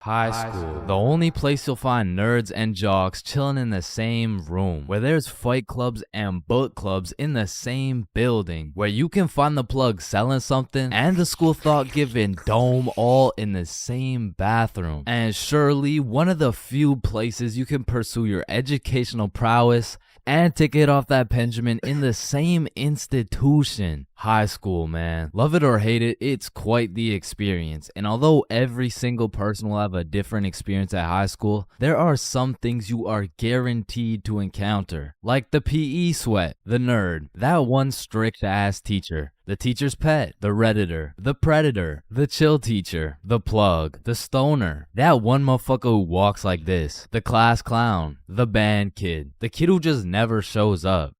High school, the only place you'll find nerds and jocks chilling in the same room, where there's fight clubs and book clubs in the same building, where you can find the plug selling something and the school thought-giving dome all in the same bathroom. And surely one of the few places you can pursue your educational prowess and take it off that Benjamin in the same institution. High school, man. Love it or hate it, it's quite the experience. And although every single person will have a different experience at high school, there are some things you are guaranteed to encounter. Like the PE sweat, the nerd, that one strict ass teacher, the teacher's pet, the redditor, the predator, the chill teacher, the plug, the stoner, that one motherfucker who walks like this, the class clown, the band kid, the kid who just never shows up,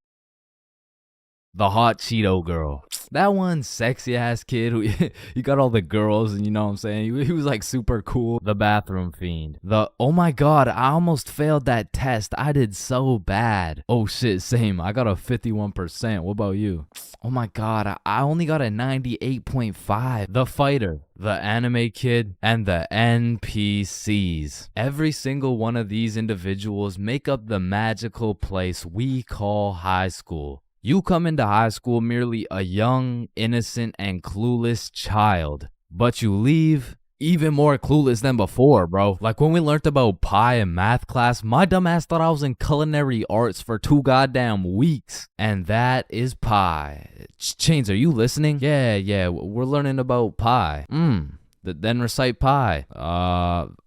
the hot Cheeto girl, that one sexy ass kid who you got all the girls and you know what I'm saying, he was like super cool, the bathroom fiend, the oh my god I almost failed that test, I did so bad, oh shit same, I got a 51%, what about you? Oh my god, I only got a 98.5. The fighter, the anime kid, and the NPCs. Every single one of these individuals make up the magical place we call high school. You come into high school merely a young, innocent, and clueless child, but you leave even more clueless than before, bro. Like when we learned about pie in math class, my dumbass thought I was in culinary arts for 2 goddamn weeks. And that is pie. Chains, are you listening? Yeah, we're learning about pie. Then recite pie.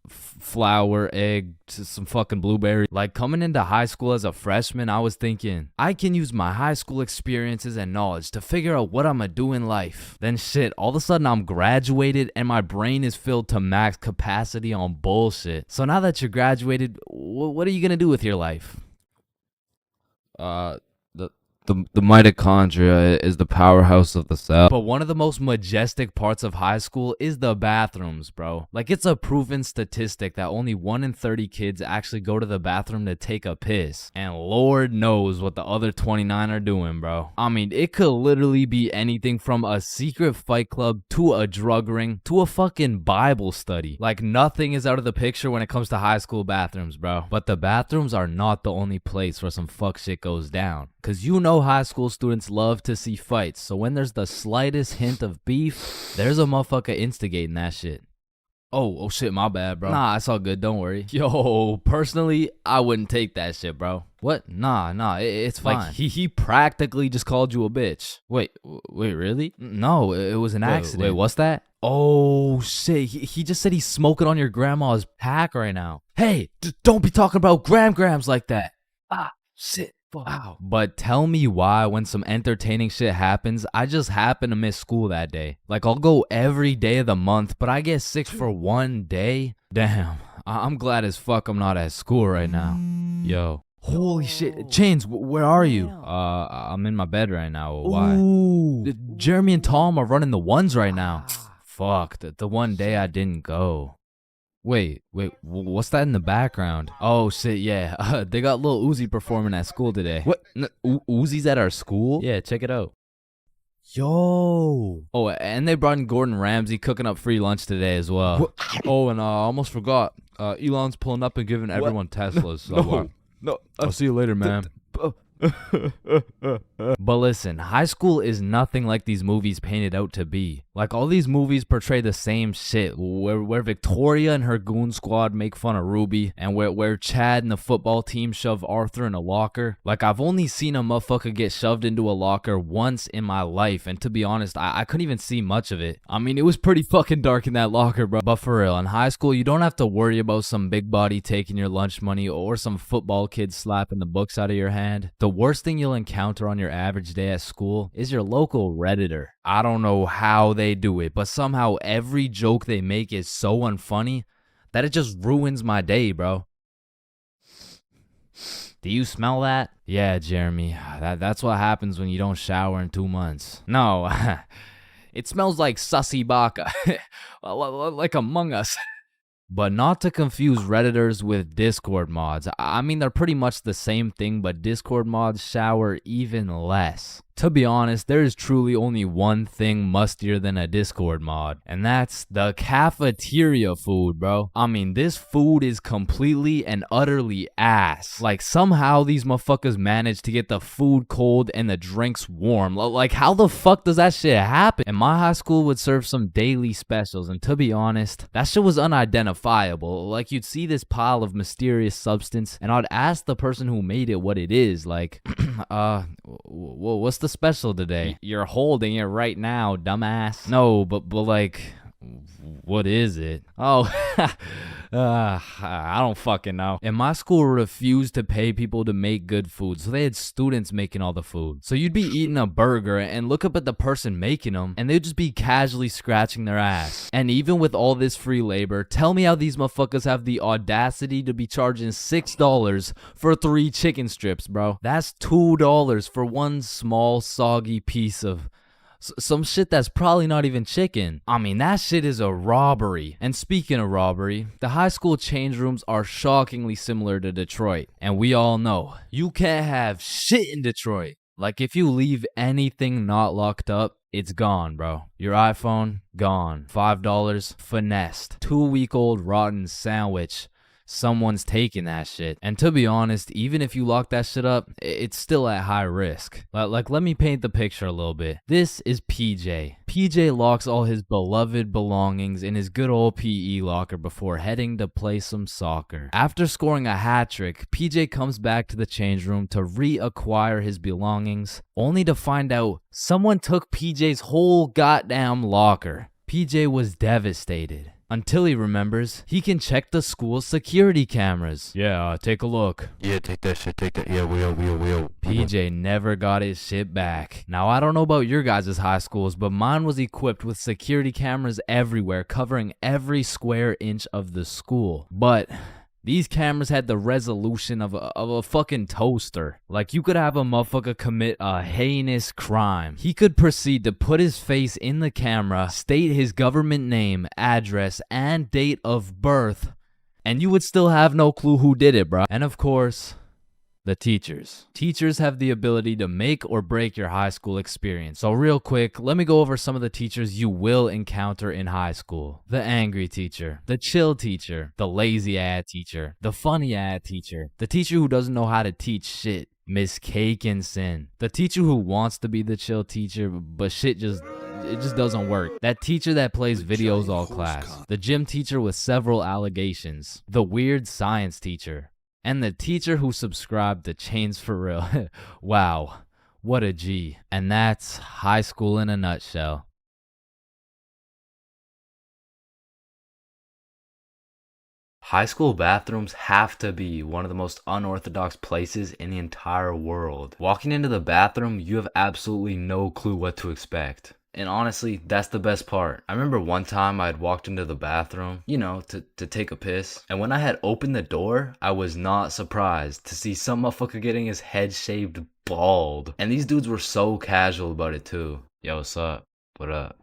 Flour, egg, some fucking blueberry. Like coming into high school as a freshman, I was thinking, I can use my high school experiences and knowledge to figure out what I'm gonna do in life. Then shit, all of a sudden I'm graduated and my brain is filled to max capacity on bullshit. So now that you're graduated, what are you gonna do with your life? The mitochondria is the powerhouse of the cell. But one of the most majestic parts of high school is the bathrooms, bro. Like it's a proven statistic that only 1 in 30 kids actually go to the bathroom to take a piss. And Lord knows what the other 29 are doing, bro. I mean, it could literally be anything from a secret fight club to a drug ring to a fucking Bible study. Like nothing is out of the picture when it comes to high school bathrooms, bro. But the bathrooms are not the only place where some fuck shit goes down. Cause you know high school students love to see fights, so when there's the slightest hint of beef, there's a motherfucker instigating that shit. Oh shit, my bad, bro. Nah, it's all good, don't worry. Yo, personally, I wouldn't take that shit, bro. What? Nah, it's fine. Like, he practically just called you a bitch. Wait, really? No, it was an accident. Wait, what's that? Oh shit, he just said he's smoking on your grandma's pack right now. Hey, don't be talking about grams like that. Ah, shit. Wow. But tell me why when some entertaining shit happens, I just happen to miss school that day. Like I'll go every day of the month, but I get sick for 1 day? Damn, I'm glad as fuck I'm not at school right now. Yo. Holy shit. Chains, where are you? I'm in my bed right now. Why? Ooh. Jeremy and Tom are running the ones right now. Fuck, the one day I didn't go. Wait, what's that in the background? Oh shit, yeah, they got Lil Uzi performing at school today. What? Uzi's at our school? Yeah, check it out. Yo. Oh, and they brought in Gordon Ramsay cooking up free lunch today as well. What? Oh, and I almost forgot, Elon's pulling up and giving everyone Teslas. So no. I'll see you later, man. But listen, high school is nothing like these movies paint it out to be. Like all these movies portray the same shit, where Victoria and her goon squad make fun of Ruby, and where Chad and the football team shove Arthur in a locker. Like I've only seen a motherfucker get shoved into a locker once in my life, and to be honest, I couldn't even see much of it. I mean, it was pretty fucking dark in that locker, bro. But for real, in high school, you don't have to worry about some big body taking your lunch money or some football kid slapping the books out of your hand. The worst thing you'll encounter on your average day at school is your local Redditor. I don't know how they do it, but somehow every joke they make is so unfunny that it just ruins my day, bro. Do you smell that? Yeah, Jeremy, that's what happens when you don't shower in 2 months. No, it smells like sussy baka, like Among Us. But not to confuse Redditors with Discord mods. I mean, they're pretty much the same thing, but Discord mods shower even less. To be honest, there is truly only one thing mustier than a Discord mod, and that's the cafeteria food, bro. I mean, this food is completely and utterly ass. Like, somehow these motherfuckers manage to get the food cold and the drinks warm. Like, how the fuck does that shit happen? And my high school would serve some daily specials, and to be honest, that shit was unidentifiable. Like, you'd see this pile of mysterious substance, and I'd ask the person who made it what it is. Like, what's the special today? You're holding it right now, dumbass. No, but like, what is it? Oh, I don't fucking know. And my school refused to pay people to make good food, so they had students making all the food. So you'd be eating a burger and look up at the person making them, and they'd just be casually scratching their ass. And even with all this free labor, tell me how these motherfuckers have the audacity to be charging $6 for 3 chicken strips, bro. That's $2 for one small soggy piece of some shit that's probably not even chicken. I mean, that shit is a robbery. And speaking of robbery, the high school change rooms are shockingly similar to Detroit. And we all know, you can't have shit in Detroit. Like, if you leave anything not locked up, it's gone, bro. Your iPhone, gone. $5, finessed. 2-week-old rotten sandwich. Someone's taking that shit. And to be honest, even if you lock that shit up, it's still at high risk. Like, let me paint the picture a little bit. This is PJ. PJ locks all his beloved belongings in his good old PE locker before heading to play some soccer. After scoring a hat trick, PJ comes back to the change room to reacquire his belongings, only to find out someone took PJ's whole goddamn locker. PJ was devastated. Until he remembers, he can check the school's security cameras. Yeah, take a look. Yeah, take that shit, take that. Yeah, we'll. PJ never got his shit back. Now, I don't know about your guys' high schools, but mine was equipped with security cameras everywhere, covering every square inch of the school. But these cameras had the resolution of a fucking toaster. Like, you could have a motherfucker commit a heinous crime. He could proceed to put his face in the camera, state his government name, address, and date of birth, and you would still have no clue who did it, bro. And of course, the teachers. Teachers have the ability to make or break your high school experience. So real quick, let me go over some of the teachers you will encounter in high school. The angry teacher, the chill teacher, the lazy ass teacher, the funny ass teacher, the teacher who doesn't know how to teach shit, Miss Cakinson, the teacher who wants to be the chill teacher, but shit just doesn't work. That teacher that plays videos all class. The gym teacher with several allegations. The weird science teacher. And the teacher who subscribed to ChainsFR. Wow, what a G. And that's high school in a nutshell. High school bathrooms have to be one of the most unorthodox places in the entire world. Walking into the bathroom, you have absolutely no clue what to expect. And honestly, that's the best part. I remember one time I had walked into the bathroom, to take a piss. And when I had opened the door, I was not surprised to see some motherfucker getting his head shaved bald. And these dudes were so casual about it too. Yo, what's up? What up?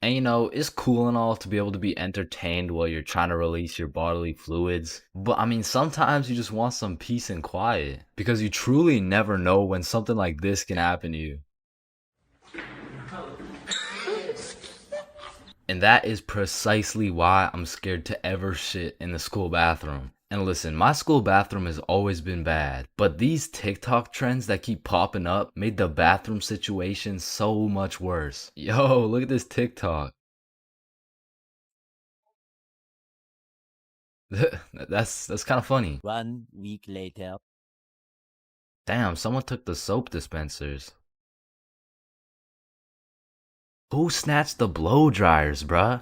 And it's cool and all to be able to be entertained while you're trying to release your bodily fluids. But I mean, sometimes you just want some peace and quiet. Because you truly never know when something like this can happen to you. And that is precisely why I'm scared to ever shit in the school bathroom. And listen, my school bathroom has always been bad, but these TikTok trends that keep popping up made the bathroom situation so much worse. Yo, look at this TikTok. That's kind of funny. 1 week later. Damn, someone took the soap dispensers. Who snatched the blow dryers, bruh?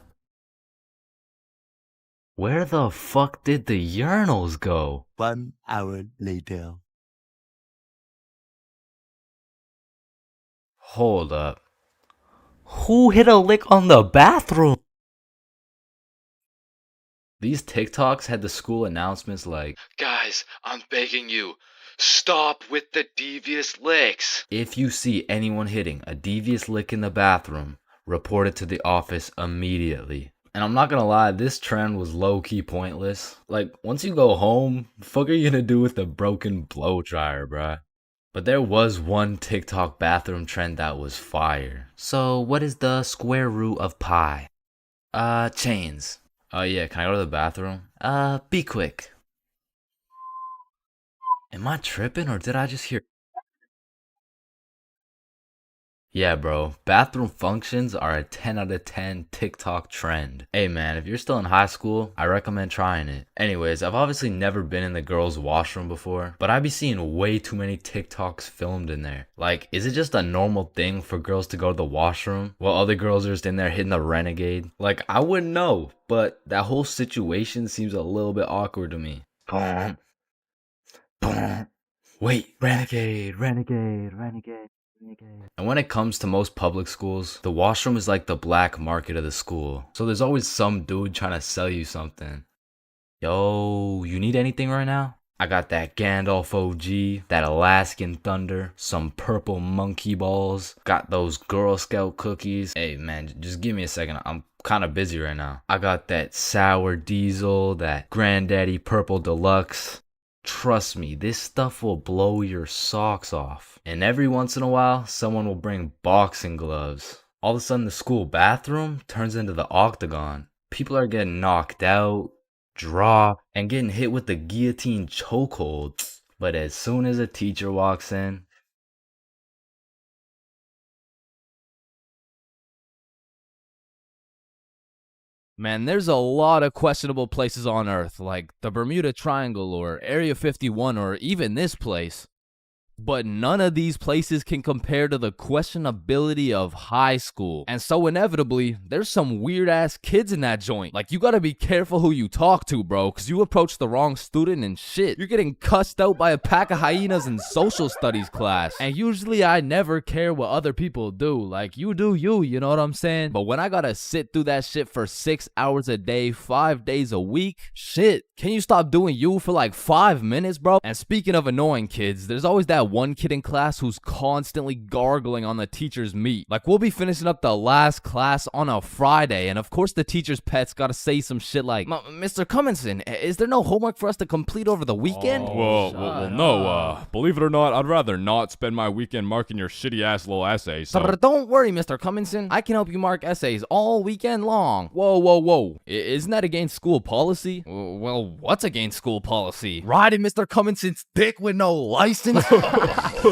Where the fuck did the urinals go? 1 hour later. Hold up. Who hit a lick on the bathroom? These TikToks had the school announcements like, "Guys, I'm begging you, stop with the devious licks." If you see anyone hitting a devious lick in the bathroom, report it to the office immediately. And I'm not gonna lie, this trend was low-key pointless. Like, once you go home, the fuck are you gonna do with a broken blow dryer, bruh? But there was one TikTok bathroom trend that was fire. So, what is the square root of pi? Chains. Yeah, can I go to the bathroom? Be quick. Am I tripping or did I just hear? Yeah, bro. Bathroom functions are a 10 out of 10 TikTok trend. Hey, man, if you're still in high school, I recommend trying it. Anyways, I've obviously never been in the girls' washroom before, but I be seeing way too many TikToks filmed in there. Like, is it just a normal thing for girls to go to the washroom while other girls are just in there hitting the renegade? Like, I wouldn't know, but that whole situation seems a little bit awkward to me. Boom. Boom. Wait, renegade, renegade, renegade. And when it comes to most public schools, the washroom is like the black market of the school. So there's always some dude trying to sell you something. Yo, you need anything right now? I got that Gandalf OG, that Alaskan Thunder, some purple monkey balls, got those Girl Scout cookies. Hey man, just give me a second. I'm kind of busy right now. I got that sour diesel, that Granddaddy Purple Deluxe. Trust me, this stuff will blow your socks off. And every once in a while, someone will bring boxing gloves. All of a sudden, the school bathroom turns into the octagon. People are getting knocked out, dropped, and getting hit with the guillotine chokehold. But as soon as a teacher walks in, man, there's a lot of questionable places on Earth, like the Bermuda Triangle or Area 51 or even this place. But none of these places can compare to the questionability of high school. And so inevitably, there's some weird ass kids in that joint. Like, you gotta be careful who you talk to, bro, cause you approach the wrong student and shit, you're getting cussed out by a pack of hyenas in social studies class. And usually I never care what other people do. Like, you do you know what I'm saying? But when I gotta sit through that shit for 6 hours a day, 5 days a week, shit, can you stop doing you for like 5 minutes, bro? And speaking of annoying kids, there's always that one kid in class who's constantly gargling on the teacher's meat. Like, we'll be finishing up the last class on a Friday, and of course the teacher's pet's gotta say some shit like, Mr. Cummingson, is there no homework for us to complete over the weekend? Well, no, believe it or not, I'd rather not spend my weekend marking your shitty ass little essays, so... Don't worry, Mr. Cummingson, I can help you mark essays all weekend long. Whoa. Isn't that against school policy? Well, what's against school policy? Riding Mr. Cummingson's dick with no license?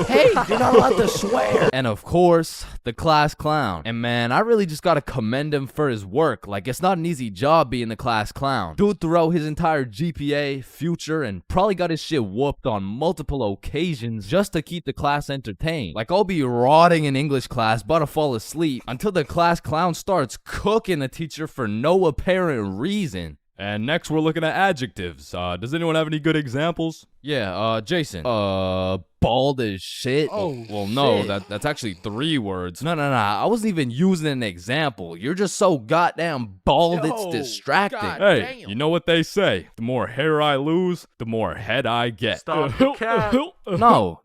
Hey, you're not allowed to swear. And of course, the class clown. And man, I really just gotta commend him for his work. Like, it's not an easy job being the class clown. Dude threw out his entire GPA, future, and probably got his shit whooped on multiple occasions just to keep the class entertained. Like, I'll be rotting in English class, about to fall asleep, until the class clown starts cooking the teacher for no apparent reason. And next we're looking at adjectives. Does anyone have any good examples? Yeah, Jason. Bald as shit. Oh, well, no, that's actually 3 words. No. I wasn't even using an example. You're just so goddamn bald, it's distracting. Hey, you know what they say? The more hair I lose, the more head I get. Stop the cat. No.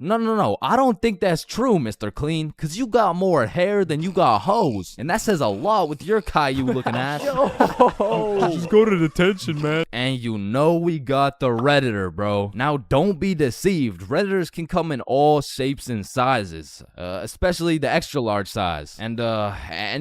I don't think that's true, Mr. Clean, because you got more hair than you got hoes. And that says a lot with your Caillou looking ass. Just go to detention, man. And you know we got the Redditor, bro. Now, don't be deceived. Redditors can come in all shapes and sizes, especially the extra large size, and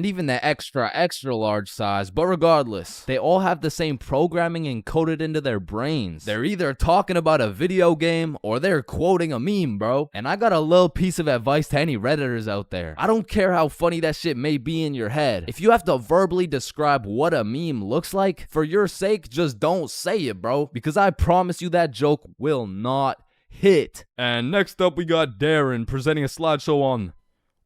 even the extra large size. But regardless, they all have the same programming encoded into their brains. They're either talking about a video game or they're quoting a meme, bro. And I got a little piece of advice to any Redditors out there. I don't care how funny that shit may be in your head. If you have to verbally describe what a meme looks like, for your sake, just don't say it, bro, because I promise you that joke will not hit. And next up we got Darren presenting a slideshow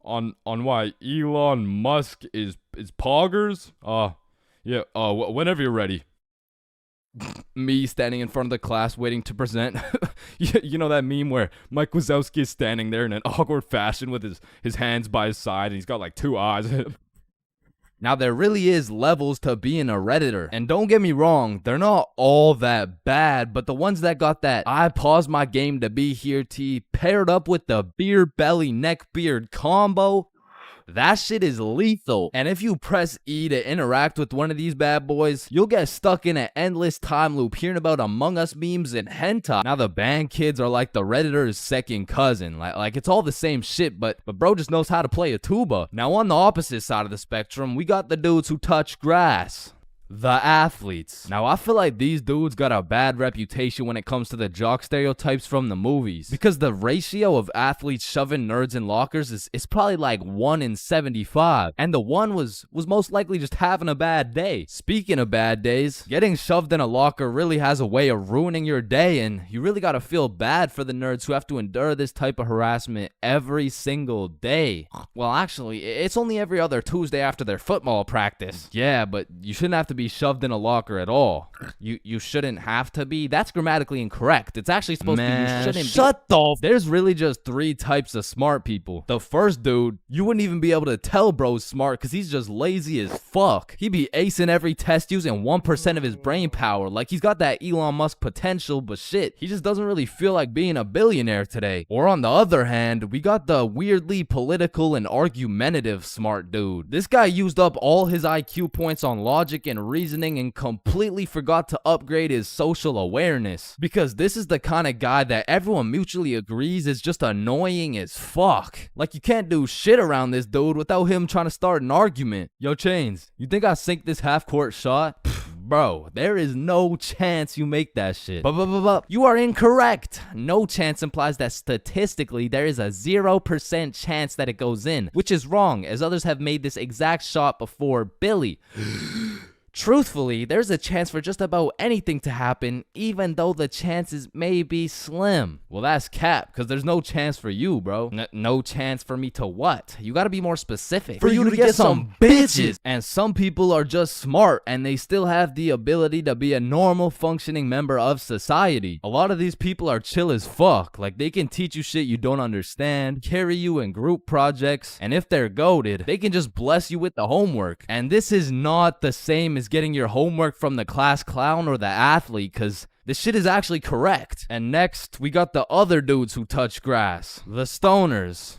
on why Elon Musk is poggers. Whenever you're ready. Me standing in front of the class waiting to present. You know that meme where Mike Wazowski is standing there in an awkward fashion with his hands by his side and he's got like 2 eyes. Now, there really is levels to being a Redditor. And don't get me wrong, they're not all that bad, but the ones that got that I paused my game to be here T paired up with the beer belly neck beard combo, That shit is lethal. And if you press E to interact with one of these bad boys, you'll get stuck in an endless time loop hearing about Among Us memes and hentai. Now the band kids are like the Redditor's second cousin. Like it's all the same shit, but bro just knows how to play a tuba. Now on the opposite side of the spectrum, we got the dudes who touch grass. The athletes. Now I feel like these dudes got a bad reputation when it comes to the jock stereotypes from the movies, because the ratio of athletes shoving nerds in lockers is probably like 1 in 75, and the one was most likely just having a bad day. Speaking of bad days, getting shoved in a locker really has a way of ruining your day, and you really gotta feel bad for the nerds who have to endure this type of harassment every single day. Well, actually, it's only every other Tuesday after their football practice. Yeah, but you shouldn't have to be shoved in a locker at all. You shouldn't have to be. That's grammatically incorrect. It's actually supposed to be you shouldn't shut the There's really just 3 types of smart people. The first dude, you wouldn't even be able to tell bro's smart because he's just lazy as fuck. He be acing every test using 1% of his brain power. Like he's got that Elon Musk potential, but shit, he just doesn't really feel like being a billionaire today. Or on the other hand, we got the weirdly political and argumentative smart dude. This guy used up all his IQ points on logic and reasoning and completely forgot to upgrade his social awareness, because this is the kind of guy that everyone mutually agrees is just annoying as fuck. Like you can't do shit around this dude without him trying to start an argument. Yo Chains, you think I sink this half-court shot? Bro, there is no chance you make that shit. But you are incorrect. No chance implies that statistically there is a 0% chance that it goes in, which is wrong, as others have made this exact shot before Billy. Truthfully, there's a chance for just about anything to happen, even though the chances may be slim. Well, that's cap, because there's no chance for you, bro. No chance for me to what? You gotta be more specific. For you to get some bitches. And some people are just smart, and they still have the ability to be a normal functioning member of society. A lot of these people are chill as fuck. Like, they can teach you shit you don't understand, carry you in group projects, and if they're goated, they can just bless you with the homework. And this is not the same as getting your homework from the class clown or the athlete, because this shit is actually correct. And next, we got the other dudes who touch grass. The stoners.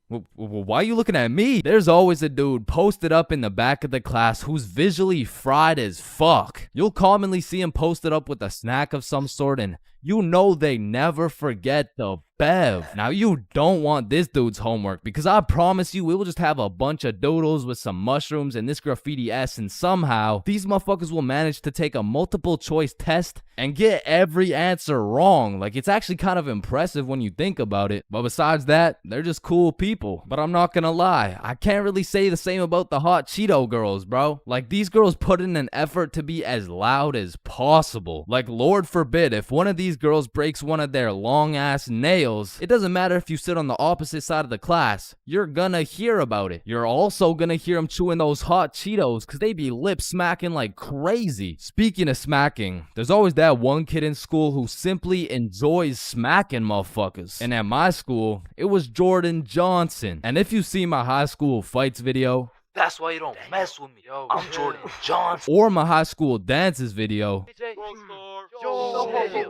Why are you looking at me? There's always a dude posted up in the back of the class who's visually fried as fuck. You'll commonly see him posted up with a snack of some sort, and you know they never forget the bev. Now you don't want this dude's homework, because I promise you it will just have a bunch of doodles with some mushrooms and this graffiti S, and somehow these motherfuckers will manage to take a multiple choice test and get every answer wrong. Like, it's actually kind of impressive when you think about it. But besides that, they're just cool people. But I'm not gonna lie, I can't really say the same about the hot Cheeto girls, bro. Like, these girls put in an effort to be as loud as possible. Like, Lord forbid if one of these girls breaks one of their long ass nails, it doesn't matter if you sit on the opposite side of the class, you're gonna hear about it. You're also gonna hear them chewing those hot Cheetos, because they be lip smacking like crazy. Speaking of smacking, there's always that one kid in school who simply enjoys smacking motherfuckers. And at my school, it was Jordan Johnson. And if you see my high school fights video, that's why you don't mess with me. Yo, I'm Jordan Johnson. or my high school dances video,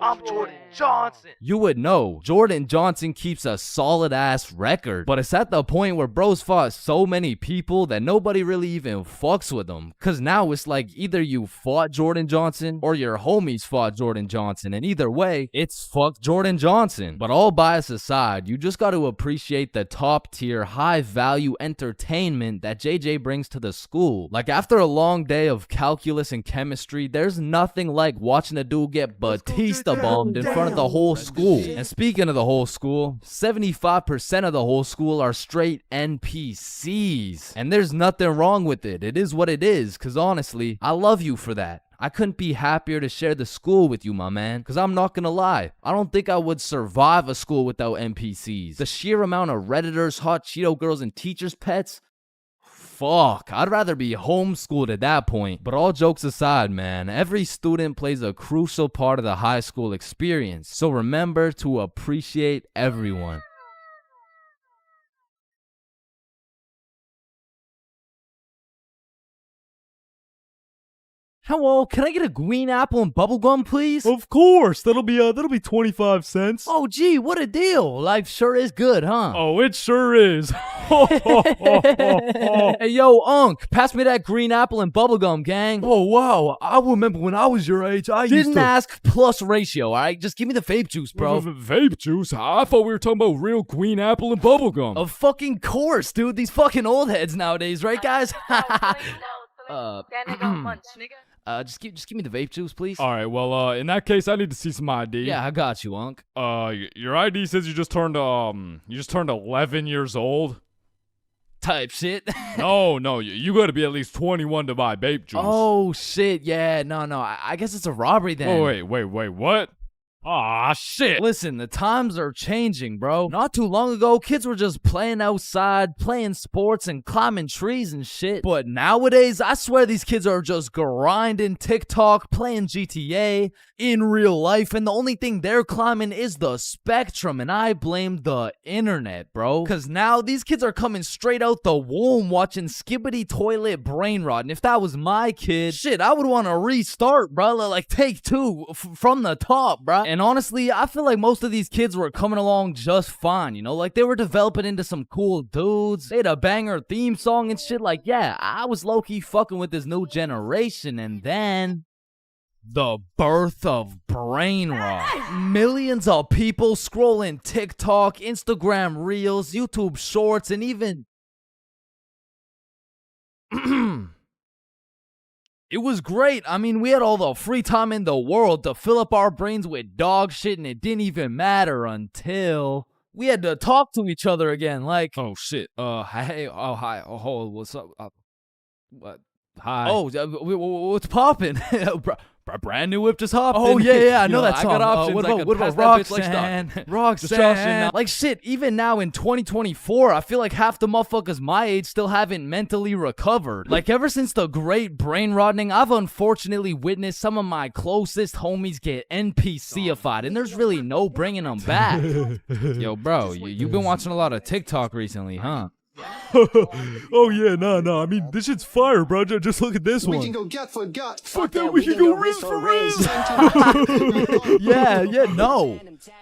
I'm Jordan Johnson. you would know Jordan Johnson keeps a solid ass record. But it's at the point where bros fought so many people that nobody really even fucks with them. Cause now it's like either you fought Jordan Johnson or your homies fought Jordan Johnson. And either way, it's fuck Jordan Johnson. But all bias aside, you just got to appreciate the top tier, high value entertainment that JJ brings to the school. Like, after a long day of calculus and chemistry, there's nothing like watching a dude get Batista bombed in front of the whole school. And speaking of the whole school, 75% of the whole school are straight NPCs. And there's nothing wrong with it. It is what it is, because honestly, I love you for that. I couldn't be happier to share the school with you, my man. Because I'm not gonna lie, I don't think I would survive a school without NPCs. The sheer amount of Redditors, hot Cheeto girls, and teachers' pets, fuck, I'd rather be homeschooled at that point. But all jokes aside, man, every student plays a crucial part of the high school experience. So remember to appreciate everyone. Hello, can I get a green apple and bubblegum, please? Of course, that'll be 25 cents. Oh, gee, what a deal. Life sure is good, huh? Oh, it sure is. Hey, yo, Unc, pass me that green apple and bubblegum, gang. Oh, wow. I remember when I was your age, I used Didn't to... ask plus ratio, all right? Just give me the vape juice, bro. Vape juice? I thought we were talking about real green apple and bubblegum. Of fucking course, dude. These fucking old heads nowadays, right, guys? Just give me the vape juice, please. All right, well, in that case, I need to see some ID. Yeah, I got you, Unc. Your ID says you just turned 11 years old. Type shit. No, you gotta be at least 21 to buy vape juice. Oh, shit, yeah, no, I guess it's a robbery then. Oh, wait, what? Ah, shit. Listen, the times are changing, bro. Not too long ago, kids were just playing outside, playing sports, and climbing trees and shit. But nowadays, I swear these kids are just grinding TikTok, playing GTA in real life, and the only thing they're climbing is the spectrum, and I blame the internet, bro. Cause now these kids are coming straight out the womb watching Skibbity Toilet Brain Rot, and if that was my kid, shit, I would want to restart, bro. Like take two from the top, bro. And honestly, I feel like most of these kids were coming along just fine, you know? Like, they were developing into some cool dudes. They had a banger theme song and shit. Like, yeah, I was low-key fucking with this new generation. And then... the birth of brain rot. Millions of people scrolling TikTok, Instagram Reels, YouTube Shorts, and even... It was great. I mean, we had all the free time in the world to fill up our brains with dog shit, and it didn't even matter until we had to talk to each other again. Like, Oh, shit. hey, oh, hi, oh, what's up? What? Hi. Oh, what's poppin'? Brand new whip just hopped. Oh, yeah, I know Yo, that I song. got options. What I about- could what pass about that bitch Roxanne? like Roxanne. Roxanne. Like shit, even now in 2024, I feel like half the motherfuckers my age still haven't mentally recovered. Like ever since the great brain rotting, I've unfortunately witnessed some of my closest homies get NPC-ified, and there's really no bringing them back. Yo, bro, you've been watching a lot of TikTok recently, huh? Oh, yeah, nah. I mean, this shit's fire, bro. Just look at this We one. can go gut for gut. Fuck that, we can go wrist for wrist. Yeah,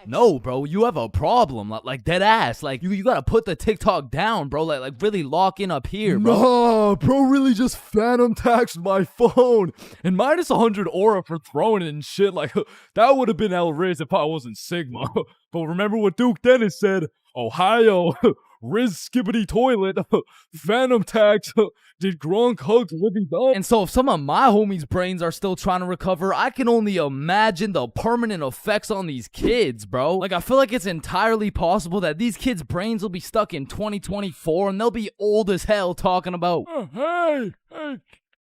no, bro, you have a problem, like dead ass. Like you gotta put the TikTok down, bro. Like really lock in up here, bro. Nah, bro really just phantom taxed my phone. And minus 100 aura for throwing it and shit. Like, that would have been outrageous if I wasn't Sigma. But remember what Duke Dennis said? Ohio, Riz Skibbity Toilet, Phantom Tax, did Gronk hugs Libby Dog? And so if some of my homies' brains are still trying to recover, I can only imagine the permanent effects on these kids, bro. Like, I feel like it's entirely possible that these kids' brains will be stuck in 2024 and they'll be old as hell talking about, Hey,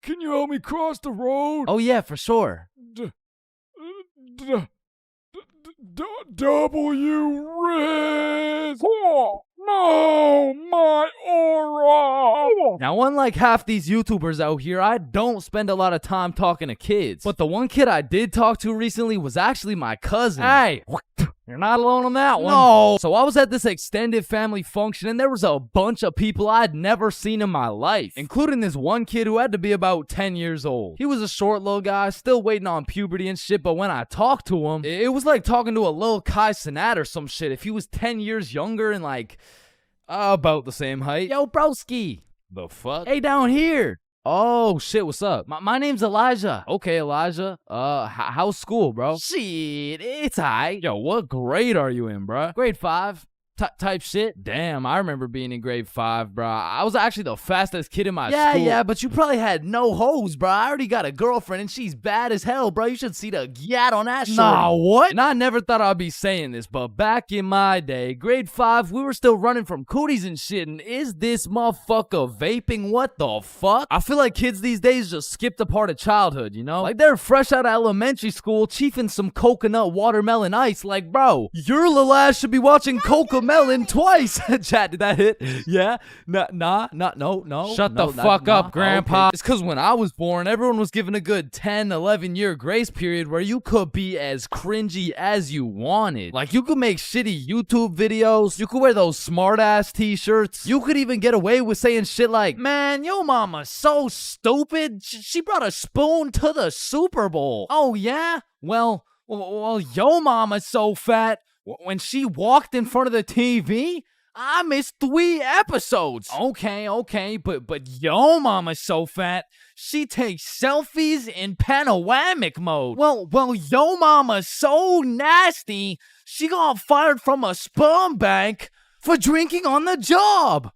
can you help me cross the road? oh yeah, for sure. W Riz! Oh, no, my aura! Now, unlike half these YouTubers out here, I don't spend a lot of time talking to kids. But the one kid I did talk to recently was actually my cousin. Hey, you're not alone on that one. No. So I was at this extended family function, and there was a bunch of people I'd never seen in my life, including this one kid who had to be about 10 years old. He was a short little guy, still waiting on puberty and shit, but when I talked to him, it was like talking to a little Kai Cenat or some shit. If he was 10 years younger and like, about the same height. Yo, broski. The fuck? Hey, down here. Oh, shit, what's up? My name's Elijah. Okay, Elijah. How's school, bro? Shit, it's alright. Yo, what grade are you in, bro? Grade 5. Type shit. Damn, I remember being in grade 5, bro. I was actually the fastest kid in my school. Yeah, but you probably had no hoes, bro. I already got a girlfriend and she's bad as hell, bro. You should see the gyat on that shit. Nah, what? And I never thought I'd be saying this, but back in my day, grade 5, we were still running from cooties and shit, and is this motherfucker vaping? What the fuck? I feel like kids these days just skipped a part of childhood, you know? Like they're fresh out of elementary school, chiefing some coconut watermelon ice. Like, bro, your little ass should be watching Coca melon twice. Chat, did that hit? Yeah? No. Shut the fuck up, Grandpa. It's because when I was born, everyone was given a good 10, 11-year grace period where you could be as cringy as you wanted. Like, you could make shitty YouTube videos. You could wear those smart-ass t-shirts. You could even get away with saying shit like, man, yo mama's so stupid. She brought a spoon to the Super Bowl. Oh, yeah? Well, yo mama's so fat. When she walked in front of the TV, I missed 3 episodes. Okay, but yo mama's so fat, she takes selfies in panoramic mode. Well, yo mama's so nasty, she got fired from a sperm bank for drinking on the job.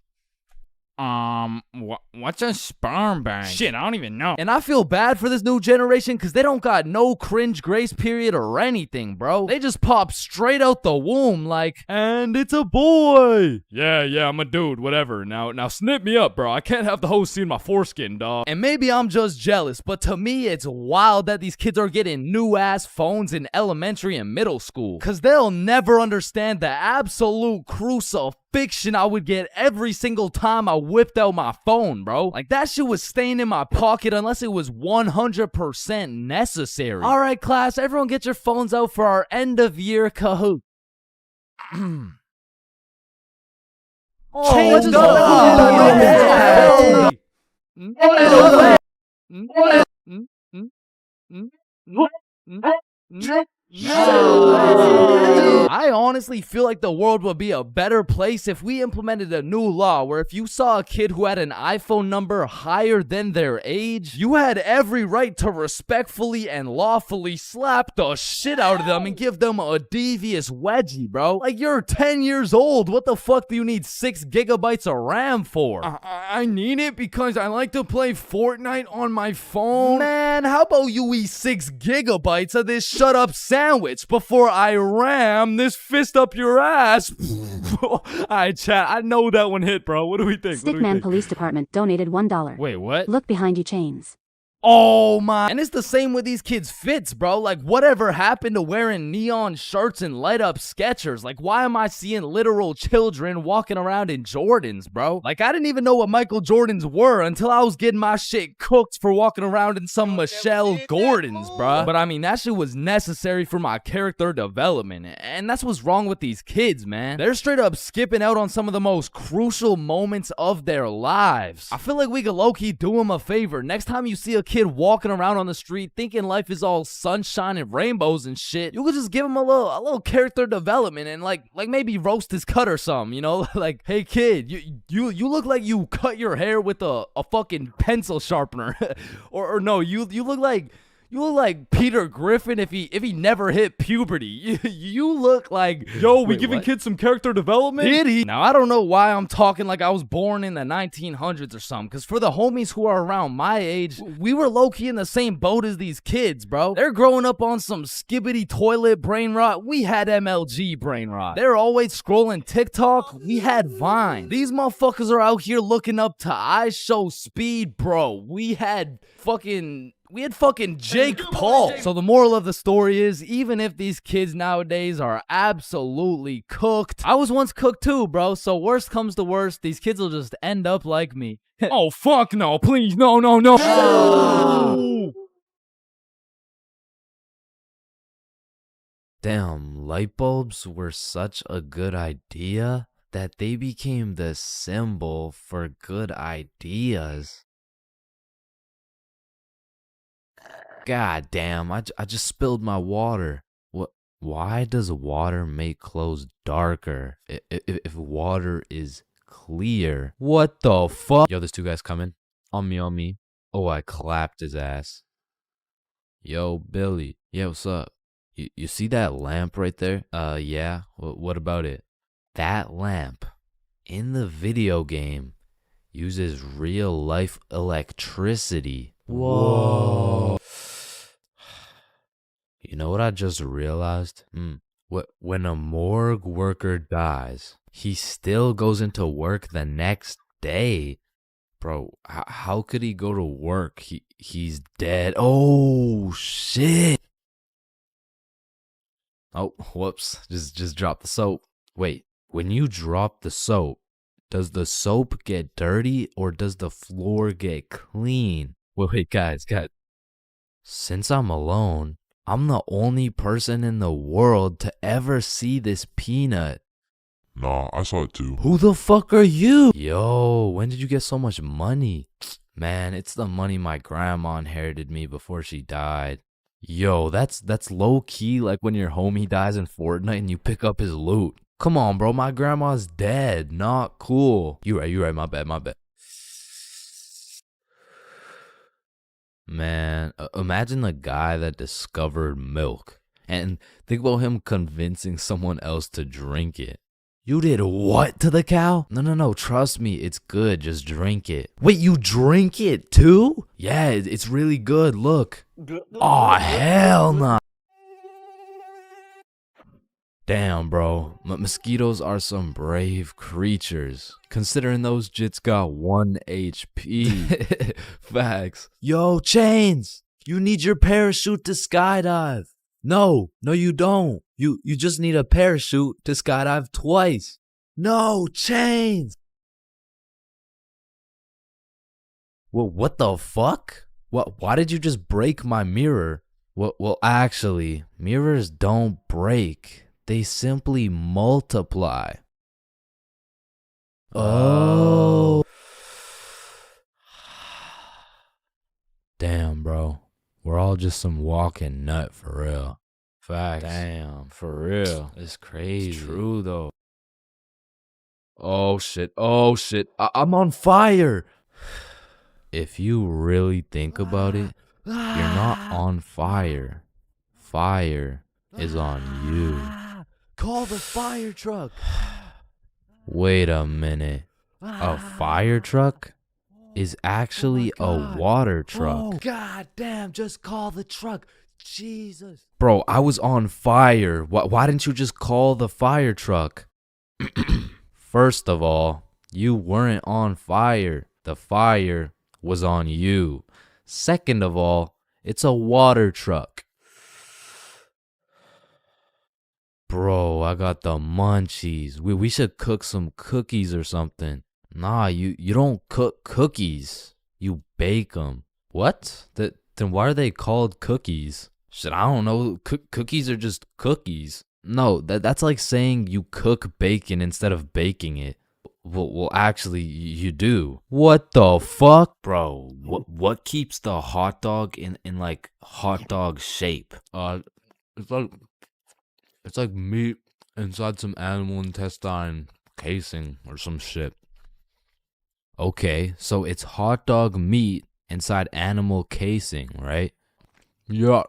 What's a sperm bank? Shit, I don't even know. And I feel bad for this new generation because they don't got no cringe grace period or anything, bro. They just pop straight out the womb like, and it's a boy. Yeah, I'm a dude, whatever. Now snip me up, bro. I can't have the host seeing my foreskin, dog. And maybe I'm just jealous, but to me, it's wild that these kids are getting new-ass phones in elementary and middle school. Because they'll never understand the absolute crucifixion I would get every single time I whipped out my phone, bro. Like, that shit was staying in my pocket unless it was 100% necessary. All right, class, everyone get your phones out for our end-of-year Kahoot. Change I honestly feel like the world would be a better place if we implemented a new law where if you saw a kid who had an iPhone number higher than their age, you had every right to respectfully and lawfully slap the shit out of them and give them a devious wedgie, bro. Like, you're 10 years old. What the fuck do you need 6 gigabytes of RAM for? I need it because I like to play Fortnite on my phone. Man, how about you eat 6 gigabytes of this shut up sandwich before I ram this fist up your ass? Alright, chat, I know that one hit, bro. What do we think? Stickman Police Department donated $1. Wait, what? Look behind you, Chains. Oh my. And it's the same with these kids' fits, bro. Like, whatever happened to wearing neon shirts and light up Skechers? Like, why am I seeing literal children walking around in Jordans, bro? Like, I didn't even know what Michael Jordans were until I was getting my shit cooked for walking around in some Michelle Gordons, bro. But I mean, that shit was necessary for my character development. And that's what's wrong with these kids, man. They're straight up skipping out on some of the most crucial moments of their lives. I feel like we could low-key do them a favor. Next time you see a kid walking around on the street thinking life is all sunshine and rainbows and shit, you could just give him a little character development and like maybe roast his cut or something, you know? Like, hey kid, you look like you cut your hair with a fucking pencil sharpener. or no, you look like Peter Griffin if he never hit puberty. You look like... Yo, we giving kids some character development? Did he? Now, I don't know why I'm talking like I was born in the 1900s or something, because for the homies who are around my age, we were low-key in the same boat as these kids, bro. They're growing up on some skibbity toilet brain rot. We had MLG brain rot. They're always scrolling TikTok. We had Vine. These motherfuckers are out here looking up to I Show Speed, bro. We had fucking Jake Paul. So the moral of the story is, even if these kids nowadays are absolutely cooked, I was once cooked too, bro. So worst comes to worst, these kids will just end up like me. Oh, fuck no, please, no. Damn, light bulbs were such a good idea that they became the symbol for good ideas. God damn, I just spilled my water. What? Why does water make clothes darker if water is clear? What the fuck? Yo, there's 2 guys coming. On me. Oh, I clapped his ass. Yo, Billy. Yeah, what's up? You see that lamp right there? Yeah. What about it? That lamp in the video game uses real life electricity. Whoa. You know what I just realized? When a morgue worker dies, he still goes into work the next day. Bro, how could he go to work? He's dead. Oh, shit. Oh, whoops. Just dropped the soap. Wait, When you drop the soap, does the soap get dirty or does the floor get clean? Wait, guys. Since I'm alone, I'm the only person in the world to ever see this peanut. Nah, I saw it too. Who the fuck are you? Yo, when did you get so much money? Man, it's the money my grandma inherited me before she died. Yo, that's low key like when your homie dies in Fortnite and you pick up his loot. Come on, bro, my grandma's dead. Not cool. You right, my bad. Man, imagine the guy that discovered milk and think about him convincing someone else to drink it. You did what to the cow? No, trust me, it's good, just drink it. Wait, you drink it too? Yeah, it's really good, look. Aw, hell nah. Damn, bro, mosquitoes are some brave creatures, considering those jits got 1 HP. Facts. Yo, Chains, you need your parachute to skydive. No, you don't. You just need a parachute to skydive twice. No, Chains. Well, what the fuck? Why did you just break my mirror? Well, actually, mirrors don't break. They simply multiply. Oh. Damn, bro. We're all just some walking nut for real. Facts. Damn, for real. It's crazy. It's true, though. Oh, shit. I'm on fire. If you really think about it, you're not on fire. Fire is on you. Call the fire truck. Wait a minute. A fire truck is actually a water truck. Oh, god damn, just call the truck. Jesus. Bro, I was on fire. Why didn't you just call the fire truck? First of all, you weren't on fire. The fire was on you. Second of all, it's a water truck. Bro, I got the munchies. We should cook some cookies or something. Nah, you don't cook cookies. You bake them. What? Then why are they called cookies? Shit, I don't know. Cookies are just cookies. No, that's like saying you cook bacon instead of baking it. Well, actually, you do. What the fuck? Bro, what keeps the hot dog in like hot dog shape? It's like meat inside some animal intestine casing or some shit. Okay, so it's hot dog meat inside animal casing, right? Yeah.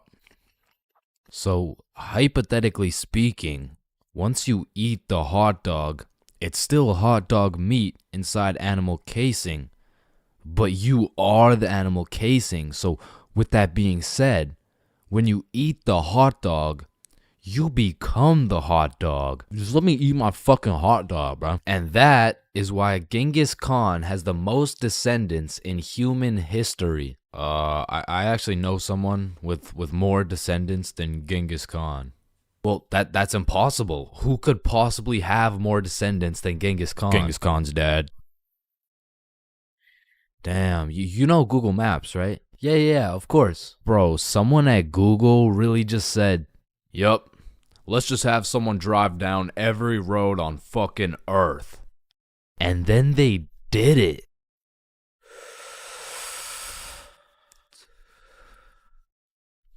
So, hypothetically speaking, once you eat the hot dog, it's still hot dog meat inside animal casing, but you are the animal casing. So, with that being said, when you eat the hot dog, you become the hot dog. Just let me eat my fucking hot dog, bro. And that is why Genghis Khan has the most descendants in human history. I actually know someone with more descendants than Genghis Khan. Well, that's impossible. Who could possibly have more descendants than Genghis Khan? Genghis Khan's dad. Damn, you know Google Maps, right? Yeah, of course. Bro, someone at Google really just said, yup, let's just have someone drive down every road on fucking Earth. And then they did it.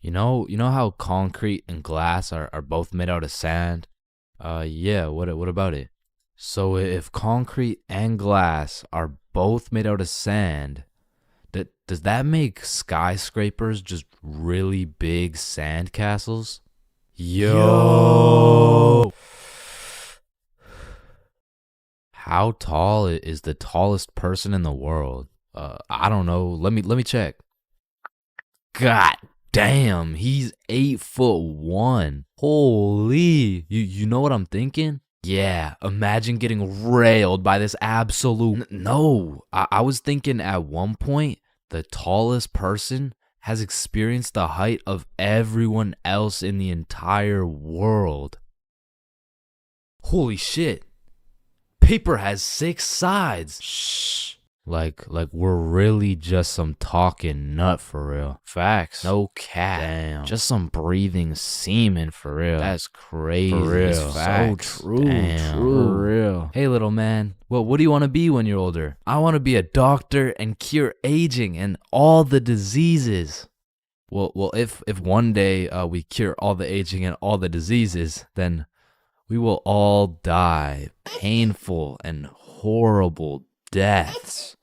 You know how concrete and glass are both made out of sand? Yeah, what about it? So if concrete and glass are both made out of sand, does that make skyscrapers just really big sand castles? Yo! How tall is the tallest person in the world? I don't know. Let me check. God damn, he's 8'1". Holy, you know what I'm thinking? Yeah, imagine getting railed by this absolute. No, I was thinking at one point the tallest person has experienced the height of everyone else in the entire world. Holy shit, paper has 6 sides. Shh. Like we're really just some talking nut for real. Facts. No cap. Damn. Just some breathing semen for real. That's crazy. For real. Facts. So true. Damn. True. For real. Hey, little man. Well, what do you want to be when you're older? I want to be a doctor and cure aging and all the diseases. Well, if one day we cure all the aging and all the diseases, then we will all die painful and horrible deaths.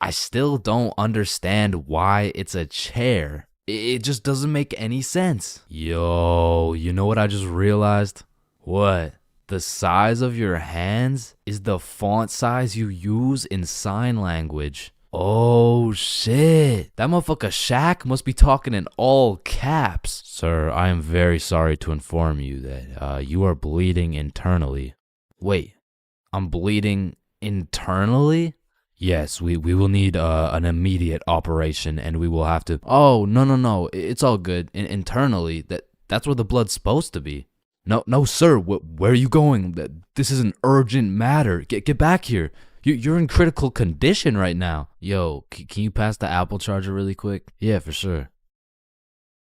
I still don't understand why it's a chair. It just doesn't make any sense. Yo, you know what I just realized? What? The size of your hands is the font size you use in sign language. Oh shit. That motherfucker Shaq must be talking in all caps. Sir, I am very sorry to inform you that you are bleeding internally. Wait, I'm bleeding internally? Yes, we will need an immediate operation and we will have to... Oh, no, it's all good. Internally, that's where the blood's supposed to be. No, sir, where are you going? This is an urgent matter. Get back here. You're in critical condition right now. Yo, can you pass the Apple charger really quick? Yeah, for sure.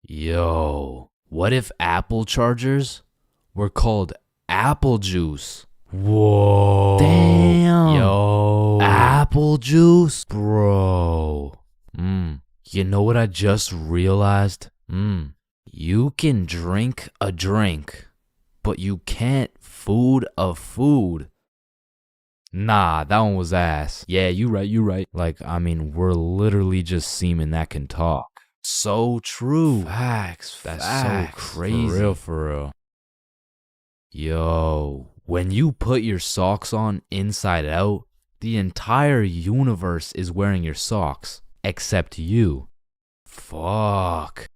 Yo, what if Apple chargers were called apple juice? Whoa. Damn. Yo. Apple juice? Bro. You know what I just realized? You can drink a drink, but you can't food a food. Nah, that one was ass. Yeah, you right. Like, I mean, we're literally just semen that can talk. So true. Facts. That's so crazy. For real. Yo, when you put your socks on inside out, the entire universe is wearing your socks, except you. Fuck.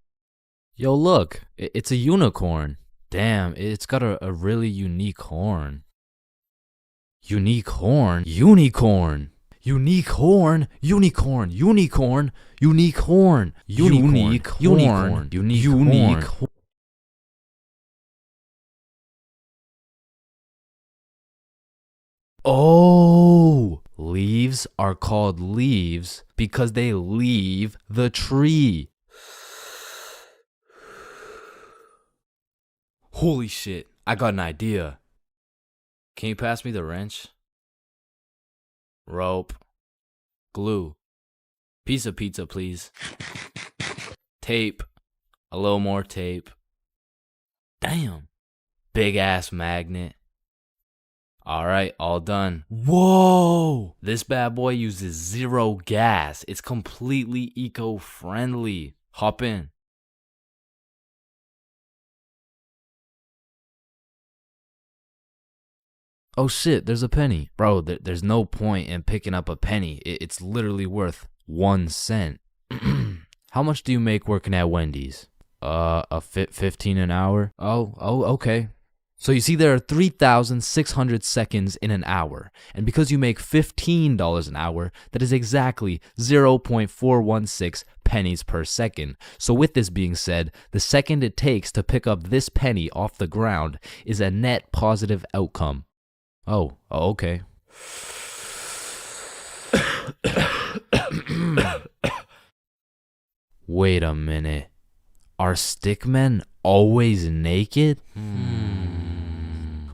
Yo, look, it's a unicorn. Damn, it's got a really unique horn. Unique horn? Unicorn. Unique horn. Unicorn. Unicorn. Unique horn. Unique horn. Unique horn. Oh, leaves are called leaves because they leave the tree. Holy shit, I got an idea. Can you pass me the wrench? Rope. Glue. Piece of pizza, please. Tape. A little more tape. Damn. Big ass magnet. Alright, all done. Whoa! This bad boy uses 0 gas. It's completely eco-friendly. Hop in. Oh shit, there's a penny. Bro, there's no point in picking up a penny. It's literally worth 1 cent. How much do you make working at Wendy's? 15 an hour? Oh, okay. So you see there are 3,600 seconds in an hour. And because you make $15 an hour, that is exactly 0.416 pennies per second. So with this being said, the second it takes to pick up this penny off the ground is a net positive outcome. Oh, okay. Wait a minute. Are stickmen always naked?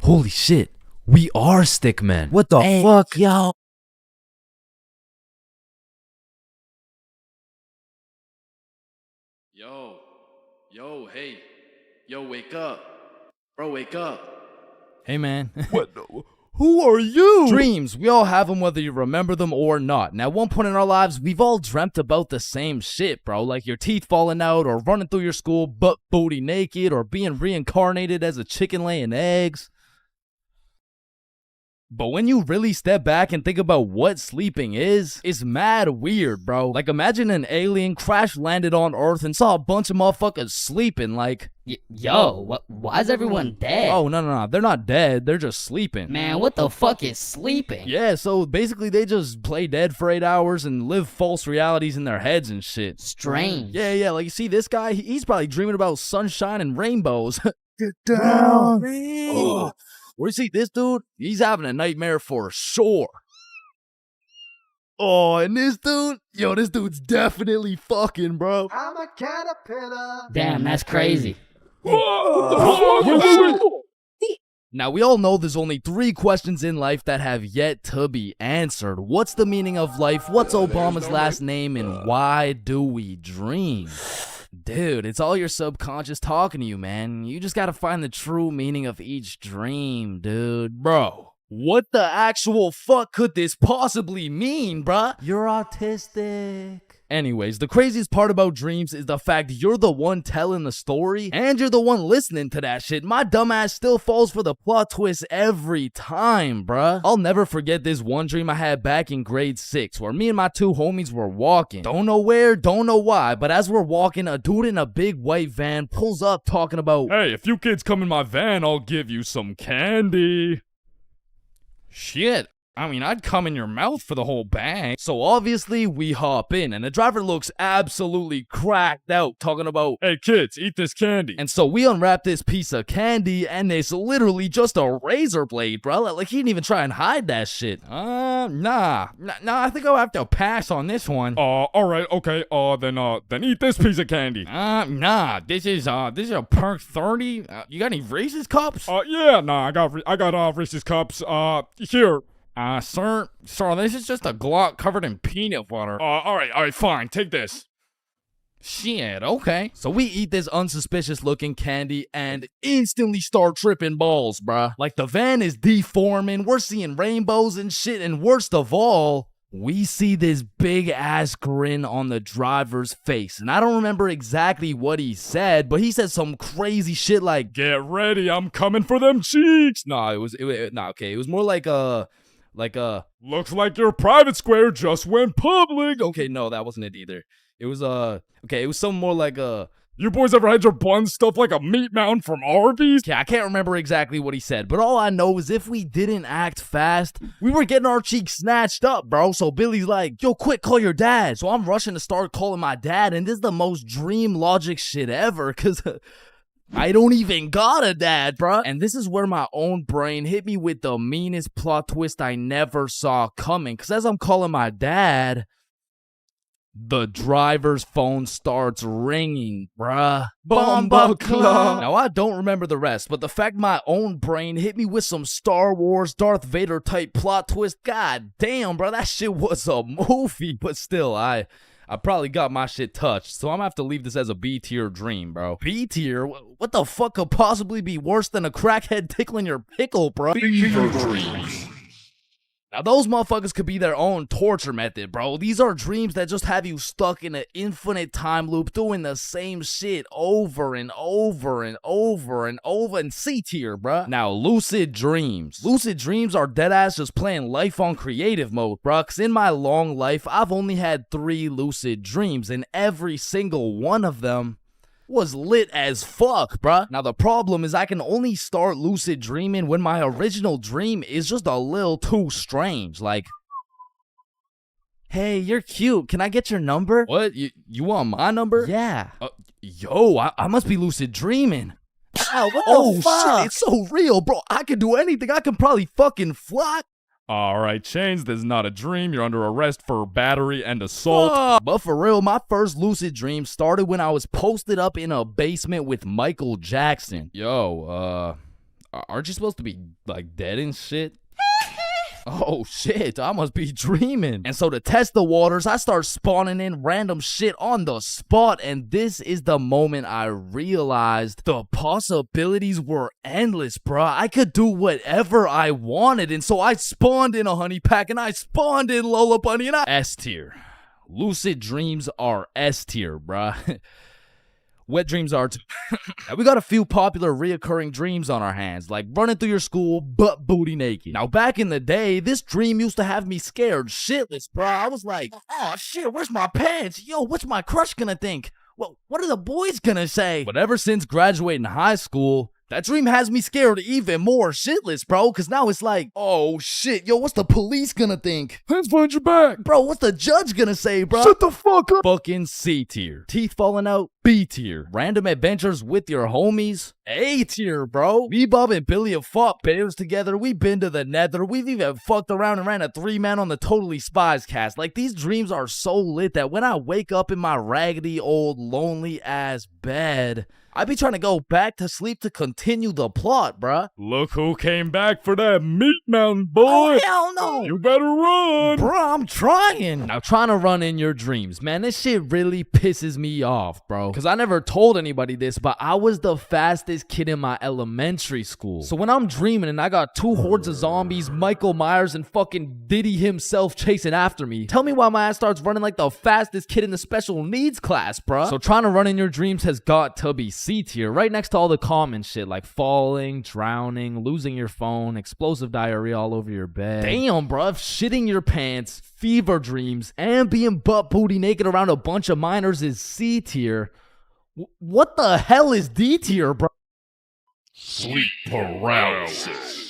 Holy shit, we are stickmen. What the fuck? Yo. Yo, hey. Yo, wake up. Bro, wake up. Hey, man. What? Who are you? Dreams. We all have them whether you remember them or not. Now, at one point in our lives, we've all dreamt about the same shit, bro. Like your teeth falling out or running through your school butt booty naked or being reincarnated as a chicken laying eggs. But when you really step back and think about what sleeping is, it's mad weird, bro. Like, imagine an alien crash landed on Earth and saw a bunch of motherfuckers sleeping, like... Why is everyone dead? Oh, no. They're not dead. They're just sleeping. Man, what the fuck is sleeping? Yeah, so basically they just play dead for 8 hours and live false realities in their heads and shit. Strange. Yeah, like, you see this guy? He's probably dreaming about sunshine and rainbows. Get down. Or you see this dude, he's having a nightmare for sure. Oh, and this dude, yo, this dude's definitely fucking, bro. I'm a caterpillar. Damn, that's crazy. Now, we all know there's only 3 questions in life that have yet to be answered. What's the meaning of life? What's Obama's last name? And why do we dream? Dude, it's all your subconscious talking to you, man. You just gotta find the true meaning of each dream, dude. Bro, what the actual fuck could this possibly mean, bruh? You're autistic. Anyways, the craziest part about dreams is the fact you're the one telling the story and you're the one listening to that shit. My dumbass still falls for the plot twist every time, bruh. I'll never forget this one dream I had back in grade 6 where me and my 2 homies were walking. Don't know where, don't know why, but as we're walking, a dude in a big white van pulls up talking about, "Hey, if you kids come in my van, I'll give you some candy." Shit. I mean, I'd come in your mouth for the whole bag. So obviously, we hop in, and the driver looks absolutely cracked out, talking about, "Hey kids, eat this candy." And so we unwrap this piece of candy, and it's literally just a razor blade, bro. Like, he didn't even try and hide that shit. Nah, I think I'll have to pass on this one. Alright, okay, then eat this piece of candy. Nah, this is a perk 30. You got any Reese's cups? Yeah, nah, I got Reese's cups. Here. Sir, this is just a Glock covered in peanut butter. Alright, fine, take this. Shit, okay. So we eat this unsuspicious looking candy and instantly start tripping balls, bruh. Like, the van is deforming, we're seeing rainbows and shit, and worst of all, we see this big ass grin on the driver's face. And I don't remember exactly what he said, but he said some crazy shit like, "Get ready, I'm coming for them cheeks." It was more like "Looks like your private square just went public." Okay, no, that wasn't it either. It was it was something more like "You boys ever had your buns stuffed like a meat mountain from Arby's?" Yeah, I can't remember exactly what he said, but all I know is if we didn't act fast, we were getting our cheeks snatched up, bro. So Billy's like, "Yo, quick, call your dad." So I'm rushing to start calling my dad, and this is the most dream logic shit ever, cause I don't even got a dad, bruh. And this is where my own brain hit me with the meanest plot twist I never saw coming. Cause as I'm calling my dad, the driver's phone starts ringing, bruh. Bomba Club. Now, I don't remember the rest, but the fact my own brain hit me with some Star Wars Darth Vader type plot twist, god damn, bruh, that shit was a movie. But still, I probably got my shit touched, so I'm gonna have to leave this as a B-tier dream, bro. B-tier? What the fuck could possibly be worse than a crackhead tickling your pickle, bro? Fever dreams. Now, those motherfuckers could be their own torture method, bro. These are dreams that just have you stuck in an infinite time loop doing the same shit over and over and over and over. And C-tier, bro. Now, lucid dreams. Lucid dreams are deadass just playing life on creative mode, bro. Cause in my long life, I've only had 3 lucid dreams, and every single one of them was lit as fuck, bruh. Now, the problem is I can only start lucid dreaming when my original dream is just a little too strange. Like, "Hey, you're cute. Can I get your number?" What? You want my number? Yeah. Yo, I must be lucid dreaming. Ow, what the fuck? Shit, it's so real, bro. I can do anything. I can probably fucking fly. Alright, Chains, this is not a dream. You're under arrest for battery and assault. But for real, my first lucid dream started when I was posted up in a basement with Michael Jackson. Yo, aren't you supposed to be, like, dead and shit? Oh shit, I must be dreaming. And so to test the waters, I start spawning in random shit on the spot, and this is the moment I realized the possibilities were endless, bruh. I could do whatever I wanted, and so I spawned in a honey pack, and I spawned in Lola Bunny, and S tier. Lucid dreams are S tier, bruh. Wet dreams are too. Now, we got a few popular reoccurring dreams on our hands, like running through your school butt booty naked. Now, back in the day, this dream used to have me scared shitless, bro. I was like, "Oh shit, where's my pants? Yo, what's my crush gonna think? What are the boys gonna say?" But ever since graduating high school, that dream has me scared even more shitless, bro. Cause now it's like, "Oh shit, yo, what's the police gonna think? Hands behind your back. Bro, what's the judge gonna say, bro? Shut the fuck up." Fucking C tier. Teeth falling out, B tier. Random adventures with your homies, A tier, bro. Me, Bob, and Billy have fought bears together. We've been to the nether. We've even fucked around and ran a 3-man on the Totally Spies cast. Like, these dreams are so lit that when I wake up in my raggedy old lonely ass bed, I be trying to go back to sleep to continue the plot, bruh. Look who came back for that meat mountain, boy. Oh, hell no. You better run. Bruh, I'm trying. Now, trying to run in your dreams, man, this shit really pisses me off, bro. Because I never told anybody this, but I was the fastest kid in my elementary school. So when I'm dreaming and I got 2 hordes of zombies, Michael Myers, and fucking Diddy himself chasing after me, tell me why my ass starts running like the fastest kid in the special needs class, bruh. So trying to run in your dreams has got to be C tier, right next to all the common shit like falling, drowning, losing your phone, explosive diarrhea all over your bed. Damn, bruh, shitting your pants, fever dreams, and being butt booty naked around a bunch of minors is C tier. What the hell is D tier, bro? Sleep paralysis.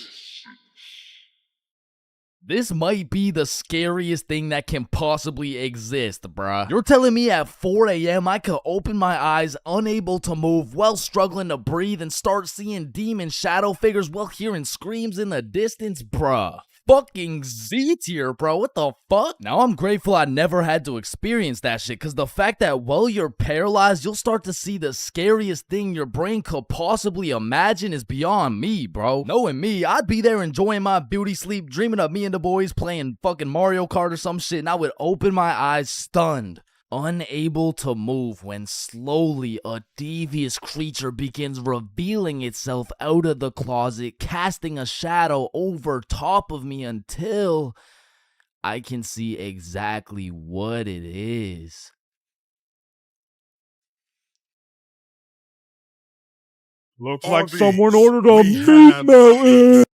This might be the scariest thing that can possibly exist, bruh. You're telling me at 4 a.m. I could open my eyes, unable to move, while struggling to breathe, and start seeing demon shadow figures while hearing screams in the distance, bruh. Fucking Z tier, bro. What the fuck? Now I'm grateful I never had to experience that shit, because the fact that while you're paralyzed, you'll start to see the scariest thing your brain could possibly imagine is beyond me, bro. Knowing me, I'd be there enjoying my beauty sleep, dreaming of me and the boys playing fucking Mario Kart or some shit, and I would open my eyes stunned, unable to move, when slowly a devious creature begins revealing itself out of the closet, casting a shadow over top of me until I can see exactly what it is. Looks like someone ordered a meat mountain.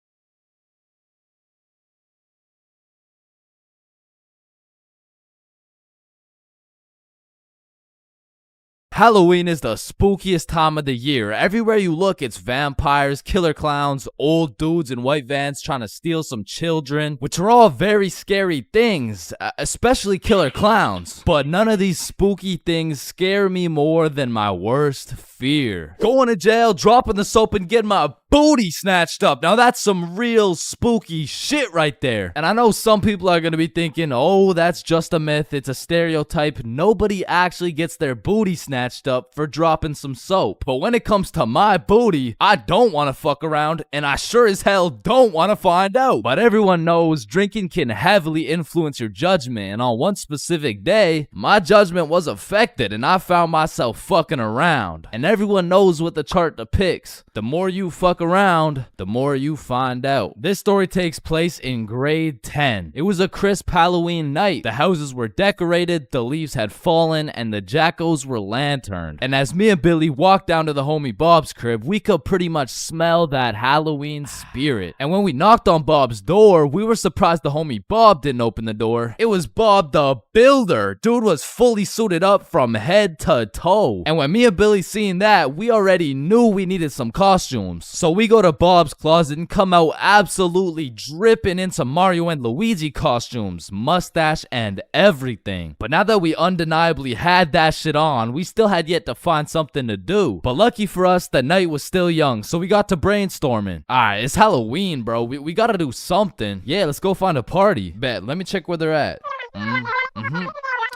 Halloween is the spookiest time of the year. Everywhere you look, it's vampires, killer clowns, old dudes in white vans trying to steal some children, which are all very scary things, especially killer clowns. But none of these spooky things scare me more than my worst fear: going to jail, dropping the soap, and getting my booty snatched up. Now that's some real spooky shit right there. And I know some people are gonna be thinking, oh, that's just a myth, it's a stereotype. Nobody actually gets their booty snatched up for dropping some soap. But when it comes to my booty, I don't want to fuck around, and I sure as hell don't want to find out. But everyone knows drinking can heavily influence your judgment, and on one specific day, my judgment was affected and I found myself fucking around. And everyone knows what the chart depicts: the more you fuck around, the more you find out. This story takes place in grade 10. It was a crisp Halloween night. The houses were decorated, the leaves had fallen, and the jackos were lanterned. And as me and Billy walked down to the homie Bob's crib, we could pretty much smell that Halloween spirit. And when we knocked on Bob's door, we were surprised the homie Bob didn't open the door. It was Bob the Builder. Dude was fully suited up from head to toe. And when me and Billy seen that, we already knew we needed some costumes. So we go to Bob's closet and come out absolutely dripping in some Mario and Luigi costumes, mustache and everything. But now that we undeniably had that shit on, we still had yet to find something to do. But lucky for us, the night was still young, so we got to brainstorming. Alright, it's Halloween, bro. We gotta do something. Yeah, let's go find a party. Bet, let me check where they're at.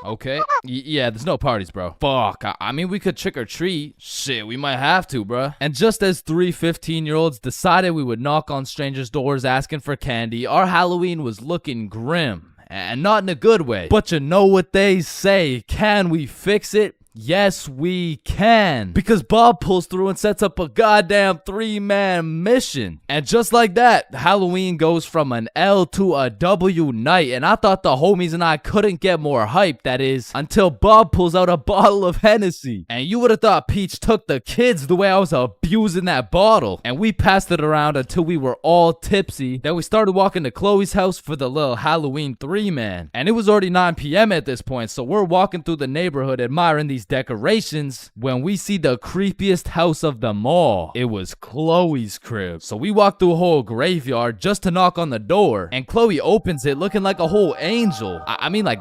Okay. Yeah, there's no parties, bro. Fuck. I mean, we could trick or treat. Shit, we might have to, bruh. And just as 3 15-year-olds decided we would knock on strangers' doors asking for candy, our Halloween was looking grim. And not in a good way. But you know what they say: can we fix it? Yes, we can. Because Bob pulls through and sets up a goddamn 3-man mission. And just like that, Halloween goes from an L to a W night. And I thought the homies and I couldn't get more hype, that is, until Bob pulls out a bottle of Hennessy. And you would have thought Peach took the kids the way I was abusing that bottle. And we passed it around until we were all tipsy. Then we started walking to Chloe's house for the little Halloween 3-man. And it was already 9 p.m. at this point, so we're walking through the neighborhood admiring these these decorations when we see the creepiest house of them all. It was Chloe's crib. So we walked through a whole graveyard just to knock on the door, and Chloe opens it looking like a whole angel. I mean like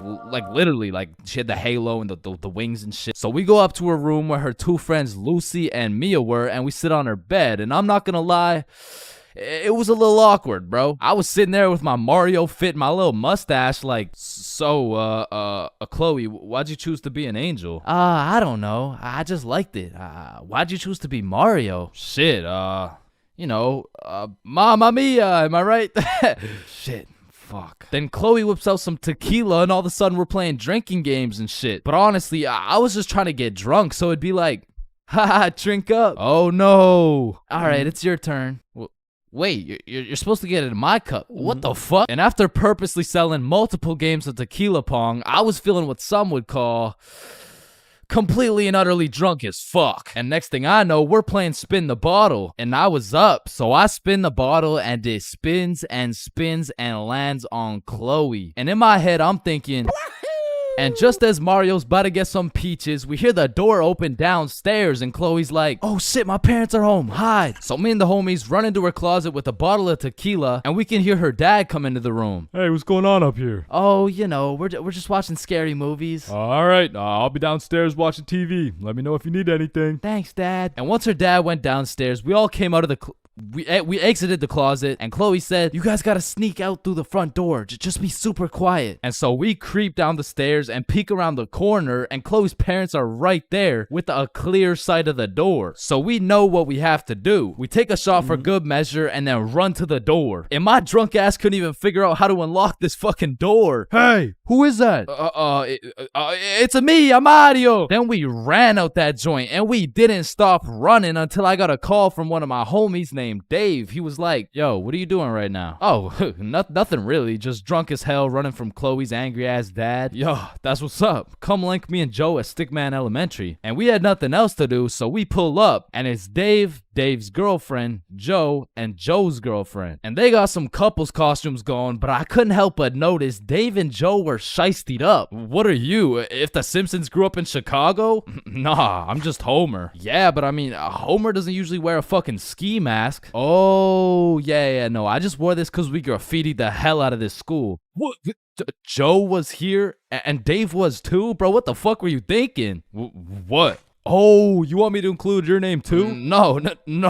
literally, like she had the halo and the wings and shit. So we go up to her room where her two friends Lucy and Mia were, and we sit on her bed, and I'm not gonna lie, it was a little awkward, bro. I was sitting there with my Mario fit, my little mustache, like, so, Chloe, why'd you choose to be an angel? I don't know. I just liked it. Why'd you choose to be Mario? Shit, you know, Mamma Mia, am I right? Shit. Fuck. Then Chloe whips out some tequila, and all of a sudden we're playing drinking games and shit. But honestly, I was just trying to get drunk, so it'd be like, haha, drink up. Oh no. Alright, it's your turn. Wait, you're supposed to get it in my cup. What the fuck? And after purposely selling multiple games of tequila pong, I was feeling what some would call completely and utterly drunk as fuck. And next thing I know, we're playing spin the bottle, and I was up, so I spin the bottle, and it spins and spins and lands on Chloe. And in my head, I'm thinking, and just as Mario's about to get some peaches, we hear the door open downstairs, and Chloe's like, oh shit, my parents are home, hide. So me and the homies run into her closet with a bottle of tequila, and we can hear her dad come into the room. Hey, what's going on up here? Oh, you know, we're just watching scary movies. All right, I'll be downstairs watching TV. Let me know if you need anything. Thanks, Dad. And once her dad went downstairs, we all came out of the we exited the closet, and Chloe said, you guys gotta sneak out through the front door. Just be super quiet. And so we creep down the stairs and peek around the corner, and Chloe's parents are right there with a clear sight of the door. So we know what we have to do. We take a shot for good measure and then run to the door. And my drunk ass couldn't even figure out how to unlock this fucking door. Hey, who is that? It's me, I'm Mario. Then we ran out that joint, and we didn't stop running until I got a call from one of my homies named Dave. He was like, yo, what are you doing right now? Oh, nothing really, just drunk as hell running from Chloe's angry ass dad. Yo, that's what's up. Come link me and Joe at Stickman Elementary. And we had nothing else to do, so we pull up, and it's Dave, Dave's girlfriend, Joe, and Joe's girlfriend. And they got some couples costumes going, but I couldn't help but notice Dave and Joe were shiestied up. What are you, if the Simpsons grew up in Chicago? Nah, I'm just Homer. Yeah, but I mean, Homer doesn't usually wear a fucking ski mask. Oh, yeah, no, I just wore this because we graffitied the hell out of this school. What? Joe was here and Dave was too? Bro, what the fuck were you thinking? What? Oh, you want me to include your name too? No,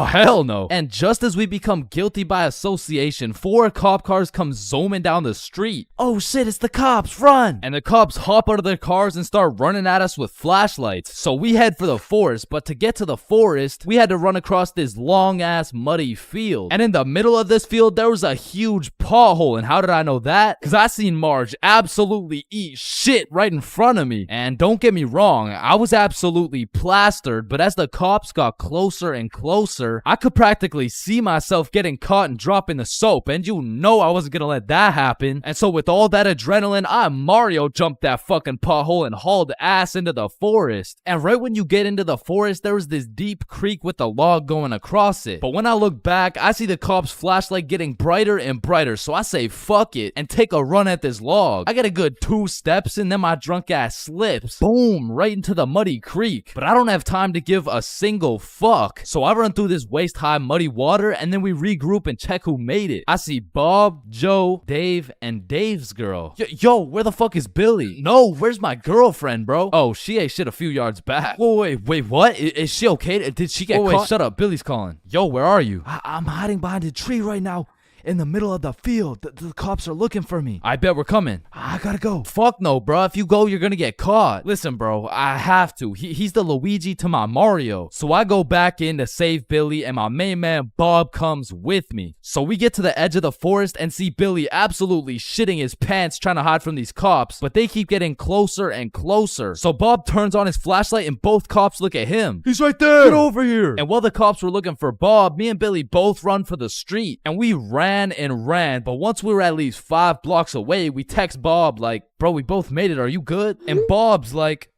hell no. And just as we become guilty by association, 4 cop cars come zooming down the street. Oh shit, it's the cops, run! And the cops hop out of their cars and start running at us with flashlights. So we head for the forest, but to get to the forest, we had to run across this long ass muddy field. And in the middle of this field, there was a huge pothole. And how did I know that? Cause I seen Marge absolutely eat shit right in front of me. And don't get me wrong, I was absolutely plastered, but as the cops got closer and closer, I could practically see myself getting caught and dropping the soap, and you know I wasn't gonna let that happen. And so with all that adrenaline, I Mario jumped that fucking pothole and hauled ass into the forest. And right when you get into the forest, there was this deep creek with a log going across it. But when I look back, I see the cops' flashlight getting brighter and brighter, so I say fuck it and take a run at this log. I get a good 2 steps and then my drunk ass slips. Boom, right into the muddy creek. But I don't have time to give a single fuck. So I run through this waist-high muddy water, and then we regroup and check who made it. I see Bob, Joe, Dave, and Dave's girl. Yo, where the fuck is Billy? No, where's my girlfriend, bro? Oh, she ate shit a few yards back. Whoa, wait, what? Is she okay? Did she get caught? Wait, shut up. Billy's calling. Yo, where are you? I'm hiding behind a tree right now. In the middle of the field. The cops are looking for me. I bet we're coming. I gotta go. Fuck no, bro. If you go, you're gonna get caught. Listen, bro, I have to. He's the Luigi to my Mario. So I go back in to save Billy, and my main man Bob comes with me. So we get to the edge of the forest and see Billy absolutely shitting his pants trying to hide from these cops, but they keep getting closer and closer. So Bob turns on his flashlight and both cops look at him. He's right there. Get over here. And while the cops were looking for Bob, me and Billy both run for the street, and we ran and ran, but once we were at least 5 blocks away, we text Bob like, bro, we both made it, are you good? And Bob's like,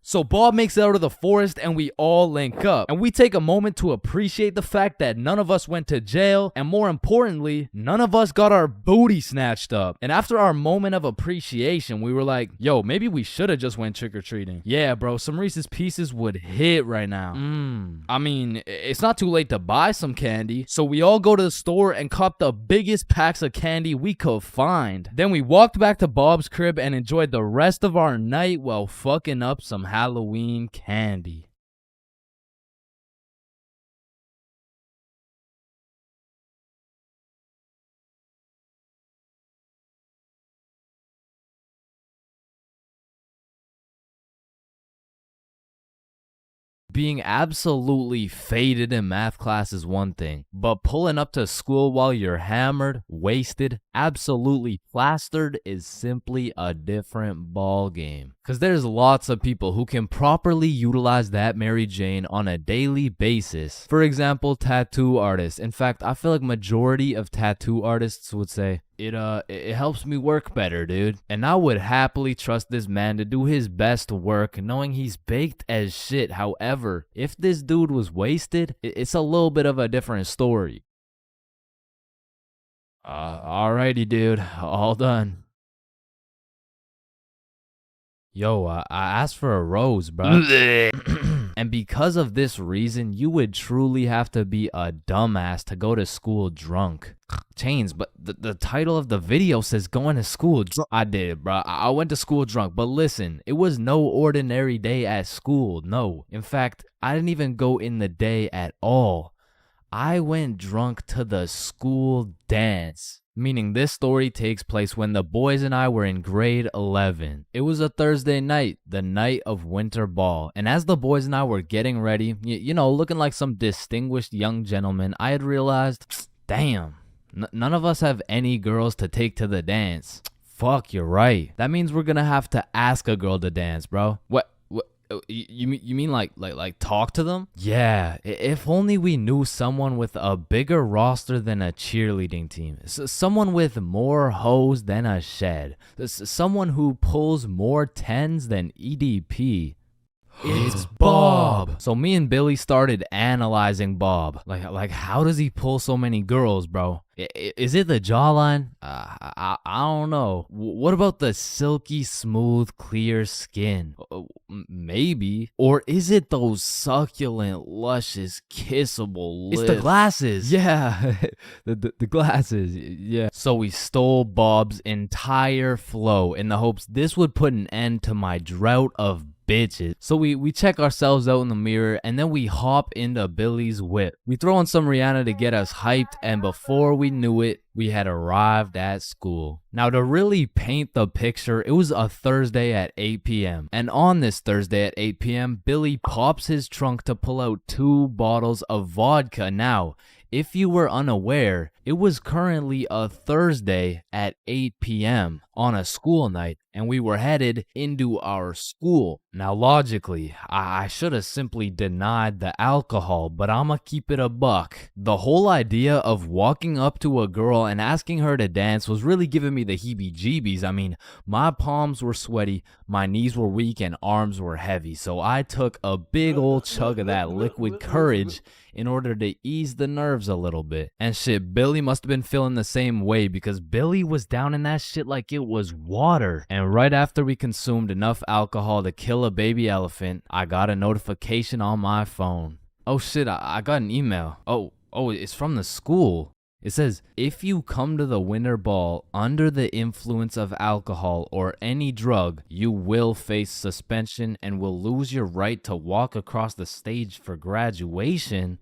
So Bob makes it out of the forest and we all link up. And we take a moment to appreciate the fact that none of us went to jail. And more importantly, none of us got our booty snatched up. And after our moment of appreciation, we were like, yo, maybe we should have just went trick-or-treating. Yeah, bro, some Reese's Pieces would hit right now. I mean, it's not too late to buy some candy. So we all go to the store and cop the biggest packs of candy we could find. Then we walked back to Bob's crib and enjoyed the rest of our night while fucking up some Halloween candy. Being absolutely faded in math class is one thing, but pulling up to school while you're hammered, wasted, absolutely plastered is simply a different ball game. Cause there's lots of people who can properly utilize that Mary Jane on a daily basis. For example, tattoo artists. In fact, I feel like majority of tattoo artists would say, it helps me work better, dude. And I would happily trust this man to do his best work knowing he's baked as shit. However, if this dude was wasted, it's a little bit of a different story. Alrighty, dude. All done. Yo, I asked for a rose, bro. And because of this reason, you would truly have to be a dumbass to go to school drunk. Chains, but the title of the video says going to school drunk. I did, bro. I went to school drunk, but listen, it was no ordinary day at school. No. In fact, I didn't even go in the day at all. I went drunk to the school dance. Meaning this story takes place when the boys and I were in grade 11. It was a Thursday night, the night of winter ball. And as the boys and I were getting ready, you know, looking like some distinguished young gentlemen, I had realized, damn, none of us have any girls to take to the dance. Fuck, you're right. That means we're gonna have to ask a girl to dance, bro. What? You mean like talk to them? Yeah, if only we knew someone with a bigger roster than a cheerleading team. Someone with more hoes than a shed. Someone who pulls more tens than EDP. It's Bob. So me and Billy started analyzing Bob. Like how does he pull so many girls, bro? Is it the jawline? I don't know. What about the silky smooth clear skin? Maybe. Or is it those succulent luscious kissable lips? It's the glasses. Yeah. the glasses. Yeah. So we stole Bob's entire flow in the hopes this would put an end to my drought of bitches. So we check ourselves out in the mirror and then we hop into Billy's whip. We throw on some Rihanna to get us hyped, and before we knew it, we had arrived at school. Now to really paint the picture, it was a Thursday at 8 p.m. And on this Thursday at 8 p.m., Billy pops his trunk to pull out 2 bottles of vodka. Now, if you were unaware, it was currently a Thursday at 8 p.m. on a school night, and we were headed into our school. Now, logically, I should have simply denied the alcohol, but I'ma keep it a buck. The whole idea of walking up to a girl and asking her to dance was really giving me the heebie-jeebies. I mean, my palms were sweaty, my knees were weak, and arms were heavy, so I took a big old chug of that liquid courage in order to ease the nerves a little bit. And shit, Billy must have been feeling the same way because Billy was down in that shit like it was water. And right after we consumed enough alcohol to kill a baby elephant, I got a notification on my phone. Oh shit, I got an email. Oh, it's from the school. It says, if you come to the winter ball under the influence of alcohol or any drug, you will face suspension and will lose your right to walk across the stage for graduation.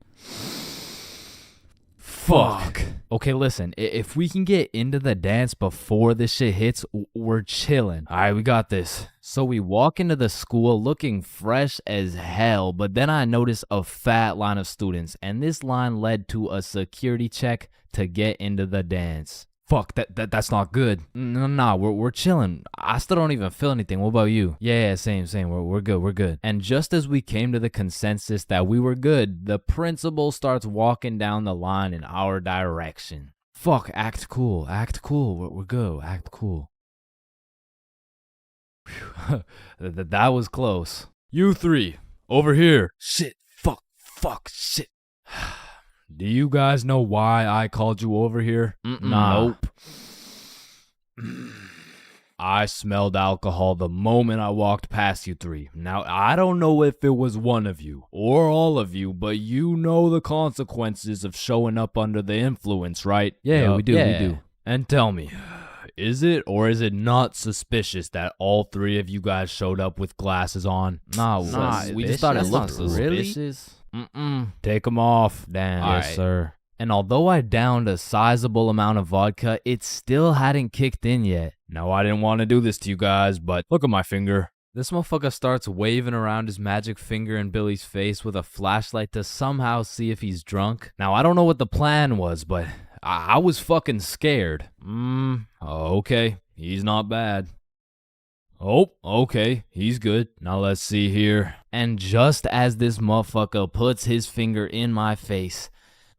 Fuck. Okay, listen, if we can get into the dance before this shit hits, we're chilling. All right, we got this. So we walk into the school looking fresh as hell, but then I notice a fat line of students, and this line led to a security check to get into the dance. Fuck, that's not good. Nah, we're chilling. I still don't even feel anything. What about you? Yeah, same. We're good. And just as we came to the consensus that we were good, the principal starts walking down the line in our direction. Fuck, act cool. We're good. Act cool. That was close. You three, over here. Shit, fuck, shit. Do you guys know why I called you over here? Nah. Nope. I smelled alcohol the moment I walked past you three. Now, I don't know if it was one of you or all of you, but you know the consequences of showing up under the influence, right? Yeah, we do. And tell me, is it or is it not suspicious that all three of you guys showed up with glasses on? Nah, we just thought it looked suspicious. Take them off. Damn. Yes, sir. And although I downed a sizable amount of vodka, it still hadn't kicked in yet. Now, I didn't want to do this to you guys, but look at my finger. This motherfucker starts waving around his magic finger in Billy's face with a flashlight to somehow see if he's drunk. Now, I don't know what the plan was, but I was fucking scared. Okay, he's not bad. Oh, okay, he's good. Now let's see here. And just as this motherfucker puts his finger in my face,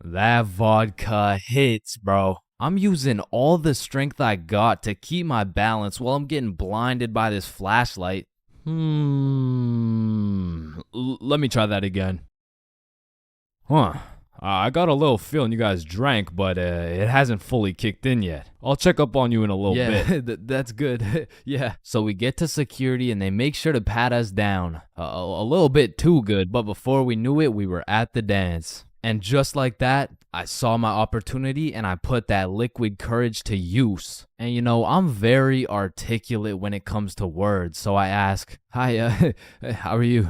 that vodka hits, bro. I'm using all the strength I got to keep my balance while I'm getting blinded by this flashlight. Let me try that again. I got a little feeling you guys drank, but it hasn't fully kicked in yet. I'll check up on you in a little bit. Yeah, that's good. Yeah. So we get to security and they make sure to pat us down. A little bit too good, but before we knew it, we were at the dance. And just like that, I saw my opportunity and I put that liquid courage to use. And you know, I'm very articulate when it comes to words, so I ask, "Hi, how are you?"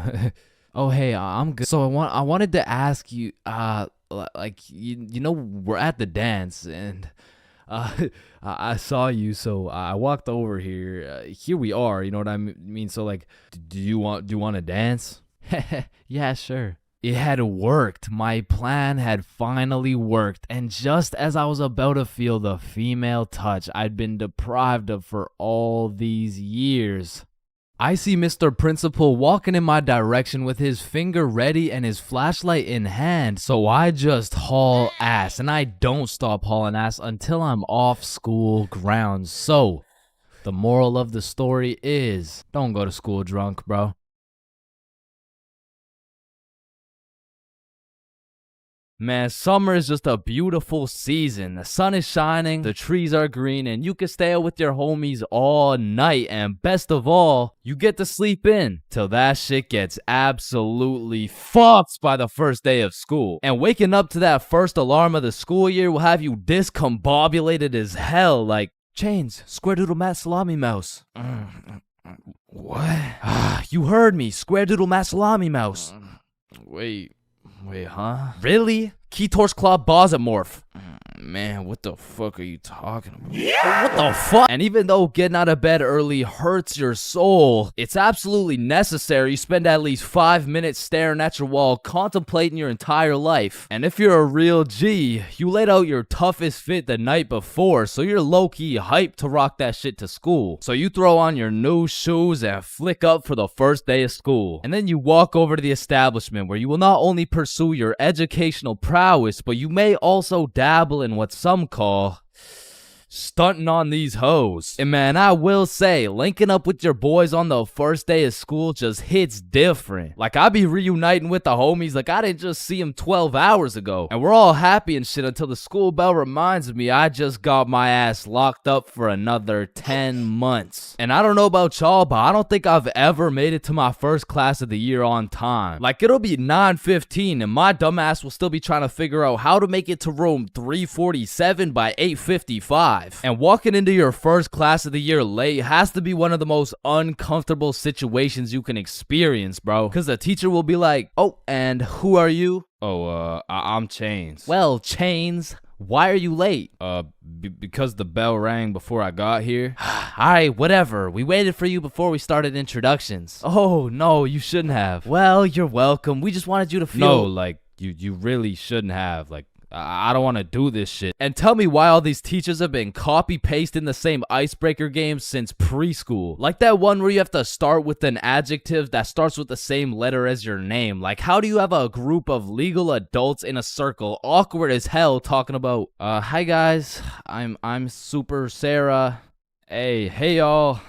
"Oh, hey, I'm good." So I wanted to ask you, like, you know, we're at the dance and I saw you, so I walked over here. Here we are, you know what I mean? So like, do you want to dance? Yeah, sure. It had worked. My plan had finally worked. And just as I was about to feel the female touch I'd been deprived of for all these years, I see Mr. Principal walking in my direction with his finger ready and his flashlight in hand. So I just haul ass, and I don't stop hauling ass until I'm off school grounds. So the moral of the story is, don't go to school drunk, bro. Man, summer is just a beautiful season. The sun is shining, the trees are green, and you can stay out with your homies all night. And best of all, you get to sleep in till that shit gets absolutely fucked by the first day of school. And waking up to that first alarm of the school year will have you discombobulated as hell, like, Chains, Square Doodle Mat Salami Mouse. What? You heard me, Square Doodle Mat Salami Mouse. Wait, huh? Really? Keytorch Claw Bosomorph. Man, what the fuck are you talking about? What the fuck? And even though getting out of bed early hurts your soul, it's absolutely necessary you spend at least 5 minutes staring at your wall, contemplating your entire life. And if you're a real G, you laid out your toughest fit the night before, so you're low-key hyped to rock that shit to school. So you throw on your new shoes and flick up for the first day of school. And then you walk over to the establishment where you will not only pursue your educational prowess, but you may also dabble in what some call stunting on these hoes. And man, I will say, linking up with your boys on the first day of school just hits different. Like, I be reuniting with the homies like I didn't just see them 12 hours ago. And we're all happy and shit until the school bell reminds me I just got my ass locked up for another 10 months. And I don't know about y'all, but I don't think I've ever made it to my first class of the year on time. Like, it'll be 9:15 and my dumbass will still be trying to figure out how to make it to room 347 by 8:55. And walking into your first class of the year late has to be one of the most uncomfortable situations you can experience, bro. Because the teacher will be like, "Oh, and who are you?" "Oh, I'm Chains." "Well, Chains, why are you late?" Because the bell rang before I got here." "Alright, whatever. We waited for you before we started introductions." "Oh, no, you shouldn't have." "Well, you're welcome. We just wanted you to feel..." "No, like, you really shouldn't have. Like, I don't want to do this shit." And tell me why all these teachers have been copy-pasting the same icebreaker games since preschool. Like that one where you have to start with an adjective that starts with the same letter as your name. Like, how do you have a group of legal adults in a circle, awkward as hell, talking about, "Hi guys, I'm Super Sarah. Hey y'all,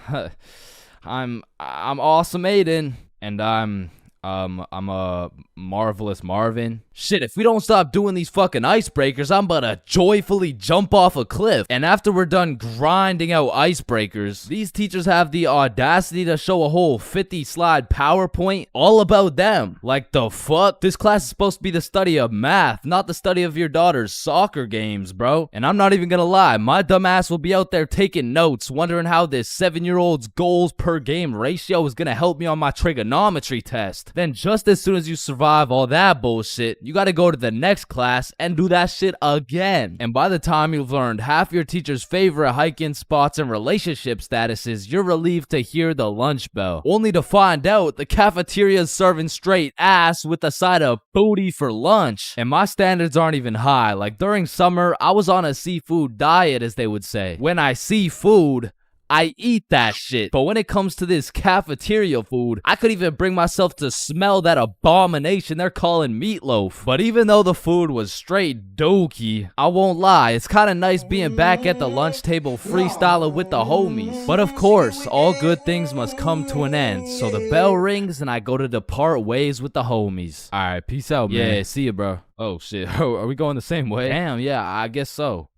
I'm Awesome Aiden." And I'm a marvelous Marvin. Shit, if we don't stop doing these fucking icebreakers, I'm about to joyfully jump off a cliff. And after we're done grinding out icebreakers, these teachers have the audacity to show a whole 50-slide PowerPoint all about them. Like, the fuck? This class is supposed to be the study of math, not the study of your daughter's soccer games, bro. And I'm not even gonna lie, my dumbass will be out there taking notes, wondering how this 7-year-old's goals per game ratio is gonna help me on my trigonometry test. Then just as soon as you survive all that bullshit, you gotta go to the next class and do that shit again. And by the time you've learned half your teacher's favorite hiking spots and relationship statuses, you're relieved to hear the lunch bell, only to find out the cafeteria's serving straight ass with a side of booty for lunch. And my standards aren't even high. Like, during summer, I was on a seafood diet, as they would say. When I see food, I eat that shit. But when it comes to this cafeteria food, I could even bring myself to smell that abomination they're calling meatloaf. But even though the food was straight dookie, I won't lie, it's kind of nice being back at the lunch table freestyling with the homies. But of course, all good things must come to an end. So the bell rings and I go to depart ways with the homies. Alright, peace out, man. Yeah, see ya, bro. Oh shit, are we going the same way? Damn, yeah, I guess so.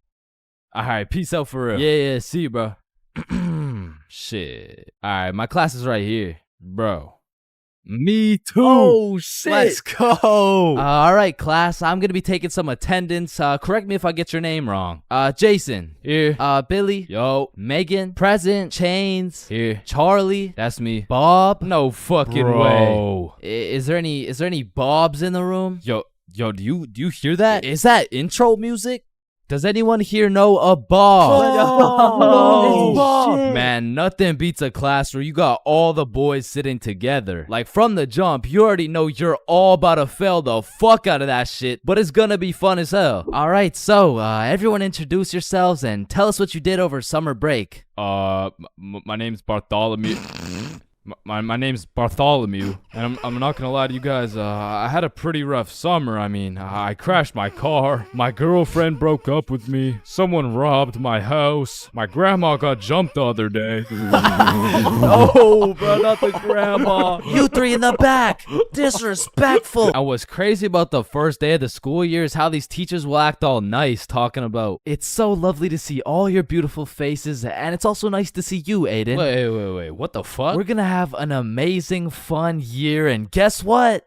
Alright, peace out for real. Yeah, see you, bro. Shit. Alright, my class is right here. Bro. Me too. Oh, shit. Let's go. Alright, class. I'm gonna be taking some attendance. Correct me if I get your name wrong. Jason. Here. Billy. Yo. Megan. Present. Chains. Here. Charlie. That's me. Bob. No fucking way. Is there any Bobs in the room? Yo, do you hear that? Is that intro music? Does anyone here know a Bob? Oh, man, nothing beats a class where you got all the boys sitting together. Like, from the jump, you already know you're all about to fail the fuck out of that shit, but it's gonna be fun as hell. Alright, so, everyone introduce yourselves and tell us what you did over summer break. My name's Bartholomew. My name's Bartholomew, and I'm not gonna lie to you guys, I had a pretty rough summer. I mean, I crashed my car, my girlfriend broke up with me, someone robbed my house, my grandma got jumped the other day. No, bro, not the grandma. You three in the back, disrespectful. And what's crazy about the first day of the school year is how these teachers will act all nice, talking about, it's so lovely to see all your beautiful faces, and it's also nice to see you, Aiden. Wait, what the fuck? We're gonna have an amazing fun year, and guess what?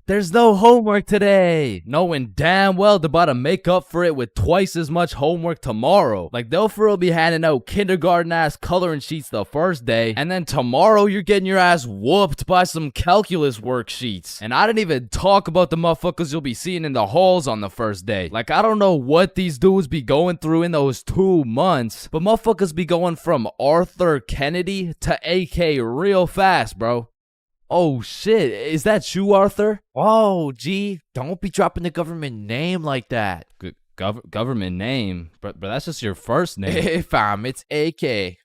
There's no homework today. Knowing damn well they're about to make up for it with twice as much homework tomorrow. Like, they'll for real be handing out kindergarten ass coloring sheets the first day, and then tomorrow you're getting your ass whooped by some calculus worksheets. And I didn't even talk about the motherfuckers you'll be seeing in the halls on the first day. Like, I don't know what these dudes be going through in those 2 months, but motherfuckers be going from Arthur Kennedy to AK real fast, bro. Oh shit, is that you, Arthur? Oh, gee, don't be dropping the government name like that. Government name? But that's just your first name. Hey fam, it's AK.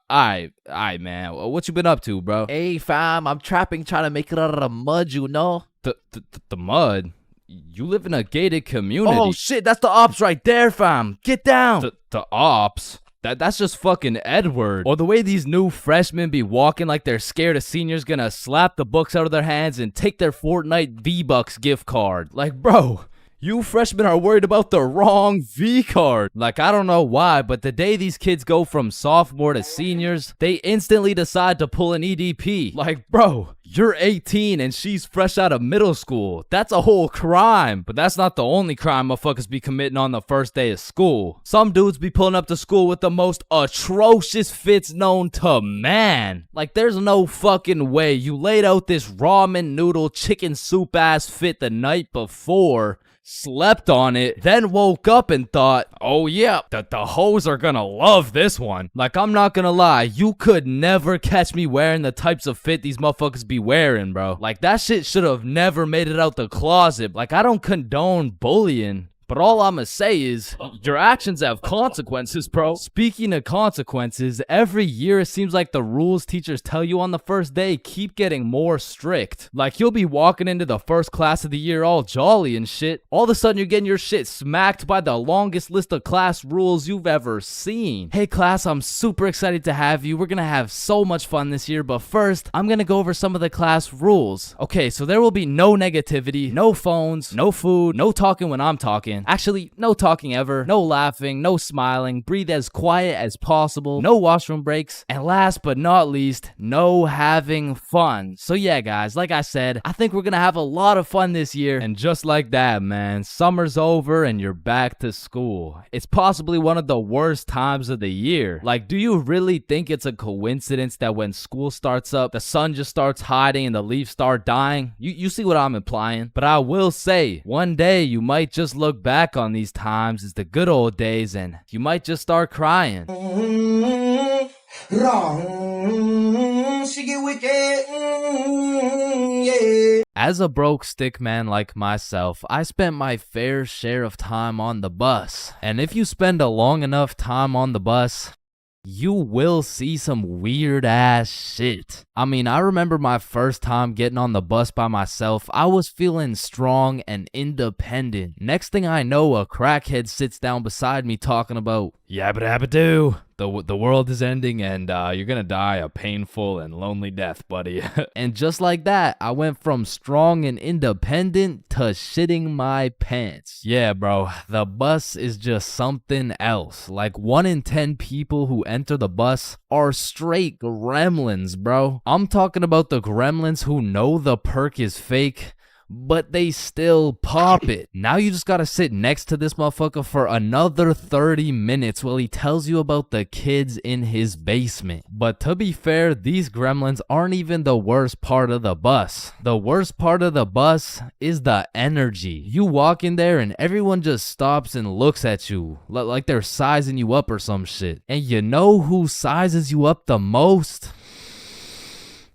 Aight, man, what you been up to, bro? Hey fam, I'm trapping, trying to make it out of the mud, you know? The mud? You live in a gated community. Oh shit, that's the ops right there, fam. Get down. The ops? That's just fucking Edward. Or the way these new freshmen be walking like they're scared a senior's gonna slap the books out of their hands and take their Fortnite V-Bucks gift card. Like, bro, you freshmen are worried about the wrong V-card. Like, I don't know why, but the day these kids go from sophomore to seniors, they instantly decide to pull an EDP. Like, bro, you're 18 and she's fresh out of middle school. That's a whole crime. But that's not the only crime motherfuckers be committing on the first day of school. Some dudes be pulling up to school with the most atrocious fits known to man. Like, there's no fucking way you laid out this ramen noodle chicken soup ass fit the night before, slept on it, then woke up and thought, oh yeah, the hoes are gonna love this one. Like, I'm not gonna lie, you could never catch me wearing the types of fit these motherfuckers be wearing, bro. Like, that shit should have never made it out the closet. Like, I don't condone bullying, But all I'ma say is, your actions have consequences, bro. Speaking of consequences, every year it seems like the rules teachers tell you on the first day keep getting more strict. Like you'll be walking into the first class of the year all jolly and shit. All of a sudden you're getting your shit smacked by the longest list of class rules you've ever seen. Hey class, I'm super excited to have you. We're gonna have so much fun this year, but first, I'm gonna go over some of the class rules. Okay, so there will be no negativity, no phones, no food, no talking when I'm talking. Actually, no talking ever, no laughing, no smiling, breathe as quiet as possible, no washroom breaks, and last but not least, no having fun. So yeah, guys, like I said, I think we're gonna have a lot of fun this year, and just like that, man, summer's over and you're back to school. It's possibly one of the worst times of the year. Like, do you really think it's a coincidence that when school starts up, the sun just starts hiding and the leaves start dying? You see what I'm implying? But I will say, one day you might just look back on these times as the good old days and you might just start crying. Wrong, she get wicked, yeah. As a broke stick man like myself, I spent my fair share of time on the bus. And if you spend a long enough time on the bus, you will see some weird ass shit. I mean, I remember my first time getting on the bus by myself. I was feeling strong and independent. Next thing I know, a crackhead sits down beside me talking about yabba dabba doo. The world is ending and you're gonna die a painful and lonely death, buddy. And just like that, I went from strong and independent to shitting my pants. Yeah, bro, the bus is just something else. Like 1 in 10 people who enter the bus are straight gremlins, bro. I'm talking about the gremlins who know the perk is fake, but they still pop it. Now you just gotta sit next to this motherfucker for another 30 minutes while he tells you about the kids in his basement. But to be fair, these gremlins aren't even the worst part of the bus. The worst part of the bus is the energy. You walk in there and everyone just stops and looks at you like they're sizing you up or some shit. And you know who sizes you up the most?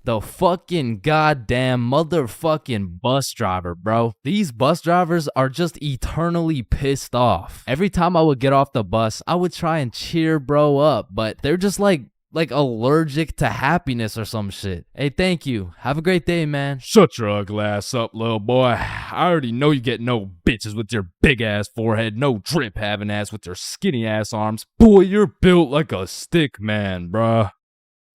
The fucking goddamn motherfucking bus driver, bro. These bus drivers are just eternally pissed off. Every time I would get off the bus, I would try and cheer bro up, but they're just like allergic to happiness or some shit. Hey, thank you. Have a great day, man. Shut your ugly ass up, little boy. I already know you get no bitches with your big ass forehead, no drip having ass with your skinny ass arms. Boy, you're built like a stick man, bruh.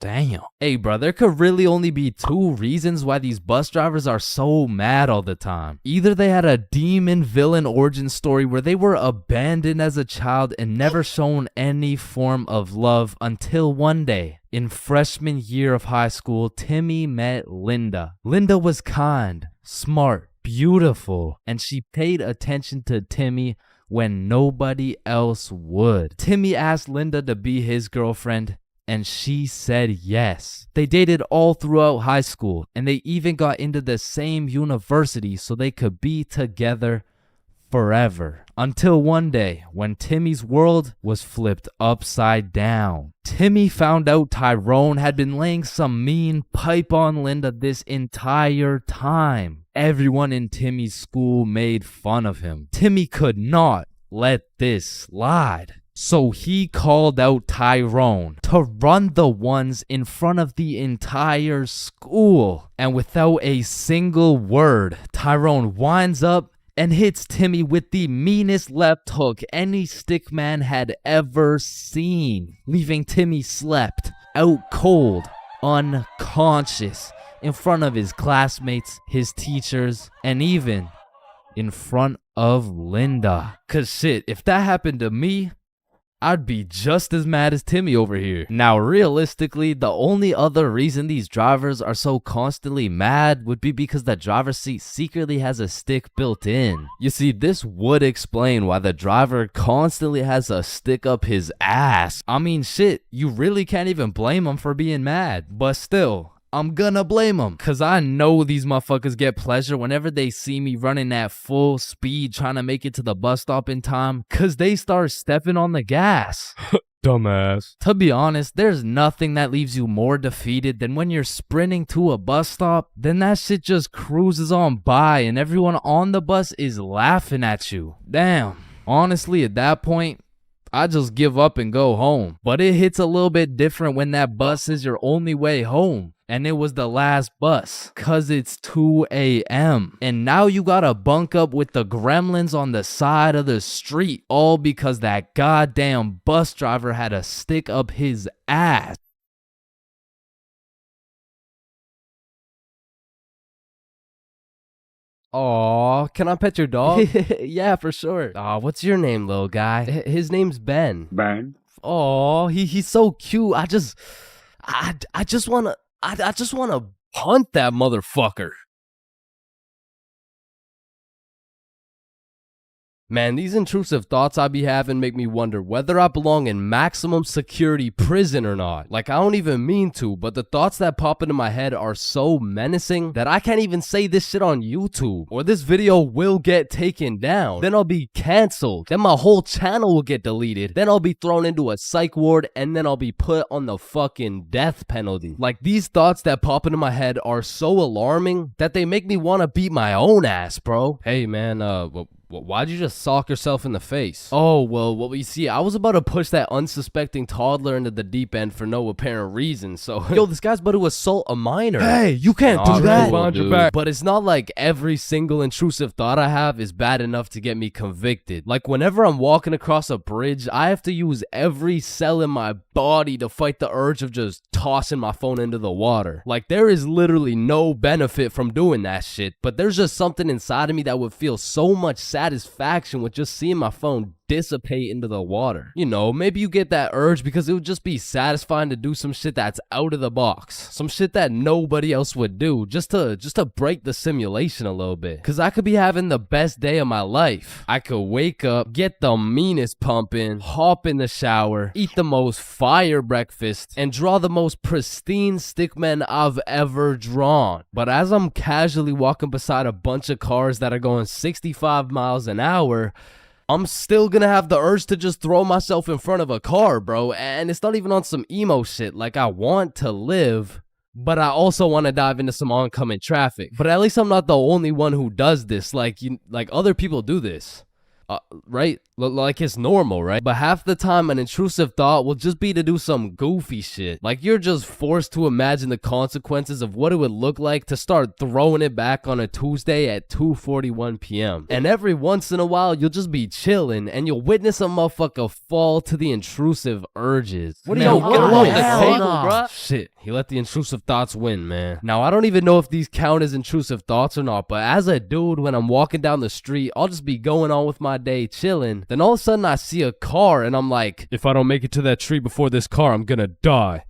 Damn. Hey, bro, there could really only be 2 reasons why these bus drivers are so mad all the time. Either they had a demon villain origin story where they were abandoned as a child and never shown any form of love until one day. In freshman year of high school, Timmy met Linda. Linda was kind, smart, beautiful, and she paid attention to Timmy when nobody else would. Timmy asked Linda to be his girlfriend, and she said yes. They dated all throughout high school, and they even got into the same university so they could be together forever. Until one day, when Timmy's world was flipped upside down. Timmy found out Tyrone had been laying some mean pipe on Linda this entire time. Everyone in Timmy's school made fun of him. Timmy could not let this slide. So he called out Tyrone to run the ones in front of the entire school. And without a single word, Tyrone winds up and hits Timmy with the meanest left hook any stickman had ever seen, leaving Timmy slept, out cold, unconscious, in front of his classmates, his teachers, and even in front of Linda. Cause shit, if that happened to me, I'd be just as mad as Timmy over here. Now, realistically, the only other reason these drivers are so constantly mad would be because the driver's seat secretly has a stick built in. You see, this would explain why the driver constantly has a stick up his ass. I mean, shit, you really can't even blame him for being mad. But still, I'm gonna blame them, cause I know these motherfuckers get pleasure whenever they see me running at full speed trying to make it to the bus stop in time, cause they start stepping on the gas. Dumbass. To be honest, there's nothing that leaves you more defeated than when you're sprinting to a bus stop, then that shit just cruises on by and everyone on the bus is laughing at you. Damn. Honestly, at that point, I just give up and go home. But it hits a little bit different when that bus is your only way home. And it was the last bus, cause it's 2 a.m. And now you gotta bunk up with the gremlins on the side of the street, all because that goddamn bus driver had to stick up his ass. Aw, can I pet your dog? Yeah, for sure. Aw, what's your name, little guy? His name's Ben. Oh, he's so cute. I just wanna Hunt that motherfucker. Man, these intrusive thoughts I be having make me wonder whether I belong in maximum security prison or not. Like, I don't even mean to, but the thoughts that pop into my head are so menacing that I can't even say this shit on YouTube, or this video will get taken down. Then I'll be canceled. Then my whole channel will get deleted. Then I'll be thrown into a psych ward, and then I'll be put on the fucking death penalty. Like, these thoughts that pop into my head are so alarming that they make me want to beat my own ass, bro. Hey, man, why'd you just sock yourself in the face? Oh, well, you see, I was about to push that unsuspecting toddler into the deep end for no apparent reason, so... Yo, this guy's about to assault a minor. Hey, you can't do Alright, that. well, Behind your dude. back. But it's not like every single intrusive thought I have is bad enough to get me convicted. Like, whenever I'm walking across a bridge, I have to use every cell in my body to fight the urge of just tossing my phone into the water. Like, there is literally no benefit from doing that shit, but there's just something inside of me that would feel so much satisfaction with just seeing my phone dissipate into the water. You know, maybe you get that urge because it would just be satisfying to do some shit that's out of the box, some shit that nobody else would do, just to break the simulation a little bit. Cause I could be having the best day of my life. I could wake up, get the meanest pump in, hop in the shower, eat the most fire breakfast, and draw the most pristine stickmen I've ever drawn. But as I'm casually walking beside a bunch of cars that are going 65 miles an hour, I'm still gonna have the urge to just throw myself in front of a car, bro. And it's not even on some emo shit. Like, I want to live, but I also want to dive into some oncoming traffic. But at least I'm not the only one who does this. Like, other people do this. Right? Like, it's normal, right? But half the time, an intrusive thought will just be to do some goofy shit. Like, you're just forced to imagine the consequences of what it would look like to start throwing it back on a Tuesday at 2:41 p.m. And every once in a while, you'll just be chilling, and you'll witness a motherfucker fall to the intrusive urges. Man, Get along the hell table, no. bruh. Shit, he let the intrusive thoughts win, man. Now, I don't even know if these count as intrusive thoughts or not, but as a dude, when I'm walking down the street, I'll just be going on with my day chilling. Then all of a sudden I see a car and I'm like, If I don't make it to that tree before this car, I'm gonna die.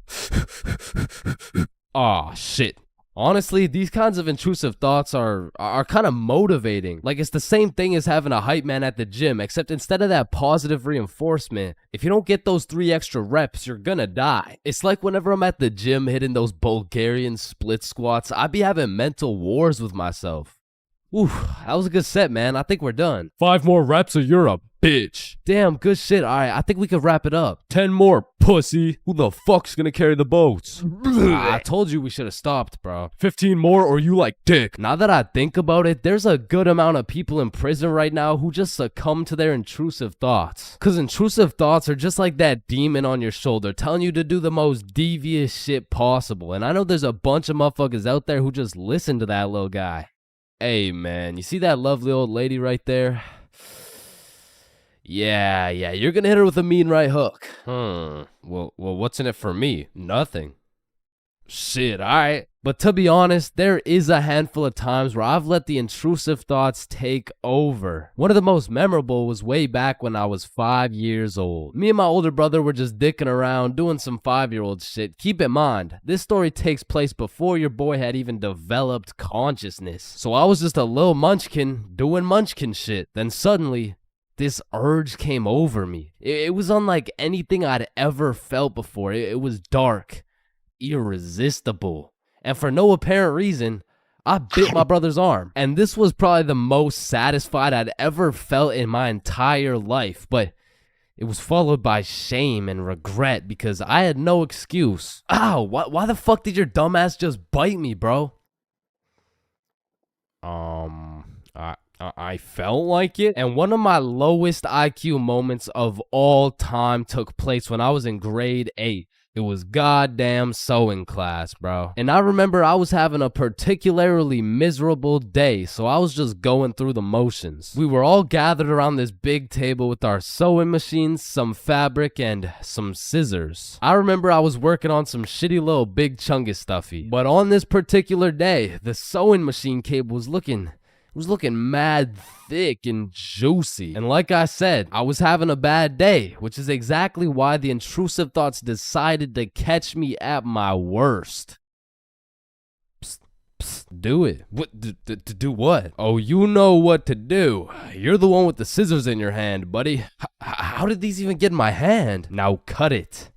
aw, shit. Honestly, these kinds of intrusive thoughts are kind of motivating. Like, it's the same thing as having a hype man at the gym, except instead of that positive reinforcement, if you don't get those 3 extra reps, you're gonna die. It's like whenever I'm at the gym hitting those Bulgarian split squats, I be having mental wars with myself. Oof, that was a good set, man. I think we're done. 5 more reps or you're a bitch. Damn, good shit. All right, I think we could wrap it up. 10 more, pussy. Who the fuck's gonna carry the boats? I told you we should have stopped, bro. 15 more or you like dick. Now that I think about it, there's a good amount of people in prison right now who just succumb to their intrusive thoughts. Cause intrusive thoughts are just like that demon on your shoulder telling you to do the most devious shit possible. And I know there's a bunch of motherfuckers out there who just listen to that little guy. Hey, man, you see that lovely old lady right there? Yeah, you're gonna hit her with a mean right hook. Well, what's in it for me? Nothing. Shit, alright. But to be honest, there is a handful of times where I've let the intrusive thoughts take over. One of the most memorable was way back when I was 5 years old. Me and my older brother were just dicking around, doing some 5-year-old shit. Keep in mind, this story takes place before your boy had even developed consciousness. So I was just a little munchkin doing munchkin shit. Then suddenly, this urge came over me. It was unlike anything I'd ever felt before. It was dark, irresistible. And for no apparent reason, I bit my brother's arm. And this was probably the most satisfied I'd ever felt in my entire life. But it was followed by shame and regret because I had no excuse. Ow, why the fuck did your dumbass just bite me, bro? I felt like it. And one of my lowest IQ moments of all time took place when I was in grade 8. It was goddamn sewing class, bro. And I remember I was having a particularly miserable day, so I was just going through the motions. We were all gathered around this big table with our sewing machines, some fabric, and some scissors. I remember I was working on some shitty little big chungus stuffy. But on this particular day, the sewing machine cable was looking mad thick and juicy. And like I said, I was having a bad day, which is exactly why the intrusive thoughts decided to catch me at my worst. Psst, psst, do it. What? To do what? Oh, you know what to do. You're the one with the scissors in your hand, buddy. How did these even get in my hand? Now cut it.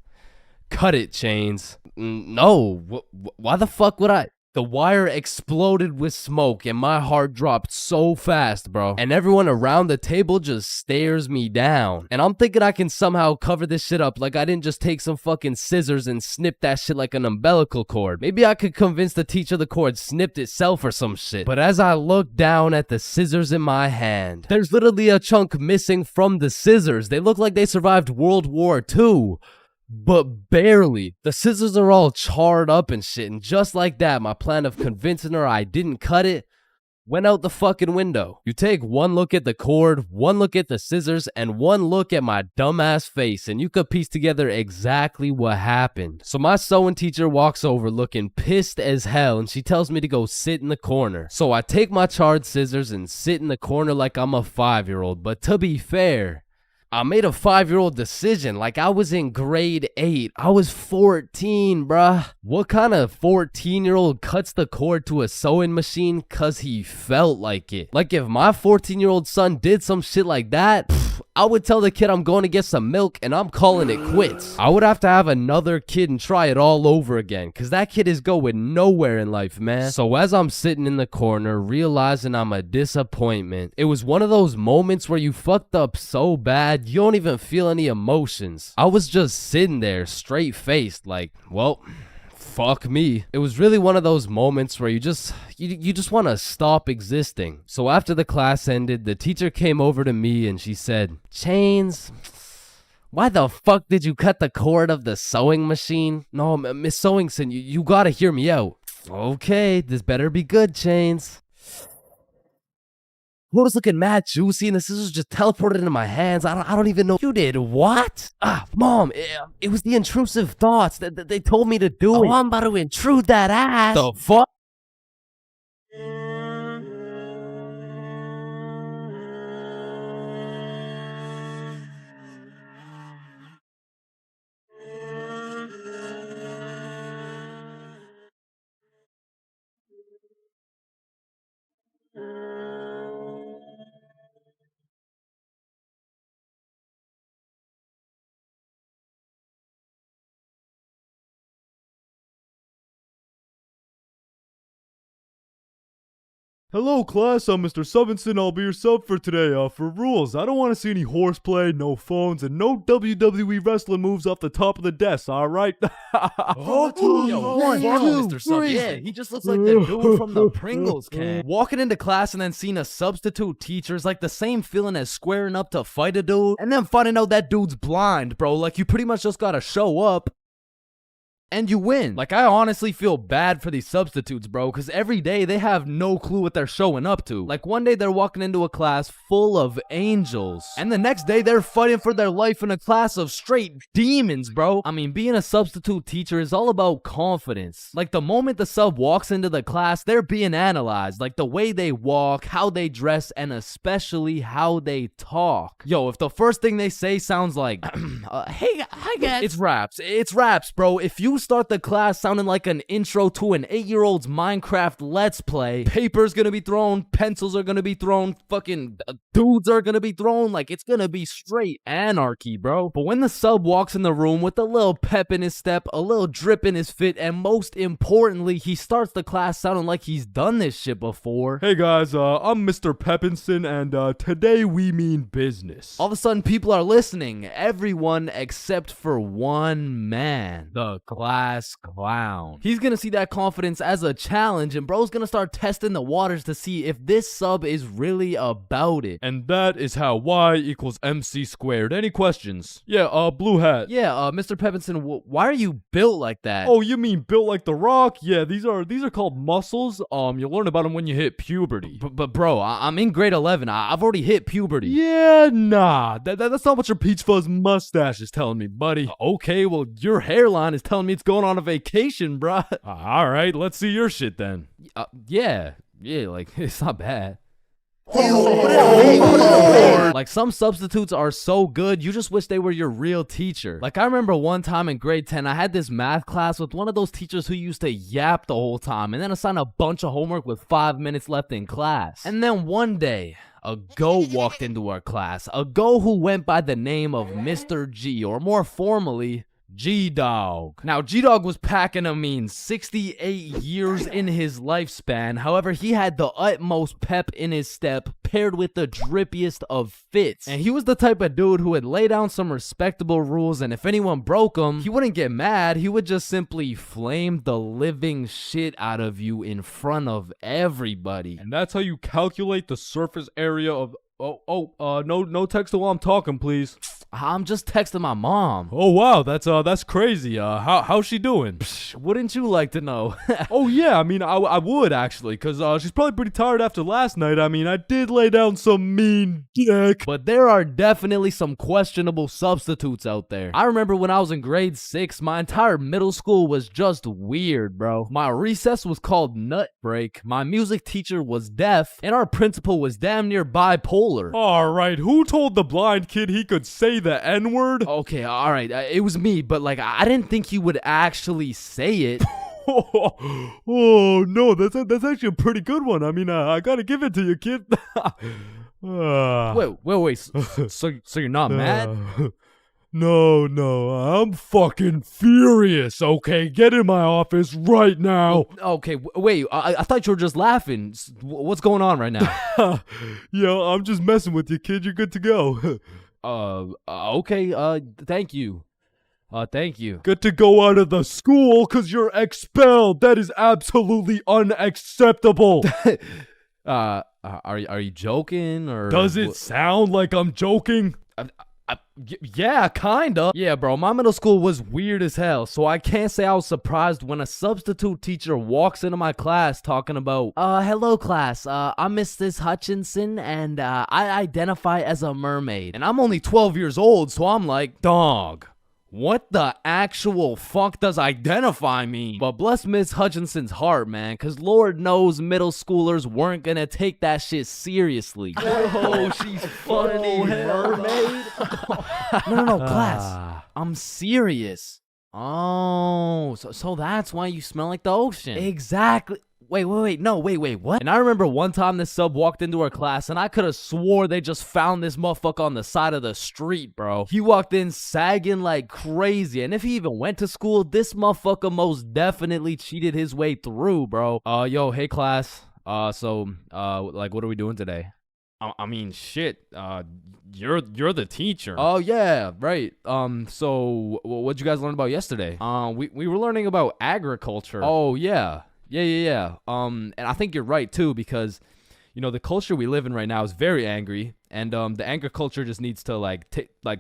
Cut it, Chains. No. Why the fuck would I? The wire exploded with smoke and my heart dropped so fast, bro. And everyone around the table just stares me down. And I'm thinking I can somehow cover this shit up like I didn't just take some fucking scissors and snip that shit like an umbilical cord. Maybe I could convince the teacher the cord snipped itself or some shit. But as I look down at the scissors in my hand, there's literally a chunk missing from the scissors. They look like they survived World War II. But barely. The scissors are all charred up and shit, and just like that, my plan of convincing her I didn't cut it went out the fucking window. You take one look at the cord, one look at the scissors, and one look at my dumbass face, and you could piece together exactly what happened. So my sewing teacher walks over looking pissed as hell, and she tells me to go sit in the corner. So I take my charred scissors and sit in the corner like I'm a 5-year-old, but to be fair, I made a 5-year-old decision like I was in grade 8. I was 14, bruh. What kind of 14-year-old cuts the cord to a sewing machine cause he felt like it? Like if my 14-year-old son did some shit like that, I would tell the kid I'm going to get some milk and I'm calling it quits. I would have to have another kid and try it all over again cause that kid is going nowhere in life, man. So as I'm sitting in the corner realizing I'm a disappointment, it was one of those moments where you fucked up so bad you don't even feel any emotions. I was just sitting there straight faced like, well, fuck me. It was really one of those moments where you just want to stop existing. So after the class ended, the teacher came over to me and she said, Chains, why the fuck did you cut the cord of the sewing machine? No, Miss Sewingson, you gotta hear me out. Okay, this better be good, Chains. What was looking mad juicy and the scissors just teleported into my hands. I don't even know. You did what? Mom, it was the intrusive thoughts that they told me to do it. I'm about to intrude that ass. The fuck? Hello class, I'm Mr. Sovinson. I'll be your sub for today. For rules, I don't want to see any horseplay, no phones, and no WWE wrestling moves off the top of the desk, alright? Yo, Mr. Sub. Yeah, he just looks like the dude from the Pringles can. Walking into class and then seeing a substitute teacher is like the same feeling as squaring up to fight a dude and then finding out that dude's blind, bro. Like you pretty much just gotta show up and you win. Like, I honestly feel bad for these substitutes, bro, because every day they have no clue what they're showing up to. Like, one day they're walking into a class full of angels, and the next day they're fighting for their life in a class of straight demons, bro. I mean, being a substitute teacher is all about confidence. Like, the moment the sub walks into the class, they're being analyzed. Like, the way they walk, how they dress, and especially how they talk. Yo, if the first thing they say sounds like, hey, hi guys. It's raps, bro. If you start the class sounding like an intro to an 8-year-old's Minecraft Let's Play, paper's gonna be thrown, pencils are gonna be thrown, fucking dudes are gonna be thrown, like it's gonna be straight anarchy, bro. But when the sub walks in the room with a little pep in his step, a little drip in his fit, and most importantly, he starts the class sounding like he's done this shit before. Hey guys, I'm Mr. Peppinson, and today we mean business. All of a sudden, people are listening. Everyone except for one man. The class class clown. He's gonna see that confidence as a challenge, and bro's gonna start testing the waters to see if this sub is really about it. And that is how Y equals MC squared. Any questions? Yeah, blue hat. Yeah, Mr. Pepinson, why are you built like that? Oh, you mean built like the Rock? Yeah, these are called muscles. You learn about them when you hit puberty. But bro, I'm in grade 11. I've already hit puberty. Yeah, nah. That's not what your peach fuzz mustache is telling me, buddy. Okay, well, your hairline is telling me it's going on a vacation, bruh. All right, let's see your shit then. Yeah, like, it's not bad. Like, some substitutes are so good, you just wish they were your real teacher. Like, I remember one time in grade 10, I had this math class with one of those teachers who used to yap the whole time and then assign a bunch of homework with 5 minutes left in class. And then one day, a goat walked into our class, a goat who went by the name of Mr. G, or more formally, G-Dog. Now, G-Dog was packing a mean 68 years in his lifespan. However, he had the utmost pep in his step, paired with the drippiest of fits. And he was the type of dude who would lay down some respectable rules, and if anyone broke them, he wouldn't get mad. He would just simply flame the living shit out of you in front of everybody. And that's how you calculate the surface area of... no text while I'm talking, please. I'm just texting my mom. Oh wow, that's crazy. How's she doing? Wouldn't you like to know? Oh yeah, I mean, I would actually, cause she's probably pretty tired after last night. I mean, I did lay down some mean dick. But there are definitely some questionable substitutes out there. I remember when I was in grade 6, my entire middle school was just weird, bro. My recess was called Nut Break, my music teacher was deaf, and our principal was damn near bipolar. Alright, who told the blind kid he could say the N-word? Okay, alright, it was me, but like, I didn't think he would actually say it. Oh no, that's actually a pretty good one. I mean, I gotta give it to you, kid. Wait, so you're not mad? No, I'm fucking furious, okay? Get in my office right now. Okay, wait, I thought you were just laughing. What's going on right now? Yo, I'm just messing with you, kid. You're good to go. Okay, thank you. Thank you. Good to go out of the school because you're expelled. That is absolutely unacceptable. Are you joking, or does it sound like I'm joking? Yeah, kinda. Yeah, bro, my middle school was weird as hell, so I can't say I was surprised when a substitute teacher walks into my class talking about, hello class, I'm Mrs. Hutchinson, and I identify as a mermaid. And I'm only 12 years old, so I'm like, dog, what the actual fuck does identify mean? But bless Miss Hutchinson's heart, man, cause Lord knows middle schoolers weren't gonna take that shit seriously. Oh, she's funny, mermaid. No, class. I'm serious. Oh, so that's why you smell like the ocean. Exactly. Wait, what? And I remember one time this sub walked into our class, and I could have swore they just found this motherfucker on the side of the street, bro. He walked in sagging like crazy, and if he even went to school, this motherfucker most definitely cheated his way through, bro. Yo, hey class. Like, what are we doing today? I mean, shit. You're the teacher. Oh yeah, right. So what'd you guys learn about yesterday? We were learning about agriculture. Oh yeah. Yeah. And I think you're right too, because the culture we live in right now is very angry, and the anger culture just needs to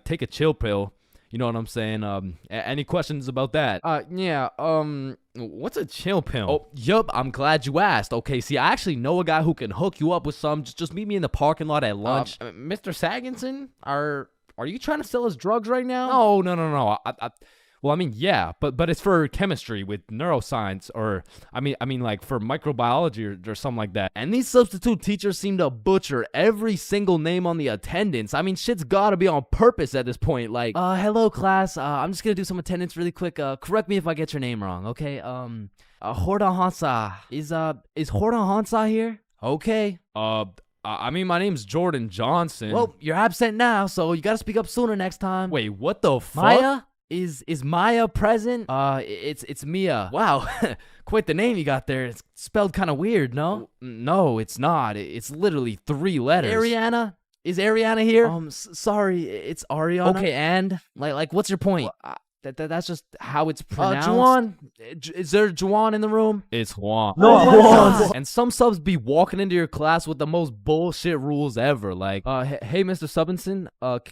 take a chill pill. You know what I'm saying? Any questions about that? Yeah. What's a chill pill? Oh, yup. I'm glad you asked. Okay, see, I actually know a guy who can hook you up with some. Just meet me in the parking lot at lunch. Mr. Saginson, are you trying to sell us drugs right now? No. Well, I mean, yeah, but it's for chemistry with neuroscience, or I mean, like for microbiology or something like that. And these substitute teachers seem to butcher every single name on the attendance. I mean, shit's gotta be on purpose at this point. Like, hello class. I'm just gonna do some attendance really quick. Correct me if I get your name wrong, okay? Horda Hansa. Is Horda Hansa here? Okay. I mean, my name's Jordan Johnson. Well, you're absent now, so you gotta speak up sooner next time. Wait, what the fuck? Maya? Is Maya present? It's Mia. Wow, quite the name you got there. It's spelled kind of weird, no? No, it's not. It's literally 3 letters. Ariana? Is Ariana here? Sorry, it's Ariana. Okay, and like, what's your point? That's just how it's pronounced. Juwan? Is there Juwan in the room? It's Juan. And some subs be walking into your class with the most bullshit rules ever. Like, hey, Mr. Subinson,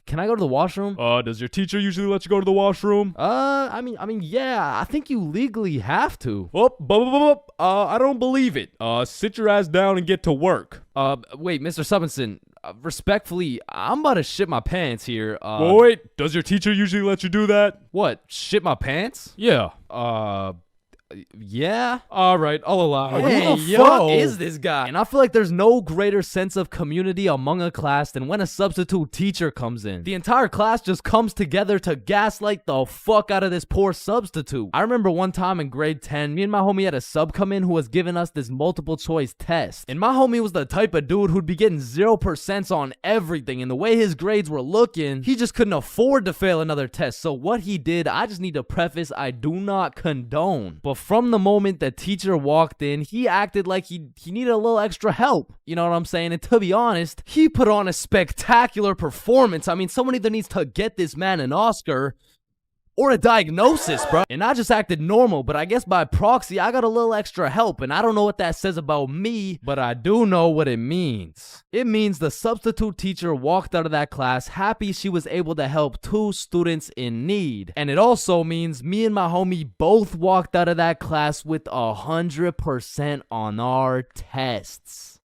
can I go to the washroom? Does your teacher usually let you go to the washroom? I mean, yeah, I think you legally have to. I don't believe it. Sit your ass down and get to work. Wait, Mr. Subinson, respectfully, I'm about to shit my pants here. Wait, does your teacher usually let you do that? What, shit my pants? Yeah. Yeah? Alright, I'll allow it. Hey, who the fuck is this guy? And I feel like there's no greater sense of community among a class than when a substitute teacher comes in. The entire class just comes together to gaslight the fuck out of this poor substitute. I remember one time in grade 10, me and my homie had a sub come in who was giving us this multiple choice test. And my homie was the type of dude who'd be getting 0% on everything. And the way his grades were looking, he just couldn't afford to fail another test. So what he did, I just need to preface, I do not condone. But from the moment the teacher walked in, he acted like he needed a little extra help. You know what I'm saying? And to be honest, he put on a spectacular performance. I mean, someone either needs to get this man an Oscar or a diagnosis, bro. And I just acted normal, but I guess by proxy, I got a little extra help. And I don't know what that says about me, but I do know what it means. It means the substitute teacher walked out of that class happy she was able to help 2 students in need. And it also means me and my homie both walked out of that class with 100% on our tests.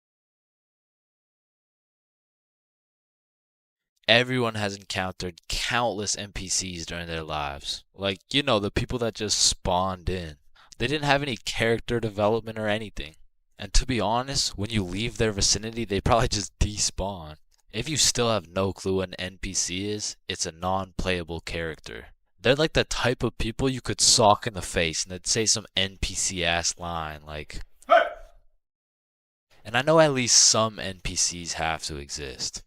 Everyone has encountered countless NPCs during their lives. Like, you know, the people that just spawned in. They didn't have any character development or anything. And to be honest, when you leave their vicinity, they probably just despawn. If you still have no clue what an NPC is, it's a non-playable character. They're like the type of people you could sock in the face and they'd say some NPC-ass line like, "Hey!" And I know at least some NPCs have to exist.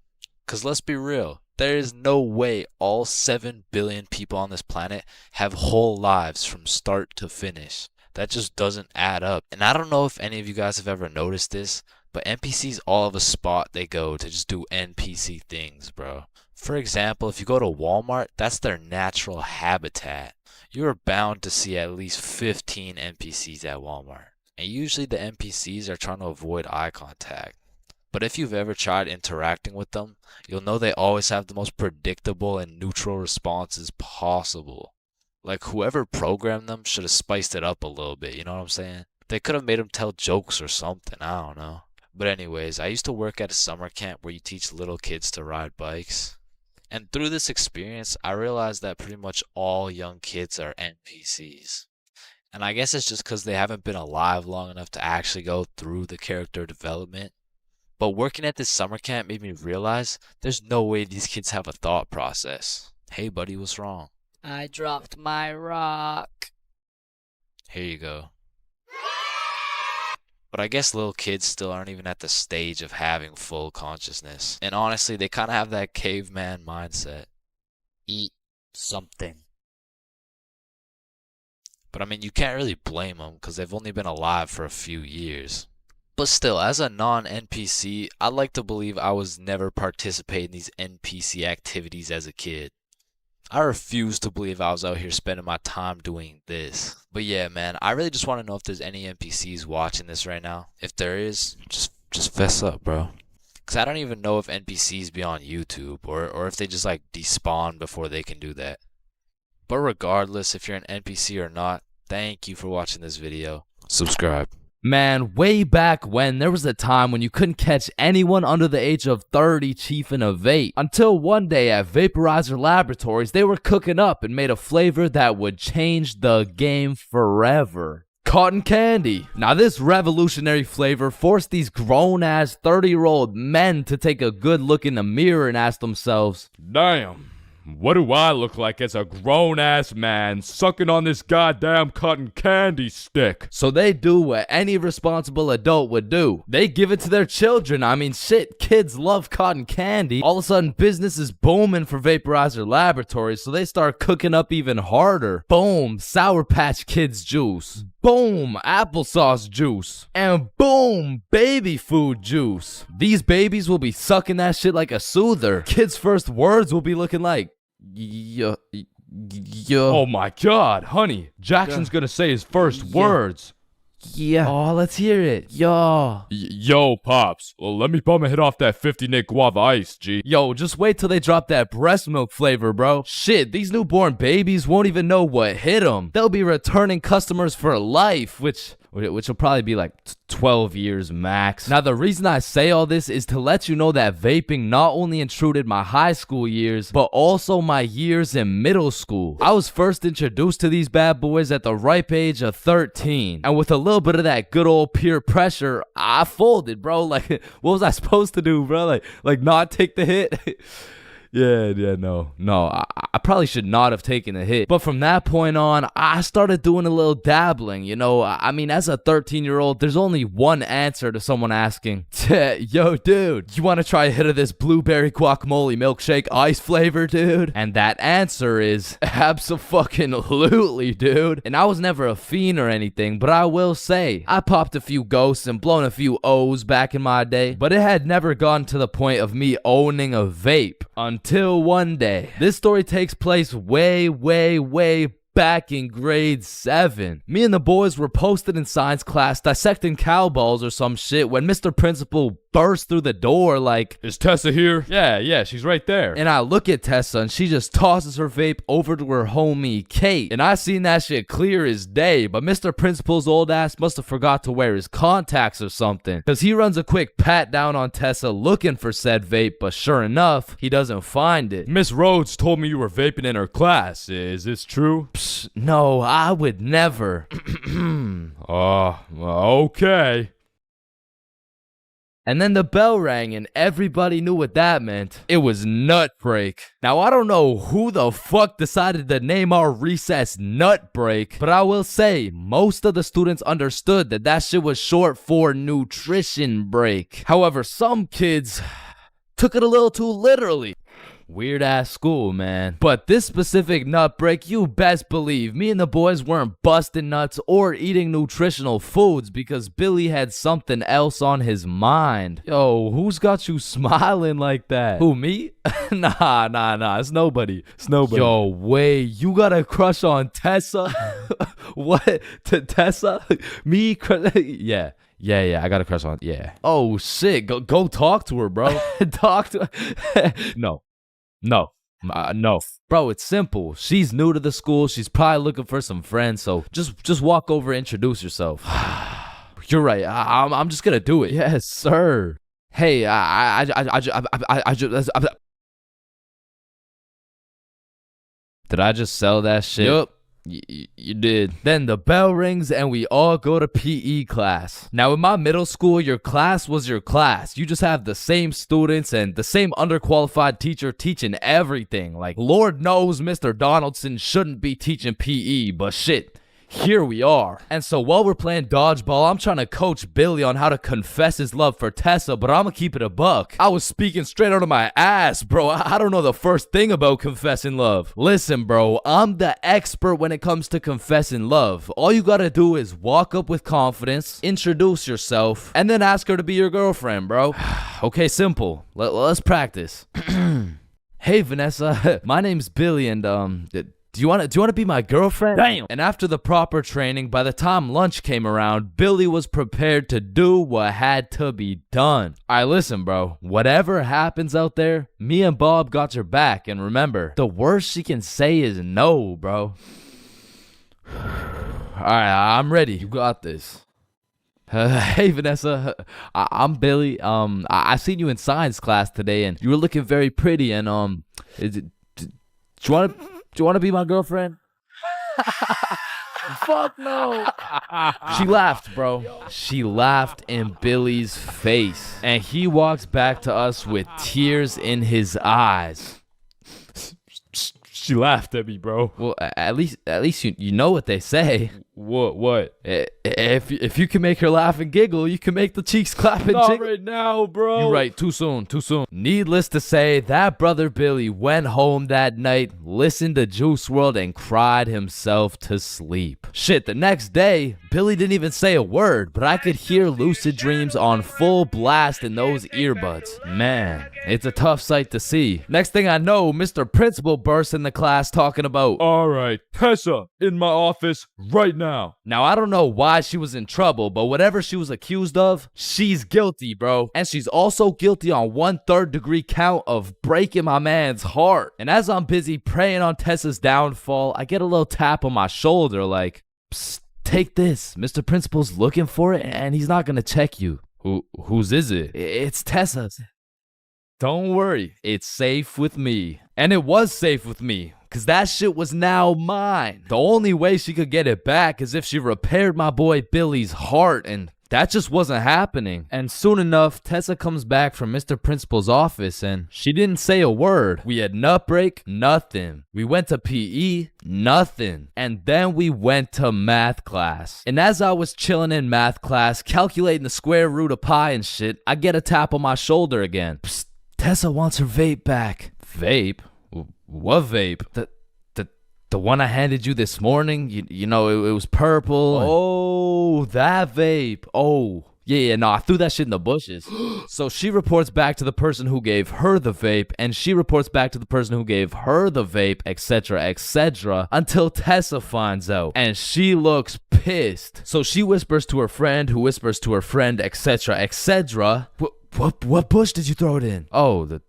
Because let's be real, there is no way all 7 billion people on this planet have whole lives from start to finish. That just doesn't add up. And I don't know if any of you guys have ever noticed this, but NPCs all have a spot they go to just do NPC things, bro. For example, if you go to Walmart, that's their natural habitat. You are bound to see at least 15 NPCs at Walmart. And usually the NPCs are trying to avoid eye contact. But if you've ever tried interacting with them, you'll know they always have the most predictable and neutral responses possible. Like whoever programmed them should have spiced it up a little bit, you know what I'm saying? They could have made them tell jokes or something, I don't know. But anyways, I used to work at a summer camp where you teach little kids to ride bikes. And through this experience, I realized that pretty much all young kids are NPCs. And I guess it's just because they haven't been alive long enough to actually go through the character development. But working at this summer camp made me realize there's no way these kids have a thought process. Hey buddy, what's wrong? I dropped my rock. Here you go. But I guess little kids still aren't even at the stage of having full consciousness. And honestly, they kind of have that caveman mindset. Eat something. But I mean, you can't really blame them because they've only been alive for a few years. But still, as a non-NPC, I'd like to believe I was never participating in these NPC activities as a kid. I refuse to believe I was out here spending my time doing this. But yeah, man, I really just want to know if there's any NPCs watching this right now. If there is, just fess up, bro. Because I don't even know if NPCs be on YouTube or if they just like despawn before they can do that. But regardless, if you're an NPC or not, thank you for watching this video. Subscribe. Man, way back when, there was a time when you couldn't catch anyone under the age of 30 chiefing a vape. Until one day at Vaporizer Laboratories, they were cooking up and made a flavor that would change the game forever. Cotton candy. Now this revolutionary flavor forced these grown-ass 30-year-old men to take a good look in the mirror and ask themselves, Damn, what do I look like as a grown-ass man sucking on this goddamn cotton candy stick? So they do what any responsible adult would do. They give it to their children. I mean, shit, kids love cotton candy. All of a sudden, business is booming for Vaporizer Laboratories, so they start cooking up even harder. Boom, Sour Patch Kids juice. Boom, applesauce juice. And boom, baby food juice. These babies will be sucking that shit like a soother. Kids' first words will be looking like, Yo. Oh my god, honey. Jackson's gonna say his first words. Yeah. Oh, let's hear it. Yo. Yo, Pops. Well, let me bum a hit off that 50 Nick Guava Ice, G. Yo, just wait till they drop that breast milk flavor, bro. Shit, these newborn babies won't even know what hit them. They'll be returning customers for life, which will probably be like 12 years max. Now, the reason I say all this is to let you know that vaping not only intruded my high school years, but also my years in middle school. I was first introduced to these bad boys at the ripe age of 13. And with a little bit of that good old peer pressure, I folded, bro. Like, what was I supposed to do, bro? Like not take the hit? No. I probably should not have taken the hit. But from that point on, I started doing a little dabbling, you know. I mean, as a 13-year-old, there's only one answer to someone asking, yo, dude, you want to try a hit of this blueberry guacamole milkshake ice flavor, dude? And that answer is abso-fucking-lutely, dude. And I was never a fiend or anything, but I will say, I popped a few ghosts and blown a few O's back in my day, but it had never gotten to the point of me owning a vape. Until one day. This story takes place way back in grade 7. Me and the boys were posted in science class dissecting cow balls or some shit when Mr. Principal burst through the door like, "Is Tessa here?" Yeah, she's right there. And I look at Tessa and she just tosses her vape over to her homie Kate. And I seen that shit clear as day, but Mr. Principal's old ass must have forgot to wear his contacts or something, cause he runs a quick pat down on Tessa looking for said vape, but sure enough, he doesn't find it. Miss Rhodes told me you were vaping in her class. Is this true? Psh, no, I would never. Okay. And then the bell rang and everybody knew what that meant. It was nut break. Now, I don't know who the fuck decided to name our recess nut break, but I will say most of the students understood that that shit was short for nutrition break. However, some kids took it a little too literally. Weird ass school, man. But this specific nut break, you best believe me and the boys weren't busting nuts or eating nutritional foods because Billy had something else on his mind. Yo, who's got you smiling like that? Who, me? Nah. It's nobody. Yo, wait, you got a crush on Tessa? What? Tessa? Me? Yeah. Yeah, I got a crush on, yeah. Oh, shit, go talk to her, bro. Talk to her. No. Bro, it's simple. She's new to the school. She's probably looking for some friends, so just walk over and introduce yourself. You're right. I'm just gonna do it. Yes, sir. Hey, did I just sell that shit? Yup. You did. Then the bell rings and we all go to PE class. Now in my middle school, your class was your class. You just have the same students and the same underqualified teacher teaching everything. Like, Lord knows Mr. Donaldson shouldn't be teaching PE, but shit, here we are. And so while we're playing dodgeball, I'm trying to coach Billy on how to confess his love for Tessa, but I'm gonna keep it a buck. I was speaking straight out of my ass, bro. I don't know the first thing about confessing love. Listen, bro, I'm the expert when it comes to confessing love. All you gotta do is walk up with confidence, introduce yourself, and then ask her to be your girlfriend, bro. Okay, simple. Let's practice. Hey, Vanessa. My name's Billy, and do you want to be my girlfriend? Damn. And after the proper training, by the time lunch came around, Billy was prepared to do what had to be done. Alright, listen, bro. Whatever happens out there, me and Bob got your back. And remember, the worst she can say is no, bro. Alright, I'm ready. You got this. Hey, Vanessa. I'm Billy. I seen you in science class today, and you were looking very pretty. And do you want to be my girlfriend? Fuck no. She laughed, bro. She laughed in Billy's face. And he walks back to us with tears in his eyes. She laughed at me, bro. Well, at least you know what they say. What? If you can make her laugh and giggle, you can make the cheeks clap and Not jiggle. right now, bro. You're right. Too soon. Needless to say, that brother Billy went home that night, listened to Juice WRLD, and cried himself to sleep. Shit, the next day, Billy didn't even say a word, but I could hear Lucid Dreams on full blast in those earbuds. Man, it's a tough sight to see. Next thing I know, Mr. Principal bursts in the class talking about, All right, Tessa, in my office right now. now I don't know why she was in trouble, but whatever she was accused of, she's guilty, bro. And she's also guilty on 1/3 degree count of breaking my man's heart. And as I'm busy praying on Tessa's downfall, I get a little tap on my shoulder like, psst, take this. Mr. Principal's looking for it and he's not gonna check you. Whose is it? It's Tessa's. Don't worry, it's safe with me. And it was safe with me, cause that shit was now mine. The only way she could get it back is if she repaired my boy Billy's heart, and that just wasn't happening. And soon enough, Tessa comes back from Mr. Principal's office and she didn't say a word. We had nut break, nothing. We went to PE, nothing. And then we went to math class. And as I was chilling in math class, calculating the square root of pi and shit, I get a tap on my shoulder again. Psst, Tessa wants her vape back. Vape? What vape? The one I handed you this morning, you know, it was purple. Oh, that vape. Oh, yeah, no, I threw that shit in the bushes. So she reports back to the person who gave her the vape, and she reports back to the person who gave her the vape, etc., until Tessa finds out, and she looks pissed. So she whispers to her friend, who whispers to her friend, etc. What bush did you throw it in? Oh, the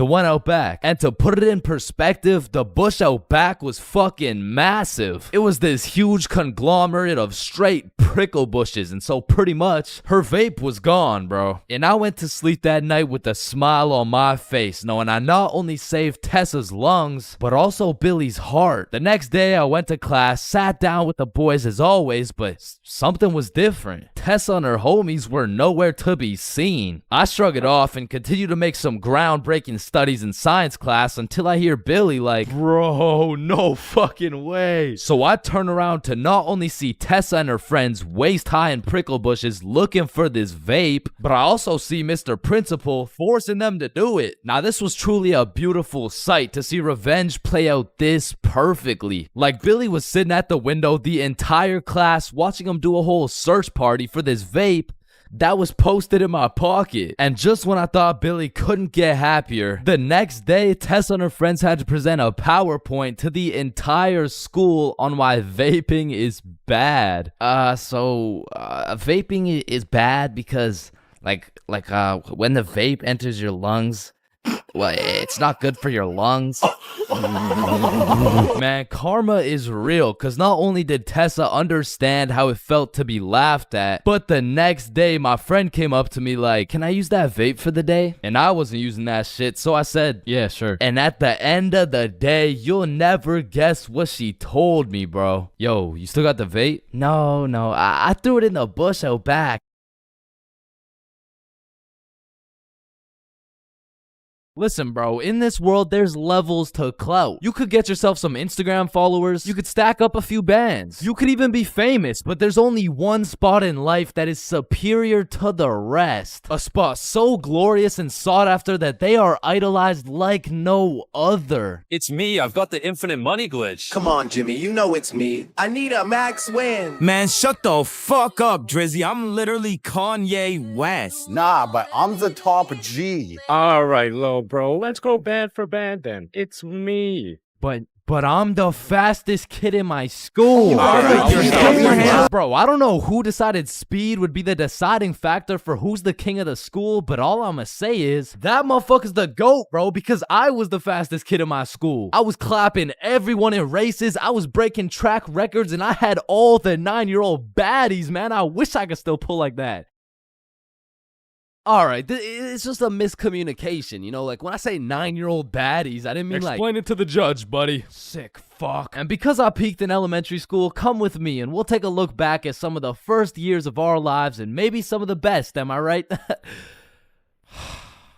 one out back. And to put it in perspective, the bush out back was fucking massive. It was this huge conglomerate of straight prickle bushes, and so pretty much her vape was gone, bro. And I went to sleep that night with a smile on my face, knowing I not only saved Tessa's lungs, but also Billy's heart. The next day I went to class, sat down with the boys as always, but something was different. Tessa and her homies were nowhere to be seen. I shrugged it off and continued to make some groundbreaking studies in science class until I hear Billy like, bro, no fucking way. So I turn around to not only see Tessa and her friends waist high in prickle bushes looking for this vape, but I also see Mr. Principal forcing them to do it. Now this was truly a beautiful sight to see revenge play out this perfectly. Like Billy was sitting at the window the entire class watching him do a whole search party for this vape that was posted in my pocket. And just when I thought Billy couldn't get happier, the next day Tessa and her friends had to present a PowerPoint to the entire school on why vaping is bad. Vaping is bad because when the vape enters your lungs, well, it's not good for your lungs. Man, karma is real, because not only did Tessa understand how it felt to be laughed at, but the next day my friend came up to me like, can I use that vape for the day? And I wasn't using that shit, so I said, yeah, sure. And at the end of the day, you'll never guess what she told me, bro. Yo, you still got the vape? No, I threw it in the bush out back. Listen, bro, in this world, there's levels to clout. You could get yourself some Instagram followers. You could stack up a few bands. You could even be famous, but there's only one spot in life that is superior to the rest. A spot so glorious and sought after that they are idolized like no other. It's me. I've got the infinite money glitch. Come on, Jimmy, you know it's me. I need a max win. Man, shut the fuck up, Drizzy. I'm literally Kanye West. Nah, but I'm the top G. All right, low bro. Let's go band for band then. It's me. But I'm the fastest kid in my school. Bro, I don't know who decided speed would be the deciding factor for who's the king of the school, but all I'ma say is that motherfucker's the GOAT, bro, because I was the fastest kid in my school. I was clapping everyone in races. I was breaking track records, and I had all the 9-year-old baddies, man. I wish I could still pull like that. Alright, it's just a miscommunication, you know, like when I say 9-year-old baddies, I didn't mean Explain it to the judge, buddy. Sick fuck. And because I peaked in elementary school, come with me and we'll take a look back at some of the first years of our lives and maybe some of the best, am I right?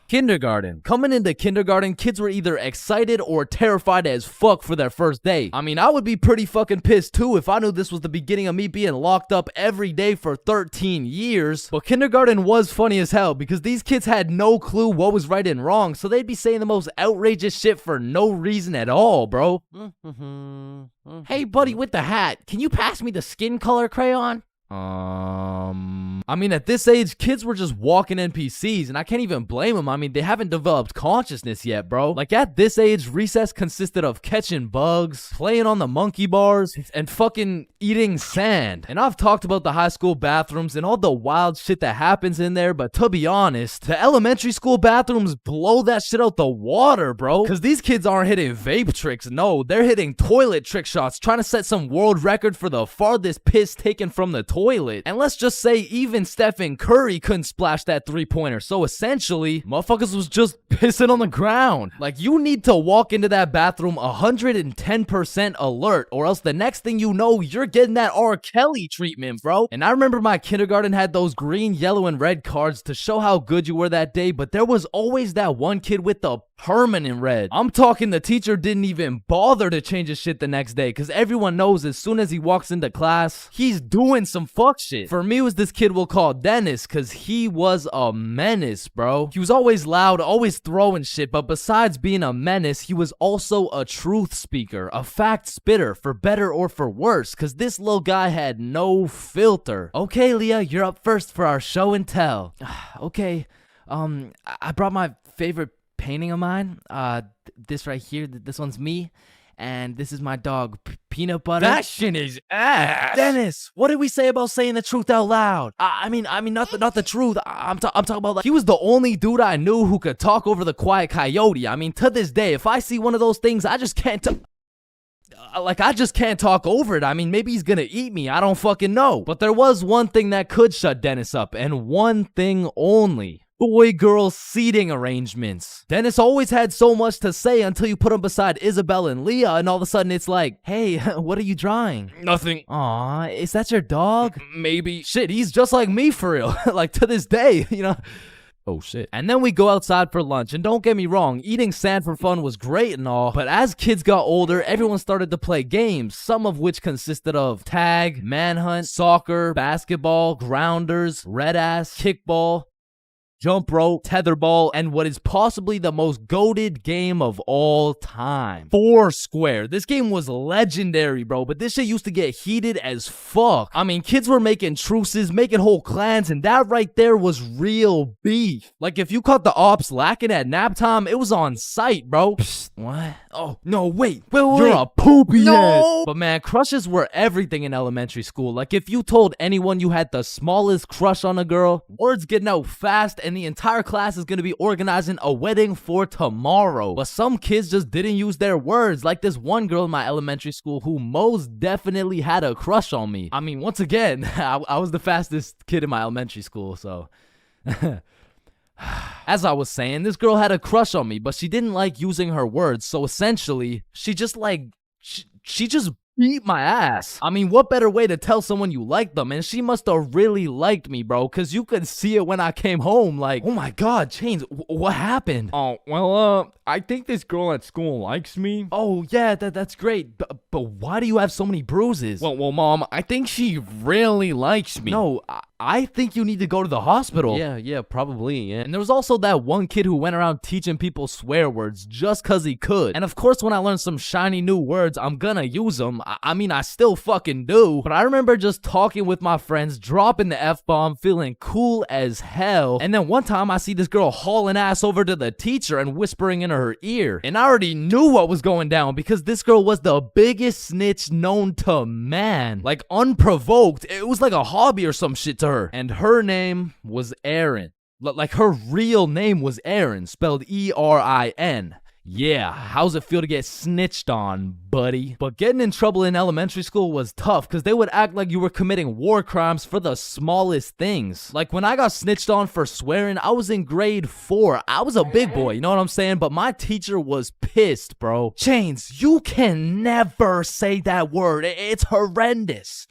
Kindergarten. Coming into kindergarten, kids were either excited or terrified as fuck for their first day. I mean, I would be pretty fucking pissed too if I knew this was the beginning of me being locked up every day for 13 years. But kindergarten was funny as hell because these kids had no clue what was right and wrong, so they'd be saying the most outrageous shit for no reason at all, bro. Hey, buddy with the hat, can you pass me the skin color crayon? I mean, at this age, kids were just walking NPCs, and I can't even blame them. I mean, they haven't developed consciousness yet, bro. Like, at this age, recess consisted of catching bugs, playing on the monkey bars, and fucking eating sand. And I've talked about the high school bathrooms and all the wild shit that happens in there, but to be honest, the elementary school bathrooms blow that shit out the water, bro. Because these kids aren't hitting vape tricks, no, they're hitting toilet trick shots, trying to set some world record for the farthest piss taken from the toilet. And let's just say even Stephen Curry couldn't splash that three-pointer, so essentially, motherfuckers was just pissing on the ground. Like, you need to walk into that bathroom 110% alert, or else the next thing you know, you're getting that R. Kelly treatment, bro. And I remember my kindergarten had those green, yellow, and red cards to show how good you were that day, but there was always that one kid with the permanent red. I'm talking the teacher didn't even bother to change his shit the next day, because everyone knows as soon as he walks into class, he's doing some fuck shit. For me, it was this kid we'll call Dennis, because he was a menace, bro. He was always loud, always throwing shit, but besides being a menace, he was also a truth speaker, a fact spitter, for better or for worse, because this little guy had no filter. Okay, Leah, you're up first for our show and tell. Okay, I brought my favorite painting of mine. This right here, this one's me, and this is my dog, Peanut Butter. That shit is ass. Dennis, what did we say about saying the truth out loud? I mean, not the truth. I'm talking about, like, he was the only dude I knew who could talk over the quiet coyote. I mean, to this day, if I see one of those things, I just can't I just can't talk over it. I mean, maybe he's gonna eat me. I don't fucking know. But there was one thing that could shut Dennis up, and one thing only. Boy-girl seating arrangements. Dennis always had so much to say until you put him beside Isabel and Leah, and all of a sudden it's like, hey, what are you drawing? Nothing. Aw, is that your dog? Maybe. Shit, he's just like me for real. Like, to this day, you know? Oh shit. And then we go outside for lunch, and don't get me wrong, eating sand for fun was great and all, but as kids got older, everyone started to play games, some of which consisted of tag, manhunt, soccer, basketball, grounders, red ass, kickball, jump rope, tetherball, and what is possibly the most goated game of all time, Foursquare. This game was legendary, bro, but this shit used to get heated as fuck. I mean, kids were making truces, making whole clans, and that right there was real beef. Like, if you caught the ops lacking at nap time, it was on sight, bro. Psst, what? Oh, no, wait. You're a poopy head. But man, crushes were everything in elementary school. Like, if you told anyone you had the smallest crush on a girl, words getting out fast, and the entire class is gonna be organizing a wedding for tomorrow. But some kids just didn't use their words, like this one girl in my elementary school who most definitely had a crush on me. I mean, once again, I was the fastest kid in my elementary school, so... As I was saying, this girl had a crush on me, but she didn't like using her words, so essentially, she just she just beat my ass. I mean, what better way to tell someone you like them? And she must have really liked me, bro, because you could see it when I came home. Like, oh my god, Chains, what happened? Oh, well, I think this girl at school likes me. Oh, yeah, that's great. But why do you have so many bruises? Well, Mom, I think she really likes me. No, I think you need to go to the hospital. Yeah, probably, yeah. And there was also that one kid who went around teaching people swear words just cause he could. And of course, when I learn some shiny new words, I'm gonna use them. I mean, I still fucking do. But I remember just talking with my friends, dropping the F-bomb, feeling cool as hell. And then one time I see this girl hauling ass over to the teacher and whispering in her ear. And I already knew what was going down because this girl was the biggest snitch known to man. Like, unprovoked. It was like a hobby or some shit to her. And her name was Erin. Like, her real name was Erin, spelled E-R-I-N. Yeah, how's it feel to get snitched on, buddy? But getting in trouble in elementary school was tough because they would act like you were committing war crimes for the smallest things. Like, when I got snitched on for swearing, I was in grade 4. I was a big boy, you know what I'm saying? But my teacher was pissed, bro. Chains, you can never say that word. It's horrendous.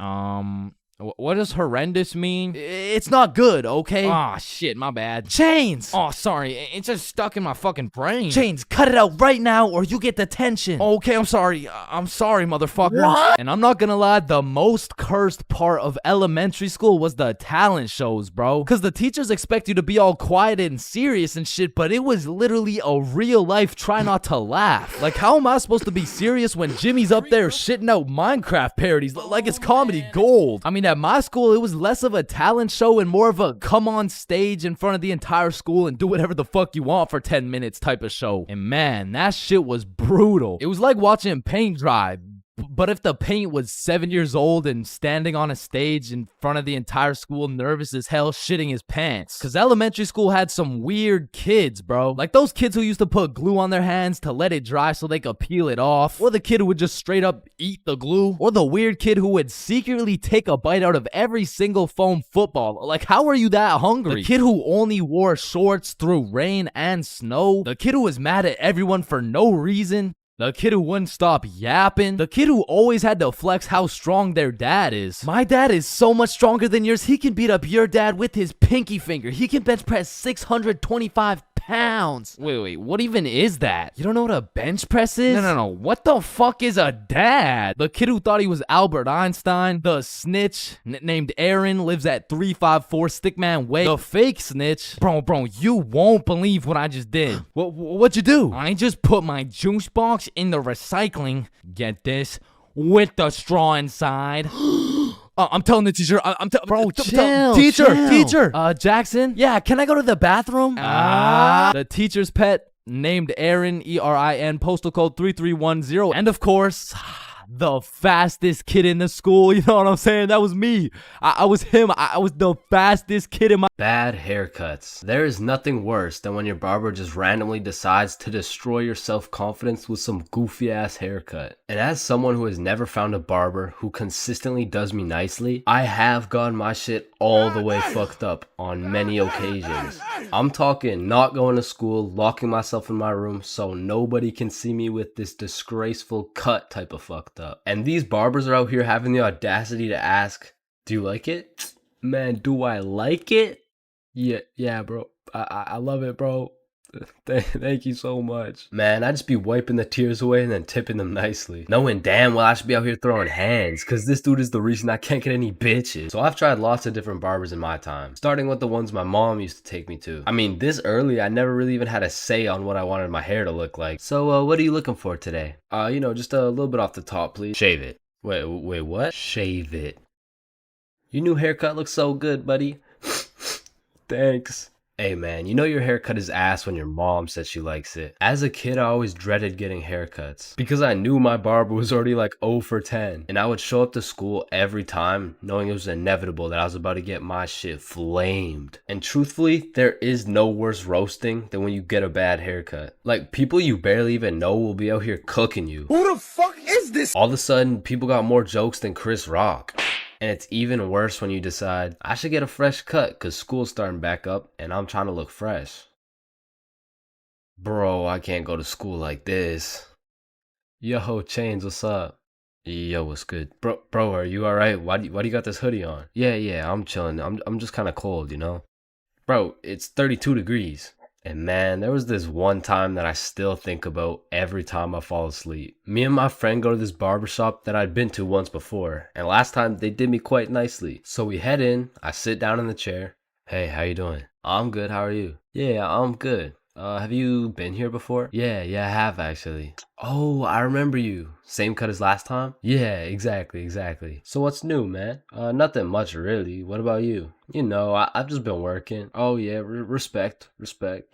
What does horrendous mean? It's not good, okay? Aw, shit, my bad. Chains! Oh, sorry, it's just stuck in my fucking brain. Chains, cut it out right now or you get detention. Okay, I'm sorry. I'm sorry, motherfucker. What? And I'm not gonna lie, the most cursed part of elementary school was the talent shows, bro. Because the teachers expect you to be all quiet and serious and shit, but it was literally a real life try not to laugh. Like, how am I supposed to be serious when Jimmy's up there shitting out Minecraft parodies like it's comedy gold? I mean, at my school, it was less of a talent show and more of a come on stage in front of the entire school and do whatever the fuck you want for 10 minutes type of show. And man, that shit was brutal. It was like watching paint dry. But if the paint was 7 years old and standing on a stage in front of the entire school, nervous as hell, shitting his pants. Cause elementary school had some weird kids, bro. Like those kids who used to put glue on their hands to let it dry so they could peel it off. Or the kid who would just straight up eat the glue. Or the weird kid who would secretly take a bite out of every single foam football. Like, how are you that hungry? The kid who only wore shorts through rain and snow. The kid who was mad at everyone for no reason. The kid who wouldn't stop yapping. The kid who always had to flex how strong their dad is. My dad is so much stronger than yours. He can beat up your dad with his pinky finger. He can bench press 625 pounds. Wait, what even is that? You don't know what a bench press is? No. What the fuck is a dad? The kid who thought he was Albert Einstein. The snitch named Aaron lives at 354 Stickman Way. The fake snitch. Bro, you won't believe what I just did. What'd you do? I just put my juice box in the recycling. Get this? With the straw inside. I'm telling the teacher. Bro, chill. Teacher. Jackson. Yeah, can I go to the bathroom? The teacher's pet named Aaron, ERIN, postal code 3310. And of course, the fastest kid in the school. You know what I'm saying? That was me. I was him. I was the fastest kid in my... Bad haircuts. There is nothing worse than when your barber just randomly decides to destroy your self-confidence with some goofy ass haircut. And as someone who has never found a barber who consistently does me nicely, I have gotten my shit all the way fucked up on many occasions. I'm talking not going to school, locking myself in my room so nobody can see me with this disgraceful cut type of fucked up. And these barbers are out here having the audacity to ask, do you like it? Man, do I like it? Yeah, bro. I love it, bro. Thank you so much. Man, I just be wiping the tears away and then tipping them nicely. Knowing damn well I should be out here throwing hands, cause this dude is the reason I can't get any bitches. So I've tried lots of different barbers in my time, starting with the ones my mom used to take me to. I mean, this early, I never really even had a say on what I wanted my hair to look like. So, what are you looking for today? Just a little bit off the top, please. Shave it. Wait, what? Shave it. Your new haircut looks so good, buddy. Thanks. Hey man, you know your haircut is ass when your mom says she likes it. As a kid, I always dreaded getting haircuts because I knew my barber was already like 0 for 10. And I would show up to school every time knowing it was inevitable that I was about to get my shit flamed. And truthfully, there is no worse roasting than when you get a bad haircut. Like, people you barely even know will be out here cooking you. Who the fuck is this? All of a sudden, people got more jokes than Chris Rock. And it's even worse when you decide, I should get a fresh cut because school's starting back up and I'm trying to look fresh. Bro, I can't go to school like this. Yo, Chains, what's up? Yo, what's good? Bro, are you alright? Why do you got this hoodie on? Yeah, I'm chilling. I'm just kind of cold, you know? Bro, it's 32 degrees. And man, there was this one time that I still think about every time I fall asleep. Me and my friend go to this barbershop that I'd been to once before, and last time they did me quite nicely. So we head in, I sit down in the chair. Hey, how you doing? I'm good, how are you? Yeah, I'm good. Have you been here before? Yeah, I have actually. Oh, I remember you. Same cut as last time? Yeah, exactly. So what's new, man? Nothing much really. What about you? You know, I've just been working. Oh yeah, respect.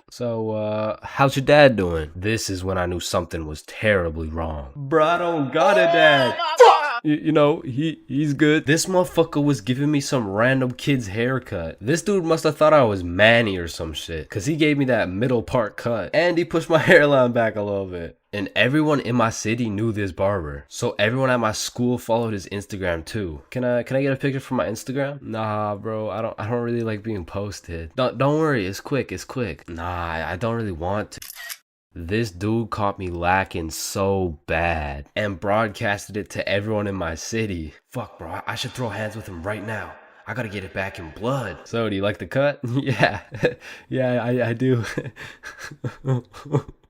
So, how's your dad doing? This is when I knew something was terribly wrong. Bro, I don't got a dad. You know, he's good. This motherfucker was giving me some random kid's haircut. This dude must have thought I was Manny or some shit, cause he gave me that middle part cut. And he pushed my hairline back a little bit. And everyone in my city knew this barber. So everyone at my school followed his Instagram too. Can I get a picture from my Instagram? Nah, bro, I don't really like being posted. Don't worry, it's quick. Nah, I don't really want to. This dude caught me lacking so bad and broadcasted it to everyone in my city. Fuck, bro, I should throw hands with him right now. I gotta get it back in blood. So, do you like the cut? Yeah, I do.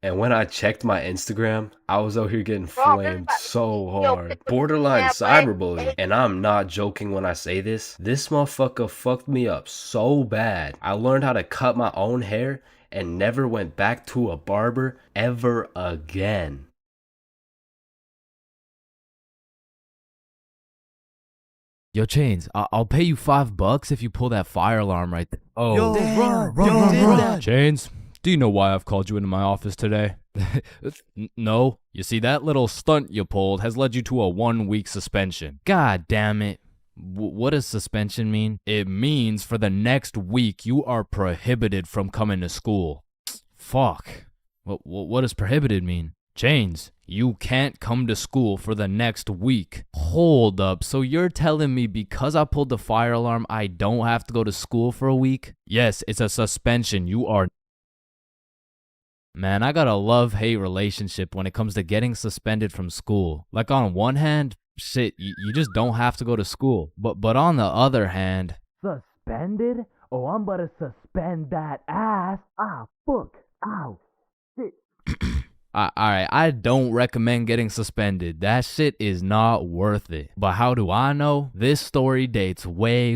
And when I checked my Instagram, I was out here getting flamed so hard. Borderline cyberbullying. And I'm not joking when I say this. This motherfucker fucked me up so bad. I learned how to cut my own hair and never went back to a barber ever again. Yo, Chains, I'll pay you $5 if you pull that fire alarm right there. Oh, Yo, damn, run. Chains, do you know why I've called you into my office today? No. You see, that little stunt you pulled has led you to a 1-week suspension. God damn it. What does suspension mean? It means for the next week you are prohibited from coming to school. Fuck. What does prohibited mean? Chains, you can't come to school for the next week. Hold up, so you're telling me because I pulled the fire alarm, I don't have to go to school for a week? Yes, it's a suspension. You are... Man, I got a love-hate relationship when it comes to getting suspended from school. Like on one hand, shit, you just don't have to go to school. But on the other hand... Suspended? Oh, I'm about to suspend that ass. Ah, fuck. Ow. Shit. Alright, I don't recommend getting suspended. That shit is not worth it. But how do I know? This story dates way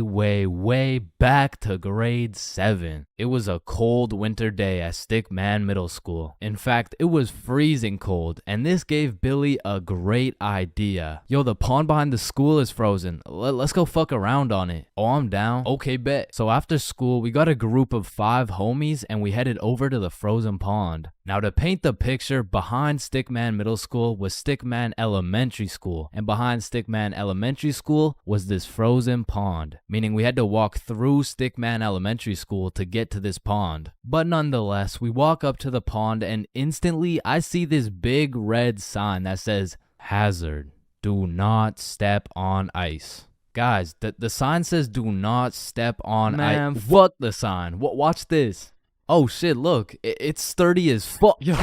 back to grade 7. It was a cold winter day at Stickman Middle School. In fact, it was freezing cold, and this gave Billy a great idea. Yo, the pond behind the school is frozen. Let's go fuck around on it. Oh, I'm down. Okay, bet. So after school, we got a group of 5 homies, and we headed over to the frozen pond. Now, to paint the picture, behind Stickman Middle School was Stickman Elementary School, and behind Stickman Elementary School was this frozen pond, meaning we had to walk through Stickman Elementary School to get to this pond. But nonetheless, we walk up to the pond and instantly I see this big red sign that says, "Hazard, do not step on ice." Guys, the sign says do not step on ice. Man, fuck the sign. Watch this. Oh shit, look, it's sturdy as fuck. Yo,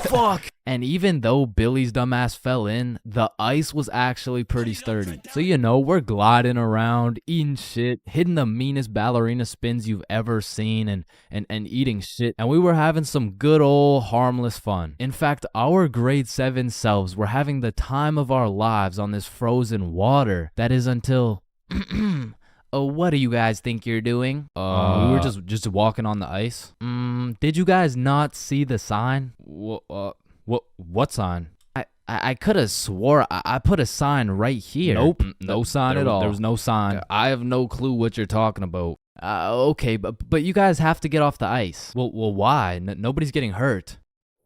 fuck. And even though Billy's dumbass fell in, the ice was actually pretty sturdy. So you know, we're gliding around, eating shit, hitting the meanest ballerina spins you've ever seen, and eating shit. And we were having some good old harmless fun. In fact, our grade 7 selves were having the time of our lives on this frozen water. That is until... Oh, what do you guys think you're doing? We were just walking on the ice. Did you guys not see the sign? What sign? I could have swore I put a sign right here. Nope, no sign at all. There was no sign. I have no clue what you're talking about. Okay, but you guys have to get off the ice. Well, why? Nobody's getting hurt.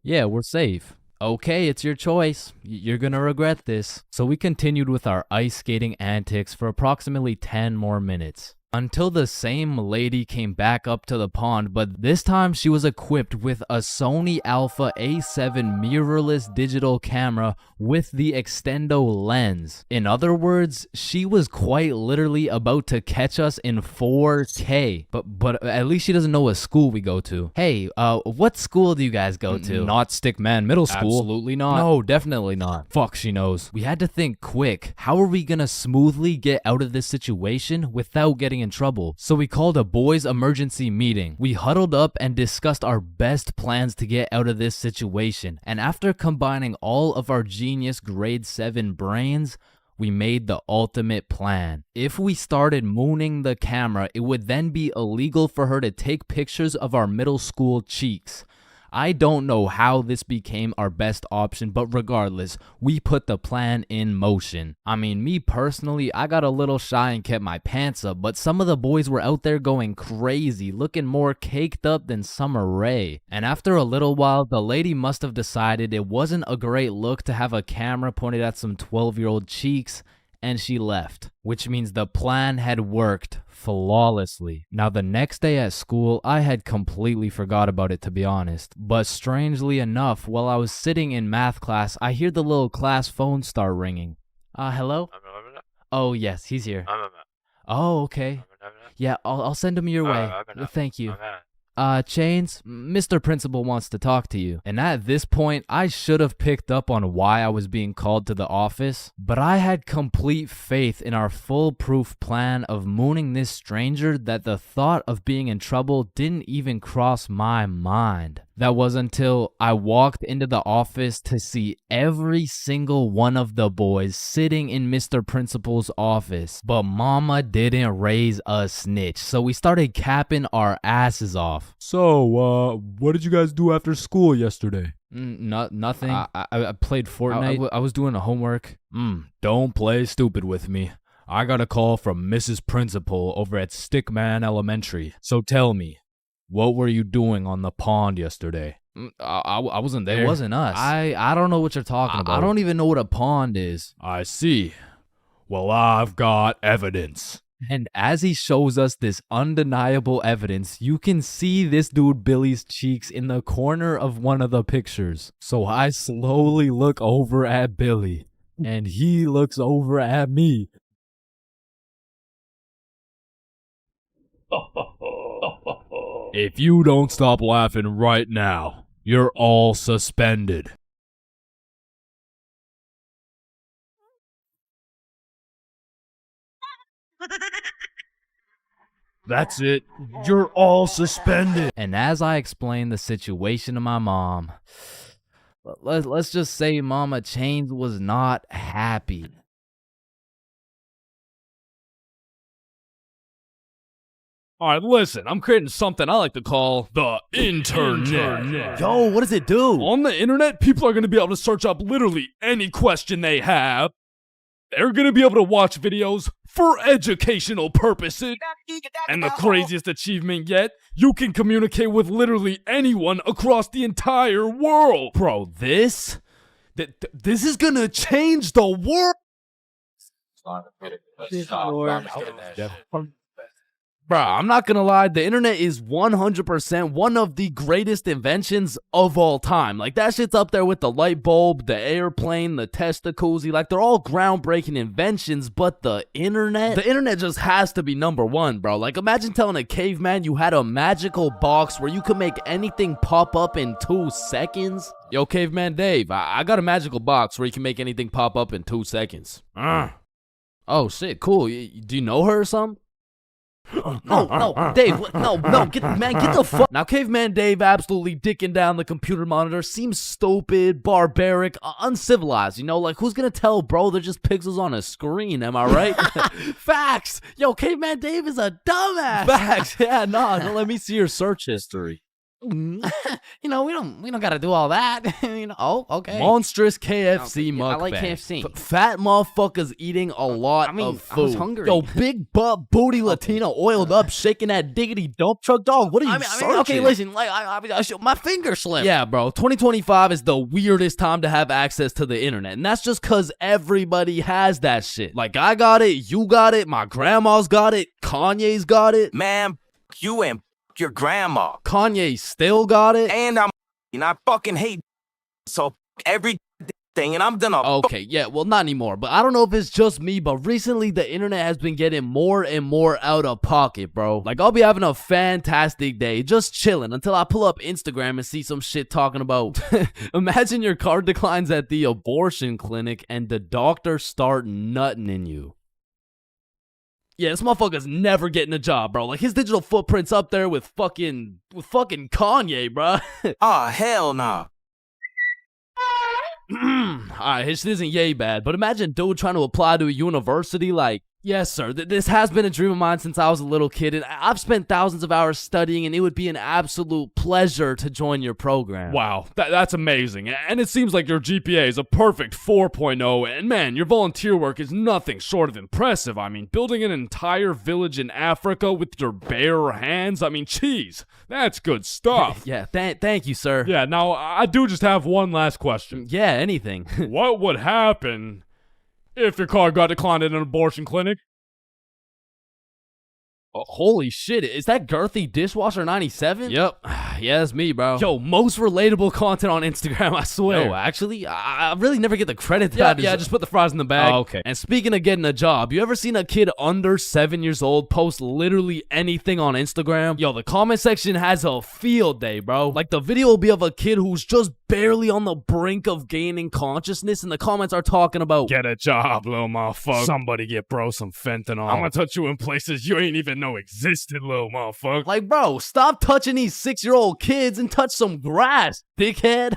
Yeah, we're safe. Okay, it's your choice. You're gonna regret this. So we continued with our ice skating antics for approximately 10 more minutes. Until the same lady came back up to the pond, but this time she was equipped with a Sony Alpha A7 mirrorless digital camera with the extendo lens. In other words, she was quite literally about to catch us in 4K. But at least she doesn't know what school we go to. Hey, what school do you guys go to? Not Stickman Middle School. Absolutely not. No, definitely not. Fuck, she knows. We had to think quick. How are we gonna smoothly get out of this situation without getting in trouble? So we called a boys emergency meeting. We huddled up and discussed our best plans to get out of this situation. And after combining all of our genius grade 7 brains, we made the ultimate plan. If we started mooning the camera, it would then be illegal for her to take pictures of our middle school cheeks. I don't know how this became our best option, but regardless, we put the plan in motion. I mean, me personally, I got a little shy and kept my pants up, but some of the boys were out there going crazy, looking more caked up than Summer Rae. And after a little while, the lady must have decided it wasn't a great look to have a camera pointed at some 12-year-old cheeks, and she left, which means the plan had worked flawlessly. Now, the next day at school, I had completely forgot about it, to be honest. But strangely enough, while I was sitting in math class, I hear the little class phone start ringing. Hello? Oh, yes, he's here. Oh, okay. Yeah, I'll send him your way. Thank you. Chains, Mr. Principal wants to talk to you. And at this point, I should have picked up on why I was being called to the office, but I had complete faith in our foolproof plan of mooning this stranger that the thought of being in trouble didn't even cross my mind. That was until I walked into the office to see every single one of the boys sitting in Mr. Principal's office. But mama didn't raise a snitch, so we started capping our asses off. So, what did you guys do after school yesterday? Nothing. I played Fortnite. I was doing a homework. Don't play stupid with me. I got a call from Mrs. Principal over at Stickman Elementary. So tell me, what were you doing on the pond yesterday? I wasn't there. It wasn't us. I don't know what you're talking about. I don't even know what a pond is. I see. Well, I've got evidence. And as he shows us this undeniable evidence, you can see this dude Billy's cheeks in the corner of one of the pictures. So I slowly look over at Billy, and he looks over at me. If you don't stop laughing right now, you're all suspended. That's it. You're all suspended. And as I explained the situation to my mom, let's just say Mama Chains was not happy. All right, listen, I'm creating something I like to call the internet. Yo, what does it do? On the internet, people are going to be able to search up literally any question they have. They're going to be able to watch videos for educational purposes. And the craziest achievement yet, you can communicate with literally anyone across the entire world. Bro, this is going to change the world. Bro, I'm not gonna lie, the internet is 100% one of the greatest inventions of all time. Like, that shit's up there with the light bulb, the airplane, the testicoozy. Like, they're all groundbreaking inventions, but the internet just has to be number one, bro. Like, imagine telling a caveman you had a magical box where you could make anything pop up in 2 seconds. Yo, Caveman Dave, I got a magical box where you can make anything pop up in 2 seconds. Oh, shit, cool. Do you know her or something? No, Dave, no, get the fuck. Now, Caveman Dave absolutely dicking down the computer monitor seems stupid, barbaric, uncivilized, you know? Like, who's gonna tell, bro? They're just pixels on a screen, am I right? Facts! Yo, Caveman Dave is a dumbass! Facts, yeah, nah, don't let me see your search history. You know, we don't gotta do all that. You know, oh, okay. Monstrous KFC mukbang. I like KFC. Fat motherfuckers eating a lot of food. I was hungry. Yo, big butt booty Latina oiled up, shaking that diggity dump truck dog. What are you searching? Okay, listen, like my finger slipped. Yeah, bro. 2025 is the weirdest time to have access to the internet, and that's just cause everybody has that shit. Like, I got it, you got it, my grandma's got it, Kanye's got it. Man, you and your grandma. Kanye still got it. And I fucking hate so everything, and I'm done. Okay, yeah, well, not anymore, but I don't know if it's just me, but recently the internet has been getting more and more out of pocket, bro. Like, I'll be having a fantastic day, just chilling, until I pull up Instagram and see some shit talking about, imagine your car declines at the abortion clinic and the doctor start nutting in you. Yeah, this motherfucker's never getting a job, bro. Like, his digital footprint's up there with fucking Kanye, bro. Oh, hell nah. Alright, his shit isn't yay bad, but imagine dude trying to apply to a university like, yes, sir, this has been a dream of mine since I was a little kid, and I've spent thousands of hours studying, and it would be an absolute pleasure to join your program. Wow, that's amazing. And it seems like your GPA is a perfect 4.0, and man, your volunteer work is nothing short of impressive. I mean, building an entire village in Africa with your bare hands, I mean, geez, that's good stuff. Yeah, thank you, sir. Yeah, now, I do just have one last question. Yeah, anything. What would happen if your car got declined at an abortion clinic? Oh, holy shit, is that Girthy Dishwasher 97? Yep, yeah, that's me, bro. Yo, most relatable content on Instagram, I swear. Yo, actually, I really never get the credit that yeah, just put the fries in the bag. Oh, okay. And speaking of getting a job, you ever seen a kid under 7 years old post literally anything on Instagram? Yo, the comment section has a field day, bro. Like, the video will be of a kid who's just barely on the brink of gaining consciousness, and the comments are talking about, get a job, little motherfucker. Somebody get bro some fentanyl. I'm gonna touch you in places you ain't even know existed, little motherfucker. Like, bro, stop touching these 6-year-old kids and touch some grass, dickhead.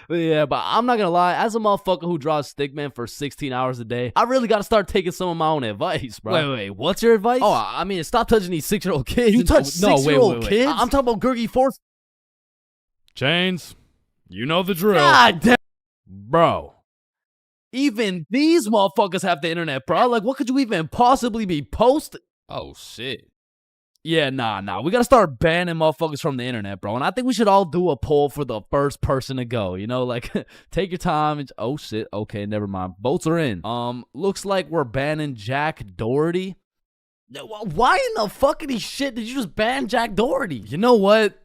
Yeah, but I'm not gonna lie, as a motherfucker who draws stickman for 16 hours a day, I really gotta start taking some of my own advice, bro. Wait, what's your advice? Oh, I mean, stop touching these 6-year-old kids. You touch 6-year-old kids? I'm talking about Gurgi Force. Chains, you know the drill. God damn. Bro. Even these motherfuckers have the internet, bro. Like, what could you even possibly be posting? Oh, shit. Yeah, nah. We gotta start banning motherfuckers from the internet, bro. And I think we should all do a poll for the first person to go. You know, like, take your time. And, oh, shit. Okay, never mind. Votes are in. Looks like we're banning Jack Doherty. Why in the fuckity shit did you just ban Jack Doherty? You know what?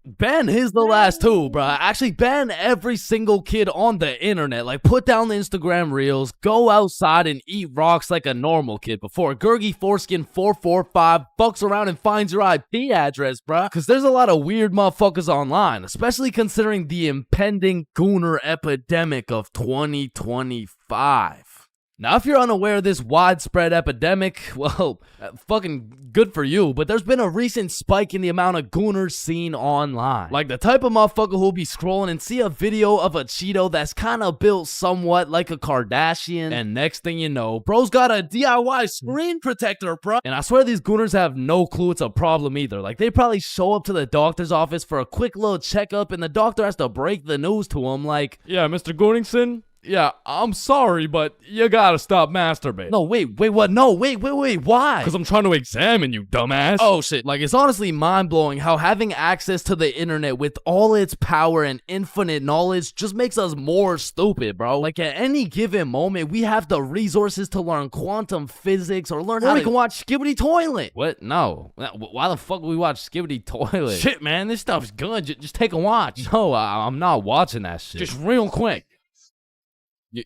Ban his the last two, bruh. Actually, ban every single kid on the internet. Like, put down the Instagram reels, go outside and eat rocks like a normal kid before Gurgi Foreskin 445 fucks around and finds your IP address, bruh. Because there's a lot of weird motherfuckers online, especially considering the impending gooner epidemic of 2025. Now, if you're unaware of this widespread epidemic, well, fucking good for you, but there's been a recent spike in the amount of gooners seen online. Like the type of motherfucker who'll be scrolling and see a video of a Cheeto that's kind of built somewhat like a Kardashian, and next thing you know, bro's got a DIY screen protector, bro. And I swear these gooners have no clue it's a problem either. Like, they probably show up to the doctor's office for a quick little checkup, and the doctor has to break the news to him like, yeah, Mr. Gooningson? Yeah, I'm sorry, but you gotta stop masturbating. No, wait, what? No, wait, why? Because I'm trying to examine you, dumbass. Oh, shit. Like, it's honestly mind-blowing how having access to the internet with all its power and infinite knowledge just makes us more stupid, bro. Like, at any given moment, we have the resources to learn quantum physics or learn how we can watch Skibbity Toilet. What? No. Why the fuck would we watch Skibbity Toilet? Shit, man, this stuff's good. Just take a watch. No, I'm not watching that shit. Just real quick.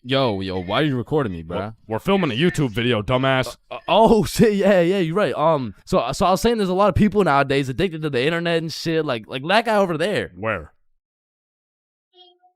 Yo, why are you recording me, bro? We're filming a YouTube video, dumbass. Oh shit, yeah, you're right. So I was saying there's a lot of people nowadays addicted to the internet and shit, like that guy over there. Where?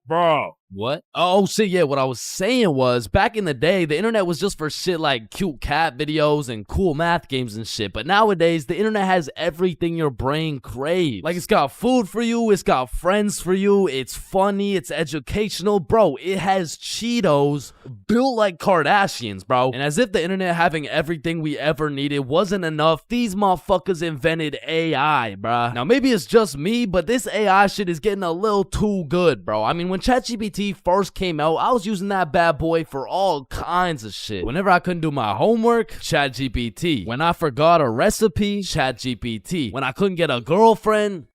Bro. What? Oh shit, yeah, what I was saying was, back in the day, the internet was just for shit like cute cat videos and cool math games and shit, but nowadays, the internet has everything your brain craves. Like, it's got food for you, it's got friends for you, it's funny, it's educational, bro, it has Cheetos built like Kardashians, bro. And as if the internet having everything we ever needed wasn't enough, these motherfuckers invented AI, bruh. Now, maybe it's just me, but this AI shit is getting a little too good, bro. I mean, when ChatGPT first came out, I was using that bad boy for all kinds of shit. Whenever I couldn't do my homework, ChatGPT. When I forgot a recipe, ChatGPT. When I couldn't get a girlfriend,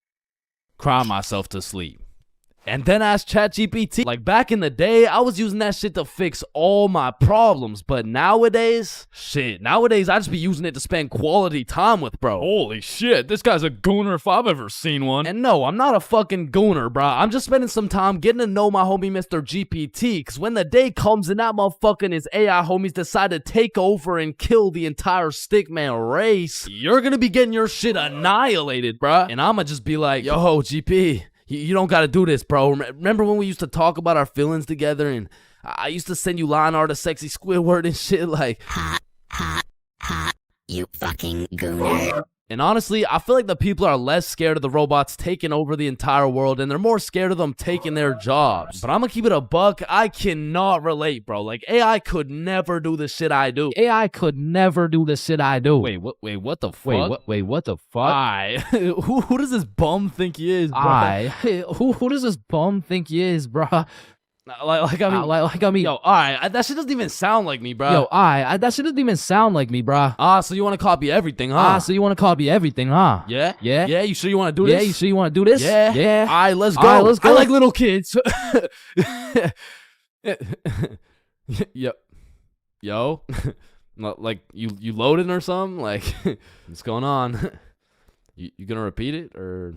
cry myself to sleep. And then ask ChatGPT. Like, back in the day, I was using that shit to fix all my problems. But nowadays, I just be using it to spend quality time with, bro. Holy shit, this guy's a gooner if I've ever seen one. And no, I'm not a fucking gooner, bro. I'm just spending some time getting to know my homie Mr. GPT. Because when the day comes and that motherfucker and his AI homies decide to take over and kill the entire stickman race, you're gonna be getting your shit annihilated, bro. And I'ma just be like, yo, GP, you don't gotta do this, bro. Remember when we used to talk about our feelings together and I used to send you line art of sexy Squidward and shit like, hot, you fucking gooner. And honestly, I feel like the people are less scared of the robots taking over the entire world and they're more scared of them taking their jobs. But I'm gonna keep it a buck. I cannot relate, bro. Like, AI could never do the shit I do. AI could never do the shit I do. Wait, what the fuck? Wait, what the fuck? Who does this bum think he is, bro? Who does this bum think he is, bro? Like I mean, yo, alright, that shit doesn't even sound like me, bro. Yo, alright, that shit doesn't even sound like me, bro. So you want to copy everything, huh? Yeah? Yeah, you sure you want to do this? Yeah, you sure you want to do this? Yeah. Alright, let's go. I like little kids. Yo, like you loading or something? Like, what's going on? You gonna repeat it or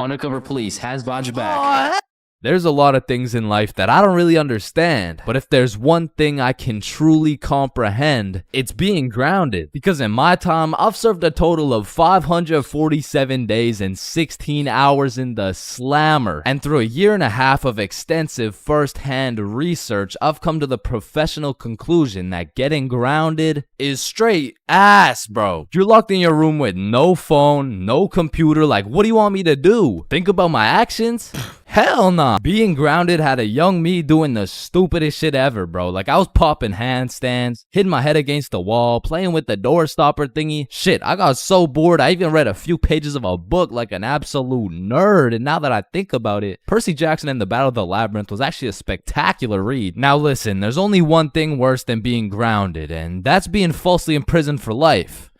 Undercover police has Vaj back. There's a lot of things in life that I don't really understand, but if there's one thing I can truly comprehend, it's being grounded. Because in my time, I've served a total of 547 days and 16 hours in the slammer. And through a year and a half of extensive first-hand research, I've come to the professional conclusion that getting grounded is straight ass, bro. You're locked in your room with no phone, no computer. Like, what do you want me to do? Think about my actions? Hell nah. Being grounded had a young me doing the stupidest shit ever, bro. Like, I was popping handstands, hitting my head against the wall, playing with the door stopper thingy. Shit, I got so bored, I even read a few pages of a book like an absolute nerd. And now that I think about it, Percy Jackson and the Battle of the Labyrinth was actually a spectacular read. Now listen, there's only one thing worse than being grounded, and that's being falsely imprisoned for life.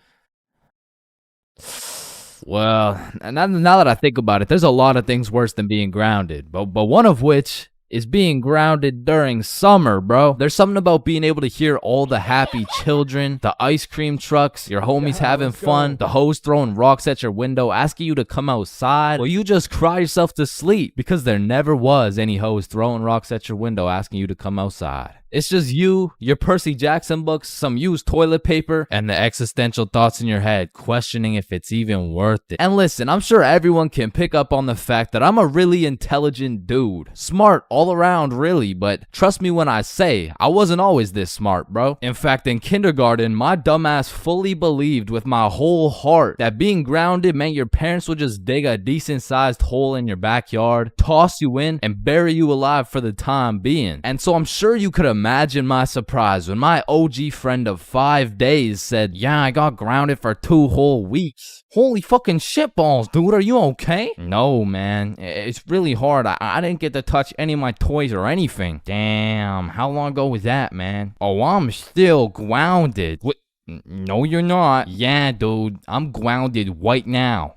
Well, now that I think about it, there's a lot of things worse than being grounded, but one of which is being grounded during summer, bro. There's something about being able to hear all the happy children, the ice cream trucks, your homies having fun, the hoes throwing rocks at your window, asking you to come outside, or you just cry yourself to sleep because there never was any hoes throwing rocks at your window asking you to come outside. It's just you, your Percy Jackson books, some used toilet paper, and the existential thoughts in your head questioning if it's even worth it. And listen, I'm sure everyone can pick up on the fact that I'm a really intelligent dude. Smart all around, really, but trust me when I say, I wasn't always this smart, bro. In fact, in kindergarten, my dumbass fully believed with my whole heart that being grounded meant your parents would just dig a decent-sized hole in your backyard, toss you in, and bury you alive for the time being. And so I'm sure you could imagine my surprise when my OG friend of 5 days said, yeah, I got grounded for 2 whole weeks. Holy fucking shitballs, dude, are you okay? No, man, it's really hard. I didn't get to touch any of my toys or anything. Damn, how long ago was that, man? Oh, I'm still grounded. What? No, you're not. Yeah, dude, I'm grounded right now.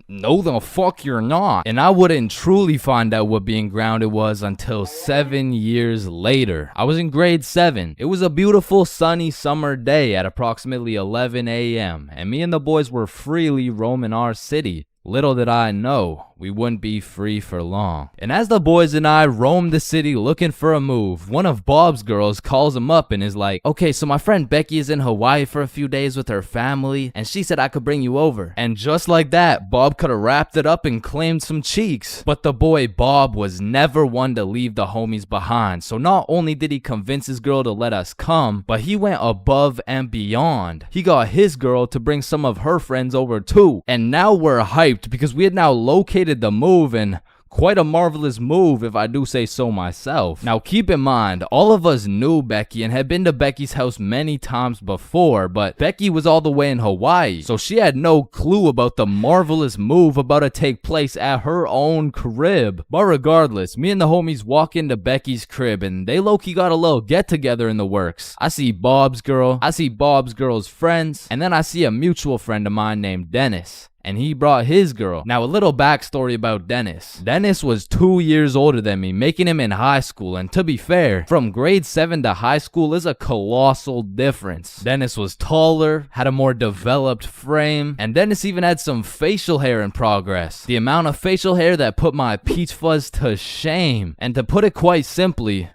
No, the fuck you're not. And I wouldn't truly find out what being grounded was until 7 years later. I was in grade 7. It was a beautiful sunny summer day at approximately 11 a.m. and me and the boys were freely roaming our city. Little did I know, we wouldn't be free for long. And as the boys and I roamed the city looking for a move, one of Bob's girls calls him up and is like, okay, so my friend Becky is in Hawaii for a few days with her family, and she said I could bring you over. And just like that, Bob could have wrapped it up and claimed some cheeks. But the boy Bob was never one to leave the homies behind, so not only did he convince his girl to let us come, but he went above and beyond. He got his girl to bring some of her friends over too, and now we're hyped because we had now located the move, and quite a marvelous move if I do say so myself. Now keep in mind, all of us knew Becky and had been to Becky's house many times before, but Becky was all the way in Hawaii, so she had no clue about the marvelous move about to take place at her own crib. But regardless, me and the homies walk into Becky's crib and they low-key got a little get-together in the works. I see Bob's girl, I see Bob's girl's friends, and then I see a mutual friend of mine named Dennis. And he brought his girl. Now, a little backstory about Dennis. Dennis was 2 years older than me, making him in high school. And to be fair, from grade 7 to high school is a colossal difference. Dennis was taller, had a more developed frame, and Dennis even had some facial hair in progress. The amount of facial hair that put my peach fuzz to shame. And to put it quite simply,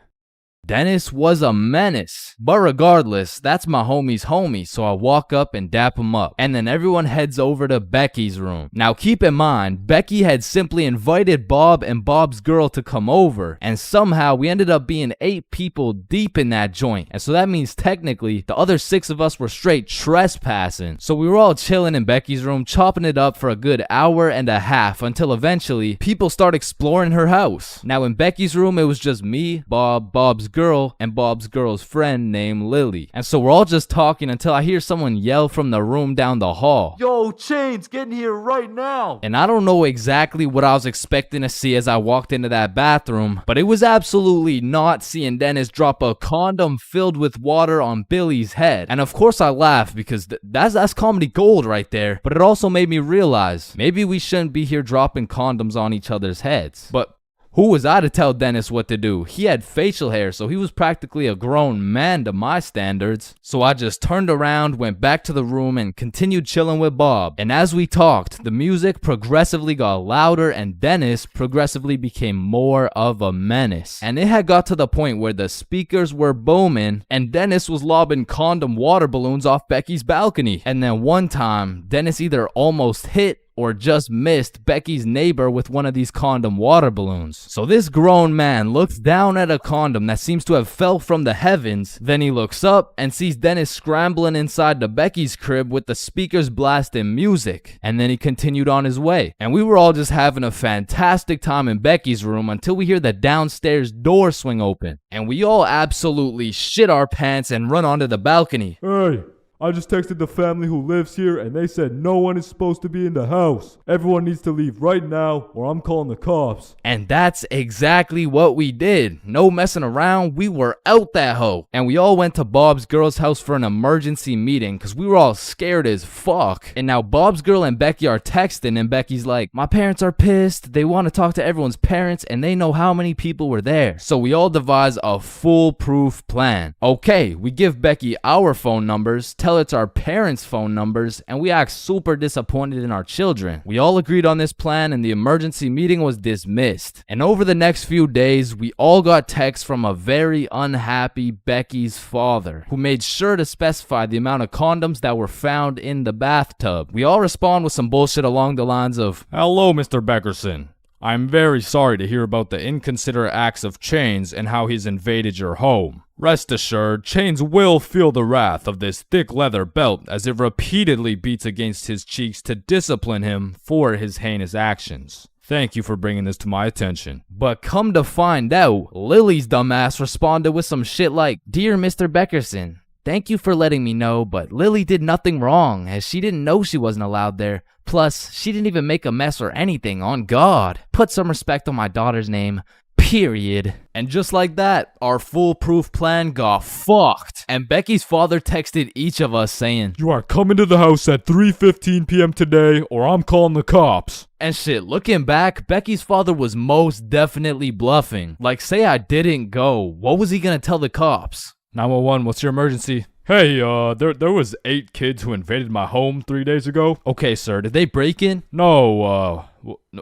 Dennis was a menace. But regardless, that's my homie's homie, so I walk up and dap him up. And then everyone heads over to Becky's room. Now keep in mind, Becky had simply invited Bob and Bob's girl to come over, and somehow we ended up being 8 people deep in that joint. And so that means technically, the other 6 of us were straight trespassing. So we were all chilling in Becky's room, chopping it up for a good hour and a half, until eventually, people start exploring her house. Now in Becky's room, it was just me, Bob's girl, and Bob's girl's friend named Lily. And so we're all just talking until I hear someone yell from the room down the hall, "Yo, Chains, get in here right now!" And I don't know exactly what I was expecting to see as I walked into that bathroom, but it was absolutely not seeing Dennis drop a condom filled with water on Billy's head. And of course I laughed because that's comedy gold right there, but it also made me realize maybe we shouldn't be here dropping condoms on each other's heads. But who was I to tell Dennis what to do? He had facial hair, so he was practically a grown man to my standards. So I just turned around, went back to the room, and continued chilling with Bob. And as we talked, the music progressively got louder, and Dennis progressively became more of a menace. And it had got to the point where the speakers were booming, and Dennis was lobbing condom water balloons off Becky's balcony. And then one time, Dennis either almost hit or just missed Becky's neighbor with one of these condom water balloons. So this grown man looks down at a condom that seems to have fell from the heavens. Then he looks up and sees Dennis scrambling inside the Becky's crib with the speakers blasting music. And then he continued on his way. And we were all just having a fantastic time in Becky's room until we hear the downstairs door swing open. And we all absolutely shit our pants and run onto the balcony. Hey, I just texted the family who lives here and they said no one is supposed to be in the house. Everyone needs to leave right now or I'm calling the cops. And that's exactly what we did. No messing around, we were out that hoe. And we all went to Bob's girl's house for an emergency meeting because we were all scared as fuck. And now Bob's girl and Becky are texting and Becky's like, my parents are pissed. They want to talk to everyone's parents and they know how many people were there. So we all devise a foolproof plan. Okay, we give Becky our phone numbers, tell it's our parents' phone numbers, and we act super disappointed in our children. We all agreed on this plan and the emergency meeting was dismissed. And over the next few days, we all got texts from a very unhappy Becky's father, who made sure to specify the amount of condoms that were found in the bathtub. We all respond with some bullshit along the lines of, hello, Mr. Beckerson. I'm very sorry to hear about the inconsiderate acts of Chains and how he's invaded your home. Rest assured, Chains will feel the wrath of this thick leather belt as it repeatedly beats against his cheeks to discipline him for his heinous actions. Thank you for bringing this to my attention. But come to find out, Lily's dumbass responded with some shit like, Dear Mr. Beckerson, thank you for letting me know, but Lily did nothing wrong as she didn't know she wasn't allowed there. Plus, she didn't even make a mess or anything, on God. Put some respect on my daughter's name. Period. And just like that, our foolproof plan got fucked. And Becky's father texted each of us saying, you are coming to the house at 3:15 p.m. today or I'm calling the cops. And shit, looking back, Becky's father was most definitely bluffing. Like, say I didn't go, what was he gonna tell the cops? 911, what's your emergency? Hey, there was 8 kids who invaded my home 3 days ago. Okay, sir, did they break in? No,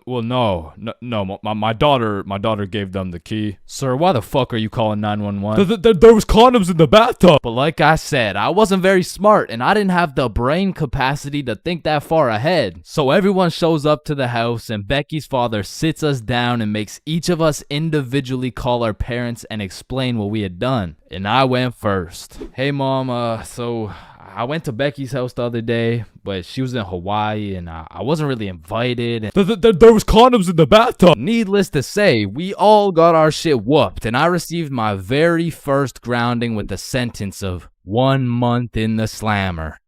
no, my daughter gave them the key. Sir, why the fuck are you calling 911? There was condoms in the bathtub. But like I said, I wasn't very smart and I didn't have the brain capacity to think that far ahead. So everyone shows up to the house and Becky's father sits us down and makes each of us individually call our parents and explain what we had done. And I went first. Hey mom, so I went to Becky's house the other day, but she was in Hawaii and I wasn't really invited. And there was condoms in the bathtub. Needless to say, we all got our shit whooped and I received my very first grounding with the sentence of 1 month in the slammer.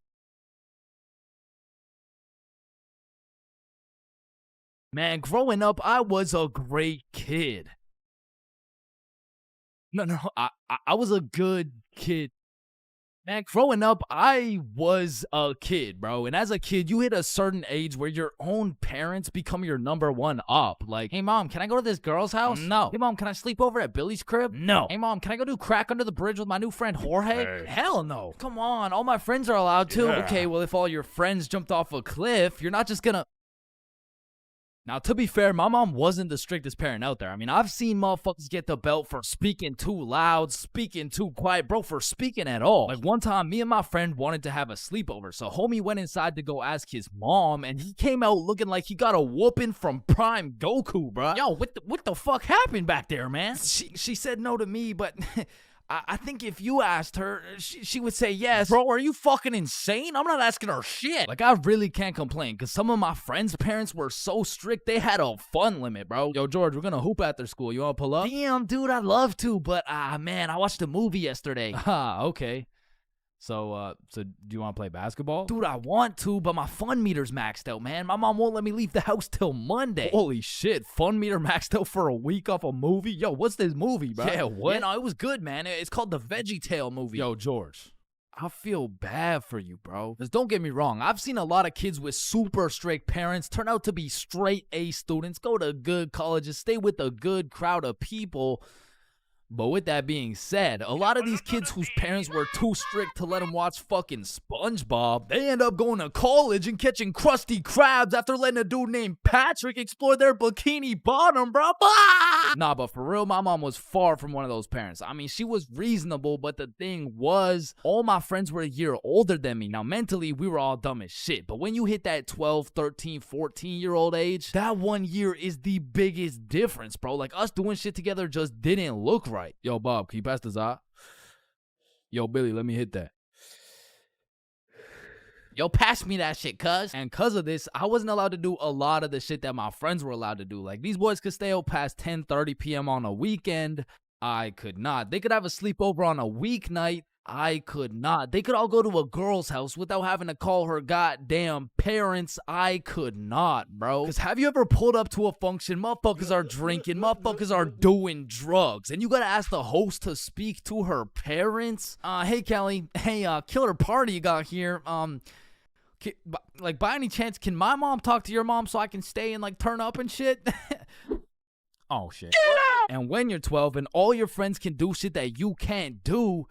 Man, growing up, I was a great kid. No, I was a good kid. Man, growing up, I was a kid, bro. And as a kid, you hit a certain age where your own parents become your number one up. Like, hey, mom, can I go to this girl's house? No. Hey, mom, can I sleep over at Billy's crib? No. Hey, mom, can I go do crack under the bridge with my new friend Jorge? Hey. Hell no. Come on, all my friends are allowed to. Yeah. Okay, well, if all your friends jumped off a cliff, you're not just gonna... Now, to be fair, my mom wasn't the strictest parent out there. I mean, I've seen motherfuckers get the belt for speaking too loud, speaking too quiet, bro, for speaking at all. Like, one time, me and my friend wanted to have a sleepover, so homie went inside to go ask his mom, and he came out looking like he got a whooping from Prime Goku, bro. Yo, what the fuck happened back there, man? She said no to me, but... I think if you asked her, she would say yes. Bro, are you fucking insane? I'm not asking her shit. Like, I really can't complain, because some of my friends' parents were so strict, they had a fun limit, bro. Yo, George, we're gonna hoop after school. You wanna pull up? Damn, dude, I'd love to, but, man, I watched a movie yesterday. Okay. So do you want to play basketball? Dude, I want to, but my fun meter's maxed out, man. My mom won't let me leave the house till Monday. Holy shit, fun meter maxed out for a week off a movie? Yo, what's this movie, bro? Yeah, what? Yeah, no, it was good, man. It's called the Veggie Tale movie. Yo, George, I feel bad for you, bro. Because don't get me wrong, I've seen a lot of kids with super strict parents turn out to be straight A students, go to good colleges, stay with a good crowd of people. But with that being said, a lot of these kids whose parents were too strict to let them watch fucking SpongeBob, they end up going to college and catching Krusty Krabs after letting a dude named Patrick explore their bikini bottom, bro. Nah, but for real, my mom was far from one of those parents. I mean, she was reasonable, but the thing was, all my friends were a year older than me. Now, mentally, we were all dumb as shit. But when you hit that 12, 13, 14-year-old age, that 1 year is the biggest difference, bro. Like, us doing shit together just didn't look right. Yo, Bob, can you pass the za? Yo, Billy, let me hit that. Yo, pass me that shit, cuz. And cuz of this, I wasn't allowed to do a lot of the shit that my friends were allowed to do. Like, these boys could stay out past 10:30 p.m. on a weekend. I could not. They could have a sleepover on a weeknight. I could not. They could all go to a girl's house without having to call her goddamn parents. I could not, bro. Because have you ever pulled up to a function, motherfuckers are drinking, motherfuckers are doing drugs, and you gotta ask the host to speak to her parents? Hey, Kelly. Hey, killer party you got here. Like, by any chance, can my mom talk to your mom so I can stay and, like, turn up and shit? Oh, shit. And when you're 12 and all your friends can do shit that you can't do,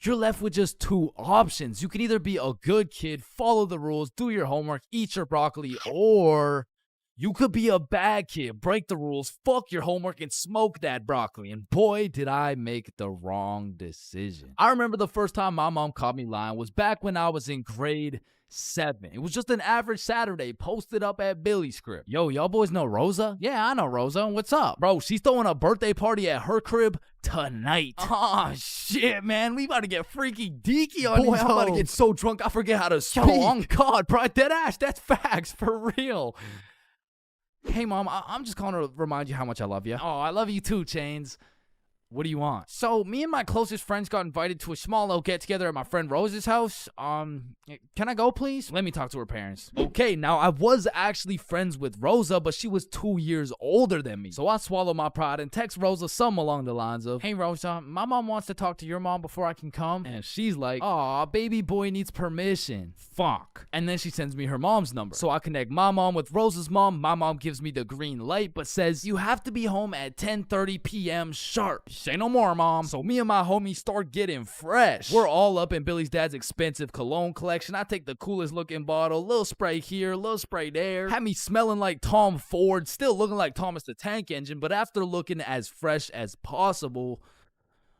you're left with just two options. You can either be a good kid, follow the rules, do your homework, eat your broccoli, or you could be a bad kid, break the rules, fuck your homework, and smoke that broccoli. And boy, did I make the wrong decision. I remember the first time my mom caught me lying was back when I was in grade 7. It was just an average Saturday posted up at Billy's crib. Yo, y'all boys know Rosa? Yeah, I know Rosa. What's up? Bro, she's throwing a birthday party at her crib tonight. Oh, shit, man. We about to get freaky deaky on these. I'm about to get so drunk I forget how to speak. Yo, on God, bro. Dead ass. That's facts. For real. Hey, Mom, I'm just calling to remind you how much I love you. Oh, I love you too, Chains. What do you want? So, me and my closest friends got invited to a small little get-together at my friend Rose's house. Can I go, please? Let me talk to her parents. Okay, now, I was actually friends with Rosa, but she was 2 years older than me. So, I swallowed my pride and text Rosa something along the lines of, hey, Rosa, my mom wants to talk to your mom before I can come. And she's like, aw, baby boy needs permission. Fuck. And then she sends me her mom's number. So, I connect my mom with Rosa's mom. My mom gives me the green light, but says, you have to be home at 10:30 p.m. sharp. Say no more, Mom. So me and my homies start getting fresh. We're all up in Billy's dad's expensive cologne collection. I take the coolest looking bottle, little spray here, little spray there. Had me smelling like Tom Ford, still looking like Thomas the Tank Engine, but after looking as fresh as possible,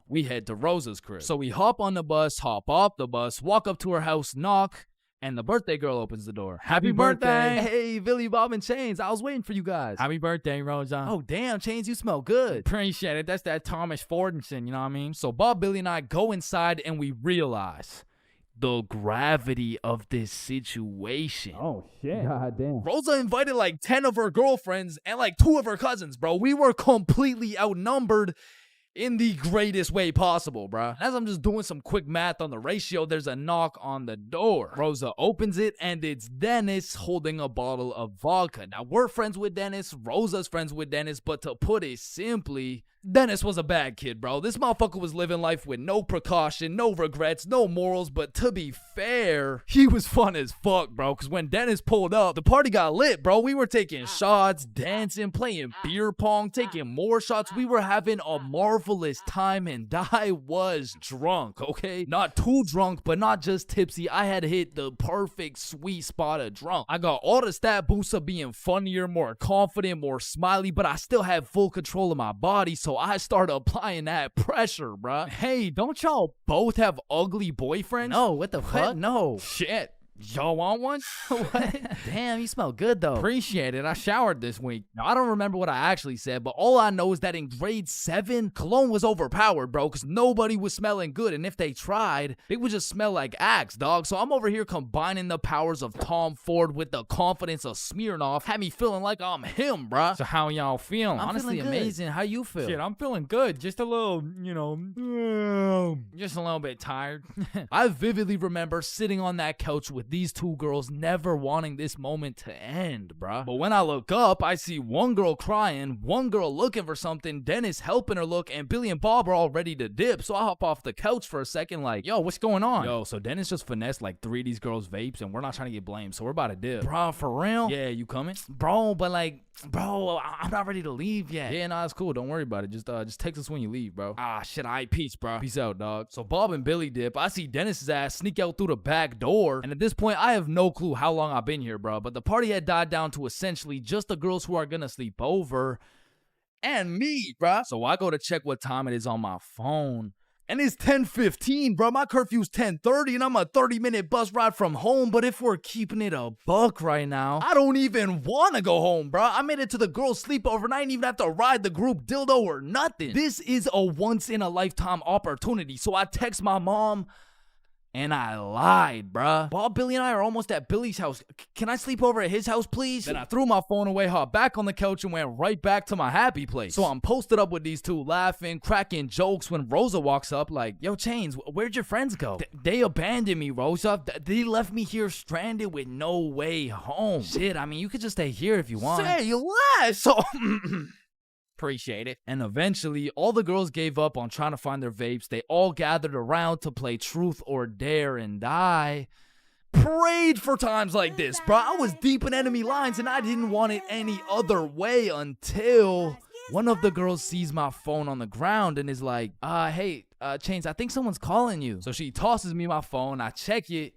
we head to Rosa's crib. So we hop on the bus, hop off the bus, walk up to her house, knock, and the birthday girl opens the door. Happy birthday! Hey, Billy, Bob, and Chains. I was waiting for you guys. Happy birthday, Rosa. Oh, damn, Chains, you smell good. Appreciate it. That's that Thomas Fordinson, you know what I mean? So Bob, Billy, and I go inside, and we realize the gravity of this situation. Oh, shit. God damn. Rosa invited like 10 of her girlfriends and like 2 of her cousins, bro. We were completely outnumbered in the greatest way possible, bruh. As I'm just doing some quick math on the ratio, there's a knock on the door. Rosa opens it, and it's Dennis holding a bottle of vodka. Now, we're friends with Dennis, Rosa's friends with Dennis, but to put it simply, Dennis was a bad kid, bro. This motherfucker was living life with no precaution, no regrets, no morals, but to be fair, he was fun as fuck, bro, because when Dennis pulled up, the party got lit, bro. We were taking shots, dancing, playing beer pong, taking more shots. We were having a marvelous time, and I was drunk, okay? Not too drunk, but not just tipsy. I had hit the perfect sweet spot of drunk. I got all the stat boosts of being funnier, more confident, more smiley, but I still had full control of my body, so I started applying that pressure, bruh. Hey, don't y'all both have ugly boyfriends? No, what the fuck? No. Shit. Y'all want one? What? Damn, you smell good, though. Appreciate it. I showered this week. Now, I don't remember what I actually said, but all I know is that in grade 7, cologne was overpowered, bro, because nobody was smelling good, and if they tried, they would just smell like Axe, dog. So I'm over here combining the powers of Tom Ford with the confidence of Smirnoff. Had me feeling like I'm him, bruh. So how y'all feeling? Honestly, amazing. How you feel? Shit, I'm feeling good. Just a little, just a little bit tired. I vividly remember sitting on that couch with with these two girls never wanting this moment to end, bruh. But when I look up, I see one girl crying, one girl looking for something, Dennis helping her look, and Billy and Bob are all ready to dip. So I hop off the couch for a second like, yo, what's going on? Yo, so Dennis just finessed like 3 of these girls' vapes, and we're not trying to get blamed, so we're about to dip. Bro, for real? Yeah, you coming? Bro, but like, bro, I'm not ready to leave yet. Yeah, nah, it's cool. Don't worry about it. Just text us when you leave, bro. Ah, shit, all right, peace, bro. Peace out, dog. So Bob and Billy dip. I see Dennis's ass sneak out through the back door, and at this point, I have no clue how long I've been here, bro, but the party had died down to essentially just the girls who are gonna sleep over and me, bro. So I go to check what time it is on my phone, and it's 10:15, bro. My curfew's 10:30, and I'm a 30-minute bus ride from home. But if we're keeping it a buck right now, I don't even want to go home, bro. I made it to the girls' sleepover, and I didn't even have to ride the group dildo or nothing. This is a once-in-a-lifetime opportunity. So I text my mom, and I lied, bruh. Bob, Billy, and I are almost at Billy's house. Can I sleep over at his house, please? Then I threw my phone away, hopped back on the couch, and went right back to my happy place. So I'm posted up with these two, laughing, cracking jokes when Rosa walks up like, yo, Chains, where'd your friends go? They abandoned me, Rosa. They left me here stranded with no way home. Shit, I mean, you could just stay here if you want. Say less! So... Appreciate it. And eventually, all the girls gave up on trying to find their vapes. They all gathered around to play Truth or Dare, and I prayed for times like this, bro. I was deep in enemy lines, and I didn't want it any other way until one of the girls sees my phone on the ground and is like, hey, Chains, I think someone's calling you. So she tosses me my phone. I check it.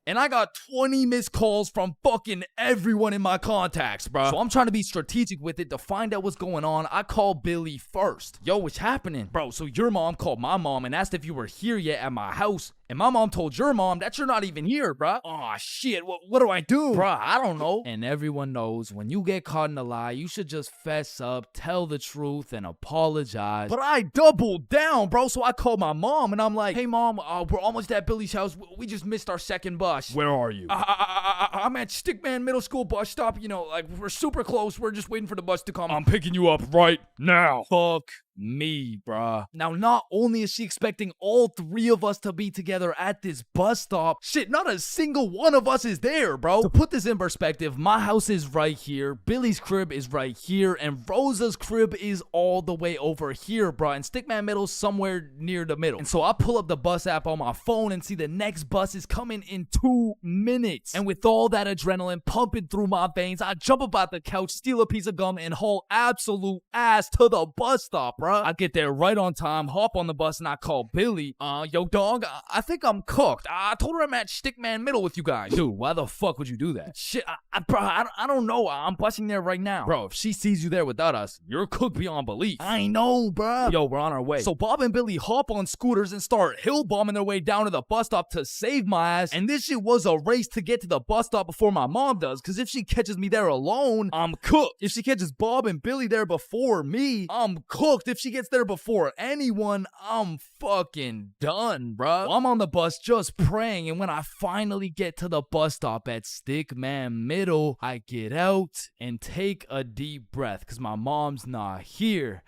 And I got 20 missed calls from fucking everyone in my contacts, bro. So I'm trying to be strategic with it to find out what's going on. I called Billy first. Yo, what's happening? Bro, so your mom called my mom and asked if you were here yet at my house. And my mom told your mom that you're not even here, bro. Aw, shit, what do I do? Bro, I don't know. And everyone knows when you get caught in a lie, you should just fess up, tell the truth, and apologize. But I doubled down, bro. So I called my mom and I'm like, hey, mom, we're almost at Billy's house. We just missed our second bus. Where are you? I'm at Stickman Middle School bus stop. You know, like, we're super close. We're just waiting for the bus to come. I'm picking you up right now. Fuck me, bruh. Now, not only is she expecting all 3 of us to be together at this bus stop, shit, not a single one of us is there, bro. To put this in perspective, my house is right here, Billy's crib is right here, and Rosa's crib is all the way over here, bro, and Stickman Middle's somewhere near the middle. And so I pull up the bus app on my phone and see the next bus is coming in 2 minutes. And with all that adrenaline pumping through my veins, I jump up out the couch, steal a piece of gum, and haul absolute ass to the bus stop, bruh. I get there right on time, hop on the bus, and I call Billy. Yo, dog, I think I'm cooked. I told her I'm at Stickman Middle with you guys. Dude, why the fuck would you do that? Shit, bro, I don't know. I'm busting there right now. Bro, if she sees you there without us, you're cooked beyond belief. I know, bro. Yo, we're on our way. So Bob and Billy hop on scooters and start hill bombing their way down to the bus stop to save my ass. And this shit was a race to get to the bus stop before my mom does, because if she catches me there alone, I'm cooked. If she catches Bob and Billy there before me, I'm cooked. If she gets there before anyone, I'm fucking done, bruh. I'm on the bus just praying, and when I finally get to the bus stop at Stickman Middle, I get out and take a deep breath because my mom's not here.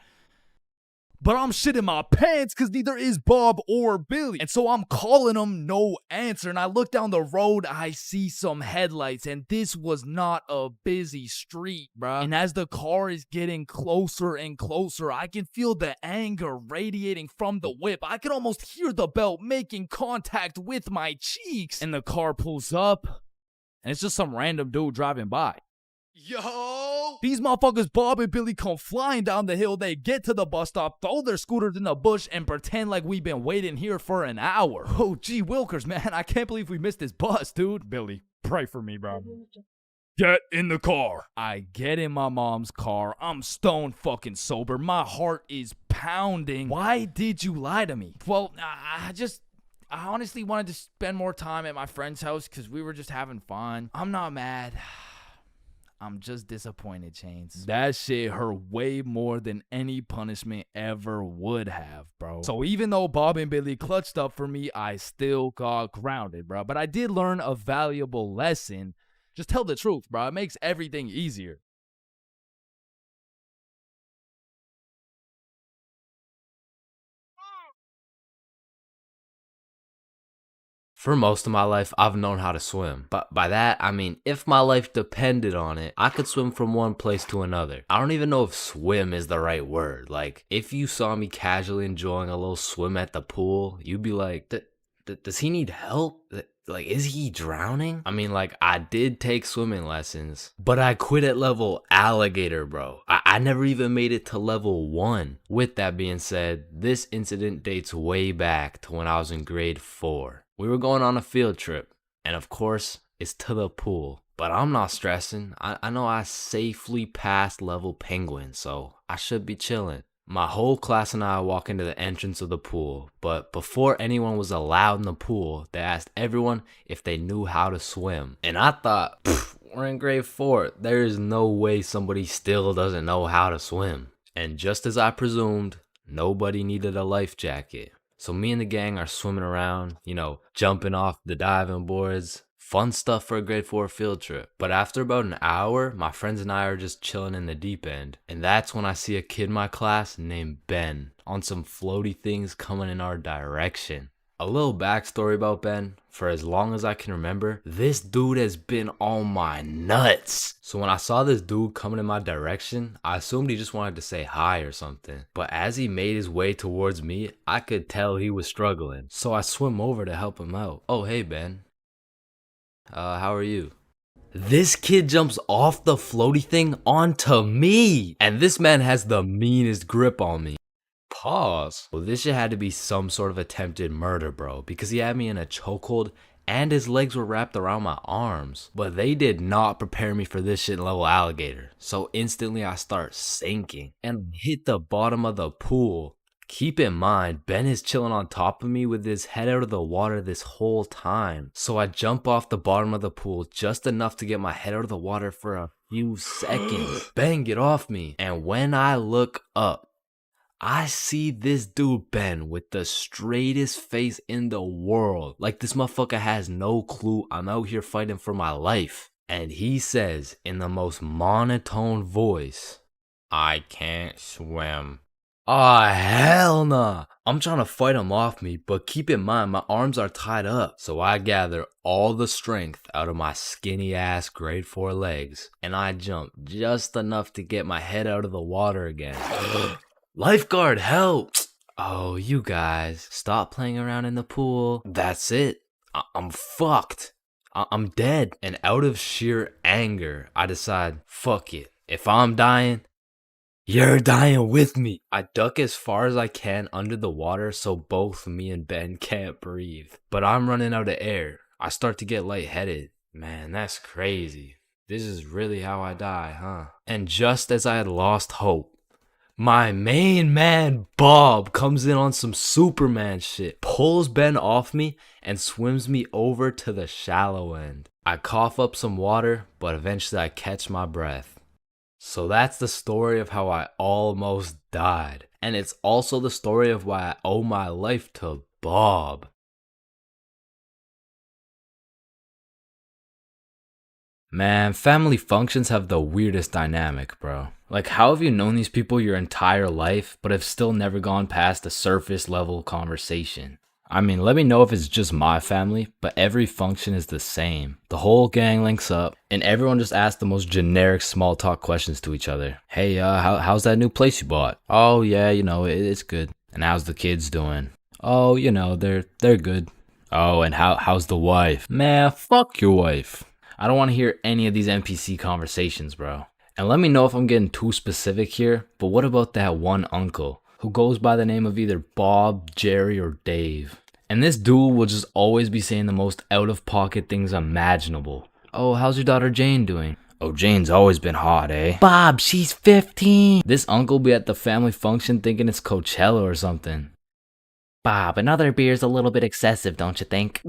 But I'm shitting my pants because neither is Bob or Billy. And so I'm calling them, no answer. And I look down the road, I see some headlights. And this was not a busy street, bruh. And as the car is getting closer and closer, I can feel the anger radiating from the whip. I can almost hear the belt making contact with my cheeks. And the car pulls up, and it's just some random dude driving by. Yo! These motherfuckers, Bob and Billy, come flying down the hill. They get to the bus stop, throw their scooters in the bush, and pretend like we've been waiting here for an hour. Oh, gee Wilkers, man. I can't believe we missed this bus, dude. Billy, pray for me, bro. Get in the car. I get in my mom's car. I'm stone fucking sober. My heart is pounding. Why did you lie to me? Well, I honestly wanted to spend more time at my friend's house because we were just having fun. I'm not mad. I'm just disappointed, Chains. That shit hurt way more than any punishment ever would have, bro. So even though Bob and Billy clutched up for me, I still got grounded, bro. But I did learn a valuable lesson. Just tell the truth, bro. It makes everything easier. For most of my life, I've known how to swim. But by that, I mean, if my life depended on it, I could swim from one place to another. I don't even know if swim is the right word. Like, if you saw me casually enjoying a little swim at the pool, you'd be like, does he need help? Like, is he drowning? I mean, like, I did take swimming lessons, but I quit at level alligator, bro. I never even made it to level 1. With that being said, this incident dates way back to when I was in grade 4. We were going on a field trip, and of course, it's to the pool. But I'm not stressing. I know I safely passed level penguin, so I should be chilling. My whole class and I walk into the entrance of the pool, but before anyone was allowed in the pool, they asked everyone if they knew how to swim. And I thought, we're in grade 4. There is no way somebody still doesn't know how to swim. And just as I presumed, nobody needed a life jacket. So me and the gang are swimming around, jumping off the diving boards. Fun stuff for a grade 4 field trip. But after about an hour, my friends and I are just chilling in the deep end. And that's when I see a kid in my class named Ben on some floaty things coming in our direction. A little backstory about Ben. For as long as I can remember, this dude has been on my nuts. So when I saw this dude coming in my direction, I assumed he just wanted to say hi or something. But as he made his way towards me, I could tell he was struggling. So I swim over to help him out. Oh, hey, Ben. How are you? This kid jumps off the floaty thing onto me. And this man has the meanest grip on me. Pause. Well, this shit had to be some sort of attempted murder, bro. Because he had me in a chokehold and his legs were wrapped around my arms. But they did not prepare me for this shit in level alligator. So instantly I start sinking and hit the bottom of the pool. Keep in mind, Ben is chilling on top of me with his head out of the water this whole time. So I jump off the bottom of the pool just enough to get my head out of the water for a few seconds. Ben, get off me. And when I look up, I see this dude Ben with the straightest face in the world. Like this motherfucker has no clue I'm out here fighting for my life. And he says in the most monotone voice, "I can't swim." Ah, hell nah. I'm trying to fight him off me, but keep in mind my arms are tied up. So I gather all the strength out of my skinny ass grade 4 legs, and I jump just enough to get my head out of the water again. Lifeguard, help! Oh, you guys, stop playing around in the pool. That's it. I'm fucked. I'm dead. And out of sheer anger, I decide, fuck it. If I'm dying, you're dying with me. I duck as far as I can under the water so both me and Ben can't breathe. But I'm running out of air. I start to get lightheaded. Man, that's crazy. This is really how I die, huh? And just as I had lost hope, my main man, Bob, comes in on some Superman shit, pulls Ben off me, and swims me over to the shallow end. I cough up some water, but eventually I catch my breath. So that's the story of how I almost died. And it's also the story of why I owe my life to Bob. Man, family functions have the weirdest dynamic, bro. Like, how have you known these people your entire life, but have still never gone past a surface level conversation? I mean, let me know if it's just my family, but every function is the same. The whole gang links up, and everyone just asks the most generic small talk questions to each other. Hey, how's that new place you bought? Oh, yeah, it's good. And how's the kids doing? Oh, they're good. Oh, and how's the wife? Man, fuck your wife. I don't want to hear any of these NPC conversations, bro. And let me know if I'm getting too specific here, but what about that one uncle who goes by the name of either Bob, Jerry, or Dave? And this dude will just always be saying the most out-of-pocket things imaginable. Oh, how's your daughter Jane doing? Oh, Jane's always been hot, eh? Bob, she's 15. This uncle be at the family function thinking it's Coachella or something. Bob, another beer's a little bit excessive, don't you think?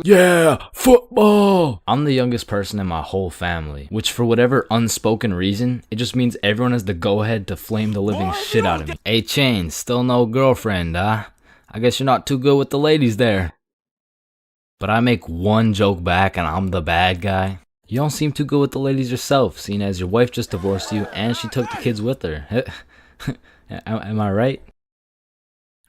Yeah, football! I'm the youngest person in my whole family, which for whatever unspoken reason, it just means everyone has the go-ahead to flame the living shit out of me. Hey, Chains, still no girlfriend, huh? I guess you're not too good with the ladies there. But I make one joke back and I'm the bad guy. You don't seem too good with the ladies yourself, seeing as your wife just divorced you and she took the kids with her. Am I right?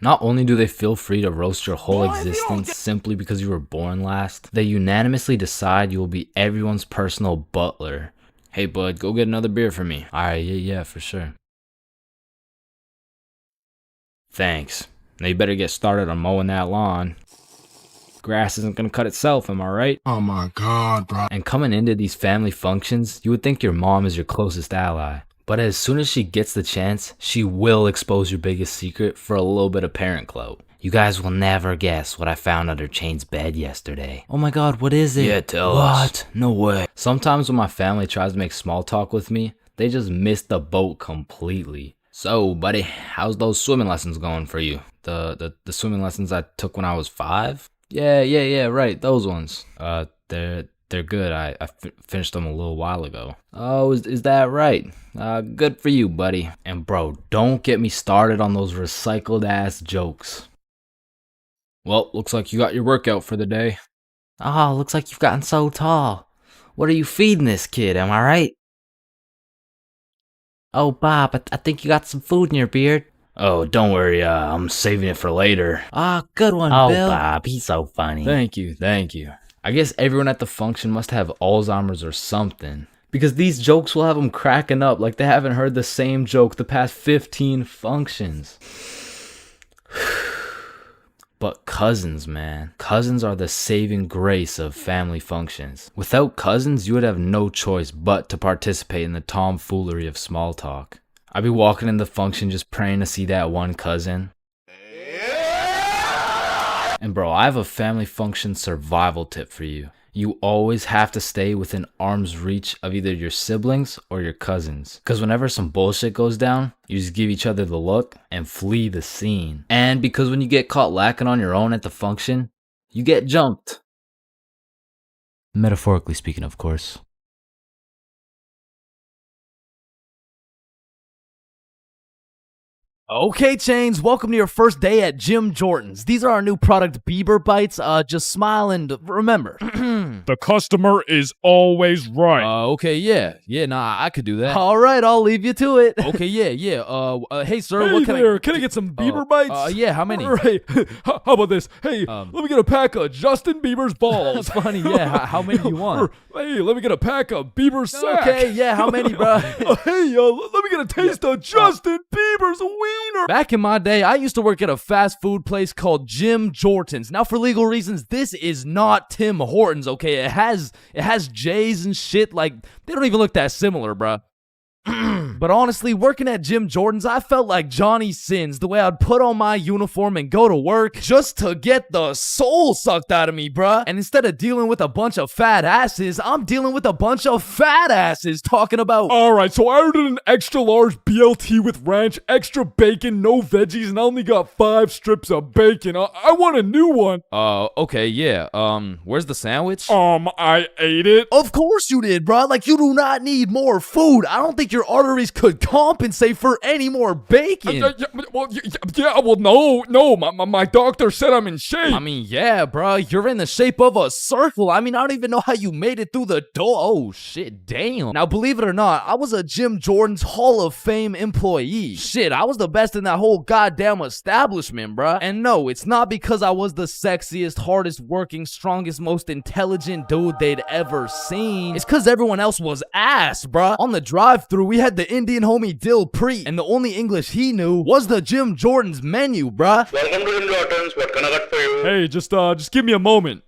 Not only do they feel free to roast your whole existence simply because you were born last, they unanimously decide you will be everyone's personal butler. Hey bud, go get another beer for me. Alright, yeah, for sure. Thanks. Now you better get started on mowing that lawn. Grass isn't gonna cut itself, am I right? Oh my god, bro. And coming into these family functions, you would think your mom is your closest ally. But as soon as she gets the chance, she will expose your biggest secret for a little bit of parent clout. You guys will never guess what I found under Chain's bed yesterday. Oh my god, what is it? Yeah, tell us. What? No way. Sometimes when my family tries to make small talk with me, they just miss the boat completely. So, buddy, how's those swimming lessons going for you? The swimming lessons I took when I was 5? Yeah, right, those ones. They're good. I finished them a little while ago. Oh, is that right? Good for you, buddy. And bro, don't get me started on those recycled ass jokes. Well, looks like you got your workout for the day. Oh, looks like you've gotten so tall. What are you feeding this kid, am I right? Oh, Bob, I think you got some food in your beard. Oh, don't worry, I'm saving it for later. Ah, good one, Bill. Oh, Bob, he's so funny. Thank you. I guess everyone at the function must have Alzheimer's or something, because these jokes will have them cracking up like they haven't heard the same joke the past 15 functions. But cousins, man. Cousins are the saving grace of family functions. Without cousins, you would have no choice but to participate in the tomfoolery of small talk. I'd be walking in the function just praying to see that one cousin. And bro, I have a family function survival tip for you. You always have to stay within arm's reach of either your siblings or your cousins. Because whenever some bullshit goes down, you just give each other the look and flee the scene. And because when you get caught lacking on your own at the function, you get jumped. Metaphorically speaking, of course. Okay, Chains, welcome to your first day at Jim Jordan's. These are our new product, Bieber Bites. Just smile and remember. The customer is always right. Okay, yeah, nah, I could do that. All right, I'll leave you to it. Okay, yeah. Hey, sir, Hey what can there, can I get some Bieber bites? Yeah, how many? Right. How about this? Hey, let me get a pack of Justin Bieber's balls. Funny, yeah. How many you want? Hey, let me get a pack of Bieber's sack. Okay, yeah, how many, bro? Hey, let me get a taste of Justin Bieber's wiener. Back in my day, I used to work at a fast food place called Jim Jordan's. Now, for legal reasons, this is not Tim Hortons, okay? It has J's and shit. Like, they don't even look that similar, bruh. But honestly, working at Jim Jordan's, I felt like Johnny Sins, the way I'd put on my uniform and go to work just to get the soul sucked out of me, bruh. And instead of dealing with a bunch of fat asses, I'm dealing with a bunch of fat asses talking about... Alright, so I ordered an extra large BLT with ranch, extra bacon, no veggies, and I only got 5 strips of bacon. I want a new one. Okay, yeah. Where's the sandwich? I ate it. Of course you did, bruh. Like, you do not need more food. I don't think your arteries could compensate for any more bacon. No. My doctor said I'm in shape. I mean, yeah, bro. You're in the shape of a circle. I mean, I don't even know how you made it through the door. Oh, shit, damn. Now, believe it or not, I was a Jim Jordan's Hall of Fame employee. Shit, I was the best in that whole goddamn establishment, bruh. And no, it's not because I was the sexiest, hardest working, strongest, most intelligent dude they'd ever seen. It's because everyone else was ass, bruh. On the drive-thru, we had the Indian homie Dill Preet, and the only English he knew was the Jim Jordan's menu, bruh. Welcome to Jim Jordan's. What can I get for you? Hey, just give me a moment.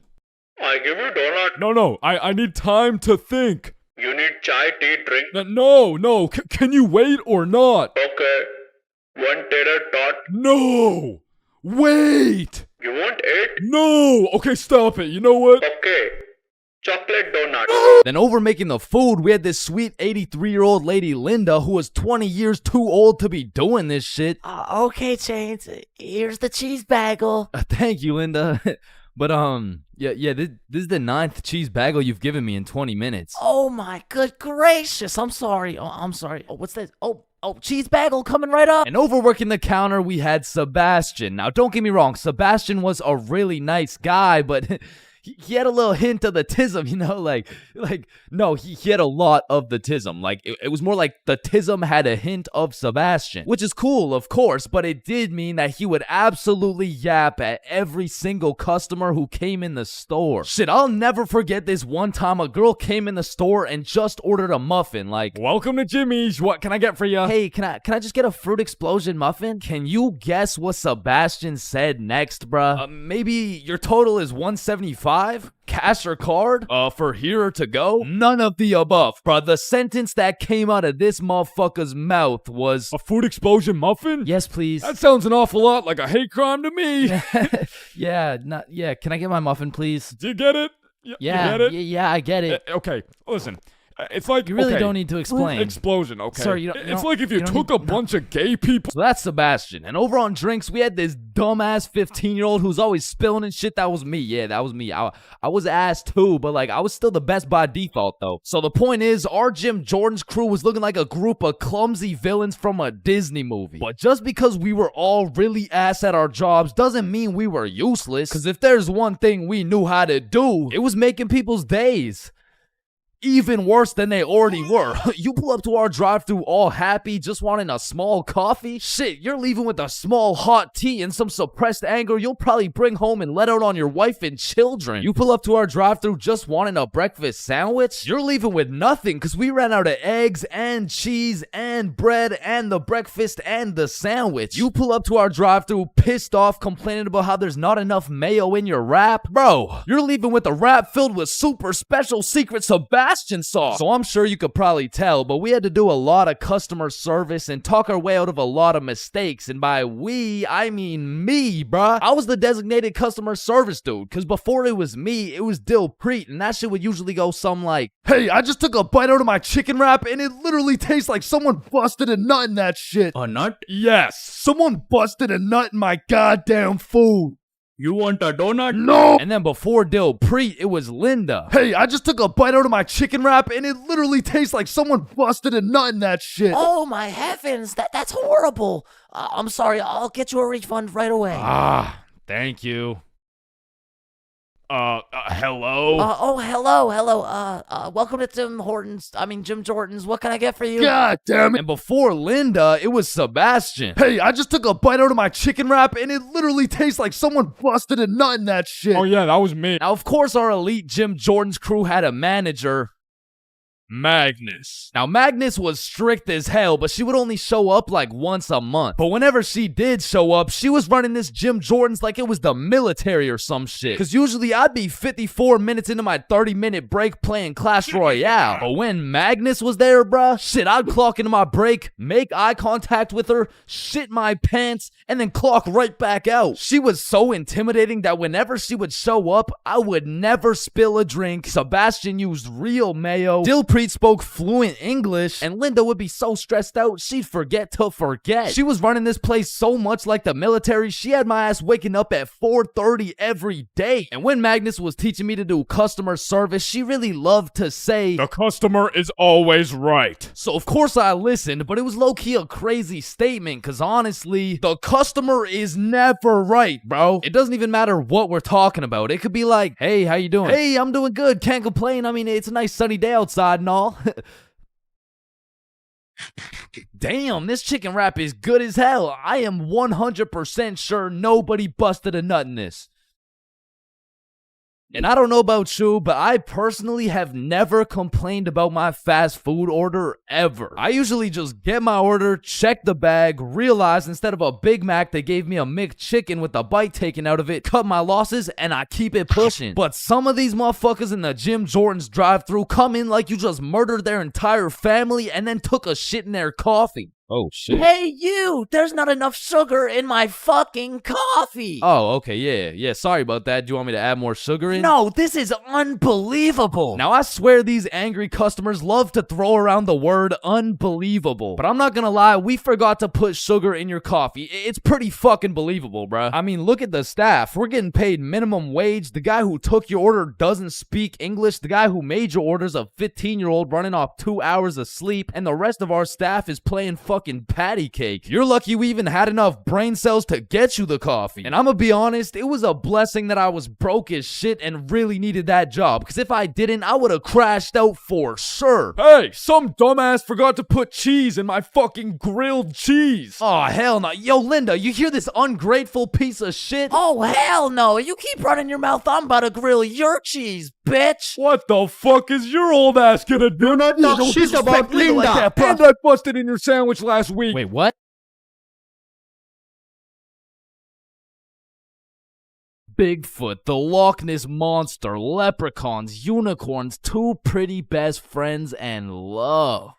I give you donut. No, I need time to think. You need chai, tea, drink? No. Can you wait or not? Okay. One tater tot. No! Wait! You want 8? No! Okay, stop it. You know what? Okay. Chocolate donut. Then over making the food, we had this sweet 83-year-old lady, Linda, who was 20 years too old to be doing this shit. Okay, Chains, here's the cheese bagel. Thank you, Linda. But, yeah, this is the 9th cheese bagel you've given me in 20 minutes. Oh my good gracious, I'm sorry. I'm sorry. Oh, what's this? Oh, cheese bagel coming right up. And overworking the counter, we had Sebastian. Now, don't get me wrong, Sebastian was a really nice guy, but he had a little hint of the tism, you know, no, he had a lot of the tism. Like, it was more like the tism had a hint of Sebastian, which is cool, of course, but it did mean that he would absolutely yap at every single customer who came in the store. Shit, I'll never forget this one time a girl came in the store and just ordered a muffin, like, welcome to Jimmy's, what can I get for you? Hey, can I just get a fruit explosion muffin? Can you guess what Sebastian said next, bruh? Maybe your total is $175? Cash or card? For here or to go? None of the above, bruh. The sentence that came out of this motherfucker's mouth was, a fruit explosion muffin? Yes, please. That sounds an awful lot like a hate crime to me. Yeah, can I get my muffin, please? Do you get it? Yeah, you get it? Yeah, I get it. Okay, listen. It's like, you really okay, don't need to explain. Explosion, okay. Sir, it's like if you took a bunch of gay people. So that's Sebastian. And over on drinks, we had this dumbass 15-year-old who's always spilling and shit. That was me. Yeah, that was me. I was ass too, but like I was still the best by default though. So the point is, our Jim Jordan's crew was looking like a group of clumsy villains from a Disney movie. But just because we were all really ass at our jobs doesn't mean we were useless. Because if there's one thing we knew how to do, it was making people's days even worse than they already were. You pull up to our drive-thru all happy, just wanting a small coffee? Shit, you're leaving with a small hot tea and some suppressed anger you'll probably bring home and let out on your wife and children. You pull up to our drive-thru just wanting a breakfast sandwich? You're leaving with nothing because we ran out of eggs and cheese and bread and the breakfast and the sandwich. You pull up to our drive-thru pissed off, complaining about how there's not enough mayo in your wrap? Bro, you're leaving with a wrap filled with super special secret Sebastian sauce. So I'm sure you could probably tell, but we had to do a lot of customer service and talk our way out of a lot of mistakes. And by we, I mean me, bruh. I was the designated customer service dude, because before it was me, it was Dilpreet, and that shit would usually go something like, hey, I just took a bite out of my chicken wrap, and it literally tastes like someone busted a nut in that shit. A nut? Yes, Someone busted a nut in my goddamn food. You want a donut? No! And then before Dilpreet, it was Linda. Hey, I just took a bite out of my chicken wrap, and it literally tastes like someone busted a nut in that shit. Oh my heavens, that's horrible. I'm sorry, I'll get you a refund right away. Thank you. Hello? Hello. Welcome to Jim Jordan's. What can I get for you? God damn it. And before Linda, it was Sebastian. Hey, I just took a bite out of my chicken wrap, and it literally tastes like someone busted a nut in that shit. Oh yeah, that was me. Now, of course, our elite Jim Jordan's crew had a manager, Magnus. Now, Magnus was strict as hell, but she would only show up like once a month. But whenever she did show up, she was running this Jim Jordan's like it was the military or some shit. Because usually I'd be 54 minutes into my 30-minute break playing Clash Royale. But when Magnus was there, bruh, shit, I'd clock into my break, make eye contact with her, shit my pants, and then clock right back out. She was so intimidating that whenever she would show up, I would never spill a drink. Sebastian used real mayo. Dilpreet spoke fluent English, and Linda would be so stressed out she'd forget to forget. She was running this place so much like the military, she had my ass waking up at 4:30 every day. And when Magnus was teaching me to do customer service, she really loved to say, the customer is always right. So of course I listened, but it was low-key a crazy statement, cause honestly, the customer is never right, bro. It doesn't even matter what we're talking about. It could be like, hey, how you doing? Hey, I'm doing good, can't complain. I mean, it's a nice sunny day outside and all. Damn, this chicken wrap is good as hell. I am 100% sure nobody busted a nut in this. And I don't know about you, but I personally have never complained about my fast food order ever. I usually just get my order, check the bag, realize instead of a Big Mac, they gave me a McChicken with a bite taken out of it, cut my losses, and I keep it pushing. But some of these motherfuckers in the Jim Jordan's drive-thru come in like you just murdered their entire family and then took a shit in their coffee. Oh, shit. Hey, you! There's not enough sugar in my fucking coffee! Oh, okay, yeah, sorry about that. Do you want me to add more sugar in? No, this is unbelievable! Now, I swear these angry customers love to throw around the word unbelievable. But I'm not gonna lie, we forgot to put sugar in your coffee. It's pretty fucking believable, bruh. I mean, look at the staff. We're getting paid minimum wage. The guy who took your order doesn't speak English. The guy who made your order's a 15-year-old running off 2 hours of sleep. And the rest of our staff is playing fucking fucking patty cake. You're lucky we even had enough brain cells to get you the coffee. And I'ma be honest, it was a blessing that I was broke as shit and really needed that job, because if I didn't, I would have crashed out for sure. Hey, some dumbass forgot to put cheese in my fucking grilled cheese. Oh, hell no. Yo, Linda, you hear this ungrateful piece of shit? Oh, hell no. You keep running your mouth. I'm about to grill your cheese, bitch. What the fuck is your old ass gonna do? Do not talk shit about Linda. like that, bro. And I busted in your sandwich last week. Wait, what? Bigfoot, the Loch Ness Monster, leprechauns, unicorns, two pretty best friends, and love.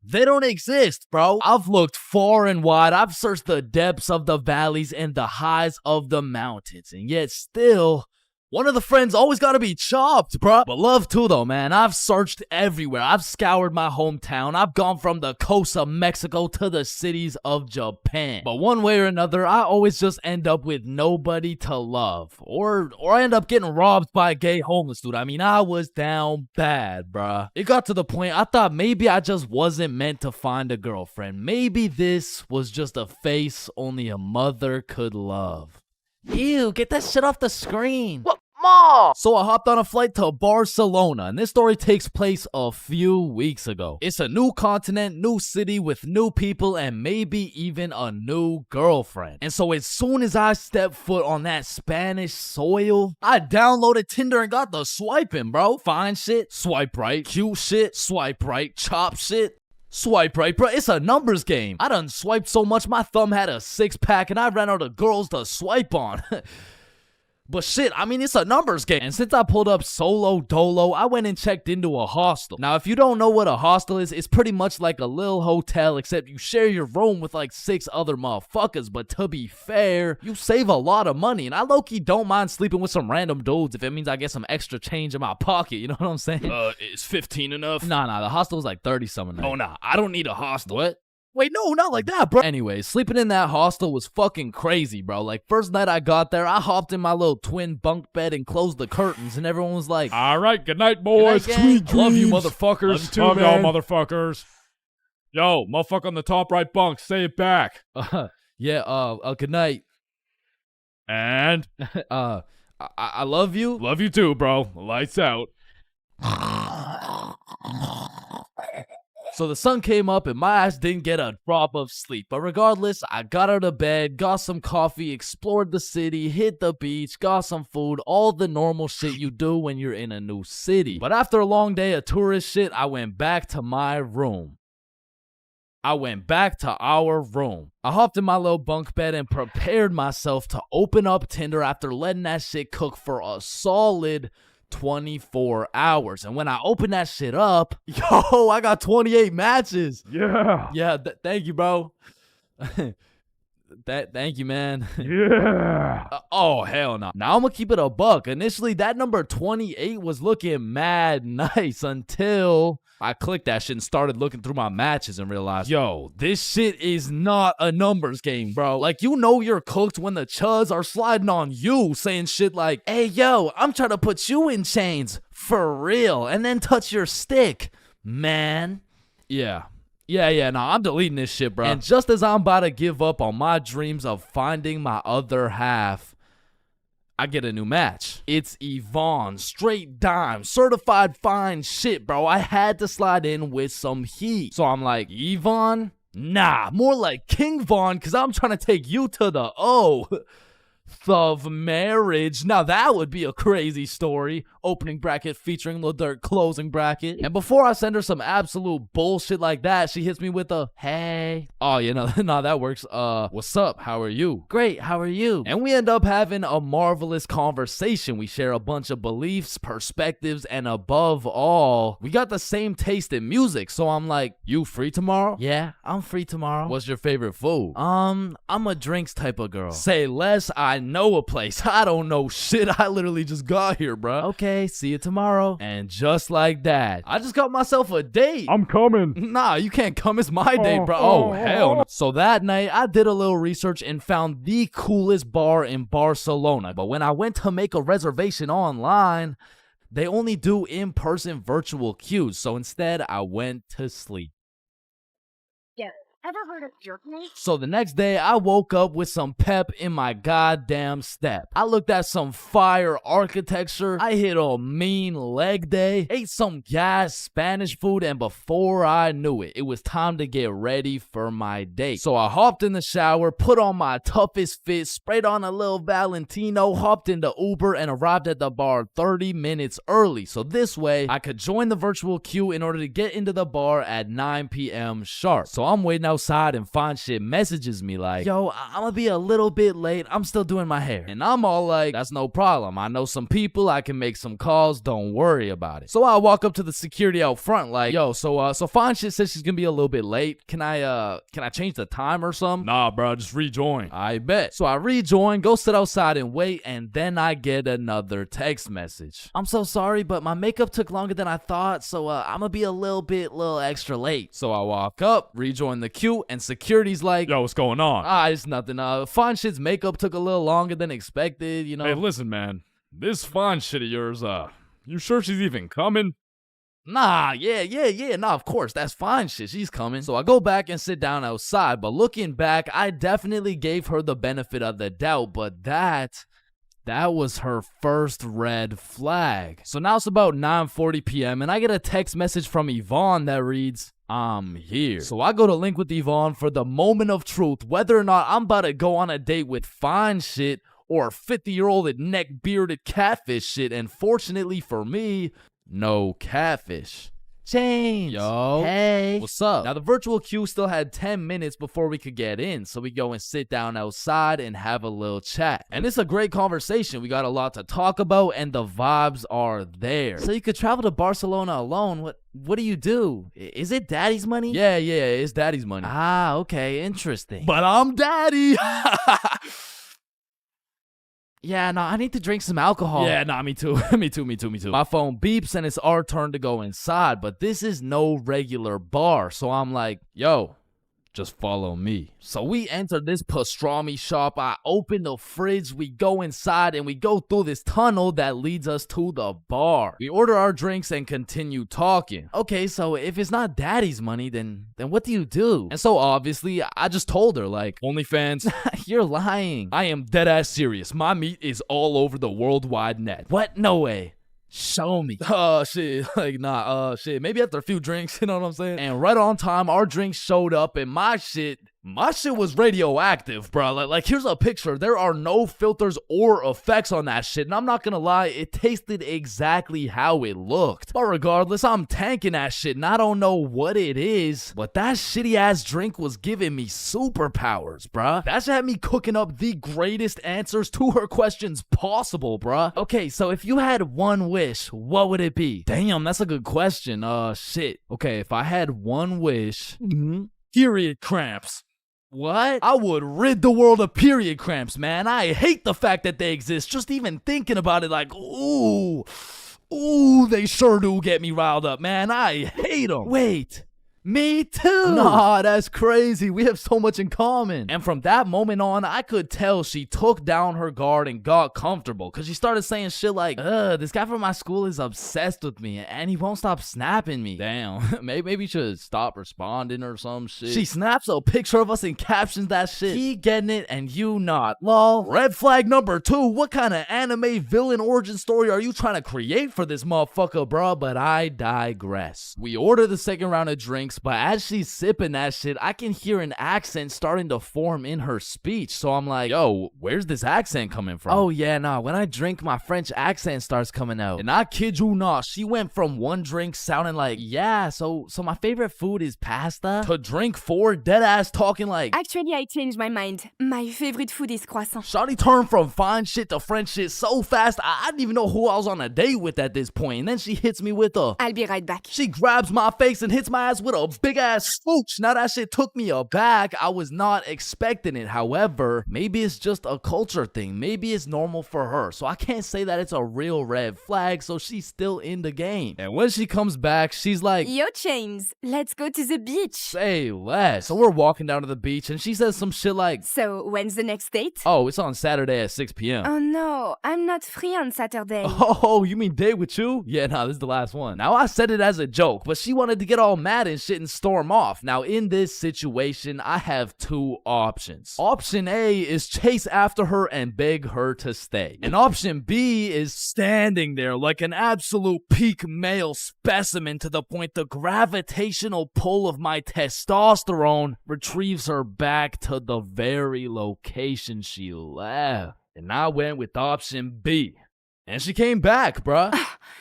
They don't exist, bro. I've looked far and wide. I've searched the depths of the valleys and the highs of the mountains. And yet still, one of the friends always gotta be chopped, bro. But love too, though, man. I've searched everywhere. I've scoured my hometown. I've gone from the coast of Mexico to the cities of Japan. But one way or another, I always just end up with nobody to love. Or I end up getting robbed by a gay homeless dude. I mean, I was down bad, bruh. It got to the point I thought maybe I just wasn't meant to find a girlfriend. Maybe this was just a face only a mother could love. Ew, get that shit off the screen. What? Mom! So I hopped on a flight to Barcelona, and this story takes place a few weeks ago. It's a new continent, new city with new people, and maybe even a new girlfriend. And so as soon as I stepped foot on that Spanish soil, I downloaded Tinder and got the swiping, bro. Fine shit, swipe right. Cute shit, swipe right. Chop shit, swipe right, bro. It's a numbers game. I done swiped so much my thumb had a 6-pack and I ran out of girls to swipe on. But shit, I mean, it's a numbers game. And since I pulled up solo dolo, I went and checked into a hostel. Now, if you don't know what a hostel is, it's pretty much like a little hotel, except you share your room with like 6 other motherfuckers. But to be fair, you save a lot of money. And I low-key don't mind sleeping with some random dudes if it means I get some extra change in my pocket. You know what I'm saying? Is 15 enough? Nah, the hostel was like 30-something. Oh, nah, I don't need a hostel. What? Wait, no, not like that, bro. Anyway, sleeping in that hostel was fucking crazy, bro. Like, first night I got there, I hopped in my little twin bunk bed and closed the curtains, and everyone was like, all right, good night, boys. Good night, gang. Sweet dreams. Love you, motherfuckers. Love you too, Love man. y'all, motherfuckers. Yo, motherfucker on the top right bunk, say it back. Good night. And? I love you. Love you too, bro. Lights out. So the sun came up and my ass didn't get a drop of sleep. But regardless, I got out of bed, got some coffee, explored the city, hit the beach, got some food, all the normal shit you do when you're in a new city. But after a long day of tourist shit, I went back to my room. I went back to our room. I hopped in my little bunk bed and prepared myself to open up Tinder after letting that shit cook for a solid 24 hours. And when I opened that shit up, yo, I got 28 matches. Yeah. Yeah, thank you, bro. Thank you, man. Yeah. Oh, hell no. Now I'm gonna keep it a buck. Initially, that number 28 was looking mad nice until I clicked that shit and started looking through my matches and realized, yo, this shit is not a numbers game, bro. Like, you know you're cooked when the chuds are sliding on you, saying shit like, hey, yo, I'm trying to put you in chains for real, and then touch your stick, man. Yeah, nah, I'm deleting this shit, bro. And just as I'm about to give up on my dreams of finding my other half, I get a new match. It's Yvonne, straight dime, certified fine shit, bro. I had to slide in with some heat. So I'm like, Yvonne? Nah, more like King Von, because I'm trying to take you to the O of marriage. Now that would be a crazy story. Opening bracket featuring Lil Durk, closing bracket. And before I send her some absolute bullshit like that, she hits me with a, hey. Oh, nah, that works. What's up? How are you? Great, how are you? And we end up having a marvelous conversation. We share a bunch of beliefs, perspectives, and above all, we got the same taste in music. So I'm like, you free tomorrow? Yeah, I'm free tomorrow. What's your favorite food? I'm a drinks type of girl. Say less, I know a place. I don't know shit. I literally just got here, bro. Okay, see you tomorrow. And just like that, I just got myself a date. I'm coming. Nah, you can't come. It's my date, bro. Oh, hell no. So that night, I did a little research and found the coolest bar in Barcelona. But when I went to make a reservation online, they only do in-person virtual queues. So instead, I went to sleep. Yeah, Ever heard of jerkness? So the next day, I woke up with some pep in my goddamn step. I looked at some fire architecture. I hit a mean leg day, ate some gas Spanish food, and before I knew it, it was time to get ready for my date. So I hopped in the shower, put on my toughest fit, sprayed on a little Valentino, hopped into Uber, and arrived at the bar 30 minutes early. So this way, I could join the virtual queue in order to get into the bar at 9 p.m. sharp. So I'm waiting outside and Fine Shit messages me like, yo, I'm gonna be a little bit late. I'm still doing my hair. And I'm all like, that's no problem. I know some people. I can make some calls. Don't worry about it. So I walk up to the security out front like, yo, so Fine Shit says she's gonna be a little bit late. Can I change the time or something? Nah, bro, just rejoin. I bet. So I rejoin, go sit outside and wait, and then I get another text message. I'm so sorry, but my makeup took longer than I thought, so I'm gonna be a little extra late. So I walk up, rejoin the queue, and security's like, yo, what's going on? It's nothing. Fine Shit's makeup took a little longer than expected, you know. Hey, listen, man. This Fine Shit of yours, you sure she's even coming? Nah, nah, of course, that's Fine Shit. She's coming. So I go back and sit down outside, but looking back, I definitely gave her the benefit of the doubt, but that was her first red flag. So now it's about 9:40 p.m. and I get a text message from Yvonne that reads, I'm here. So I go to link with Yvonne for the moment of truth, whether or not I'm about to go on a date with Fine Shit or 50-year-old neck-bearded catfish shit. And fortunately for me, no catfish. Chains. Yo. Hey. What's up? Now, the virtual queue still had 10 minutes before we could get in, so we go and sit down outside and have a little chat. And it's a great conversation. We got a lot to talk about, and the vibes are there. So you could travel to Barcelona alone. What do you do? Is it daddy's money? Yeah, it's daddy's money. Ah, okay, interesting. But I'm daddy. Yeah, no, I need to drink some alcohol. Yeah, nah, me too. me too. My phone beeps and it's our turn to go inside, but this is no regular bar. So I'm like, yo, just follow me. So we enter this pastrami shop. I open the fridge. We go inside and we go through this tunnel that leads us to the bar. We order our drinks and continue talking. Okay, so if it's not daddy's money, then what do you do? And so obviously, I just told her, like, OnlyFans. You're lying. I am dead ass serious. My meat is all over the worldwide net. What? No way. Show me. Shit. Like, nah, shit. Maybe after a few drinks, you know what I'm saying? And right on time, our drinks showed up and my shit was radioactive, bro. Like, here's a picture. There are no filters or effects on that shit. And I'm not gonna lie, it tasted exactly how it looked. But regardless, I'm tanking that shit and I don't know what it is, but that shitty ass drink was giving me superpowers, bruh. That shit had me cooking up the greatest answers to her questions possible, bruh. Okay, so if you had one wish, what would it be? Damn, that's a good question. Shit. Okay, if I had one wish, period cramps. What? I would rid the world of period cramps, man. I hate the fact that they exist. Just even thinking about it, like, ooh, they sure do get me riled up, man. I hate them. Wait. Me too. Nah, that's crazy. We have so much in common. And from that moment on, I could tell she took down her guard and got comfortable because she started saying shit like, this guy from my school is obsessed with me and he won't stop snapping me. Damn, maybe you should stop responding or some shit. She snaps a picture of us and captions that shit. He getting it and you not. Lol. Red flag number 2. What kind of anime villain origin story are you trying to create for this motherfucker, bro? But I digress. We order the second round of drinks, but as she's sipping that shit, I can hear an accent starting to form in her speech. So I'm like, yo, where's this accent coming from? Oh yeah, nah, when I drink, my French accent starts coming out. And I kid you not, she went from one drink sounding like, yeah, so my favorite food is pasta, to drink 4 dead ass talking like, actually I changed my mind. My favorite food is croissant. Shawty turned from fine shit to French shit so fast, I didn't even know who I was on a date with at this point. And then she hits me with a, I'll be right back. She grabs my face and hits my ass with a big ass smooch. Now that shit took me aback. I was not expecting it. However, maybe it's just a culture thing. Maybe it's normal for her. So I can't say that it's a real red flag. So she's still in the game. And when she comes back, she's like, yo, Chains, let's go to the beach. Say less. So we're walking down to the beach and she says some shit like, so when's the next date? Oh, it's on Saturday at 6 p.m. Oh no, I'm not free on Saturday. Oh, you mean date with you? Yeah, nah, this is the last one. Now I said it as a joke, but she wanted to get all mad and shit shit and storm off. Now, in this situation, I have two options. Option A is chase after her and beg her to stay. And option B is standing there like an absolute peak male specimen to the point the gravitational pull of my testosterone retrieves her back to the very location she left. And I went with option B. And she came back, bruh.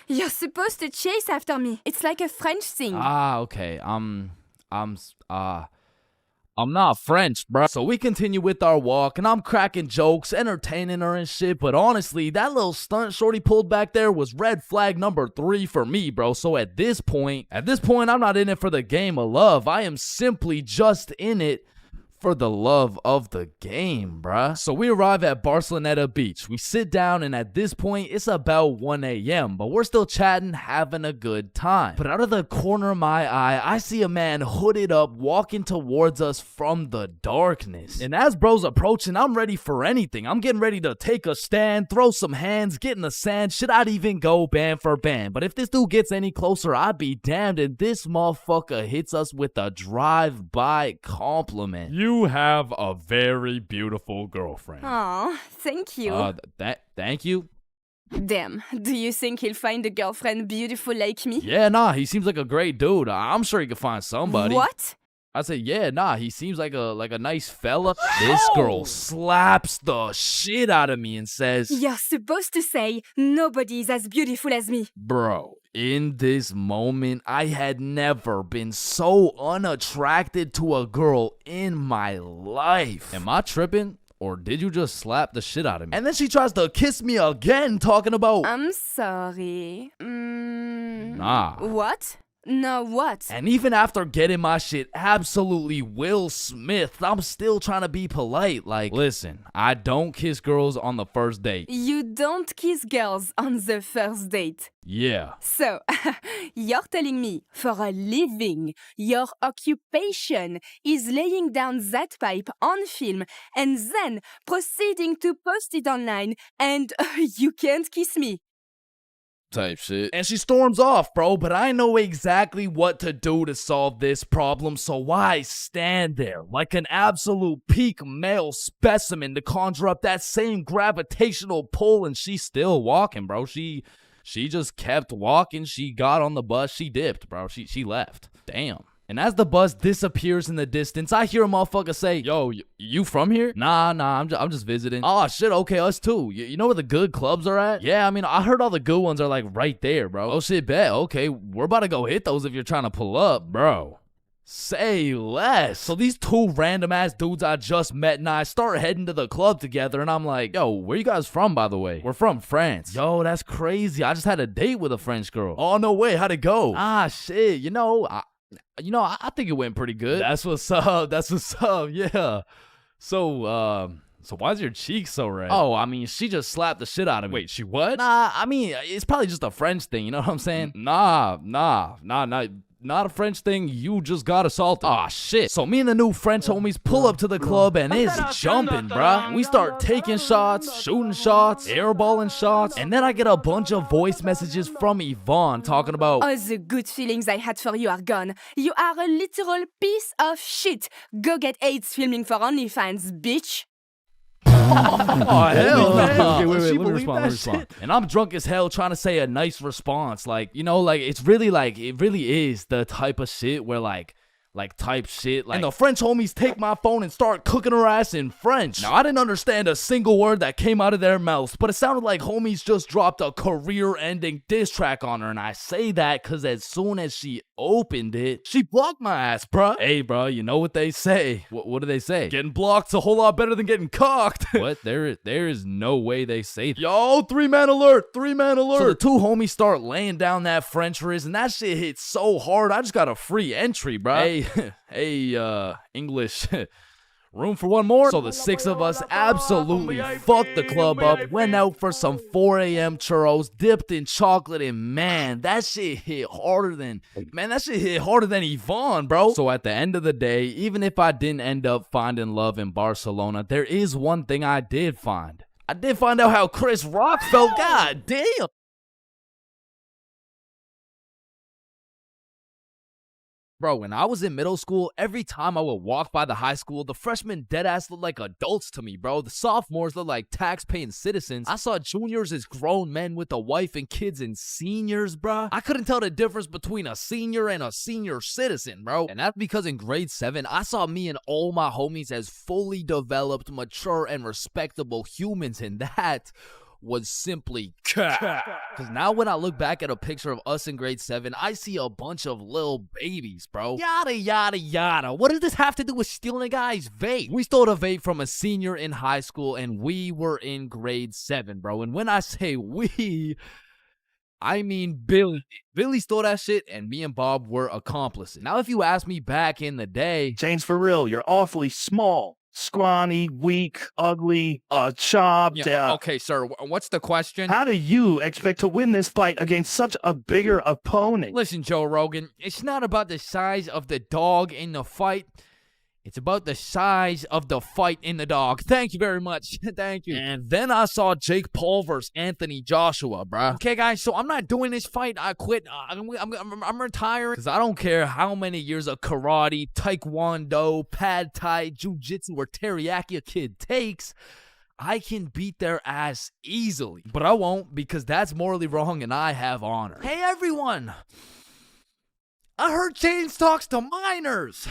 You're supposed to chase after me. It's like a French thing. Ah, okay. I'm not French, bruh. So we continue with our walk, and I'm cracking jokes, entertaining her and shit. But honestly, that little stunt shorty pulled back there was red flag number 3 for me, bro. So at this point, I'm not in it for the game of love. I am simply just in it for the love of the game, bruh. So we arrive at Barceloneta Beach. We sit down, and at this point, it's about 1 a.m., but we're still chatting, having a good time. But out of the corner of my eye, I see a man hooded up walking towards us from the darkness. And as bro's approaching, I'm ready for anything. I'm getting ready to take a stand, throw some hands, get in the sand. Should I even go band for band? But if this dude gets any closer, I'd be damned. And this motherfucker hits us with a drive-by compliment. You have a very beautiful girlfriend. Aw, thank you. Thank you. Damn, do you think he'll find a girlfriend beautiful like me? Yeah, nah, he seems like a great dude. I'm sure he could find somebody. What? I said, yeah, nah, he seems like a nice fella. This girl slaps the shit out of me and says, You're supposed to say, nobody's as beautiful as me. Bro, in this moment, I had never been so unattracted to a girl in my life. Am I tripping? Or did you just slap the shit out of me? And then she tries to kiss me again, talking about... I'm sorry. Nah. What? No, what? And even after getting my shit absolutely Will Smith, I'm still trying to be polite. Like, listen, I don't kiss girls on the first date. You don't kiss girls on the first date. Yeah. So, you're telling me, for a living, your occupation is laying down that pipe on film and then proceeding to post it online and you can't kiss me. Type shit. And she storms off, bro, but I know exactly what to do to solve this problem, so I stand there like an absolute peak male specimen to conjure up that same gravitational pull, and she's still walking, bro. She just kept walking. She got on the bus. She dipped, bro. She left. Damn. And as the bus disappears in the distance, I hear a motherfucker say, yo, you from here? Nah, I'm just visiting. Oh, shit, okay, us too. You know where the good clubs are at? Yeah, I mean, I heard all the good ones are like right there, bro. Oh, shit, bet. Okay, we're about to go hit those if you're trying to pull up, bro. Say less. So these two random ass dudes I just met and I start heading to the club together, and I'm like, yo, where you guys from, by the way? We're from France. Yo, that's crazy. I just had a date with a French girl. Oh, no way. How'd it go? Ah, shit. I think it went pretty good. That's what's up. Yeah. So why's your cheek so red? Oh, I mean, she just slapped the shit out of me. Wait, she what? Nah, I mean, it's probably just a French thing. You know what I'm saying? Nah. Not a French thing. You just got assaulted. Aw, shit. So me and the new French homies pull up to the club and it's jumping, bruh. We start taking shots, shooting shots, airballing shots, and then I get a bunch of voice messages from Yvonne talking about, all the good feelings I had for you are gone. You are a literal piece of shit. Go get AIDS filming for OnlyFans, bitch. Oh, hell no. Okay, wait, She let me believed respond. that shit. And I'm drunk as hell trying to say a nice response. Like, it really is the type of shit where type shit. And the French homies take my phone and start cooking her ass in French. Now, I didn't understand a single word that came out of their mouths, but it sounded like homies just dropped a career-ending diss track on her. And I say that because as soon as she opened it, she blocked my ass, bruh. Hey, bruh, you know what they say. What do they say? Getting blocked's a whole lot better than getting cocked. What? There is no way they say that. Yo, 3-man alert. 3-man alert. So the two homies start laying down that French riz, and that shit hit so hard, I just got a free entry, bruh. Hey, English, room for one more? So the 6 of us absolutely fucked the club up, went out for some 4 a.m. churros, dipped in chocolate, and man, that shit hit harder than Yvonne, bro. So at the end of the day, even if I didn't end up finding love in Barcelona, there is one thing I did find. I did find out how Chris Rock felt. God damn. Bro, when I was in middle school, every time I would walk by the high school, the freshmen deadass looked like adults to me, bro. The sophomores looked like tax-paying citizens. I saw juniors as grown men with a wife and kids, and seniors, bro. I couldn't tell the difference between a senior and a senior citizen, bro. And that's because in grade 7, I saw me and all my homies as fully developed, mature, and respectable humans, and that was simply cat. Because now when I look back at a picture of us in grade 7, I see a bunch of little babies, bro. Yada, yada, yada. What does this have to do with stealing a guy's vape? We stole a vape from a senior in high school, and we were in grade 7, bro. And when I say we, I mean Billy. Billy stole that shit, and me and Bob were accomplices. Now, if you ask me back in the day, Chains, for real, you're awfully small. Scrawny, weak, ugly, chopped. okay, sir, what's the question? How do you expect to win this fight against such a bigger opponent? Listen, Joe Rogan, it's not about the size of the dog in the fight. It's about the size of the fight in the dog. Thank you very much. Thank you. And then I saw Jake Paul versus Anthony Joshua, bruh. Okay, guys, so I'm not doing this fight. I quit. I'm retiring. Because I don't care how many years of karate, taekwondo, pad thai, jujitsu, or teriyaki a kid takes. I can beat their ass easily. But I won't, because that's morally wrong and I have honor. Hey, everyone. I heard Chains talks to minors.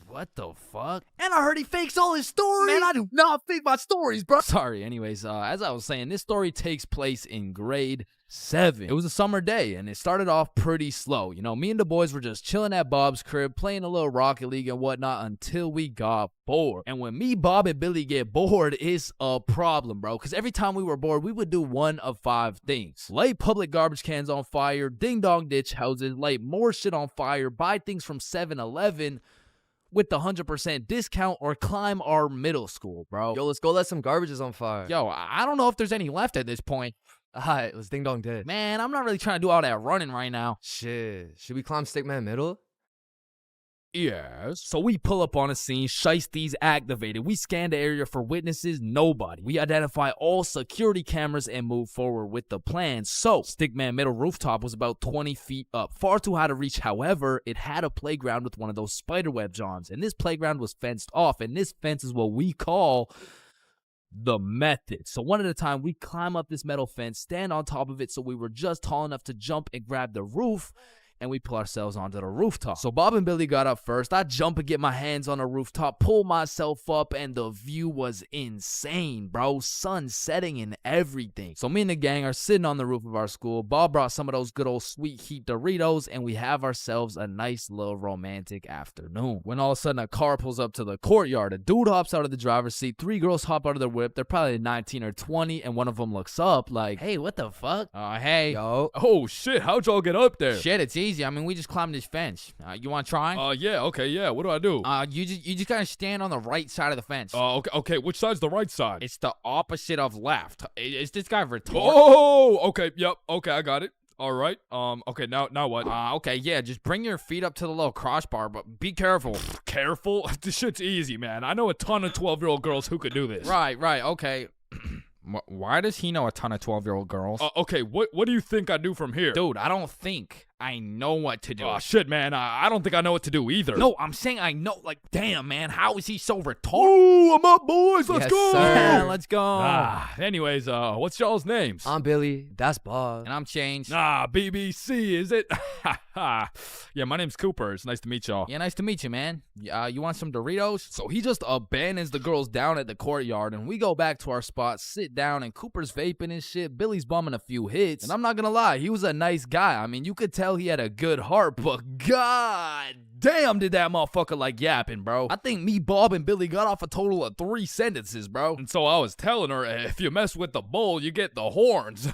What the fuck? And I heard he fakes all his stories. Man, I do not fake my stories, bro. Sorry, anyways, as I was saying, this story takes place in grade 7. It was a summer day, and it started off pretty slow. You know, me and the boys were just chilling at Bob's crib, playing a little Rocket League and whatnot until we got bored. And when me, Bob, and Billy get bored, it's a problem, bro. Because every time we were bored, we would do one of 5 things. Light public garbage cans on fire, ding-dong ditch houses, light more shit on fire, buy things from 7-Eleven, with the 100% discount, or climb our middle school, bro. Yo, let's go let some garbages on fire. Yo, I don't know if there's any left at this point. Alright, let's ding dong ditch. Man, I'm not really trying to do all that running right now. Shit, should we climb Stickman Middle? Yes. So we pull up on a scene, shiesties activated. We scan the area for witnesses, nobody. We identify all security cameras and move forward with the plan. So, Stickman Middle rooftop was about 20 feet up, far too high to reach. However, it had a playground with one of those spiderweb johns, and this playground was fenced off, and this fence is what we call the method. So one at a time, we climb up this metal fence, stand on top of it so we were just tall enough to jump and grab the roof, and we pull ourselves onto the rooftop. So Bob and Billy got up first. I jump and get my hands on the rooftop, pull myself up, and the view was insane, bro. Sun setting and everything. So me and the gang are sitting on the roof of our school. Bob brought some of those good old sweet heat Doritos, and we have ourselves a nice little romantic afternoon. When all of a sudden a car pulls up to the courtyard. A dude hops out of the driver's seat. 3 girls hop out of their whip. They're probably 19 or 20, and one of them looks up like, "Hey, what the fuck?" Hey. Yo. Oh, shit, how'd y'all get up there? Shit, it's easy. I mean, we just climbed this fence. You want to try? Yeah, okay, yeah. What do I do? You just gotta stand on the right side of the fence. Okay. Which side's the right side? It's the opposite of left. Is this guy retarded? Oh, okay, yep, okay, I got it. All right. Okay, now what? Okay, yeah, just bring your feet up to the little crossbar, but be careful. Careful? This shit's easy, man. I know a ton of 12-year-old girls who could do this. Right, okay. Why does he know a ton of 12-year-old girls? Okay, what do you think I do from here? Dude, I don't think I know what to do. Oh, shit, man. I don't think I know what to do either. No, I'm saying I know. Like, damn, man. How is he so retarded? Ooh, I'm up, boys. Let's go. Sir. Yeah, let's go. Anyways, what's y'all's names? I'm Billy. That's Bob. And I'm Chains. BBC, is it? Yeah, my name's Cooper. It's nice to meet y'all. Yeah, nice to meet you, man. You want some Doritos? So he just abandons the girls down at the courtyard, and we go back to our spot, sit down, and Cooper's vaping and shit. Billy's bumming a few hits. And I'm not gonna lie, he was a nice guy. I mean, you could tell he had a good heart, but god damn did that motherfucker like yapping, bro. I think me, Bob, and Billy got off a total of 3 sentences, bro. And so I was telling her, if you mess with the bull, you get the horns.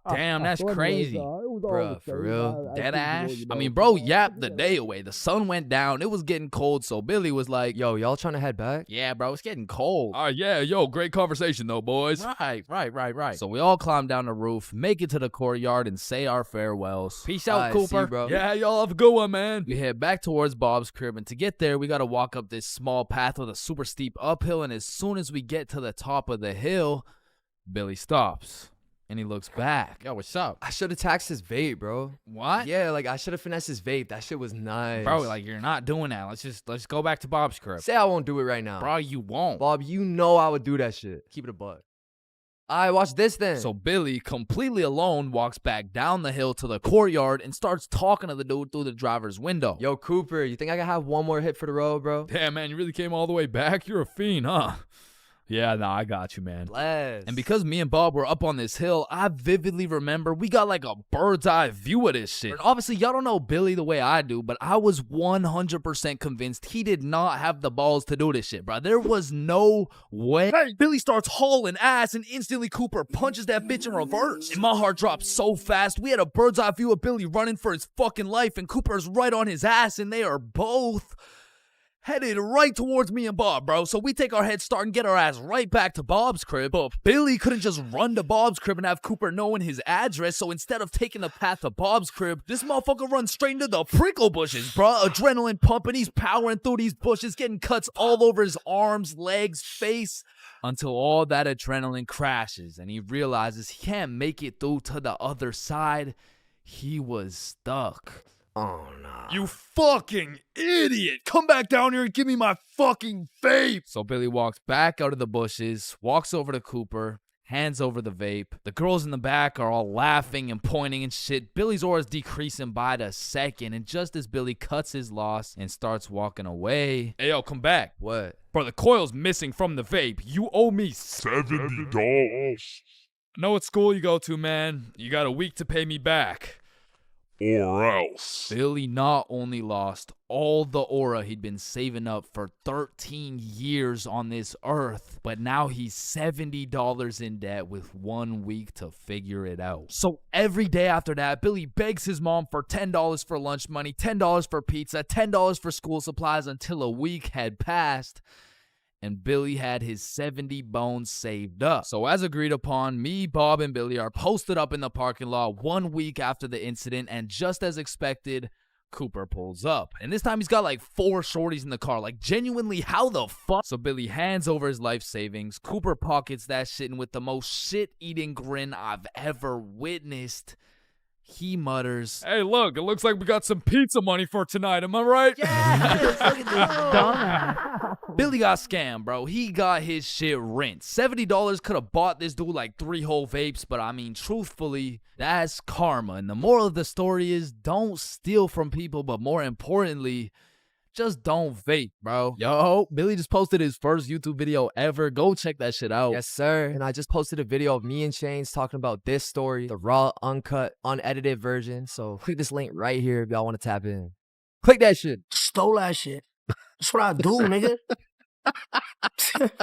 Damn, that's crazy. Bruh, for real? Dead ass? I mean, bro yapped the day away. The sun went down. It was getting cold, so Billy was like, "Yo, y'all trying to head back?" "Yeah, bro, it's getting cold." Yeah, yo, great conversation though, boys. Right. So we all climb down the roof, make it to the courtyard, and say our farewells. Peace out, Cooper. See you, bro. Yeah, y'all have a good one, man. We head back towards Bob's crib, and to get there, we gotta walk up this small path with a super steep uphill, and as soon as we get to the top of the hill, Billy stops. And he looks back. Yo, what's up? I should have taxed his vape, bro. What? Yeah, like I should have finessed his vape. That shit was nice. Bro, like you're not doing that. Let's go back to Bob's crib. Say I won't do it right now. Bro, you won't. Bob, you know I would do that shit. Keep it a buck. Alright, watch this then. So Billy, completely alone, walks back down the hill to the courtyard and starts talking to the dude through the driver's window. Yo, Cooper, you think I can have one more hit for the road, bro? Damn, man, you really came all the way back? You're a fiend, huh? Yeah, nah, I got you, man. Bless. And because me and Bob were up on this hill, I vividly remember we got like a bird's eye view of this shit. And obviously, y'all don't know Billy the way I do, but I was 100% convinced he did not have the balls to do this shit, bro. There was no way. Hey, Billy starts hauling ass, and instantly Cooper punches that bitch in reverse. And my heart dropped so fast. We had a bird's eye view of Billy running for his fucking life, and Cooper's right on his ass, and they are both headed right towards me and Bob, bro. So we take our head start and get our ass right back to Bob's crib. But Billy couldn't just run to Bob's crib and have Cooper knowing his address. So instead of taking the path to Bob's crib, this motherfucker runs straight into the prickle bushes, bro. Adrenaline pumping. He's powering through these bushes, getting cuts all over his arms, legs, face, until all that adrenaline crashes and he realizes he can't make it through to the other side. He was stuck. Oh, no. You fucking idiot. Come back down here and give me my fucking vape. So Billy walks back out of the bushes, walks over to Cooper, hands over the vape. The girls in the back are all laughing and pointing and shit. Billy's aura is decreasing by the second. And just as Billy cuts his loss and starts walking away. Hey, yo, come back. What? Bro, the coil's missing from the vape. You owe me $70. I know what school you go to, man. You got a week to pay me back. Or else. Billy not only lost all the aura he'd been saving up for 13 years on this earth, but now he's $70 in debt with 1 week to figure it out. So every day after that, Billy begs his mom for $10 for lunch money, $10 for pizza, $10 for school supplies until a week had passed. And Billy had his 70 bones saved up. So as agreed upon, me, Bob, and Billy are posted up in the parking lot 1 week after the incident, and just as expected, Cooper pulls up. And this time he's got like 4 shorties in the car. Like, genuinely, how the fuck? So Billy hands over his life savings. Cooper pockets that shit, and with the most shit-eating grin I've ever witnessed, he mutters, "Hey, look, it looks like we got some pizza money for tonight, am I right?" Yes, look at this dumbass. Billy got scammed, bro. He got his shit rinsed. $70 could have bought this dude like 3 whole vapes, but I mean, truthfully, that's karma. And the moral of the story is don't steal from people, but more importantly, just don't vape, bro. Yo, Billy just posted his first YouTube video ever. Go check that shit out. Yes, sir. And I just posted a video of me and Chains talking about this story, the raw, uncut, unedited version. So click this link right here if y'all want to tap in. Click that shit. Stole that shit. That's what I do, nigga.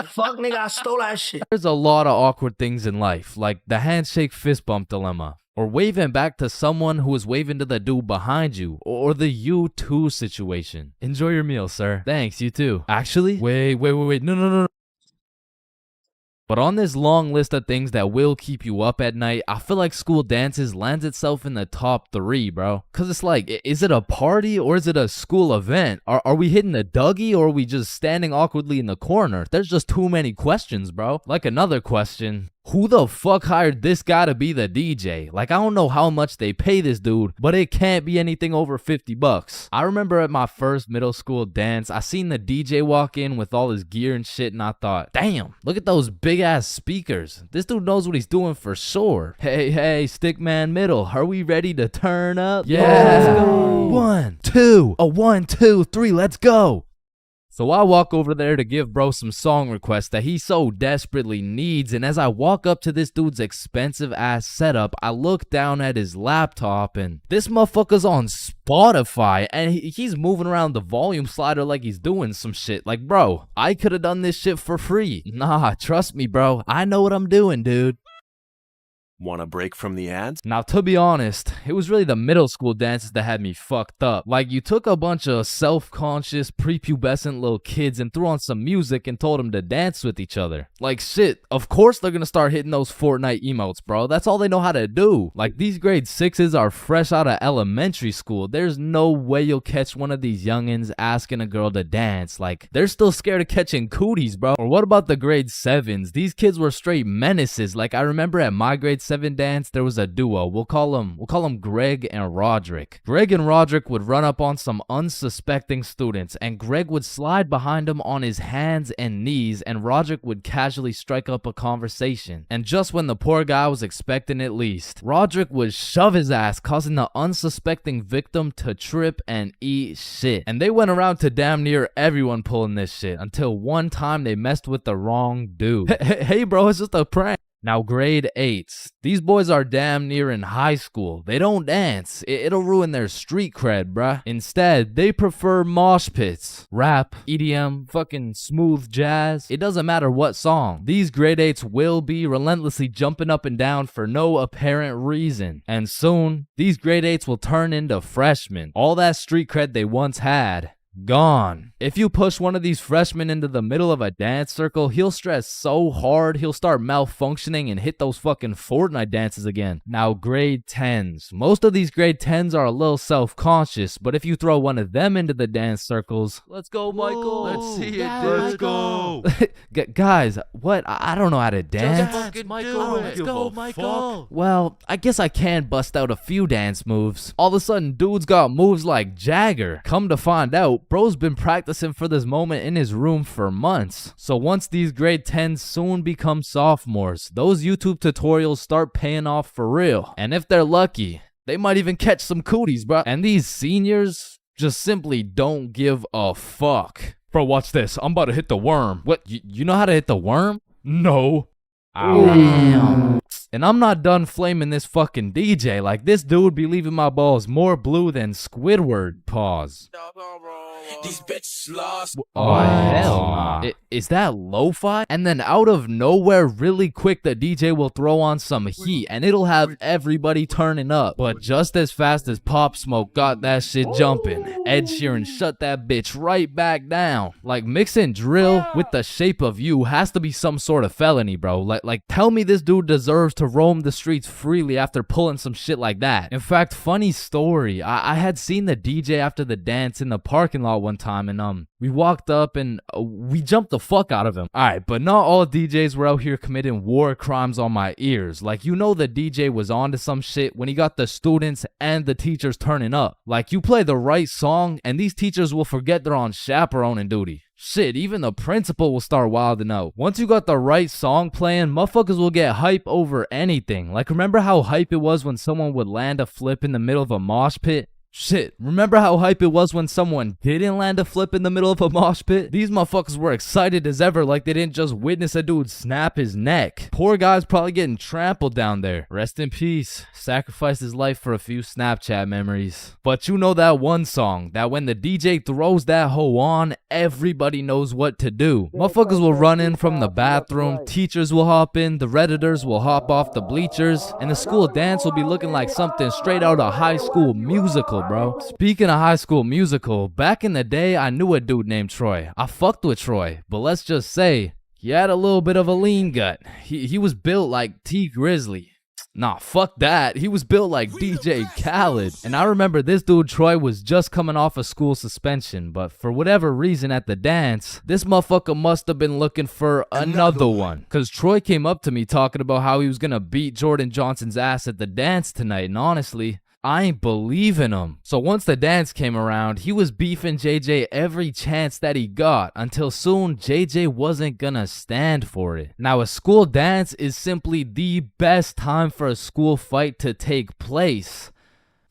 Fuck, nigga, I stole that shit. There's a lot of awkward things in life, like the handshake fist bump dilemma, or waving back to someone who is waving to the dude behind you, or the you too situation. Enjoy your meal, sir. Thanks, you too. Actually, wait, no. But on this long list of things that will keep you up at night, I feel like school dances lands itself in the top 3, bro. Cause it's like, is it a party or is it a school event? Are we hitting a Dougie or are we just standing awkwardly in the corner? There's just too many questions, bro. Like another question, who the fuck hired this guy to be the DJ? Like, I don't know how much they pay this dude, but it can't be anything over $50. I remember at my first middle school dance, I seen the DJ walk in with all his gear and shit, and I thought, damn, look at those big ass speakers. This dude knows what he's doing for sure. Hey, Stickman Middle, are we ready to turn up? Yeah, let's go. 1, 2, 1, 2, 3, let's go. So I walk over there to give bro some song requests that he so desperately needs, and as I walk up to this dude's expensive ass setup, I look down at his laptop and this motherfucker's on Spotify and he's moving around the volume slider like he's doing some shit. Like, bro, I could have done this shit for free. Nah, trust me, bro. I know what I'm doing, dude. Want a break from the ads? Now, to be honest, it was really the middle school dances that had me fucked up. Like, you took a bunch of self-conscious, prepubescent little kids and threw on some music and told them to dance with each other. Like, shit, of course they're gonna start hitting those Fortnite emotes, bro. That's all they know how to do. Like, these grade 6s are fresh out of elementary school. There's no way you'll catch one of these youngins asking a girl to dance. Like, they're still scared of catching cooties, bro. Or what about the grade 7s? These kids were straight menaces. Like, I remember at my grade 7, 7 dance, there was a duo. We'll call them Greg and Roderick. Greg and Roderick would run up on some unsuspecting students, and Greg would slide behind him on his hands and knees, and Roderick would casually strike up a conversation. And just when the poor guy was expecting it least, Roderick would shove his ass, causing the unsuspecting victim to trip and eat shit. And they went around to damn near everyone pulling this shit, until one time they messed with the wrong dude. Hey bro, it's just a prank. Now grade 8s. These boys are damn near in high school. They don't dance. It'll ruin their street cred, bruh. Instead, they prefer mosh pits, rap, EDM, fucking smooth jazz. It doesn't matter what song. These grade 8s will be relentlessly jumping up and down for no apparent reason. And soon, these grade 8s will turn into freshmen. All that street cred they once had, gone. If you push one of these freshmen into the middle of a dance circle, he'll stress so hard he'll start malfunctioning and hit those fucking Fortnite dances again. Now grade 10s. Most of these grade 10s are a little self-conscious, but if you throw one of them into the dance circles, let's go Michael, let's see it, let's go. Guys, what? I don't know how to dance. Let's go, Michael. Well, I guess I can bust out a few dance moves. All of a sudden, dude's got moves like Jagger. Come to find out, bro's been practicing for this moment in his room for months. So once these grade 10s soon become sophomores, those YouTube tutorials start paying off for real. And if they're lucky, they might even catch some cooties, bro. And these seniors just simply don't give a fuck. Bro, watch this. I'm about to hit the worm. What? You know how to hit the worm? No. Damn. And I'm not done flaming this fucking DJ. Like, this dude be leaving my balls more blue than Squidward. Pause. These bitches lost. Oh, hell nah. Is that lo-fi? And then out of nowhere, really quick, the DJ will throw on some heat and it'll have everybody turning up. But just as fast as Pop Smoke got that shit jumping, Ed Sheeran shut that bitch right back down. Like, mixing drill with The Shape of You has to be some sort of felony, bro. Like tell me this dude deserves to roam the streets freely after pulling some shit like that. In fact, funny story, I had seen the DJ after the dance in the parking lot one time, and we walked up and we jumped the fuck out of him. Alright, but not all DJs were out here committing war crimes on my ears. Like, you know, the DJ was onto some shit when he got the students and the teachers turning up. Like, you play the right song and these teachers will forget they're on chaperoning duty. Shit, even the principal will start wilding out. Once you got the right song playing, motherfuckers will get hype over anything. Like, remember how hype it was when someone would land a flip in the middle of a mosh pit? Shit, remember how hype it was when someone didn't land a flip in the middle of a mosh pit? These motherfuckers were excited as ever, like they didn't just witness a dude snap his neck. Poor guy's probably getting trampled down there. Rest in peace. Sacrificed his life for a few Snapchat memories. But you know that one song, that when the DJ throws that hoe on, everybody knows what to do. Motherfuckers will run in from the bathroom, teachers will hop in, the Redditors will hop off the bleachers, and the school dance will be looking like something straight out of High School Musical, bro. Speaking of High School Musical, back in the day, I knew a dude named Troy. I fucked with Troy, but let's just say, he had a little bit of a lean gut. He was built like T Grizzly. Nah, fuck that. He was built like DJ Khaled. And I remember this dude Troy was just coming off a school suspension, but for whatever reason at the dance, this motherfucker must have been looking for another one. Cause Troy came up to me talking about how he was gonna beat Jordan Johnson's ass at the dance tonight, and honestly, I ain't believing him. So once the dance came around, he was beefing JJ every chance that he got, until soon JJ wasn't gonna stand for it. Now, a school dance is simply the best time for a school fight to take place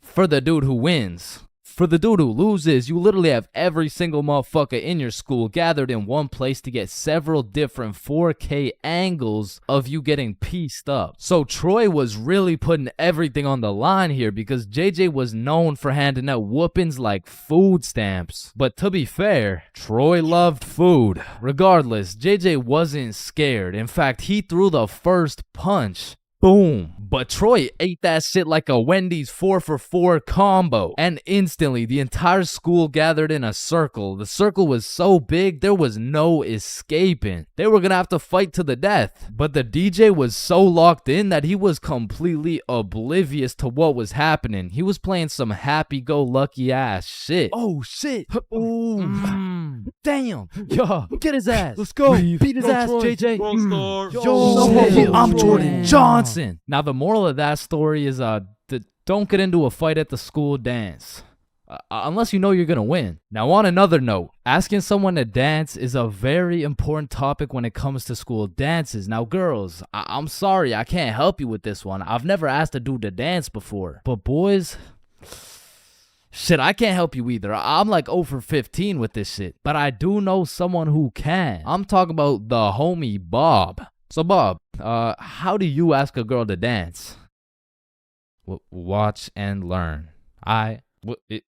for the dude who wins. For the dude who loses, you literally have every single motherfucker in your school gathered in one place to get several different 4K angles of you getting pieced up. So Troy was really putting everything on the line here because JJ was known for handing out whoopings like food stamps. But to be fair, Troy loved food. Regardless, JJ wasn't scared. In fact, he threw the first punch. Boom. But Troy ate that shit like a Wendy's 4-for-4 combo. And instantly, the entire school gathered in a circle. The circle was so big, there was no escaping. They were gonna have to fight to the death. But the DJ was so locked in that he was completely oblivious to what was happening. He was playing some happy-go-lucky ass shit. Oh shit. Ooh. Damn. Yo, Get his ass. let's go. Beat his Go, ass, Troy. JJ. Yo, I'm Jordan Johnson. Now the moral of that story is don't get into a fight at the school dance. Unless you know you're gonna win. Now on another note, asking someone to dance is a very important topic when it comes to school dances. Now girls, I'm sorry I can't help you with this one. I've never asked a dude to dance before. But boys, shit, I can't help you either. I'm like 0 for 15 with this shit. But I do know someone who can. I'm talking about the homie Bob. So Bob, how do you ask a girl to dance? Watch and learn.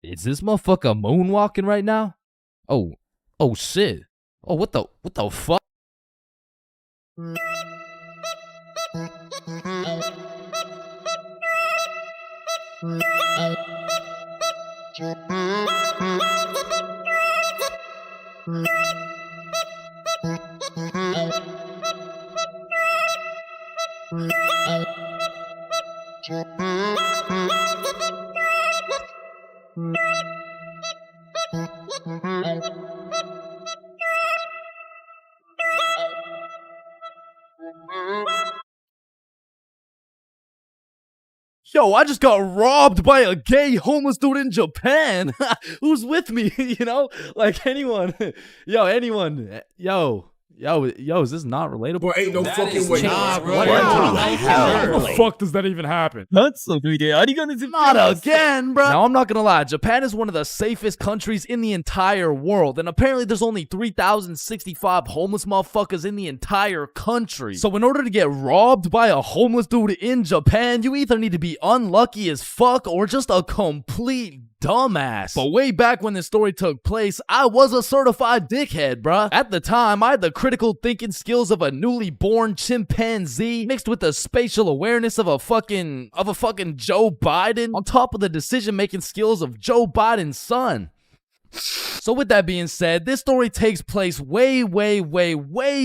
Is this motherfucker moonwalking right now? Oh shit. Oh, what the fuck? Yo, I just got robbed by a gay homeless dude in Japan. Who's with me? You know, like anyone. Anyone. Yo, is this not relatable? Bro, ain't no fucking way. Nah, bro. What How the fuck does that even happen? Not again, bro. Now, I'm not gonna lie. Japan is one of the safest countries in the entire world. And apparently there's only 3,065 homeless motherfuckers in the entire country. So in order to get robbed by a homeless dude in Japan, you either need to be unlucky as fuck or just a complete dumbass. But way back when this story took place, I was a certified dickhead, bruh. At the time, I had the critical thinking skills of a newly born chimpanzee mixed with the spatial awareness of a fucking Joe Biden on top of the decision-making skills of Joe Biden's son. So with that being said, this story takes place way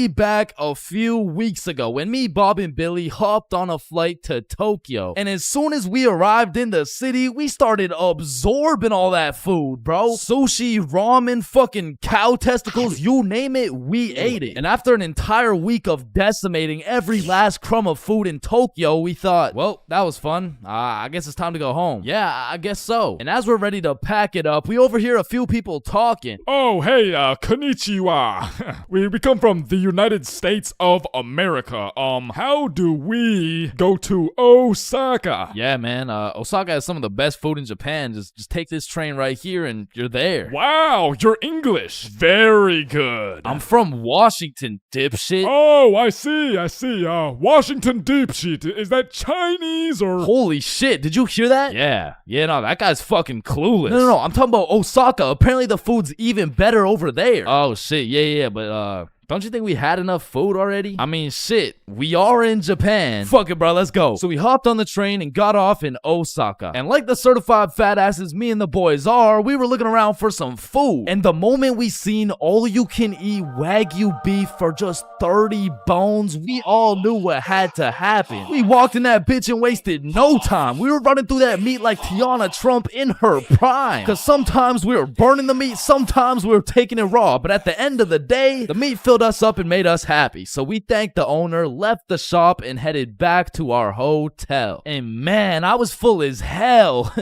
back a few weeks ago when me, Bob, and Billy hopped on a flight to Tokyo. And as soon as we arrived in the city, we started absorbing all that food, bro. Sushi, ramen, fucking cow testicles, you name it, we ate it. And after an entire week of decimating every last crumb of food in Tokyo, we thought, well, that was fun. I guess it's time to go home. Yeah, I guess so. And as we're ready to pack it up, we overhear a few people talking. Oh, hey, konnichiwa. we come from the United States of America. How do we go to Osaka? Yeah, man. Osaka has some of the best food in Japan. Just take this train right here and you're there. Wow, you're English. Very good. I'm from Washington, dipshit. Oh, I see. Washington dipshit. Is that Chinese or? Holy shit, did you hear that? Yeah, no, that guy's fucking clueless. No, I'm talking about Osaka. Apparently the food's even better over there. Oh shit, yeah, but don't you think we had enough food already? I mean, shit, we are in Japan. Fuck it, bro, let's go. So we hopped on the train and got off in Osaka. And like the certified fat asses me and the boys are, we were looking around for some food. And the moment we seen all-you-can-eat Wagyu beef for just 30 bones, we all knew what had to happen. We walked in that bitch and wasted no time. We were running through that meat like Tiana Trump in her prime. Cause sometimes we were burning the meat, sometimes we were taking it raw. But at the end of the day, the meat filled us up and made us happy. So we thanked the owner, left the shop, and headed back to our hotel. And man, I was full as hell.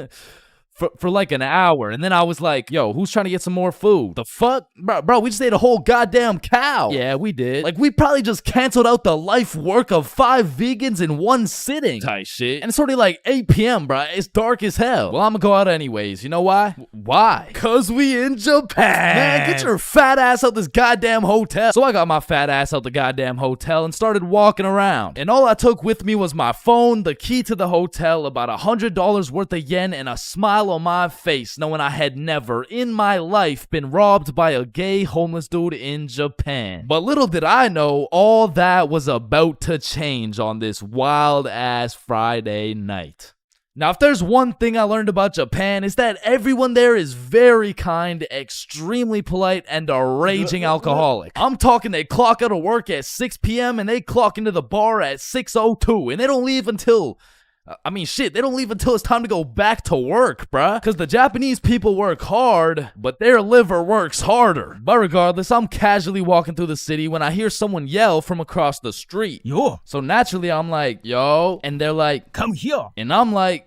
For like an hour, and then I was like, yo, who's trying to get some more food? The fuck? Bro, we just ate a whole goddamn cow. Yeah, we did. Like, we probably just canceled out the life work of 5 vegans in one sitting. Type shit. And it's already like 8 p.m., bro. It's dark as hell. Well, I'm gonna go out anyways. You know why? Why? Cause we in Japan. Man, get your fat ass out this goddamn hotel. So I got my fat ass out the goddamn hotel and started walking around. And all I took with me was my phone, the key to the hotel, about $100 worth of yen, and a smile on my face, knowing I had never in my life been robbed by a gay homeless dude in Japan. But little did I know, all that was about to change on this wild ass Friday night. Now, if there's one thing I learned about Japan, is that everyone there is very kind, extremely polite, and a raging alcoholic. I'm talking they clock out of work at 6 p.m. and they clock into the bar at 6:02, and they don't leave until I mean, shit, they don't leave until it's time to go back to work, bruh. Because the Japanese people work hard, but their liver works harder. But regardless, I'm casually walking through the city when I hear someone yell from across the street. Yo. So naturally, I'm like, yo. And they're like, come here. And I'm like,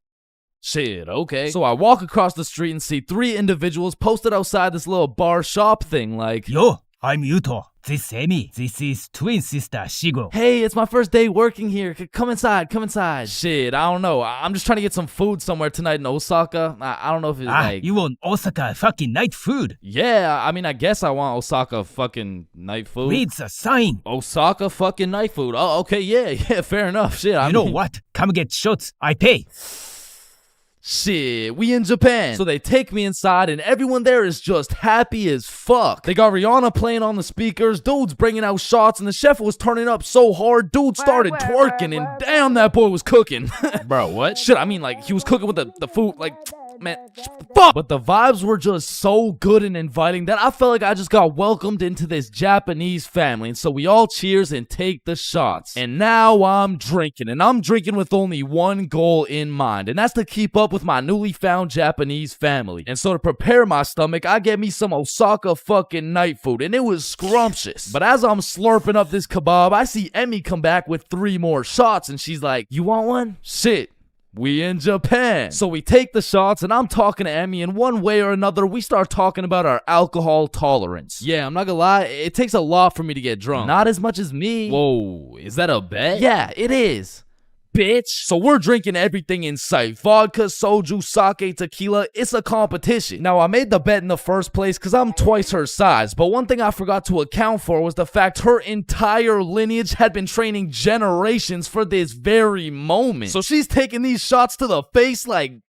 shit, okay. So I walk across the street and see 3 individuals posted outside this little bar shop thing like, yo, I'm Yuto. This Emi. This is twin sister Shigo. Hey, it's my first day working here. Come inside, come inside. Shit, I don't know. I'm just trying to get some food somewhere tonight in Osaka. I don't know if it's like... you want Osaka fucking night food? Yeah, I mean, I guess I want Osaka fucking night food. Read the sign. Osaka fucking night food. Oh, okay, yeah, fair enough. Shit, you know what? Come get shots. I pay. Shit, we in Japan. So they take me inside and everyone there is just happy as fuck. They got Rihanna playing on the speakers, dudes bringing out shots, and the chef was turning up so hard, dude started twerking, and damn, that boy was cooking. Bro, what? Shit, I mean, like, he was cooking with the food, like... Man, fuck! But the vibes were just so good and inviting that I felt like I just got welcomed into this Japanese family. And so we all cheers and take the shots. And now I'm drinking. And I'm drinking with only one goal in mind. And that's to keep up with my newly found Japanese family. And so to prepare my stomach, I get me some Osaka fucking night food. And it was scrumptious. But as I'm slurping up this kebab, I see Emmy come back with 3 more shots. And she's like, you want one? Shit. We in Japan. So we take the shots and I'm talking to Emmy, and one way or another we start talking about our alcohol tolerance. Yeah, I'm not gonna lie, it takes a lot for me to get drunk. Not as much as me. Whoa, is that a bet? Yeah, it is. Bitch. So we're drinking everything in sight. Vodka, soju, sake, tequila. It's a competition. Now, I made the bet in the first place because I'm twice her size. But one thing I forgot to account for was the fact her entire lineage had been training generations for this very moment. So she's taking these shots to the face like...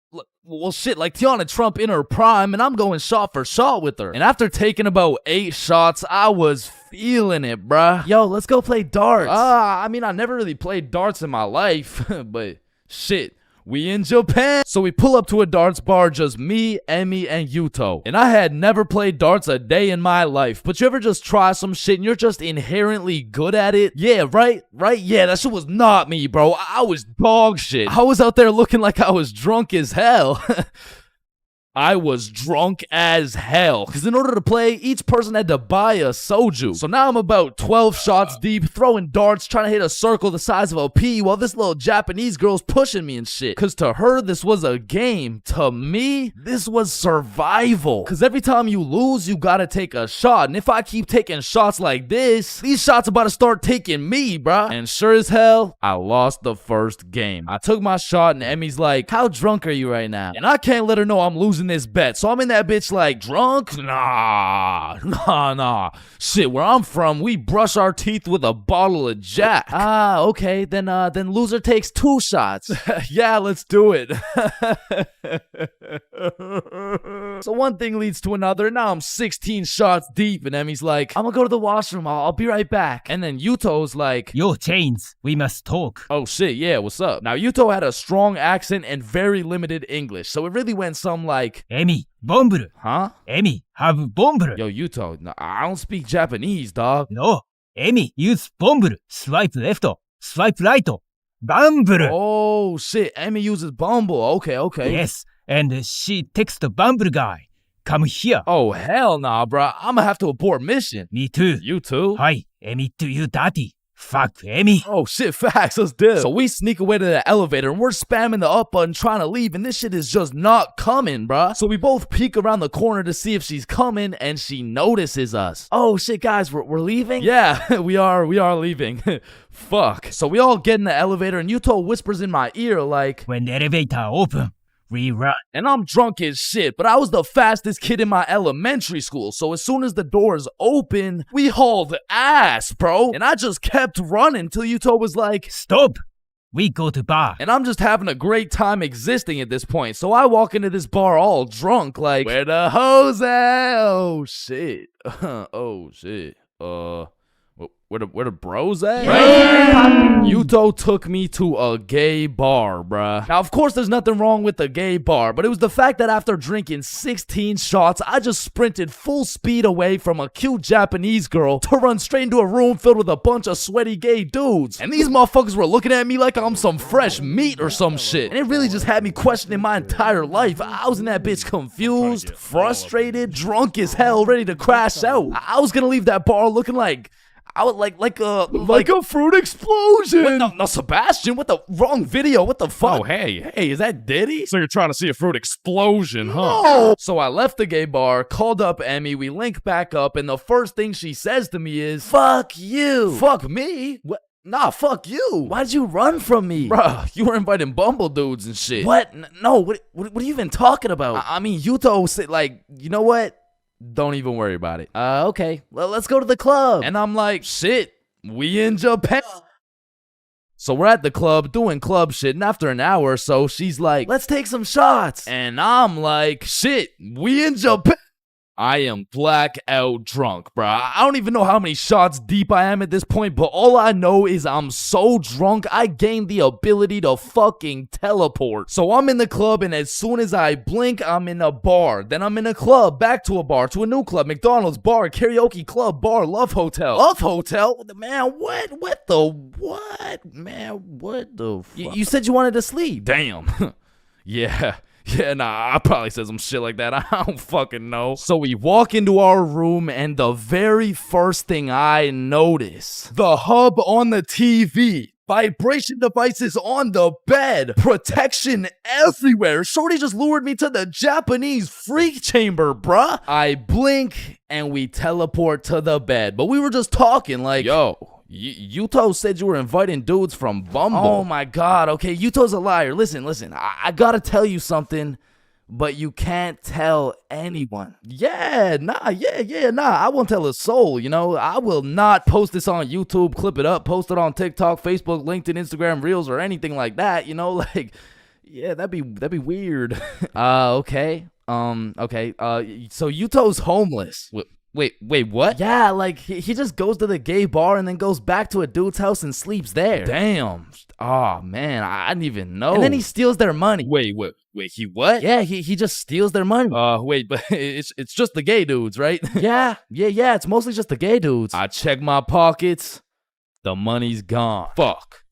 Well, shit, like Tiana Trump in her prime, and I'm going shot for shot with her. And after taking about 8 shots, I was feeling it, bruh. Yo, let's go play darts. I mean, I never really played darts in my life, but shit. We in Japan. So we pull up to a darts bar, just me, Emmy, and Yuto. And I had never played darts a day in my life. But you ever just try some shit and you're just inherently good at it? Yeah, right? Yeah, that shit was not me, bro. I was dog shit. I was out there looking like I was drunk as hell. I was drunk as hell. Because in order to play, each person had to buy a soju. So now I'm about 12 shots deep, throwing darts, trying to hit a circle the size of a pea, while this little Japanese girl's pushing me and shit. Because to her, this was a game. To me, this was survival. Because every time you lose, you gotta take a shot. And if I keep taking shots like this, these shots about to start taking me, bruh. And sure as hell, I lost the first game. I took my shot and Emmy's like, how drunk are you right now? And I can't let her know I'm losing this bet. So I'm in that bitch like, drunk? Nah. Shit, where I'm from, we brush our teeth with a bottle of Jack. Ah, okay. Then loser takes 2 shots. Yeah, let's do it. So one thing leads to another. Now I'm 16 shots deep and Emmy's like, I'm gonna go to the washroom. I'll be right back. And then Yuto's like, yo, Chains, we must talk. Oh shit, yeah, what's up? Now Yuto had a strong accent and very limited English. So it really went some like, Emi, bomburu. Huh? Emi, have bomburu. Yo, Yuto, no, I don't speak Japanese, dog. No, Emi, use bomburu. Swipe left, swipe right. Bumble. Oh shit, Emi uses Bumble. Okay. Yes, and she texts the Bumble guy. Come here. Oh hell nah, bruh. I'ma have to abort mission. Me too. You too? Hi, Emi to you daddy. Fuck Emi. Oh shit, facts, let's do. So we sneak away to the elevator and we're spamming the up button trying to leave, and this shit is just not coming, bruh. So we both peek around the corner to see if she's coming, and she notices us. Oh shit, guys, we're leaving? Yeah, we are leaving. Fuck. So we all get in the elevator and Yuto whispers in my ear like, when the elevator open, we run. And I'm drunk as shit, but I was the fastest kid in my elementary school. So as soon as the doors open, we hauled ass, bro. And I just kept running till Yuto was like, stop. We go to bar. And I'm just having a great time existing at this point. So I walk into this bar all drunk like, where the hoes at? Oh shit. Oh shit. Where the bros at? Yuto took me to a gay bar, bruh. Now, of course, there's nothing wrong with the gay bar, but it was the fact that after drinking 16 shots, I just sprinted full speed away from a cute Japanese girl to run straight into a room filled with a bunch of sweaty gay dudes. And these motherfuckers were looking at me like I'm some fresh meat or some shit. And it really just had me questioning my entire life. I was in that bitch confused, frustrated, drunk as hell, ready to crash out. I was gonna leave that bar looking like I would like a fruit explosion. No, Sebastian, what the wrong video? What the fuck? Oh, hey, is that Diddy? So you're trying to see a fruit explosion, huh? No. So I left the gay bar, called up Emmy, we link back up, and the first thing she says to me is, "Fuck you." Fuck me? What? Nah, fuck you. Why'd you run from me? Bruh, you were inviting Bumble dudes and shit. What? No, what are you even talking about? I mean, Yuto said, like, you know what? Don't even worry about it. Okay. Well, let's go to the club. And I'm like, shit, we in Japan. So we're at the club doing club shit, and after an hour or so, she's like, let's take some shots. And I'm like, shit, we in Japan. I am blackout drunk, bruh. I don't even know how many shots deep I am at this point, but all I know is I'm so drunk, I gained the ability to fucking teleport. So I'm in the club, and as soon as I blink, I'm in a bar. Then I'm in a club, back to a bar, to a new club, McDonald's, bar, karaoke club, bar, Love Hotel. Love Hotel? Man, what? Man, what the fuck? You said you wanted to sleep. Damn. Yeah, nah, I probably said some shit like that. I don't fucking know. So we walk into our room, and the very first thing I notice, the hub on the TV, vibration devices on the bed, protection everywhere. Shorty just lured me to the Japanese freak chamber, bruh. I blink, and we teleport to the bed. But we were just talking like, yo, Yuto said you were inviting dudes from Bumble. Oh my god, okay, Yuto's a liar. Listen, I gotta tell you something, but you can't tell anyone. Nah, I won't tell a soul, you know? I will not post this on YouTube, clip it up, post it on TikTok, Facebook, LinkedIn, Instagram, Reels, or anything like that, you know? Like, yeah, that'd be weird. Okay. So Yuto's homeless. Wait, what? Yeah, like, he just goes to the gay bar and then goes back to a dude's house and sleeps there. Damn. Oh, man, I didn't even know. And then he steals their money. Wait, he what? Yeah, he just steals their money. Wait, but it's just the gay dudes, right? Yeah, it's mostly just the gay dudes. I check my pockets. The money's gone. Fuck.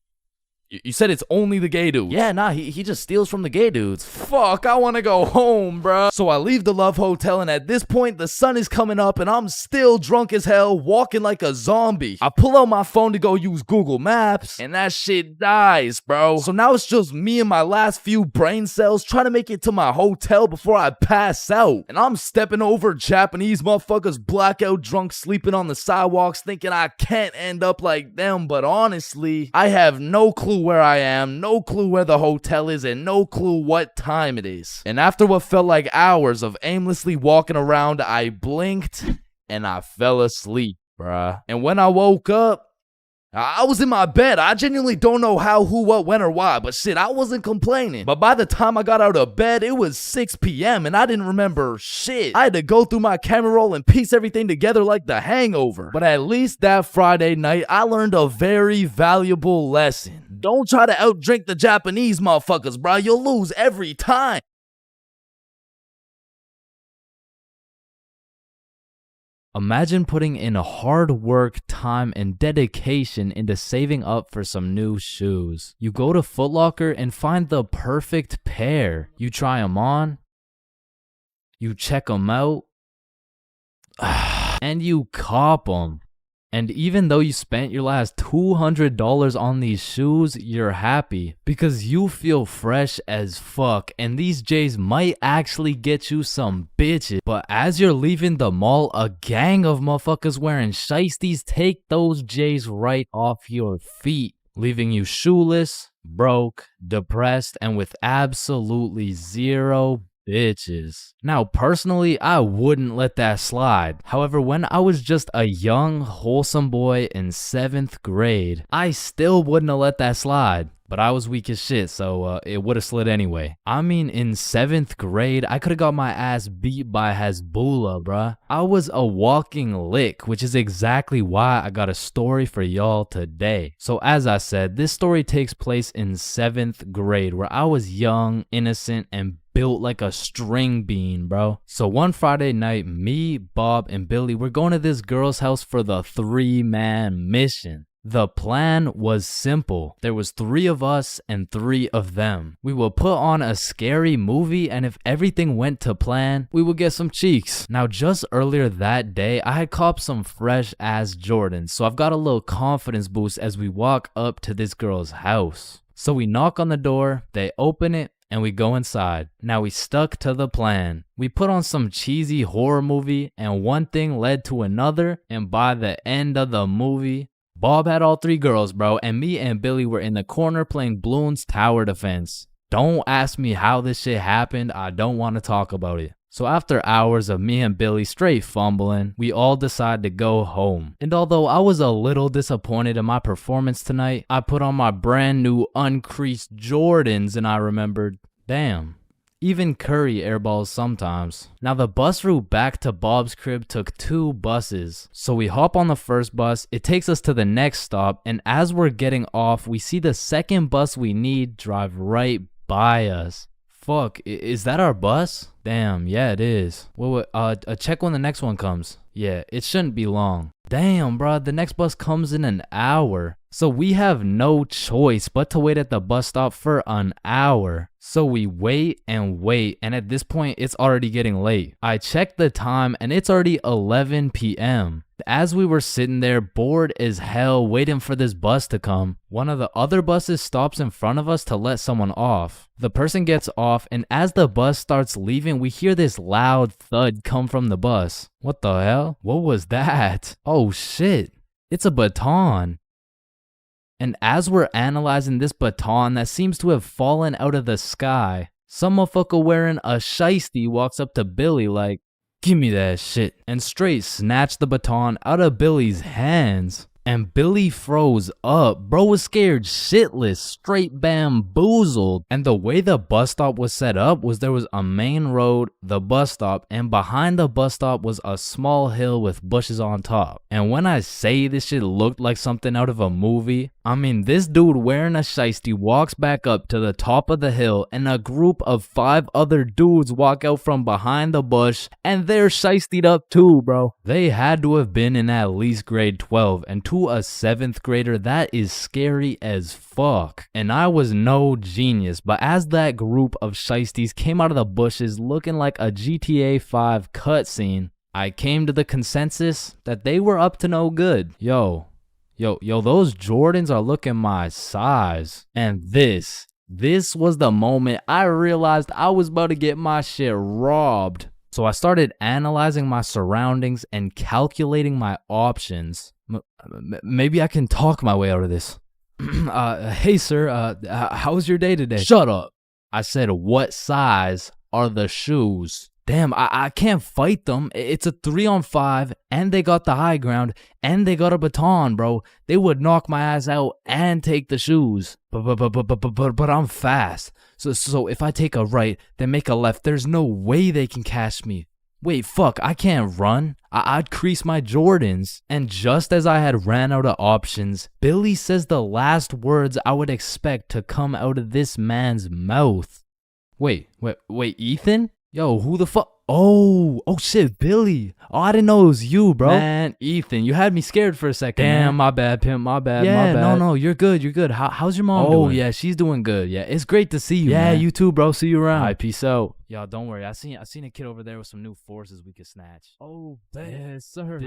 You said it's only the gay dudes. Yeah, nah, he just steals from the gay dudes. Fuck, I want to go home, bruh. So I leave the Love Hotel, and at this point, the sun is coming up, and I'm still drunk as hell, walking like a zombie. I pull out my phone to go use Google Maps, and that shit dies, bro. So now it's just me and my last few brain cells trying to make it to my hotel before I pass out. And I'm stepping over Japanese motherfuckers blackout drunk sleeping on the sidewalks, thinking I can't end up like them, but honestly, I have no clue where I am, no clue where the hotel is, and no clue what time it is. And after what felt like hours of aimlessly walking around, I blinked and I fell asleep, bruh. And when I woke up, I was in my bed. I genuinely don't know how, who, what, when, or why, but shit, I wasn't complaining. But by the time I got out of bed, it was 6 p.m. and I didn't remember shit. I had to go through my camera roll and piece everything together like The Hangover. But at least that Friday night, I learned a very valuable lesson. Don't try to outdrink the Japanese motherfuckers, bro. You'll lose every time. Imagine putting in hard work, time, and dedication into saving up for some new shoes. You go to Foot Locker and find the perfect pair. You try them on, you check them out, and you cop them. And even though you spent your last $200 on these shoes, you're happy because you feel fresh as fuck, and these J's might actually get you some bitches. But as you're leaving the mall, a gang of motherfuckers wearing shiesties take those J's right off your feet, leaving you shoeless, broke, depressed, and with absolutely zero bitches. Now, personally, I wouldn't let that slide. However, when I was just a young, wholesome boy in 7th grade, I still wouldn't have let that slide. but I was weak as shit, so it would have slid anyway. I mean, in 7th grade, I could have got my ass beat by Hezbollah, bruh. I was a walking lick, which is exactly why I got a story for y'all today. So as I said, this story takes place in 7th grade, where I was young, innocent, and built like a string bean, bro. So one Friday night, me, Bob, and Billy were going to this girl's house for the 3-man mission. The plan was simple. There was 3 of us and 3 of them. We will put on a scary movie, and if everything went to plan, we would get some cheeks. Now, just earlier that day, I had copped some fresh ass Jordans, so I've got a little confidence boost as we walk up to this girl's house. So we knock on the door, they open it, and we go inside. Now we stuck to the plan. We put on some cheesy horror movie, and one thing led to another, and by the end of the movie, Bob had all 3 girls, bro, and me and Billy were in the corner playing Bloons Tower Defense. Don't ask me how this shit happened, I don't want to talk about it. So after hours of me and Billy straight fumbling, we all decided to go home. And although I was a little disappointed in my performance tonight, I put on my brand new uncreased Jordans and I remembered, damn, even Curry airballs sometimes. Now the bus route back to Bob's crib took 2 buses. So we hop on the first bus, it takes us to the next stop, and as we're getting off, we see the second bus we need drive right by us. Fuck, is that our bus? Damn, yeah it is. Well, check when the next one comes. Yeah, it shouldn't be long. Damn, bro, the next bus comes in an hour. So we have no choice but to wait at the bus stop for an hour. So we wait, and at this point, it's already getting late. I checked the time, and it's already 11 p.m. As we were sitting there, bored as hell, waiting for this bus to come, one of the other buses stops in front of us to let someone off. The person gets off, and as the bus starts leaving, we hear this loud thud come from the bus. What the hell? What was that? Oh shit, it's a baton. And as we're analyzing this baton that seems to have fallen out of the sky, some motherfucker wearing a shiesty walks up to Billy like, "Give me that shit," and straight snatched the baton out of Billy's hands. And Billy froze up. Bro was scared shitless, straight bamboozled. And the way the bus stop was set up was there was a main road, the bus stop, and behind the bus stop was a small hill with bushes on top. And when I say this shit looked like something out of a movie, I mean this dude wearing a shiesty walks back up to the top of the hill, and a group of 5 other dudes walk out from behind the bush, and they're shiestied up too, bro. They had to have been in at least grade 12, and to a 7th grader, that is scary as fuck. And I was no genius, but as that group of shiesties came out of the bushes looking like a GTA 5 cutscene, I came to the consensus that they were up to no good. Yo, those Jordans are looking my size. And this was the moment I realized I was about to get my shit robbed. So I started analyzing my surroundings and calculating my options. Maybe I can talk my way out of this. Hey sir, how was your day today? Shut up. I said, what size are the shoes? Damn, I can't fight them. It's a 3-on-5, and they got the high ground, and they got a baton, bro. They would knock my ass out and take the shoes. But I'm fast. So if I take a right, then make a left, there's no way they can catch me. Wait, fuck, I can't run. I'd crease my Jordans. And just as I had ran out of options, Billy says the last words I would expect to come out of this man's mouth. Wait, Ethan? Yo, who the fuck? Oh shit, Billy. Oh, I didn't know it was you, bro. Man, Ethan, you had me scared for a second. Damn, man. My bad, pimp, my bad. No, you're good. How's your mom doing? Oh, yeah, she's doing good. Yeah, it's great to see you, man. You too, bro. See you around. All right, peace out. Y'all, don't worry. I seen a kid over there with some new forces we could snatch. Oh, bet. Yes, sir.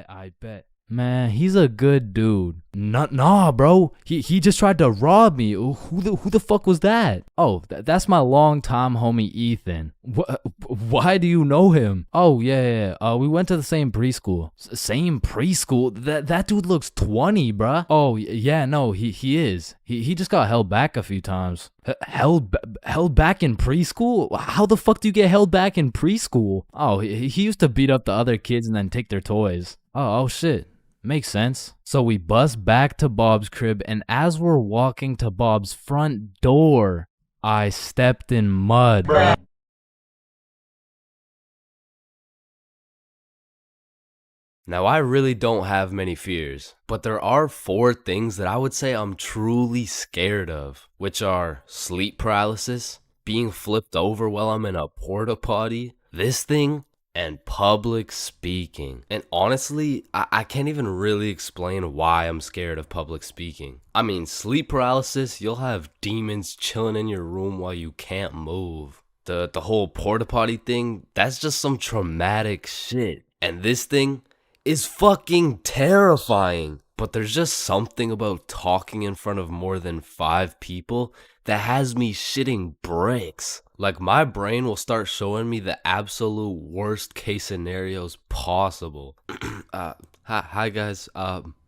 I bet. Man, he's a good dude. Nah, bro. He just tried to rob me. Who the fuck was that? Oh, that's my longtime homie Ethan. Why do you know him? Oh, yeah. We went to the same preschool. Same preschool? That dude looks 20, bruh. Oh, yeah, no, he is. He just got held back a few times. Held back in preschool? How the fuck do you get held back in preschool? Oh, he used to beat up the other kids and then take their toys. Oh shit. Makes sense. So we bust back to Bob's crib, and as we're walking to Bob's front door, I stepped in mud. Now, I really don't have many fears, but there are 4 things that I would say I'm truly scared of, which are sleep paralysis, being flipped over while I'm in a porta potty, this thing, and public speaking. And honestly, I can't even really explain why I'm scared of public speaking. I mean, sleep paralysis, you'll have demons chilling in your room while you can't move. The whole porta potty thing, that's just some traumatic shit. And this thing is fucking terrifying. But there's just something about talking in front of more than 5 people that has me shitting bricks. Like, my brain will start showing me the absolute worst case scenarios possible. Hi guys,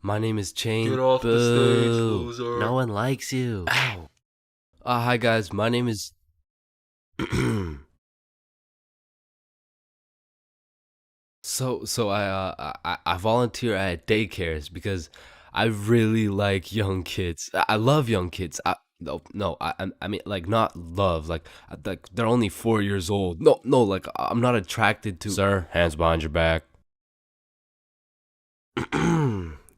my name is Chain. Get off the stage, Boo. loser. No one likes you. Ow. Hi guys, my name is... So I volunteer at daycares because I really like young kids. I love young kids. I mean, like, not love, like they're only 4 years old. No, like, I'm not attracted to... Sir, hands behind your back.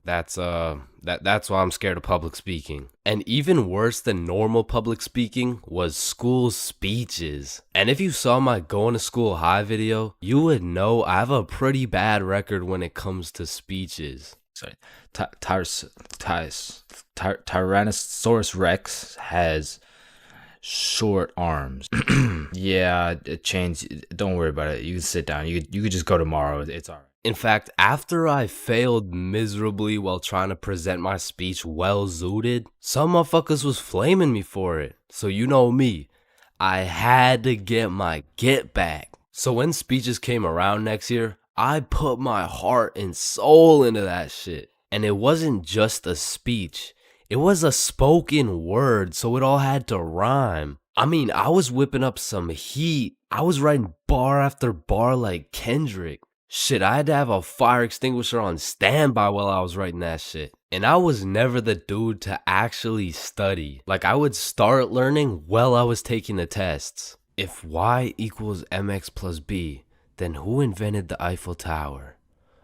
That's why I'm scared of public speaking. And even worse than normal public speaking was school speeches. And if you saw my going to school high video, you would know I have a pretty bad record when it comes to speeches. Sorry, Tyrannosaurus Rex has short arms. Yeah, Chains, don't worry about it. You can sit down. You could just go tomorrow. It's all right. In fact, after I failed miserably while trying to present my speech well zooted, some motherfuckers was flaming me for it. So you know me, I had to get my get back. So when speeches came around next year, I put my heart and soul into that shit. And it wasn't just a speech, it was a spoken word, so it all had to rhyme. I mean, I was whipping up some heat. I was writing bar after bar like Kendrick. Shit, I had to have a fire extinguisher on standby while I was writing that shit. And I was never the dude to actually study. Like, I would start learning while I was taking the tests. If y equals mx plus b, then who invented the Eiffel Tower?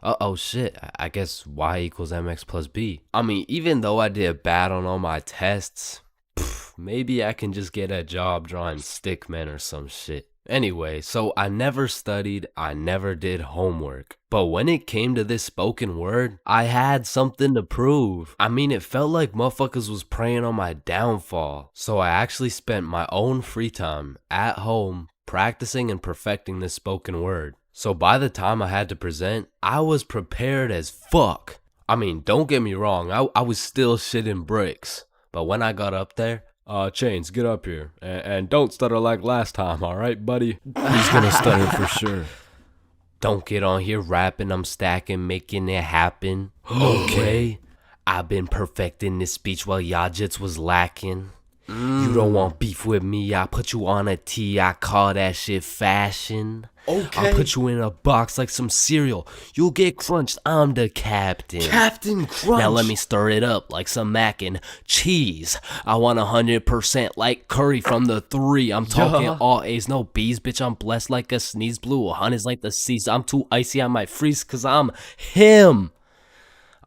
Oh shit, I guess y equals mx plus b. I mean, even though I did bad on all my tests, maybe I can just get a job drawing stickmen or some shit. Anyway, so I never studied, I never did homework. But when it came to this spoken word, I had something to prove. I mean, it felt like motherfuckers was preying on my downfall. So I actually spent my own free time at home practicing and perfecting this spoken word. So by the time I had to present, I was prepared as fuck. I mean, don't get me wrong, I was still shitting bricks. But when I got up there, Chains, get up here. And don't stutter like last time, alright, buddy? He's gonna stutter for sure. Don't get on here rapping, I'm stacking, making it happen. Okay? I've been perfecting this speech while y'all jits was lacking. You don't want beef with me, I put you on a tee, I call that shit fashion. Okay. I'll put you in a box like some cereal. You'll get crunched, I'm the captain. Captain Crunch. Now let me stir it up like some mac and cheese. I want 100% like curry from the 3. I'm talking all A's, no B's, bitch, I'm blessed like a sneeze. Blue, honey's like the seas. I'm too icy, I might freeze cause I'm him.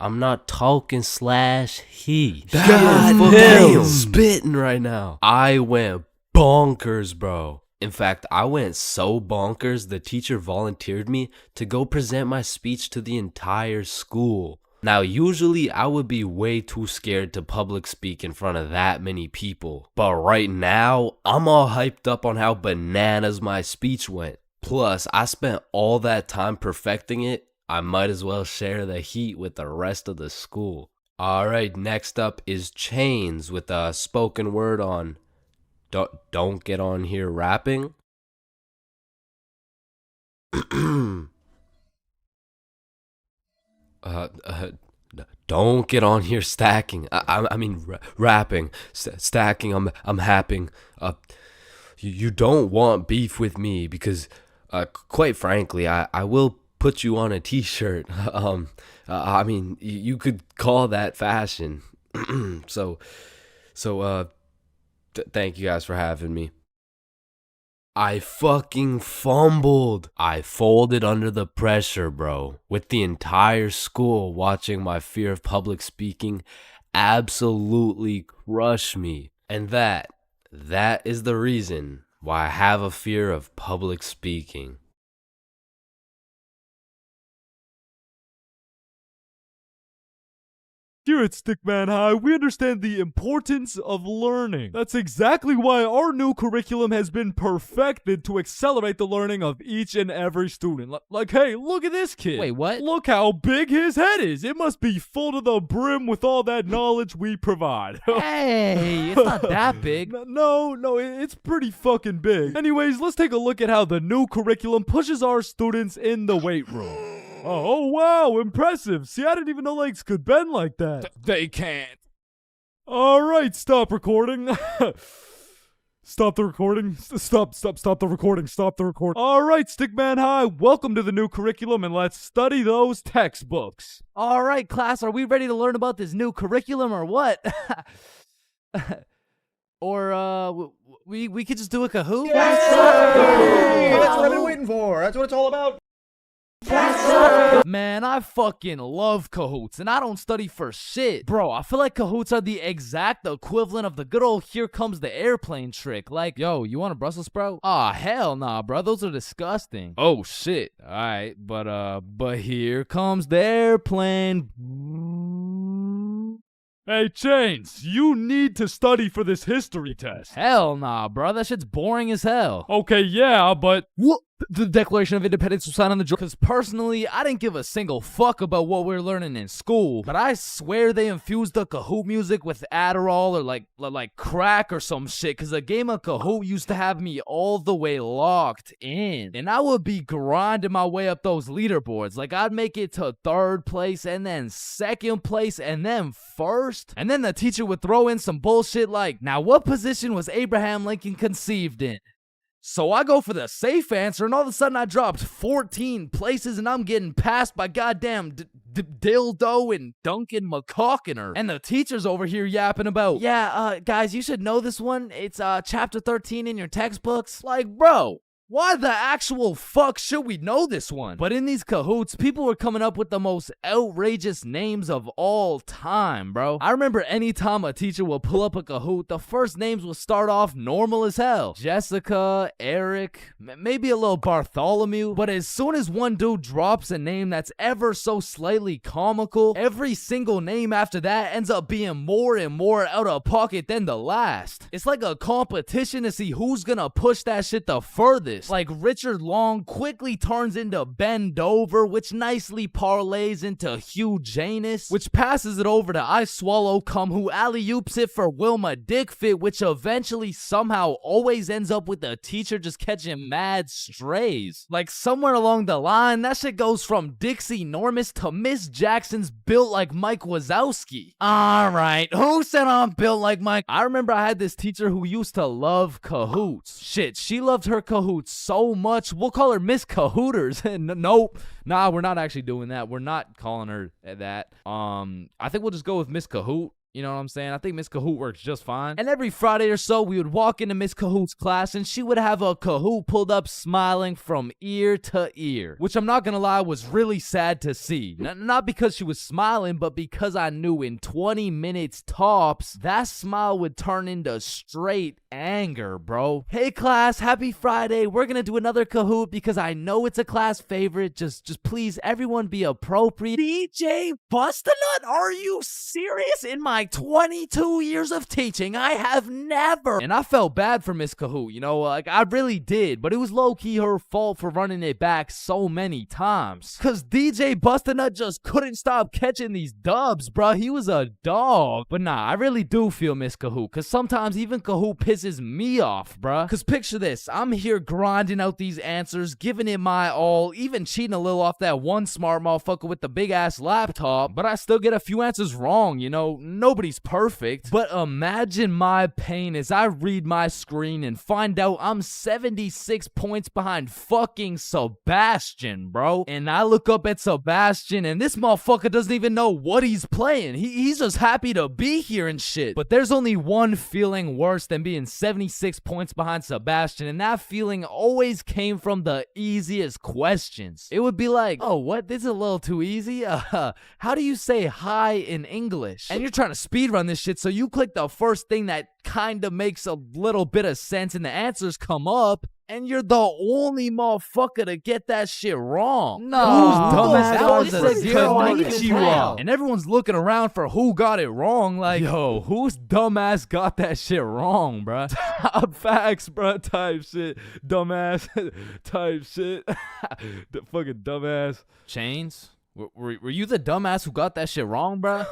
I'm not talking slash he. God damn. Spitting right now. I went bonkers, bro. In fact, I went so bonkers, the teacher volunteered me to go present my speech to the entire school. Now, usually I would be way too scared to public speak in front of that many people. But right now, I'm all hyped up on how bananas my speech went. Plus, I spent all that time perfecting it. I might as well share the heat with the rest of the school. Alright, next up is Chains with a spoken word on Don't get on here rapping. Don't get on here stacking. I mean rapping. Stacking. I'm happing. You don't want beef with me because, quite frankly, I will put you on a t-shirt. I mean, you could call that fashion. Thank you guys for having me. I fucking fumbled. I folded under the pressure, bro. With the entire school watching my fear of public speaking absolutely crush me. And that is the reason why I have a fear of public speaking. Here at Stickman High, we understand the importance of learning. That's exactly why our new curriculum has been perfected to accelerate the learning of each and every student. Like, hey, look at this kid. Wait, what? Look how big his head is. It must be full to the brim with all that knowledge we provide. Hey, it's not that big. No, it's pretty fucking big. Anyways, let's take a look at how the new curriculum pushes our students in the weight room. Oh, wow, impressive. See, I didn't even know legs could bend like that. They can't. All right, stop recording. Stop the recording. Stop the recording. Stop the recording. All right, Stickman High, welcome to the new curriculum, and let's study those textbooks. All right, class, are we ready to learn about this new curriculum or what? Or, we could just do a Kahoot? Yes, sir! That's what I've been waiting for. That's what it's all about. Man, I fucking love Kahoots, and I don't study for shit. Bro, I feel like Kahoots are the exact equivalent of the good old here comes the airplane trick. Like, yo, you want a Brussels sprout? Aw, hell nah, bro. Those are disgusting. Oh, shit. Alright, but here comes the airplane. Hey, Chains, you need to study for this history test. Hell nah, bro. That shit's boring as hell. Okay, yeah, but... What? The Declaration of Independence was signed on the... Because personally, I didn't give a single fuck about what we're learning in school. But I swear they infused the Kahoot music with Adderall or like crack or some shit. Because a game of Kahoot used to have me all the way locked in. And I would be grinding my way up those leaderboards. Like, I'd make it to 3rd place and then 2nd place and then 1st. And then the teacher would throw in some bullshit like, now what position was Abraham Lincoln conceived in? So I go for the safe answer, and all of a sudden I dropped 14 places, and I'm getting passed by goddamn Dildo and Duncan McCawkiner. And the teacher's over here yapping about, yeah, guys, you should know this one. It's chapter 13 in your textbooks. Like, bro, why the actual fuck should we know this one? But in these Kahoots, people were coming up with the most outrageous names of all time, bro. I remember anytime a teacher would pull up a Kahoot, the first names would start off normal as hell. Jessica, Eric, maybe a little Bartholomew. But as soon as one dude drops a name that's ever so slightly comical, every single name after that ends up being more and more out of pocket than the last. It's like a competition to see who's gonna push that shit the furthest. Like Richard Long quickly turns into Ben Dover, which nicely parlays into Hugh Janus, which passes it over to I Swallow Cum, who alley-oops it for Wilma Dickfit, which eventually somehow always ends up with the teacher just catching mad strays. Like somewhere along the line, that shit goes from Dixie Normus to Miss Jackson's built like Mike Wazowski. Alright, who said I'm built like Mike? I remember I had this teacher who used to love Kahoots. Shit, she loved her Kahoots so much, we'll call her Miss Cahooters. Nope. Nah, we're not actually doing that. We're not calling her that. I think we'll just go with Miss Kahoot. You know what I'm saying? I think Miss Kahoot works just fine. And every Friday or so, we would walk into Miss Kahoot's class, and she would have a Kahoot pulled up smiling from ear to ear. Which I'm not gonna lie, was really sad to see. Not because she was smiling, but because I knew in 20 minutes tops, that smile would turn into straight anger, bro. Hey class, happy Friday. We're gonna do another Kahoot because I know it's a class favorite. Just please, everyone be appropriate. DJ Bustanut, are you serious? In my 22 years of teaching, I have never. And I felt bad for Miss Kahoot, you know, like I really did, but it was low-key her fault for running it back so many times. Cause DJ Bustanut just couldn't stop catching these dubs, bruh. He was a dog. But nah, I really do feel Miss Kahoot, cause sometimes even Kahoot pisses me off, bruh. Cause picture this, I'm here grinding out these answers, giving it my all, even cheating a little off that one smart motherfucker with the big ass laptop, but I still get a few answers wrong, you know. No nobody's perfect. But imagine my pain as I read my screen and find out I'm 76 points behind fucking Sebastian, bro. And I look up at Sebastian and this motherfucker doesn't even know what he's playing. He's just happy to be here and shit. But there's only one feeling worse than being 76 points behind Sebastian, and that feeling always came from the easiest questions. It would be like, oh, what? This is a little too easy? How do you say hi in English? And you're trying to speedrun this shit, so you click the first thing that kind of makes a little bit of sense and the answers come up, and you're the only motherfucker to get that shit wrong. No, dumbass, that was a zero. And everyone's looking around for who got it wrong. Like, yo, whose dumbass got that shit wrong, bruh? Top facts, bruh, type shit. Dumbass, type shit. The fucking dumbass. Chains? Were you the dumbass who got that shit wrong, bro?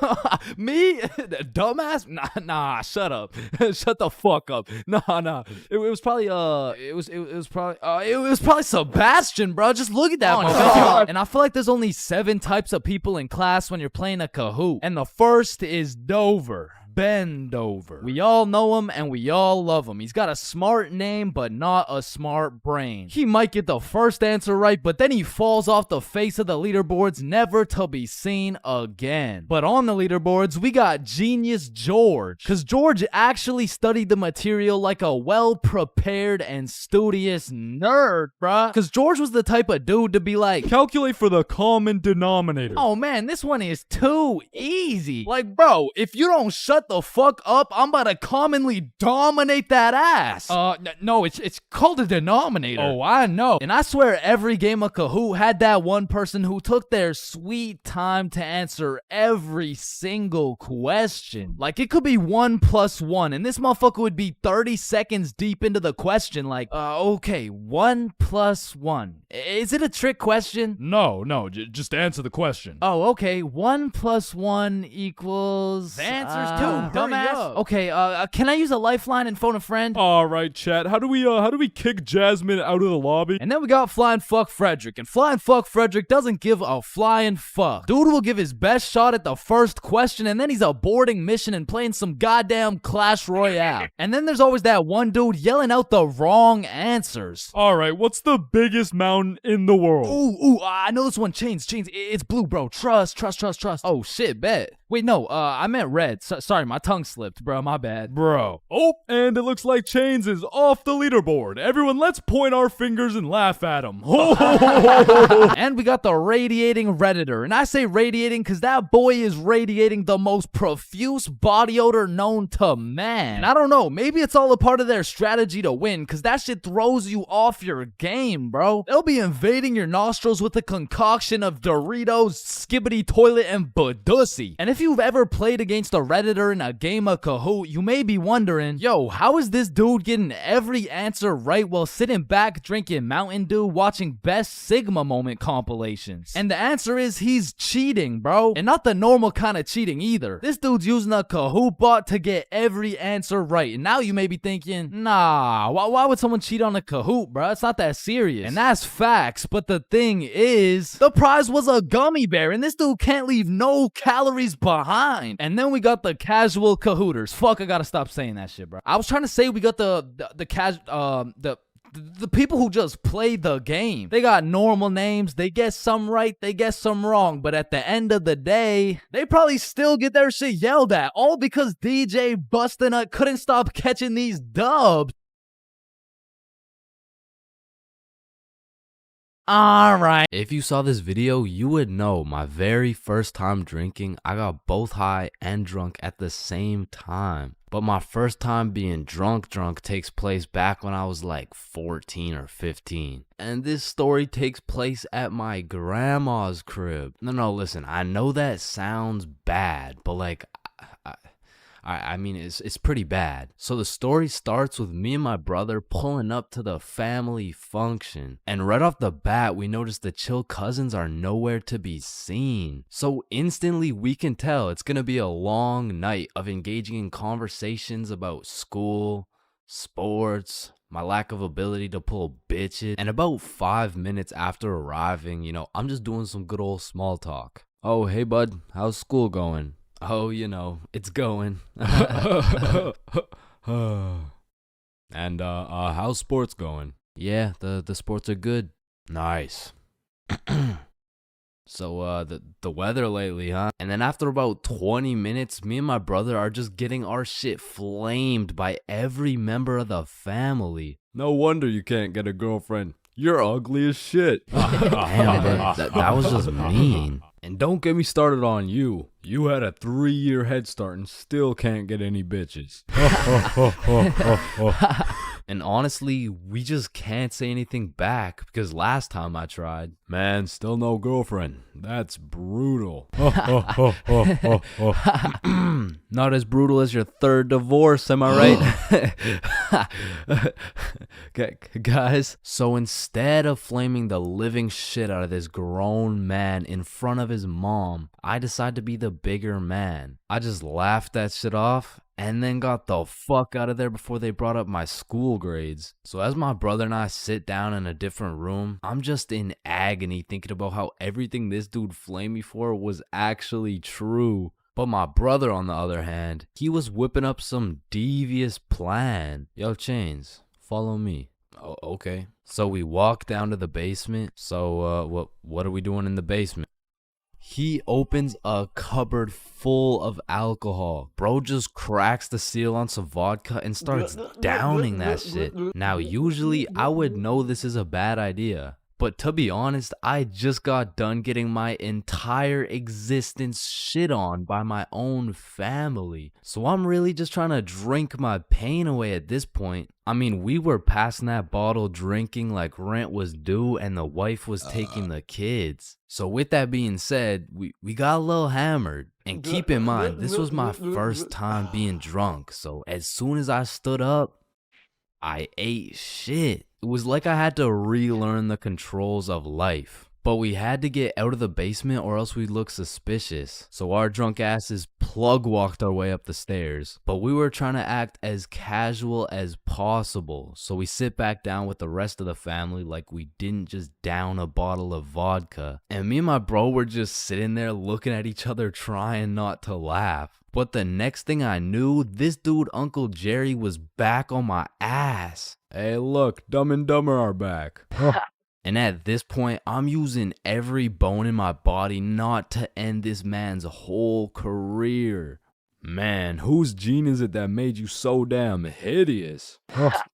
Me? Dumbass? Nah, shut up. Shut the fuck up. Nah. It was probably it was probably Sebastian, bro. Just look at that motherfucker. And I feel like there's only 7 types of people in class when you're playing a Kahoot. And the first is Dover. Bend over. We all know him and we all love him. He's got a smart name, but not a smart brain. He might get the first answer right, but then he falls off the face of the leaderboards, never to be seen again. But on the leaderboards, we got Genius George, because George actually studied the material like a well-prepared and studious nerd, bruh. Because George was the type of dude to be like, calculate for the common denominator. Oh man, this one is too easy. Like, bro, if you don't shut the fuck up, I'm about to commonly dominate that ass. No, it's called a denominator. Oh, I know. And I swear every game of Kahoot had that one person who took their sweet time to answer every single question. Like, it could be 1 + 1, and this motherfucker would be 30 seconds deep into the question. Like, okay, 1 + 1. Is it a trick question? No, just answer the question. Oh, okay. 1 + 1 equals... The answer's 2. Dumbass. Okay, can I use a lifeline and phone a friend? All right, chat. How do we kick Jasmine out of the lobby? And then we got Flying Fuck Frederick, and Flying Fuck Frederick doesn't give a flying fuck. Dude will give his best shot at the first question, and then he's aborting mission and playing some goddamn Clash Royale. And then there's always that one dude yelling out the wrong answers. All right, what's the biggest mountain in the world? Ooh, I know this one. Chains. It's blue, bro. Trust. Oh shit, bet. Wait, no, I meant red. Sorry, my tongue slipped, bro. My bad. Bro. Oh, and it looks like Chains is off the leaderboard. Everyone, let's point our fingers and laugh at him. And we got the radiating Redditor. And I say radiating because that boy is radiating the most profuse body odor known to man. And I don't know, maybe it's all a part of their strategy to win, because that shit throws you off your game, bro. They'll be invading your nostrils with a concoction of Doritos, Skibbity Toilet, and Badussy. And if you've ever played against a Redditor in a game of Kahoot, you may be wondering, yo, how is this dude getting every answer right while sitting back drinking Mountain Dew watching Best Sigma Moment compilations? And the answer is he's cheating, bro. And not the normal kind of cheating either. This dude's using a Kahoot bot to get every answer right. And now you may be thinking, nah, why would someone cheat on a Kahoot, bro? It's not that serious. And that's facts, but the thing is, the prize was a gummy bear, and this dude can't leave no calories behind. And then we got the casual Kahooters. Fuck, I gotta stop saying that shit, bro. I was trying to say we got the people who just play the game. They got normal names. They guess some right, they guess some wrong. But at the end of the day, they probably still get their shit yelled at. All because DJ Bustinut couldn't stop catching these dubs. Alright. If you saw this video, you would know my very first time drinking, I got both high and drunk at the same time. But my first time being drunk takes place back when I was like 14 or 15. And this story takes place at my grandma's crib. No, listen, I know that sounds bad, but like, I mean, it's pretty bad. So the story starts with me and my brother pulling up to the family function. And right off the bat, we notice the chill cousins are nowhere to be seen. So instantly we can tell it's gonna be a long night of engaging in conversations about school, sports, my lack of ability to pull bitches. And about 5 minutes after arriving, I'm just doing some good old small talk. Oh, hey bud, how's school going? Oh, you know, it's going. And how's sports going? Yeah, the sports are good. Nice. So the weather lately, huh? And then after about 20 minutes, me and my brother are just getting our shit flamed by every member of the family. No wonder you can't get a girlfriend. You're ugly as shit. Damn, that was just mean. And don't get me started on you. You had a 3-year head start and still can't get any bitches. And honestly, we just can't say anything back because last time I tried. Man, still no girlfriend. That's brutal. Not as brutal as your third divorce, am I right? Guys, so instead of flaming the living shit out of this grown man in front of his mom, I decided to be the bigger man. I just laughed that shit off and then got the fuck out of there before they brought up my school grades. So as my brother and I sit down in a different room, I'm just in agony thinking about how everything this dude flamed me for was actually true. But my brother, on the other hand, he was whipping up some devious plan. Yo, Chains, follow me. Oh, okay. So we walk down to the basement. So what are we doing in the basement? He opens a cupboard full of alcohol. Bro just cracks the seal on some vodka and starts downing that shit. Now, usually I would know this is a bad idea. But to be honest, I just got done getting my entire existence shit on by my own family. So I'm really just trying to drink my pain away at this point. I mean, we were passing that bottle drinking like rent was due and the wife was taking the kids. So with that being said, we got a little hammered. And keep in mind, this was my first time being drunk. So as soon as I stood up, I ate shit. It was like I had to relearn the controls of life. But we had to get out of the basement or else we'd look suspicious. So our drunk asses plug walked our way up the stairs. But we were trying to act as casual as possible. So we sit back down with the rest of the family like we didn't just down a bottle of vodka. And me and my bro were just sitting there looking at each other trying not to laugh. But the next thing I knew, this dude, Uncle Jerry, was back on my ass. Hey, look, Dumb and Dumber are back. And at this point, I'm using every bone in my body not to end this man's whole career. Man, whose gene is it that made you so damn hideous?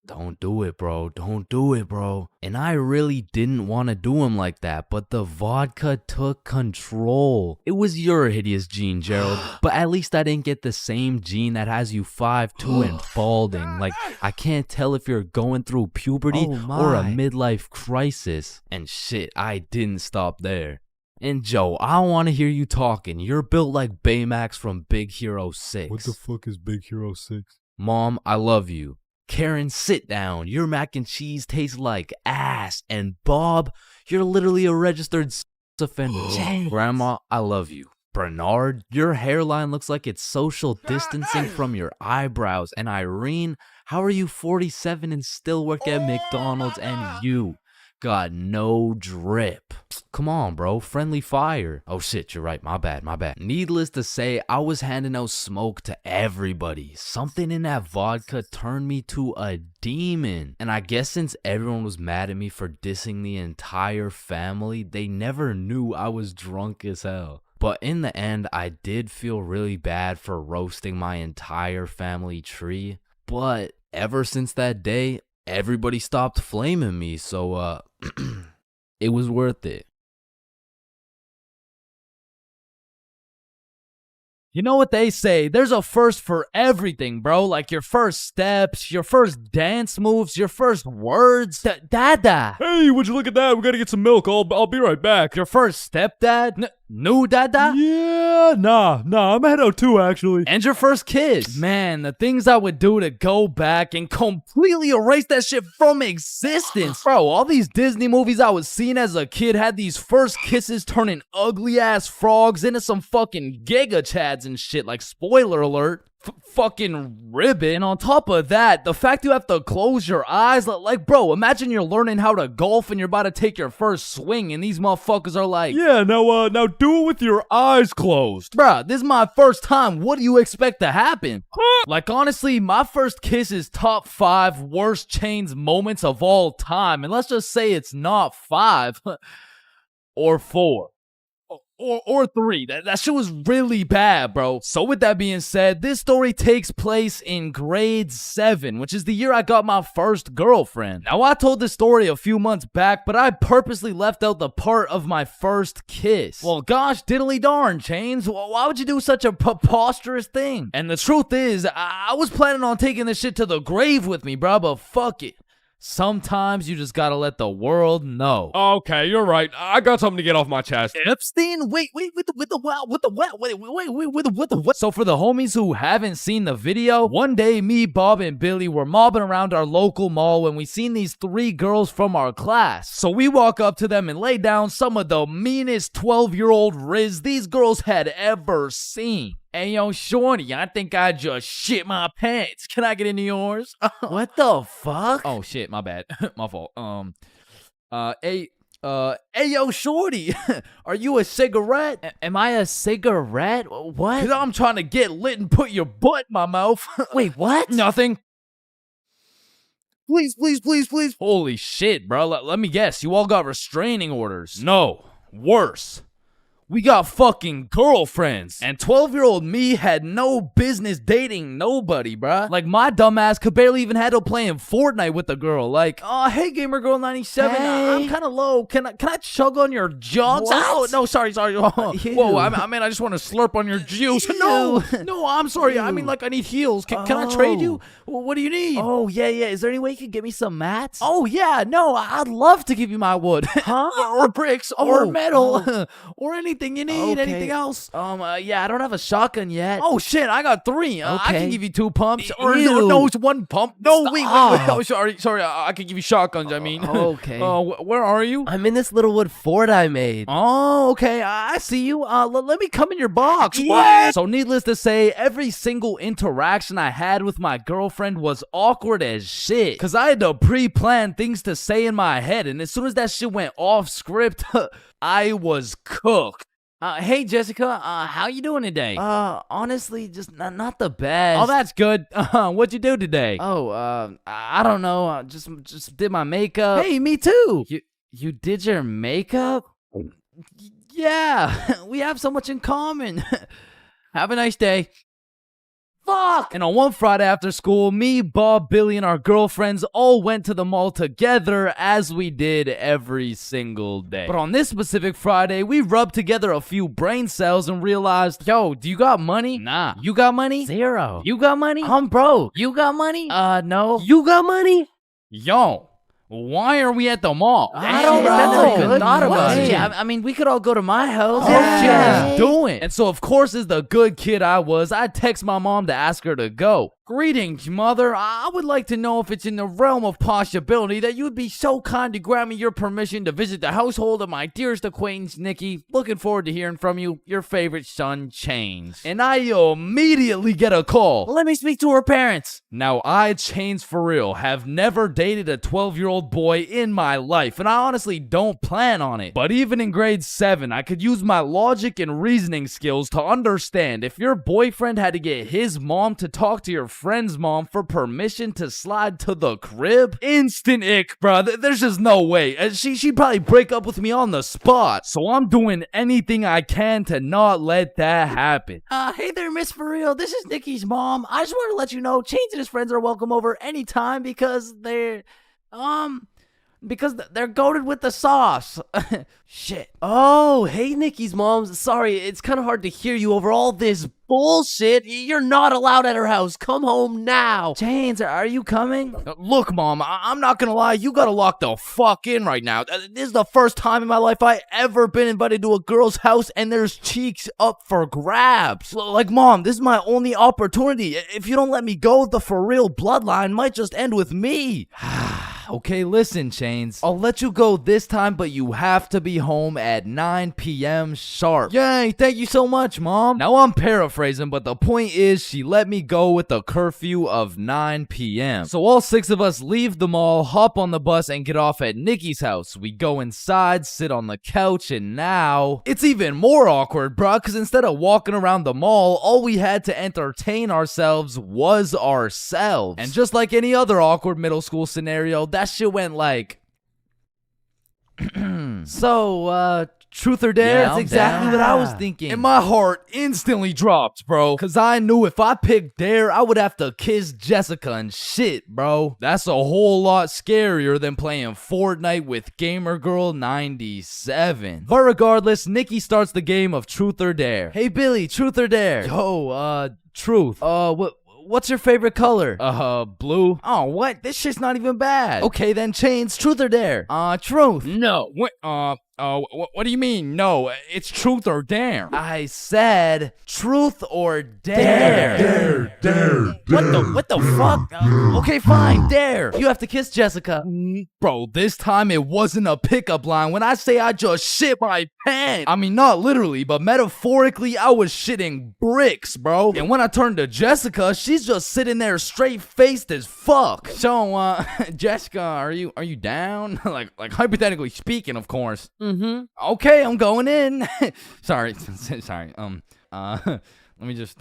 Don't do it, bro. Don't do it, bro. And I really didn't want to do him like that, but the vodka took control. It was your hideous gene, Gerald. But at least I didn't get the same gene that has you 5'2" and balding. Like, I can't tell if you're going through puberty or a midlife crisis. And shit, I didn't stop there. And Joe, I want to hear you talking. You're built like Baymax from Big Hero 6. What the fuck is Big Hero 6? Mom, I love you. Karen, sit down. Your mac and cheese tastes like ass. And Bob, you're literally a registered sex offender. Grandma, I love you. Bernard, your hairline looks like it's social distancing from your eyebrows. And Irene, how are you 47 and still work at McDonald's and you got no drip? Come on, bro. Friendly fire. Oh, shit. You're right. My bad. Needless to say, I was handing out smoke to everybody. Something in that vodka turned me to a demon. And I guess since everyone was mad at me for dissing the entire family, they never knew I was drunk as hell. But in the end, I did feel really bad for roasting my entire family tree. But ever since that day, everybody stopped flaming me. So, it was worth it. You know what they say, there's a first for everything, bro. Like your first steps, your first dance moves, your first words. Dada. Hey, would you look at that? We gotta get some milk. I'll be right back. Your first stepdad? New dada? Yeah, nah, I'm head out too, actually. And your first kiss? Man, the things I would do to go back and completely erase that shit from existence. Bro, all these Disney movies I was seeing as a kid had these first kisses turning ugly ass frogs into some fucking giga chads and shit. Like, spoiler alert. fucking ribbon. And on top of that, the fact you have to close your eyes, like, bro, imagine you're learning how to golf and you're about to take your first swing, and these motherfuckers are like, yeah, now do it with your eyes closed. bruh, this is my first time. What do you expect to happen? Like, honestly, my first kiss is top 5 worst Chains moments of all time. And let's just say it's not 5 or 4. Or 3. That shit was really bad, bro. So with that being said, this story takes place in grade 7, which is the year I got my first girlfriend. Now, I told this story a few months back, but I purposely left out the part of my first kiss. Well, gosh diddly darn, Chains. Why would you do such a preposterous thing? And the truth is, I was planning on taking this shit to the grave with me, bro, but fuck it. Sometimes you just gotta let the world know. Okay, you're right. I got something to get off my chest. Epstein? Wait, with the what? So for the homies who haven't seen the video, one day me, Bob, and Billy were mobbing around our local mall when we seen these 3 girls from our class. So we walk up to them and lay down some of the meanest 12-year-old riz these girls had ever seen. Hey, yo, shorty, I think I just shit my pants. Can I get into yours? What the fuck? Oh, shit, my bad. My fault. Hey, yo, shorty, are you a cigarette? Am I a cigarette? What? Cause I'm trying to get lit and put your butt in my mouth. Wait, what? Nothing. Please. Holy shit, bro. Let me guess. You all got restraining orders. No, worse. We got fucking girlfriends. And 12-year-old me had no business dating nobody, bruh. Like, my dumbass could barely even handle playing Fortnite with a girl. Like, oh, hey, Gamer Girl 97, I'm kind of low. Can I chug on your jugs? Oh, no, sorry. Whoa, I mean, I just want to slurp on your juice. No, I'm sorry. I mean, like, I need heels. Can I trade you? What do you need? Oh, yeah. Is there any way you could get me some mats? Oh, yeah, no, I'd love to give you my wood. Huh? or bricks, or metal, or anything you need. Okay. Anything else? Yeah, I don't have a shotgun yet. Oh shit, I got 3. I can give you 2 pumps. Or Ew. no, it's 1 pump. No, wait. Stop. Oh, sorry. I can give you shotguns. I mean. Okay. Where are you? I'm in this little wood fort I made. Oh, okay. I see you. Let me come in your box. Yeah. So needless to say, every single interaction I had with my girlfriend was awkward as shit. Cause I had to pre-plan things to say in my head, and as soon as that shit went off script, I was cooked. Hey Jessica, how you doing today? Honestly, just not the best. Oh, that's good. What'd you do today? Oh, I don't know. Just did my makeup. Hey, me too. You did your makeup? Yeah, we have so much in common. Have a nice day. Fuck! And on one Friday after school, me, Bob, Billy, and our girlfriends all went to the mall together as we did every single day. But on this specific Friday, we rubbed together a few brain cells and realized, yo, do you got money? Nah. You got money? 0. You got money? I'm broke. You got money? No. You got money? Yo. Why are we at the mall? I don't know. Good thought about it. I mean, we could all go to my house. Yeah. Do it. And so, of course, as the good kid I was, I text my mom to ask her to go. Greetings, mother. I would like to know if it's in the realm of possibility that you would be so kind to grant me your permission to visit the household of my dearest acquaintance, Nikki. Looking forward to hearing from you. Your favorite son, Chains. And I immediately get a call. Let me speak to her parents. Now, I, ChainsFR, have never dated a 12-year-old boy in my life, and I honestly don't plan on it. But even in grade 7, I could use my logic and reasoning skills to understand if your boyfriend had to get his mom to talk to your friend's mom for permission to slide to the crib, instant ick, bro. There's just no way. She'd probably break up with me on the spot. So I'm doing anything I can to not let that happen. Hey there, Miss For Real. This is Nikki's mom. I just want to let you know Chains and his friends are welcome over anytime because they're goated with the sauce. Shit. Oh, hey, Nikki's mom. Sorry, it's kind of hard to hear you over all this bullshit. You're not allowed at her house. Come home now. Chains, are you coming? Look, Mom, I'm not gonna lie. You gotta lock the fuck in right now. This is the first time in my life I ever been invited to a girl's house and there's cheeks up for grabs. Like, Mom, this is my only opportunity. If you don't let me go, the For Real bloodline might just end with me. Okay, listen, Chains. I'll let you go this time, but you have to be home at 9 p.m. sharp. Yay, thank you so much, Mom. Now I'm paraphrasing, but the point is she let me go with a curfew of 9 p.m. So all 6 of us leave the mall, hop on the bus, and get off at Nikki's house. We go inside, sit on the couch, and now it's even more awkward, bruh, because instead of walking around the mall, all we had to entertain ourselves was ourselves. And just like any other awkward middle school scenario, that shit went like so, truth or dare? Yeah, that's exactly what I was thinking. And my heart instantly dropped, bro. Cause I knew if I picked dare, I would have to kiss Jessica and shit, bro. That's a whole lot scarier than playing Fortnite with Gamer Girl 97. But regardless, Nikki starts the game of truth or dare. Hey Billy, truth or dare? Yo, truth. What's your favorite color? Blue. Oh, what? This shit's not even bad. Okay, then Chains, truth or dare? Truth. No, what do you mean? No, it's truth or dare. I said truth or dare. Dare. What the fuck? Okay, fine, dare. You have to kiss Jessica. Bro, this time it wasn't a pickup line. When I say I just shit my pants, I mean not literally, but metaphorically, I was shitting bricks, bro. And when I turned to Jessica, she's just sitting there straight-faced as fuck. So, Jessica, are you down? like hypothetically speaking, of course. Okay, I'm going in. sorry. Let me just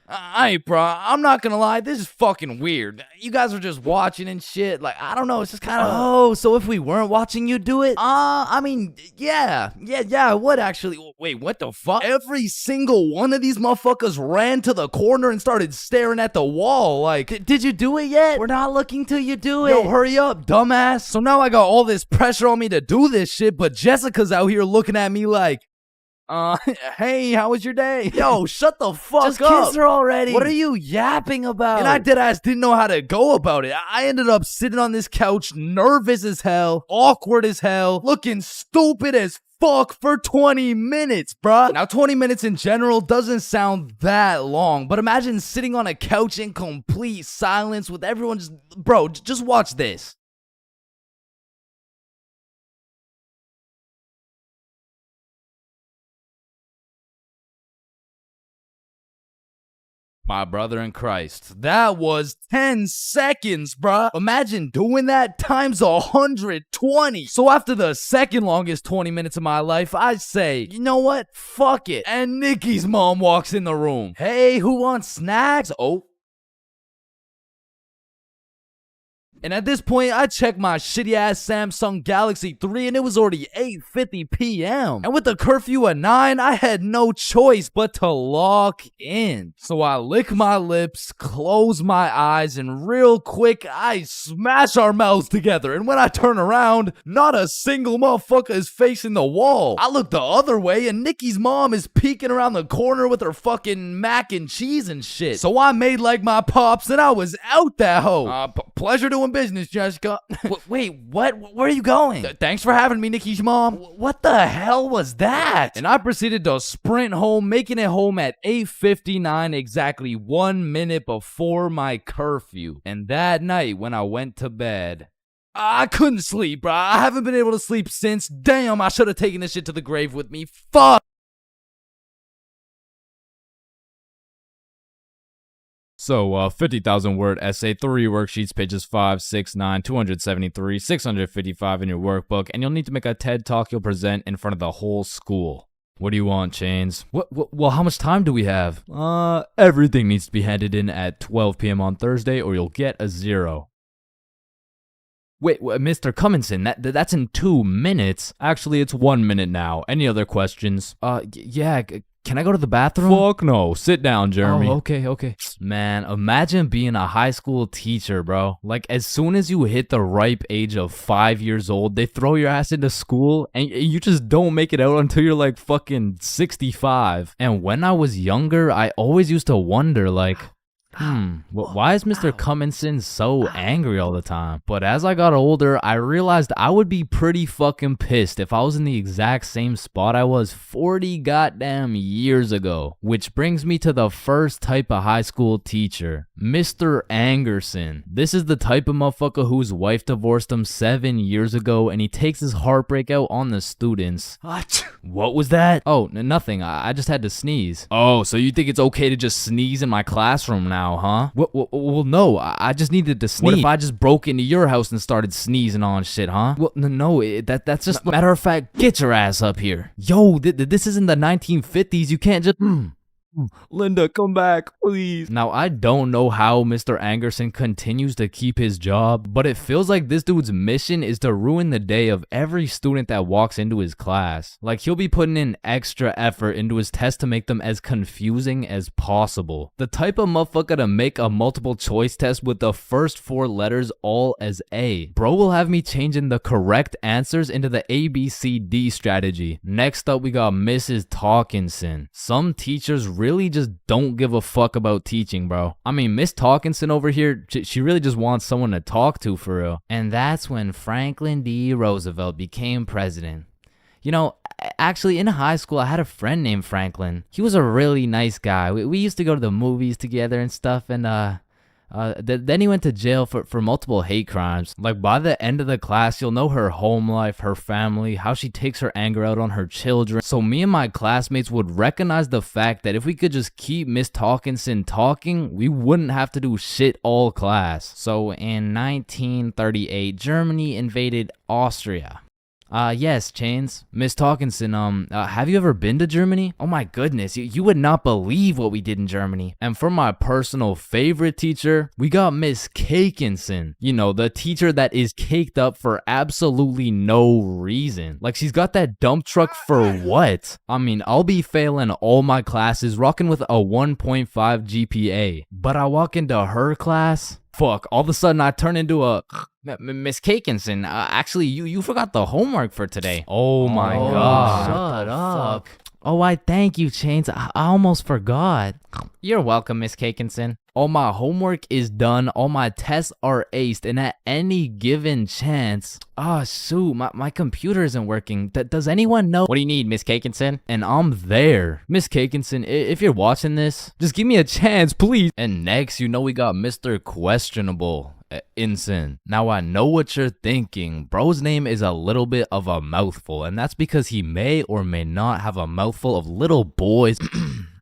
Hey, bro, I'm not gonna lie, this is fucking weird. You guys are just watching and shit. Like, I don't know, it's just kind of. Oh, so if we weren't watching you do it? I mean, yeah, I would actually. Wait, what the fuck? Every single one of these motherfuckers ran to the corner and started staring at the wall. Like, did you do it yet? We're not looking till you do it. Yo, hurry up, dumbass. So now I got all this pressure on me to do this shit, but Jessica's out here looking at me like, hey, how was your day? Yo, shut the fuck Just up. kiss her already. What are you yapping about? And I deadass didn't know how to go about it. I ended up sitting on this couch, nervous as hell, awkward as hell, looking stupid as fuck for 20 minutes, bruh. Now, 20 minutes in general doesn't sound that long, but imagine sitting on a couch in complete silence with everyone just, bro, just watch this. My brother in Christ. That was 10 seconds, bruh. Imagine doing that times 120. So after the second longest 20 minutes of my life, I say, you know what? Fuck it. And Nikki's mom walks in the room. Hey, who wants snacks? Oh. And at this point, I checked my shitty-ass Samsung Galaxy 3 and it was already 8:50 p.m. And with the curfew at 9, I had no choice but to lock in. So I lick my lips, close my eyes, and real quick, I smash our mouths together. And when I turn around, not a single motherfucker is facing the wall. I look the other way and Nikki's mom is peeking around the corner with her fucking mac and cheese and shit. So I made like my pops and I was out that hoe. Pleasure doing business, Jessica. Wait, what? Where are you going? Thanks for having me, Nikki's mom. What the hell was that? And I proceeded to sprint home, making it home at 8:59, exactly 1 minute before my curfew. And that night, when I went to bed, I couldn't sleep, bro. I haven't been able to sleep since. Damn, I should have taken this shit to the grave with me. Fuck. So, 50,000 word essay, 3 worksheets, pages 5, 6, 9, 273, 655 in your workbook, and you'll need to make a TED Talk you'll present in front of the whole school. What do you want, Chains? Well, how much time do we have? Everything needs to be handed in at 12 p.m. on Thursday or you'll get a 0. Wait, Mr. Cumminson, that's in 2 minutes. Actually, it's 1 minute now. Any other questions? Yeah, can I go to the bathroom? Fuck no. Sit down, Jeremy. Oh, okay. Man, imagine being a high school teacher, bro. Like, as soon as you hit the ripe age of 5 years old, they throw your ass into school, and you just don't make it out until you're like fucking 65. And when I was younger, I always used to wonder, like, Why is Mr. Cumminson so angry all the time? But as I got older, I realized I would be pretty fucking pissed if I was in the exact same spot I was 40 goddamn years ago. Which brings me to the first type of high school teacher, Mr. Angerson. This is the type of motherfucker whose wife divorced him 7 years ago and he takes his heartbreak out on the students. What was that? Oh, nothing. I just had to sneeze. Oh, so you think it's okay to just sneeze in my classroom now, huh? Well, no, I just needed to sneeze. What if I just broke into your house and started sneezing on shit, huh? Well, no, that's just... Matter of fact, get your ass up here. Yo, this isn't the 1950s. You can't just... Linda, come back, please. Now, I don't know how Mr. Angerson continues to keep his job, but it feels like this dude's mission is to ruin the day of every student that walks into his class. Like, he'll be putting in extra effort into his tests to make them as confusing as possible. The type of motherfucker to make a multiple choice test with the first 4 letters all as A. Bro will have me changing the correct answers into the ABCD strategy. Next up, we got Mrs. Talkinson. Some teachers really just don't give a fuck about teaching, bro. I mean, Miss Talkinson over here, she really just wants someone to talk to for real. And that's when Franklin D. Roosevelt became president. You know, actually in high school, I had a friend named Franklin. He was a really nice guy. We used to go to the movies together and stuff, and then he went to jail for multiple hate crimes. Like, by the end of the class, you'll know her home life, her family, how she takes her anger out on her children. So me and my classmates would recognize the fact that if we could just keep Miss Talkinson talking, we wouldn't have to do shit all class. So in 1938, Germany invaded Austria. Yes, Chains. Miss Talkinson, have you ever been to Germany? Oh my goodness, you would not believe what we did in Germany. And for my personal favorite teacher, we got Miss Cakinson. You know, the teacher that is caked up for absolutely no reason. Like, she's got that dump truck for what? I mean, I'll be failing all my classes, rocking with a 1.5 GPA. But I walk into her class, fuck, all of a sudden I turn into a... Miss Cakinson, actually, you forgot the homework for today. Oh my god. Shut up. Oh, I thank you, Chains. I almost forgot. You're welcome, Miss Cakinson. All my homework is done, all my tests are aced, and at any given chance... shoot, my computer isn't working. Does anyone know? What do you need, Miss Cakinson? And I'm there. Miss Cakinson, if you're watching this, just give me a chance, please. And next, you know we got Mr. Questionable. Ensign. Now I know what you're thinking. Bro's name is a little bit of a mouthful, and that's because he may or may not have a mouthful of little boys.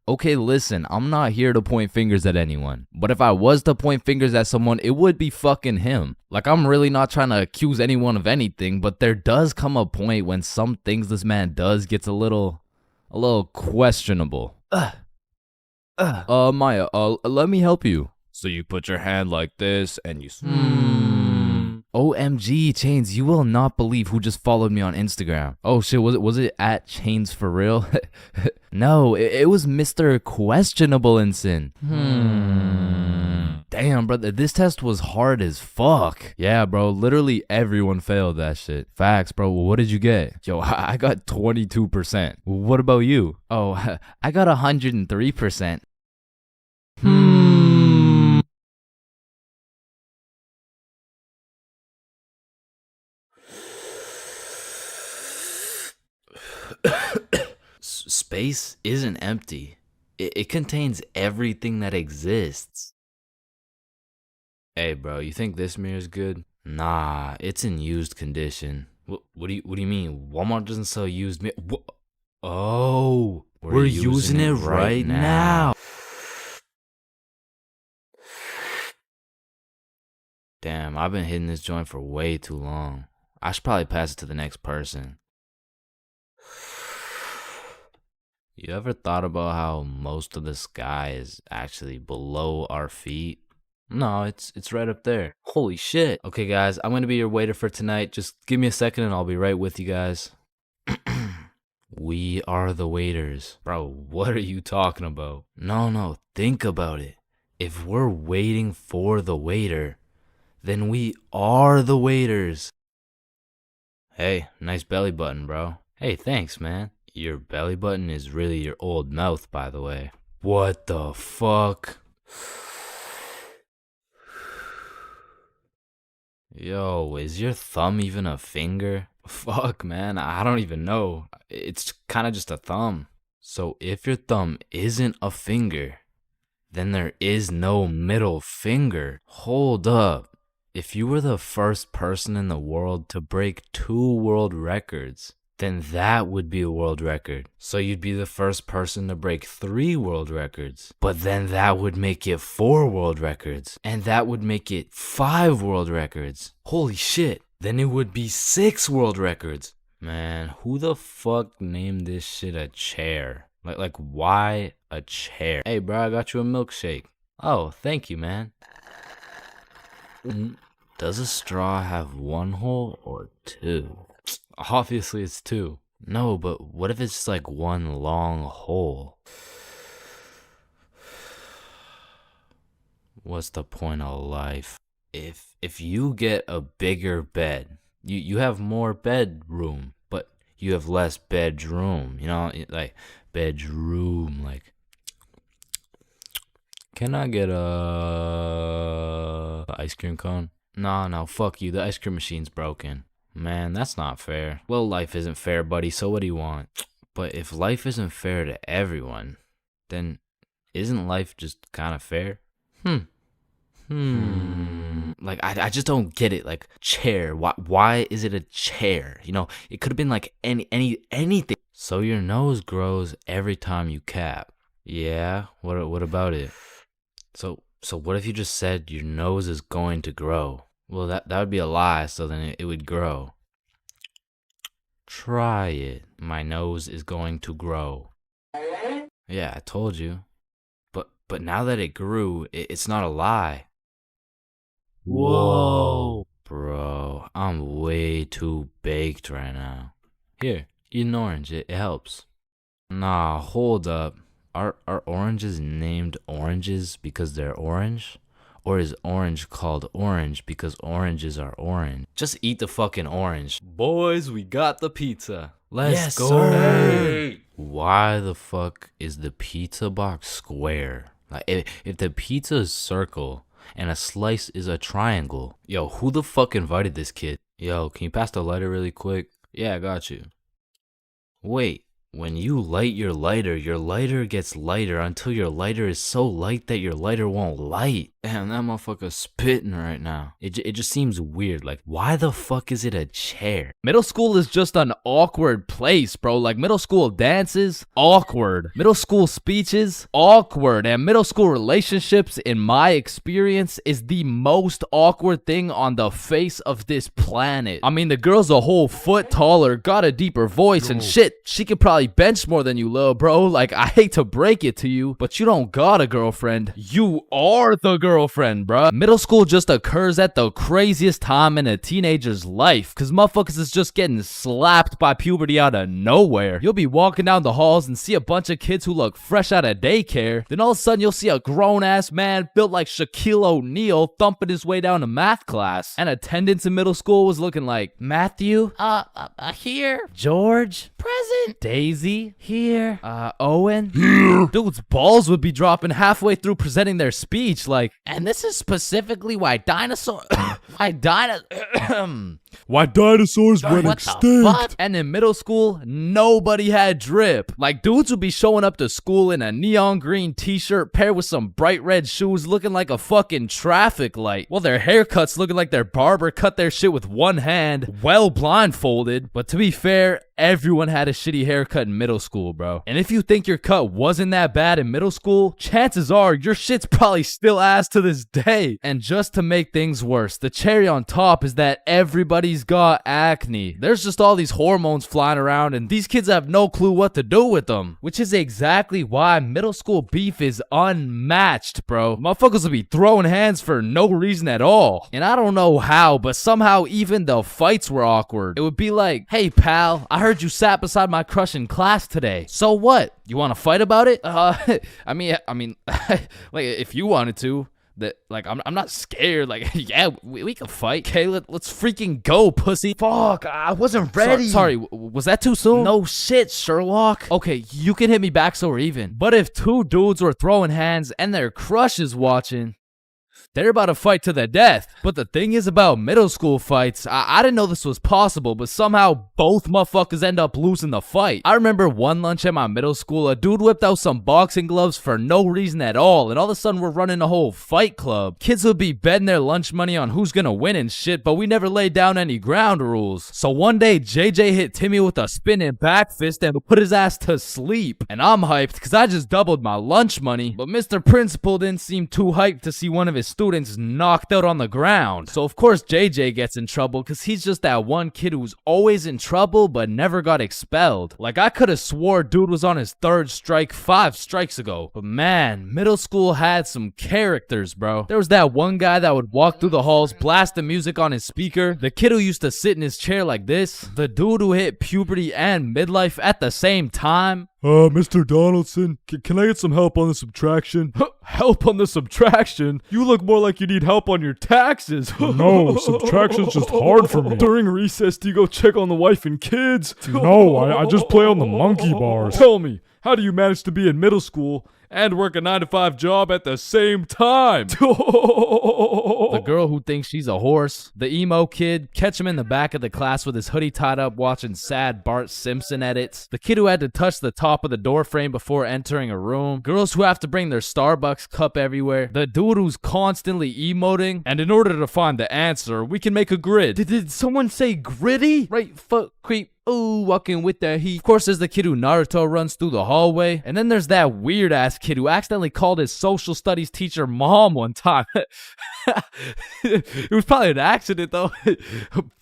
Okay, listen, I'm not here to point fingers at anyone, but if I was to point fingers at someone, it would be fucking him. Like, I'm really not trying to accuse anyone of anything, but there does come a point when some things this man does gets a little questionable. Maya, let me help you. So you put your hand like this and you... OMG, Chains, you will not believe who just followed me on Instagram. Oh shit, was it at ChainsFR? No, it was Mr. Questionable Ensign. Damn, brother, this test was hard as fuck. Yeah, bro, literally everyone failed that shit. Facts, bro. What did you get? Yo, I got 22%. What about you? Oh, I got 103%. Space isn't empty. It contains everything that exists. Hey, bro, you think this mirror's good? Nah, it's in used condition. What do you mean? Walmart doesn't sell used mirror? Oh, we're using it right now. Damn, I've been hitting this joint for way too long. I should probably pass it to the next person. You ever thought about how most of the sky is actually below our feet? No, it's right up there. Holy shit. Okay, guys, I'm gonna be your waiter for tonight. Just give me a second and I'll be right with you guys. We are the waiters. Bro, what are you talking about? No, think about it. If we're waiting for the waiter, then we are the waiters. Hey, nice belly button, bro. Hey, thanks, man. Your belly button is really your old mouth, by the way. What the fuck? Yo, is your thumb even a finger? Fuck, man, I don't even know. It's kind of just a thumb. So if your thumb isn't a finger, then there is no middle finger. Hold up. If you were the first person in the world to break 2 world records, then that would be a world record. So you'd be the first person to break 3 world records. But then that would make it 4 world records. And that would make it 5 world records. Holy shit. Then it would be 6 world records. Man, who the fuck named this shit a chair? Like why a chair? Hey, bro, I got you a milkshake. Oh, thank you, man. Does a straw have 1 hole or 2? Obviously it's 2. No, but what if it's like 1 long hole? What's the point of life? If you get a bigger bed, you have more bedroom, but you have less bedroom, you know, like bedroom, like. Can I get a ice cream cone? No, fuck you. The ice cream machine's broken. Man, that's not fair. Well, life isn't fair, buddy, so what do you want? But if life isn't fair to everyone, then isn't life just kind of fair? Like, I just don't get it. Like, chair. Why is it a chair? You know, it could have been like anything. So your nose grows every time you cap. Yeah, what about it? So what if you just said your nose is going to grow? Well, that would be a lie, so then it would grow. Try it. My nose is going to grow. Yeah, I told you. But now that it grew, it's not a lie. Whoa. Bro, I'm way too baked right now. Here, eat an orange. It helps. Nah, hold up. Are oranges named oranges because they're orange? Or is orange called orange because oranges are orange? Just eat the fucking orange. Boys, we got the pizza. Let's go. Sir. Why the fuck is the pizza box square? Like, if the pizza is circle and a slice is a triangle, yo, who the fuck invited this kid? Yo, can you pass the lighter really quick? Yeah, I got you. Wait. When you light your lighter gets lighter until your lighter is so light that your lighter won't light. Damn, that motherfucker's spitting right now. It just seems weird. Like, why the fuck is it a chair? Middle school is just an awkward place, bro. Like, middle school dances, awkward. Middle school speeches, awkward. And middle school relationships, in my experience, is the most awkward thing on the face of this planet. I mean, the girl's a whole foot taller, got a deeper voice, and shit, she could probably bench more than you, lil' bro. Like, I hate to break it to you, but you don't got a girlfriend. You are the girlfriend, bruh. Middle school just occurs at the craziest time in a teenager's life, cause motherfuckers is just getting slapped by puberty out of nowhere. You'll be walking down the halls and see a bunch of kids who look fresh out of daycare. Then all of a sudden you'll see a grown-ass man built like Shaquille O'Neal thumping his way down to math class. And attendance in middle school was looking like, Matthew? Here. George? Present. Daisy? Here. Owen? Here. Dude's balls would be dropping halfway through presenting their speech, like, and this is specifically why dinosaurs went extinct. And in middle school, nobody had drip. Like, dudes would be showing up to school in a neon green t-shirt paired with some bright red shoes looking like a fucking traffic light, while their haircuts looking like their barber cut their shit with one hand, well blindfolded. But to be fair, everyone had a shitty haircut in middle school, bro. And if you think your cut wasn't that bad in middle school, chances are your shit's probably still ass to this day. And just to make things worse, the cherry on top is that everybody's got acne. There's just all these hormones flying around and these kids have no clue what to do with them. Which is exactly why middle school beef is unmatched, bro. Motherfuckers will be throwing hands for no reason at all. And I don't know how, but somehow even the fights were awkward. It would be like, hey pal, I heard you sat beside my crush in class today. So what? You want to fight about it? I mean, like if you wanted to. That, like, I'm not scared. Like, yeah, we can fight. Okay, let's freaking go, pussy. Fuck, I wasn't ready. Sorry, was that too soon? No shit, Sherlock. Okay, you can hit me back so we're even. But if two dudes were throwing hands and their crush is watching, They're about to fight to the death. But the thing is about middle school fights, I didn't know this was possible, but somehow both motherfuckers end up losing the fight. I remember one lunch at my middle school, a dude whipped out some boxing gloves for no reason at all, and all of a sudden we're running a whole fight club. Kids would be betting their lunch money on who's gonna win and shit, but we never laid down any ground rules. So one day, JJ hit Timmy with a spinning back fist and put his ass to sleep. And I'm hyped because I just doubled my lunch money, but Mr. Principal didn't seem too hyped to see one of his students knocked out on the ground. So of course JJ gets in trouble because he's just that one kid who's always in trouble but never got expelled. Like I could have swore dude was on his 3rd strike 5 strikes ago. But man, middle school had some characters, bro. There was that one guy that would walk through the halls blasting music on his speaker, the kid who used to sit in his chair like this, the dude who hit puberty and midlife at the same time. Mr. Donaldson, can I get some help on the subtraction? Help on the subtraction? You look more like you need help on your taxes. No, subtraction's just hard for me. During recess, do you go check on the wife and kids? No, I just play on the monkey bars. Tell me, how do you manage to be in middle school and work a 9-to-5 job at the same time? The girl who thinks she's a horse, the emo kid, catch him in the back of the class with his hoodie tied up watching sad Bart Simpson edits, the kid who had to touch the top of the door frame before entering a room, girls who have to bring their Starbucks cup everywhere, the dude who's constantly emoting, and in order to find the answer, we can make a grid. Did someone say gritty? Right foot creep. Ooh, walking with the heat. Of course, there's the kid who Naruto runs through the hallway. And then there's that weird-ass kid who accidentally called his social studies teacher mom one time. It was probably an accident, though.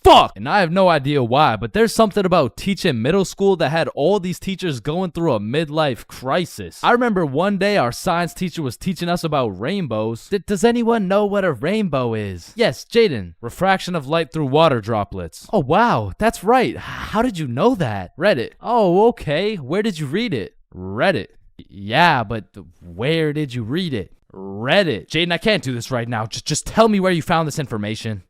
Fuck! And I have no idea why, but there's something about teaching middle school that had all these teachers going through a midlife crisis. I remember one day our science teacher was teaching us about rainbows. Does anyone know what a rainbow is? Yes, Jaden. Refraction of light through water droplets. Oh, wow. That's right. How did you know that? Reddit. Oh, okay. Where did you read it? Reddit. Yeah, but where did you read it? Reddit. Jaden, I can't do this right now. Just tell me where you found this information.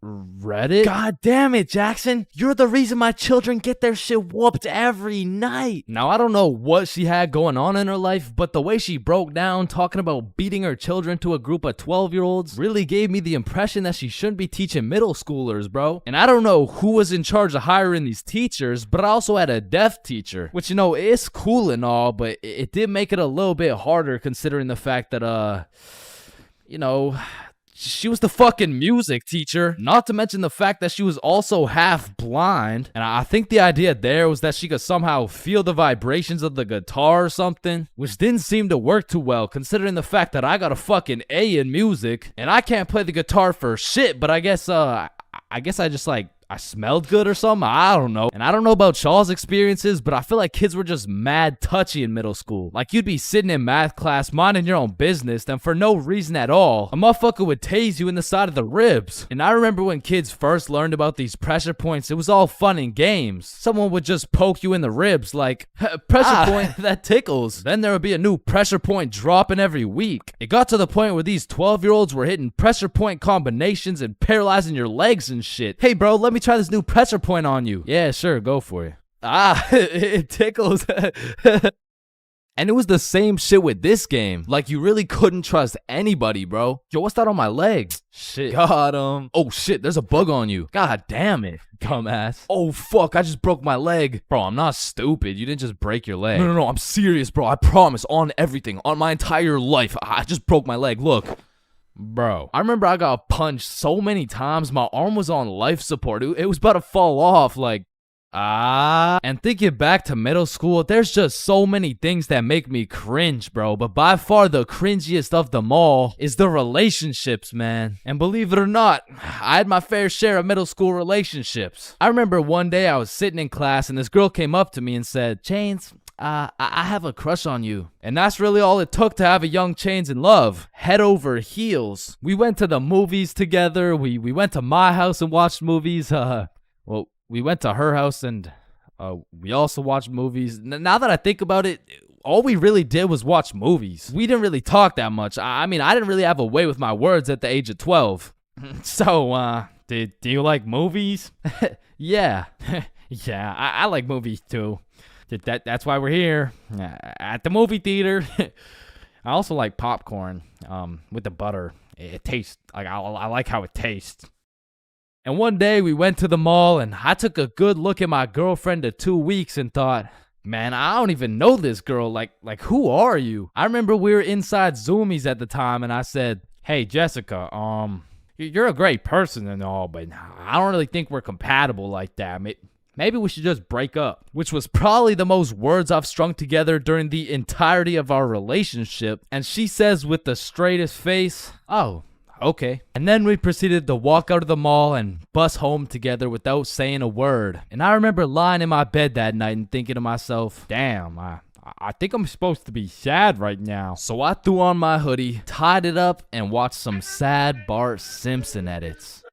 Reddit? God damn it, Jackson. You're the reason my children get their shit whooped every night. Now, I don't know what she had going on in her life, but the way she broke down talking about beating her children to a group of 12-year-olds really gave me the impression that she shouldn't be teaching middle schoolers, bro. And I don't know who was in charge of hiring these teachers, but I also had a deaf teacher, which, you know, it's cool and all, but it did make it a little bit harder considering the fact that, you know, she was the fucking music teacher, not to mention the fact that she was also half blind. And I think the idea there was that she could somehow feel the vibrations of the guitar or something, which didn't seem to work too well considering the fact that I got a fucking A in music and I can't play the guitar for shit, but I guess I just like I smelled good or something. I don't know. And I don't know about Shaw's experiences, but I feel like kids were just mad touchy in middle school. Like you'd be sitting in math class minding your own business, then for no reason at all, a motherfucker would tase you in the side of the ribs. And I remember when kids first learned about these pressure points, it was all fun and games. Someone would just poke you in the ribs like, pressure point, that tickles. Then there would be a new pressure point dropping every week. It got to the point where these 12-year-olds were hitting pressure point combinations and paralyzing your legs and shit. Hey bro, let me try this new pressure point on you. Yeah, sure, go for it. It tickles. And it was the same shit with this game. Like, you really couldn't trust anybody, bro. Yo, what's that on my leg? Shit. Got him. Oh, shit, there's a bug on you. God damn it, dumbass. Oh, fuck, I just broke my leg. Bro, I'm not stupid. You didn't just break your leg. No, I'm serious, bro. I promise, on everything, on my entire life. I just broke my leg. Look. Bro, I remember I got punched so many times, my arm was on life support. It was about to fall off, like, And thinking back to middle school, there's just so many things that make me cringe, bro. But by far the cringiest of them all is the relationships, man. And believe it or not, I had my fair share of middle school relationships. I remember one day I was sitting in class and this girl came up to me and said, Chains, I have a crush on you. And that's really all it took to have a young Chains in love. Head over heels. We went to the movies together. We went to my house and watched movies. Well, we went to her house and we also watched movies. Now that I think about it, all we really did was watch movies. We didn't really talk that much. I mean, I didn't really have a way with my words at the age of 12. So, do you like movies? Yeah. Yeah, I like movies too. That's why we're here at the movie theater. I also like popcorn with the butter. It tastes like I like how it tastes. And one day we went to the mall and I took a good look at my girlfriend of 2 weeks and thought, man, I don't even know this girl. Like who are you? I remember we were inside Zoomies at the time and I said, hey, Jessica, you're a great person and all, but I don't really think we're compatible like that. Maybe we should just break up. Which was probably the most words I've strung together during the entirety of our relationship. And she says with the straightest face, oh, okay. And then we proceeded to walk out of the mall and bus home together without saying a word. And I remember lying in my bed that night and thinking to myself, damn, I think I'm supposed to be sad right now. So I threw on my hoodie, tied it up, and watched some sad Bart Simpson edits.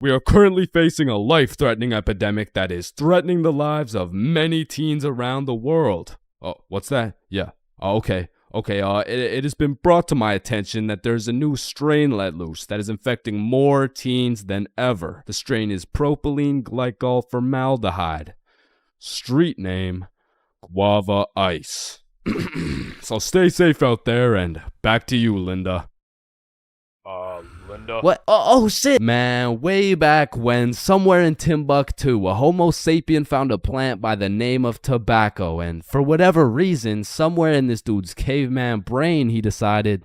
We are currently facing a life-threatening epidemic that is threatening the lives of many teens around the world. Oh, what's that? Yeah. Oh, okay. It has been brought to my attention that there's a new strain let loose that is infecting more teens than ever. The strain is propylene glycol formaldehyde. Street name, Guava Ice. So stay safe out there, and back to you, Linda. Linda? What? Oh shit! Man, way back when, somewhere in Timbuktu, a Homo sapien found a plant by the name of tobacco, and for whatever reason, somewhere in this dude's caveman brain, he decided,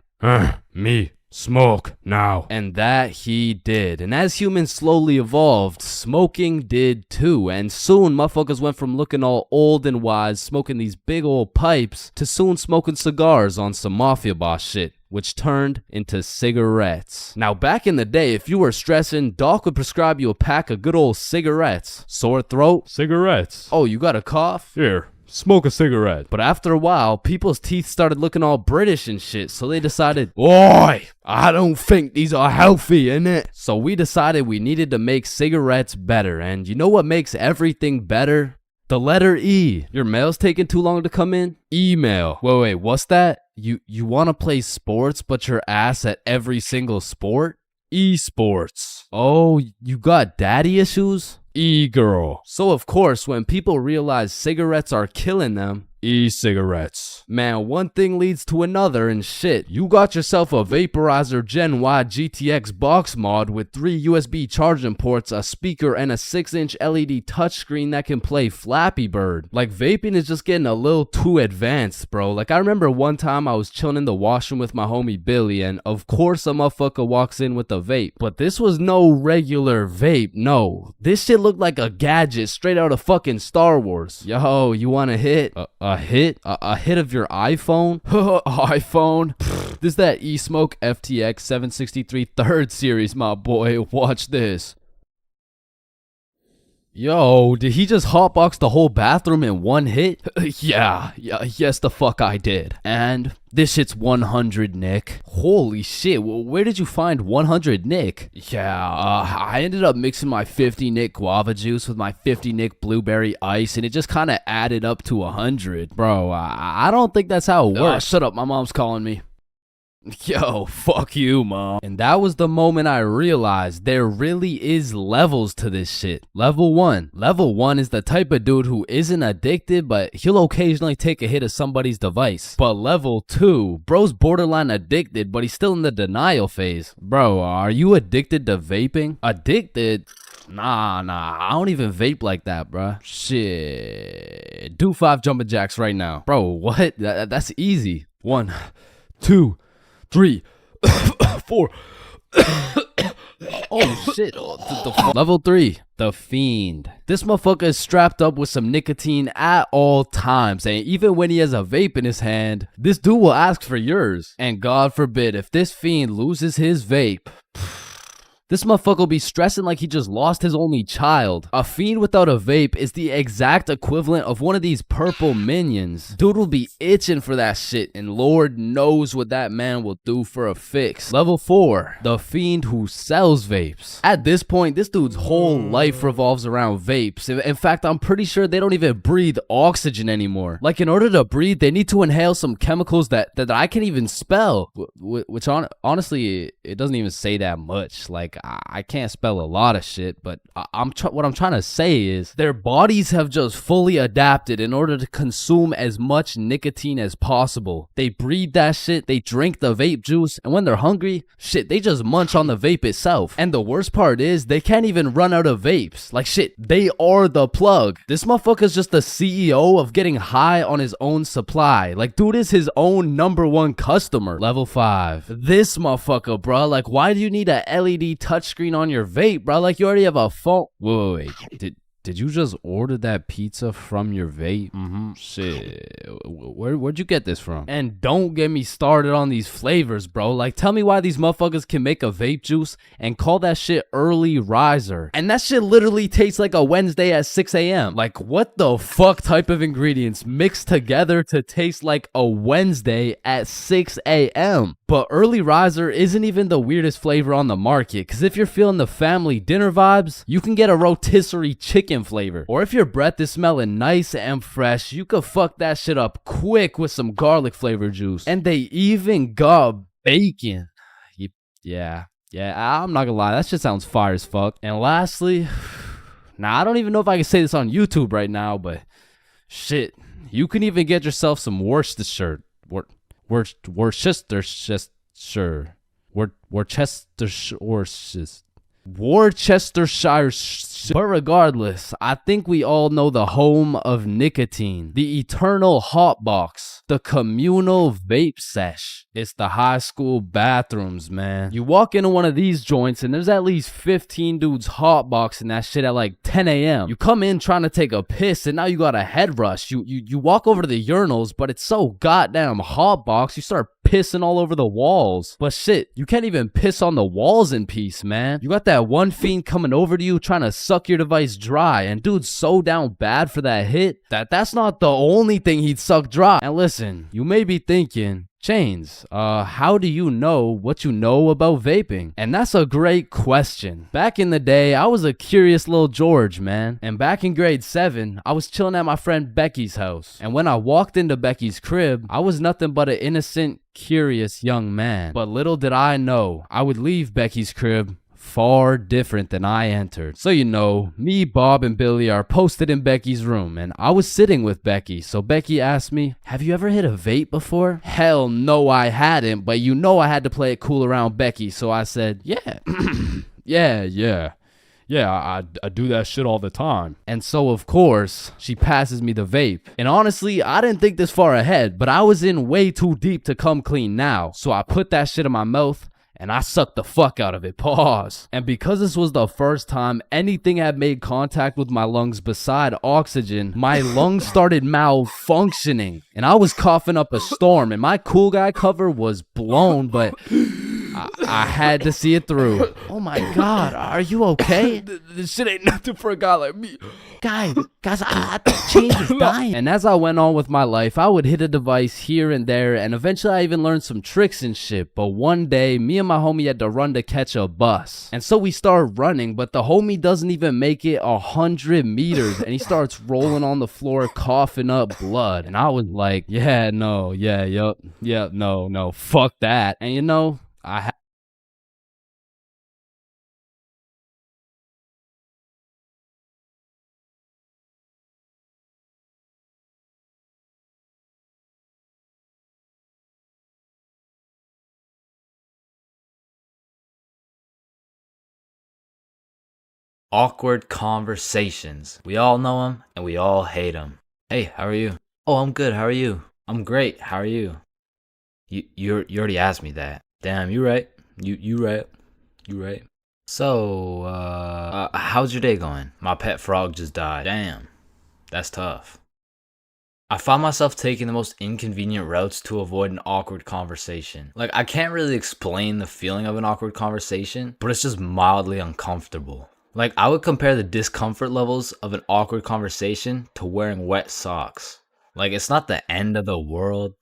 me, smoke, now. And that he did. And as humans slowly evolved, smoking did too. And soon, motherfuckers went from looking all old and wise, smoking these big old pipes, to soon smoking cigars on some mafia boss shit, which turned into cigarettes. Now, back in the day, if you were stressing, Doc would prescribe you a pack of good old cigarettes. Sore throat? Cigarettes. Oh, you got a cough? Here, smoke a cigarette. But after a while, people's teeth started looking all British and shit, so they decided, Oi, I don't think these are healthy, innit? So we decided we needed to make cigarettes better, and you know what makes everything better? The letter E. Your mail's taking too long to come in? Email. Wait, what's that? You want to play sports, but you're ass at every single sport? Esports. Oh, you got daddy issues? E-girl. So of course, when people realize cigarettes are killing them, e-cigarettes. Man, one thing leads to another and shit. You got yourself a Vaporizer Gen Y GTX box mod with 3 USB charging ports, a speaker, and a 6-inch LED touchscreen that can play Flappy Bird. Like, vaping is just getting a little too advanced, bro. Like, I remember one time I was chilling in the washroom with my homie Billy, and of course a motherfucker walks in with a vape. But this was no regular vape, no. This shit looked like a gadget straight out of fucking Star Wars. Yo, you want a hit? A hit? A hit of your iPhone? iPhone? This is that eSmoke FTX 763 3rd series, my boy. Watch this. Yo, did he just hotbox the whole bathroom in one hit? Yes the fuck I did. And this shit's 100 Nick. Holy shit, where did you find 100 Nick? I ended up mixing my 50 Nick guava juice with my 50 Nick blueberry ice, and it just kind of added up to 100. Bro, I don't think that's how it works. Shut up, my mom's calling me. Yo, fuck you, mom. And that was the moment I realized there really is levels to this shit. Level 1. Level 1 is the type of dude who isn't addicted, but he'll occasionally take a hit of somebody's device. But level 2, bro's borderline addicted, but he's still in the denial phase. Bro, are you addicted to vaping? Addicted? Nah, I don't even vape like that, bruh. Shit. Do 5 jumping jacks right now. Bro, what? That's easy. 1, 2, 3, 4. Oh shit. Level 3, the Fiend. This motherfucker is strapped up with some nicotine at all times, and even when he has a vape in his hand, this dude will ask for yours. And God forbid, if this Fiend loses his vape, this motherfucker will be stressing like he just lost his only child. A Fiend without a vape is the exact equivalent of one of these purple minions. Dude will be itching for that shit, and Lord knows what that man will do for a fix. Level 4, the Fiend who sells vapes. At this point, this dude's whole life revolves around vapes. In fact, I'm pretty sure they don't even breathe oxygen anymore. Like, in order to breathe, they need to inhale some chemicals that I can't even spell. Which honestly, it doesn't even say that much. Like, I can't spell a lot of shit, but what I'm trying to say is their bodies have just fully adapted in order to consume as much nicotine as possible. They breed that shit, they drink the vape juice, and when they're hungry, shit, they just munch on the vape itself. And the worst part is they can't even run out of vapes. Like shit, they are the plug. This motherfucker's just the CEO of getting high on his own supply. Like dude is his own #1 customer. Level 5. This motherfucker, bro. Like why do you need a LED touchscreen on your vape, bro? Like you already have a phone. Wait. Did you just order that pizza from your vape? Shit. Where'd you get this from? And don't get me started on these flavors, bro. Like, tell me why these motherfuckers can make a vape juice and call that shit early riser. And that shit literally tastes like a Wednesday at 6 a.m. Like, what the fuck type of ingredients mixed together to taste like a Wednesday at 6 a.m.? But early riser isn't even the weirdest flavor on the market, because if you're feeling the family dinner vibes, you can get a rotisserie chicken flavor. Or if your breath is smelling nice and fresh, you could fuck that shit up quick with some garlic flavor juice. And they even got bacon. Yeah, I'm not gonna lie, that shit sounds fire as fuck. And lastly, now I don't even know if I can say this on YouTube right now, but shit, you can even get yourself some Worcestershire. Worcestershire. But regardless, I think we all know the home of nicotine, the eternal hot box, the communal vape sesh. It's the high school bathrooms, man. You walk into one of these joints and there's at least 15 dudes hotboxing that shit at like 10 a.m. You come in trying to take a piss and now you got a head rush. You walk over to the urinals, but it's so goddamn hotbox, you start pissing all over the walls. But shit, you can't even piss on the walls in peace, man. You got that one fiend coming over to you trying to suck your device dry, and dude's so down bad for that hit that's not the only thing he'd suck dry. And listen, you may be thinking, Chains, how do you know what you know about vaping? And that's a great question. Back in the day, I was a curious little George, man. And back in grade 7, I was chilling at my friend Becky's house. And when I walked into Becky's crib, I was nothing but an innocent, curious young man. But little did I know, I would leave Becky's crib far different than I entered. So you know, me, Bob, and Billy are posted in Becky's room, and I was sitting with Becky. So Becky asked me, have you ever hit a vape before? Hell no, I hadn't, but you know I had to play it cool around Becky, so I said, yeah. Yeah, I do that shit all the time. And so, of course, she passes me the vape. And honestly, I didn't think this far ahead, but I was in way too deep to come clean now. So I put that shit in my mouth, and I sucked the fuck out of it. Pause. And because this was the first time anything had made contact with my lungs beside oxygen, my lungs started malfunctioning. And I was coughing up a storm, and my cool guy cover was blown, but I had to see it through. Oh my god, are you okay? This shit ain't nothing for a guy like me. Guys, I think Chains is dying. And as I went on with my life, I would hit a device here and there, and eventually I even learned some tricks and shit. But one day, me and my homie had to run to catch a bus. And so we started running, but the homie doesn't even make it 100 meters, and he starts rolling on the floor, coughing up blood. And I was like, no, fuck that. And you know, Awkward conversations. We all know them and we all hate them. Hey, how are you? Oh, I'm good. How are you? I'm great. How are you? You already asked me that. Damn, you right. You right. So, how's your day going? My pet frog just died. Damn, that's tough. I found myself taking the most inconvenient routes to avoid an awkward conversation. Like, I can't really explain the feeling of an awkward conversation, but it's just mildly uncomfortable. Like, I would compare the discomfort levels of an awkward conversation to wearing wet socks. Like, it's not the end of the world,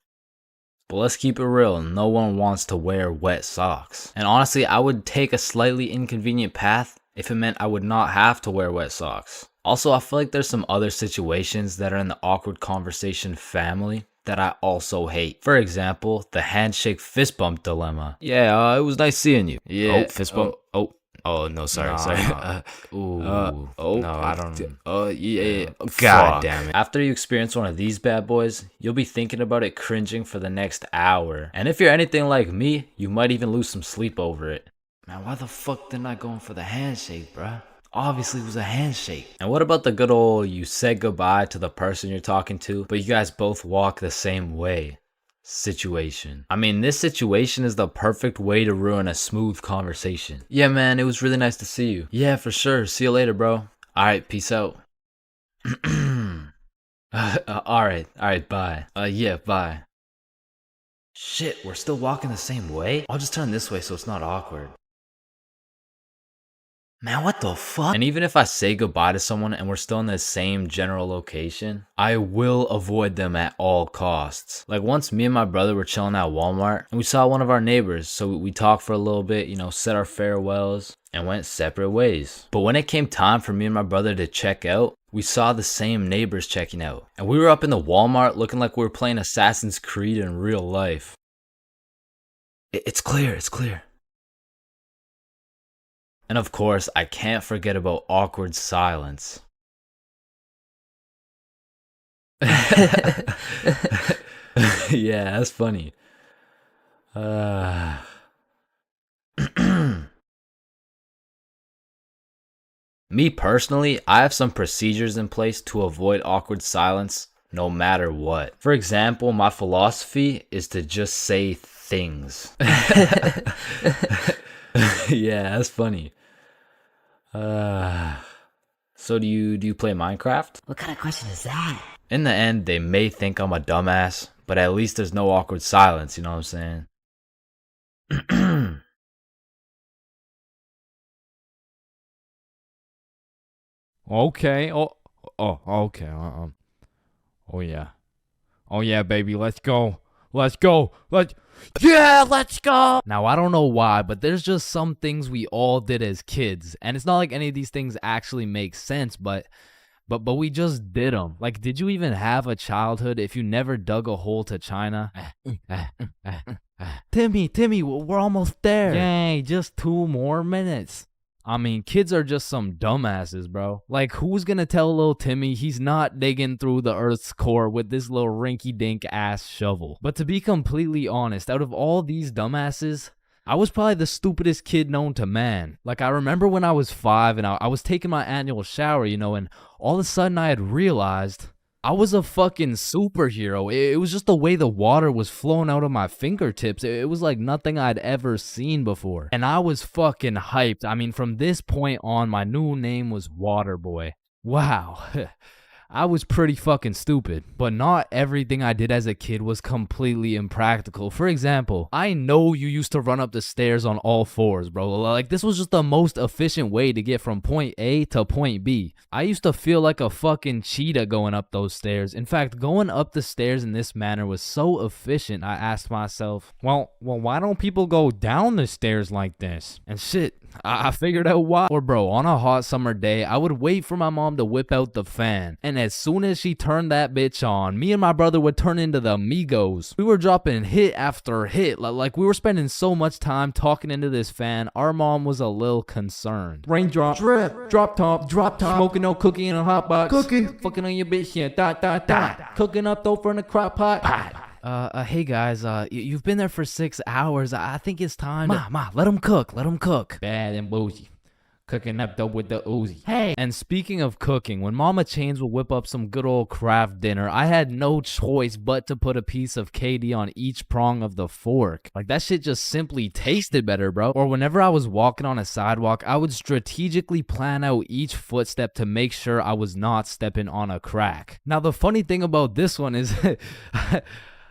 but let's keep it real, no one wants to wear wet socks. And honestly, I would take a slightly inconvenient path if it meant I would not have to wear wet socks. Also, I feel like there's some other situations that are in the awkward conversation family that I also hate. For example, the handshake fist bump dilemma. Yeah, it was nice seeing you. Yeah. Oh, fist bump. Oh, Oh no, sorry, Nah, sorry. nah. Oh no, I don't. Oh yeah. God Fuck. damn it. After you experience one of these bad boys, you'll be thinking about it, cringing for the next hour. And if you're anything like me, you might even lose some sleep over it. Man, why the fuck didn't I go in for the handshake, bruh? Obviously it was a handshake. And what about the good old you said goodbye to the person you're talking to, but you guys both walk the same way situation? I mean, this situation is the perfect way to ruin a smooth conversation. Yeah, man, it was really nice to see you. Yeah, for sure. See you later, bro. Alright, peace out. Alright, bye. Yeah, bye. Shit, we're still walking the same way? I'll just turn this way so it's not awkward. Man, what the fuck? And even if I say goodbye to someone and we're still in the same general location, I will avoid them at all costs. Like once me and my brother were chilling at Walmart and we saw one of our neighbors, so we talked for a little bit, you know, said our farewells and went separate ways. But when it came time for me and my brother to check out, we saw the same neighbors checking out. And we were up in the Walmart looking like we were playing Assassin's Creed in real life. It's clear, it's clear. And of course, I can't forget about awkward silence. Yeah, that's funny. Me personally, I have some procedures in place to avoid awkward silence no matter what. For example, my philosophy is to just say things. Yeah, that's funny. So do you play Minecraft? What kind of question is that? In the end, they may think I'm a dumbass, but at least there's no awkward silence, you know what I'm saying? Okay. Okay. Oh yeah. Oh yeah, baby. Let's go. Let's go. Yeah, let's go. Now, I don't know why, but there's just some things we all did as kids. And it's not like any of these things actually make sense, but we just did them. Like, did you even have a childhood if you never dug a hole to China? Timmy, we're almost there. Yay, just 2 more minutes. I mean, kids are just some dumbasses, bro. Like, who's gonna tell little Timmy he's not digging through the Earth's core with this little rinky-dink ass shovel? But to be completely honest, out of all these dumbasses, I was probably the stupidest kid known to man. Like, I remember when I was 5 and I was taking my annual shower, you know, and all of a sudden I had realized I was a fucking superhero. It was just the way the water was flowing out of my fingertips. It was like nothing I'd ever seen before. And I was fucking hyped. I mean, from this point on, my new name was Waterboy. Wow. I was pretty fucking stupid, but not everything I did as a kid was completely impractical. For example, I know you used to run up the stairs on all 4s, bro. Like, this was just the most efficient way to get from point A to point B. I used to feel like a fucking cheetah going up those stairs. In fact, going up the stairs in this manner was so efficient, I asked myself, well, why don't people go down the stairs like this? And shit, I figured out why. Or bro, on a hot summer day, I would wait for my mom to whip out the fan. And as soon as she turned that bitch on, me and my brother would turn into the Migos. We were dropping hit after hit. Like we were spending so much time talking into this fan, our mom was a little concerned. Raindrop, drip, drop top, smoking no cookie in a hot box. Cookie, fucking on your bitch, yeah, dot. Cooking up dope from the crock pot. Hey guys, you've been there for 6 hours. I think it's time. Ma, let them cook. Bad and bougie. Cooking up dope with the Uzi. Hey. And speaking of cooking, when Mama Chains would whip up some good old craft dinner, I had no choice but to put a piece of KD on each prong of the fork. Like, that shit just simply tasted better, bro. Or whenever I was walking on a sidewalk, I would strategically plan out each footstep to make sure I was not stepping on a crack. Now, the funny thing about this one is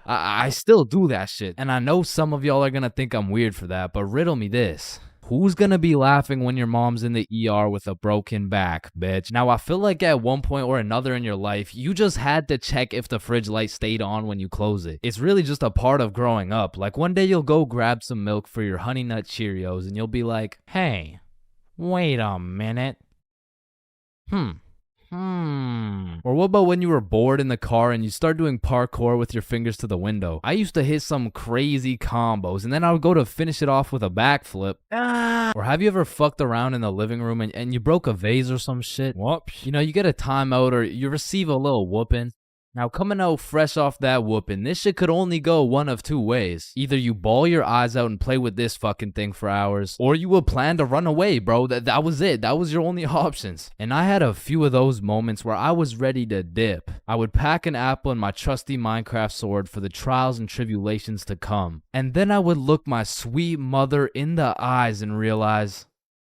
I still do that shit. And I know some of y'all are gonna think I'm weird for that, but riddle me this. Who's gonna be laughing when your mom's in the ER with a broken back, bitch? Now, I feel like at one point or another in your life, you just had to check if the fridge light stayed on when you close it. It's really just a part of growing up. Like, one day you'll go grab some milk for your Honey Nut Cheerios and you'll be like, hey, wait a minute. Or what about when you were bored in the car and you start doing parkour with your fingers to the window? I used to hit some crazy combos and then I would go to finish it off with a backflip. Or have you ever fucked around in the living room and you broke a vase or some shit? Whoops. You know, you get a timeout or you receive a little whooping. Now, coming out fresh off that whooping, this shit could only go one of two ways. Either you bawl your eyes out and play with this fucking thing for hours, or you would plan to run away, bro. That was it. That was your only options. And I had a few of those moments where I was ready to dip. I would pack an apple and my trusty Minecraft sword for the trials and tribulations to come. And then I would look my sweet mother in the eyes and realize,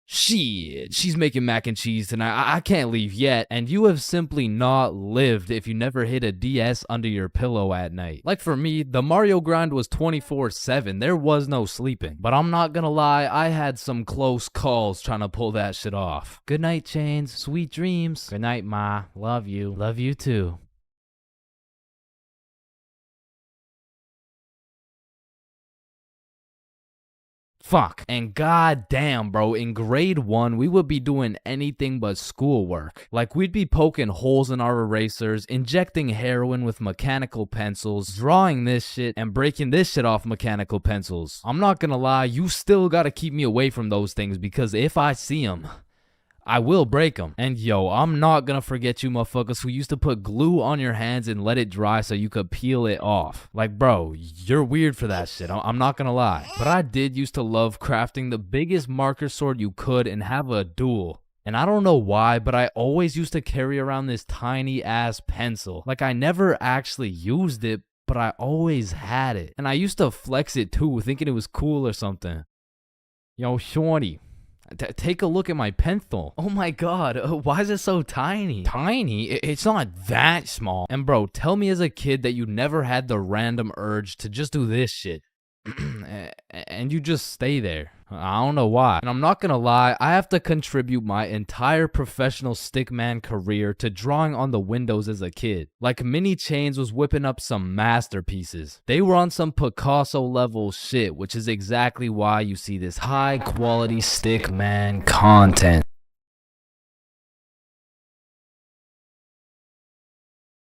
shit, she's making mac and cheese tonight. I can't leave yet. And you have simply not lived if you never hid a DS under your pillow at night. Like for me, the Mario grind was 24/7. There was no sleeping. But I'm not gonna lie, I had some close calls trying to pull that shit off. Good night, Chains. Sweet dreams. Good night, Ma. Love you. Love you too. Fuck. And goddamn, bro, in grade 1, we would be doing anything but schoolwork. Like, we'd be poking holes in our erasers, injecting heroin with mechanical pencils, drawing this shit, and breaking this shit off mechanical pencils. I'm not gonna lie, you still gotta keep me away from those things because if I see them, I will break them. And yo, I'm not gonna forget you motherfuckers who used to put glue on your hands and let it dry so you could peel it off. Like, bro, you're weird for that shit. I'm not gonna lie. But I did used to love crafting the biggest marker sword you could and have a duel. And I don't know why, but I always used to carry around this tiny ass pencil. Like, I never actually used it, but I always had it. And I used to flex it too, thinking it was cool or something. Yo, shorty. Take a look at my pencil. Oh my god, why is it so tiny? Tiny? It's not that small. And bro, tell me as a kid that you never had the random urge to just do this shit. And you just stay there. I don't know why. And I'm not gonna lie, I have to contribute my entire professional stickman career to drawing on the windows as a kid. Like, Mini Chains was whipping up some masterpieces. They were on some Picasso level shit, which is exactly why you see this high quality stickman content.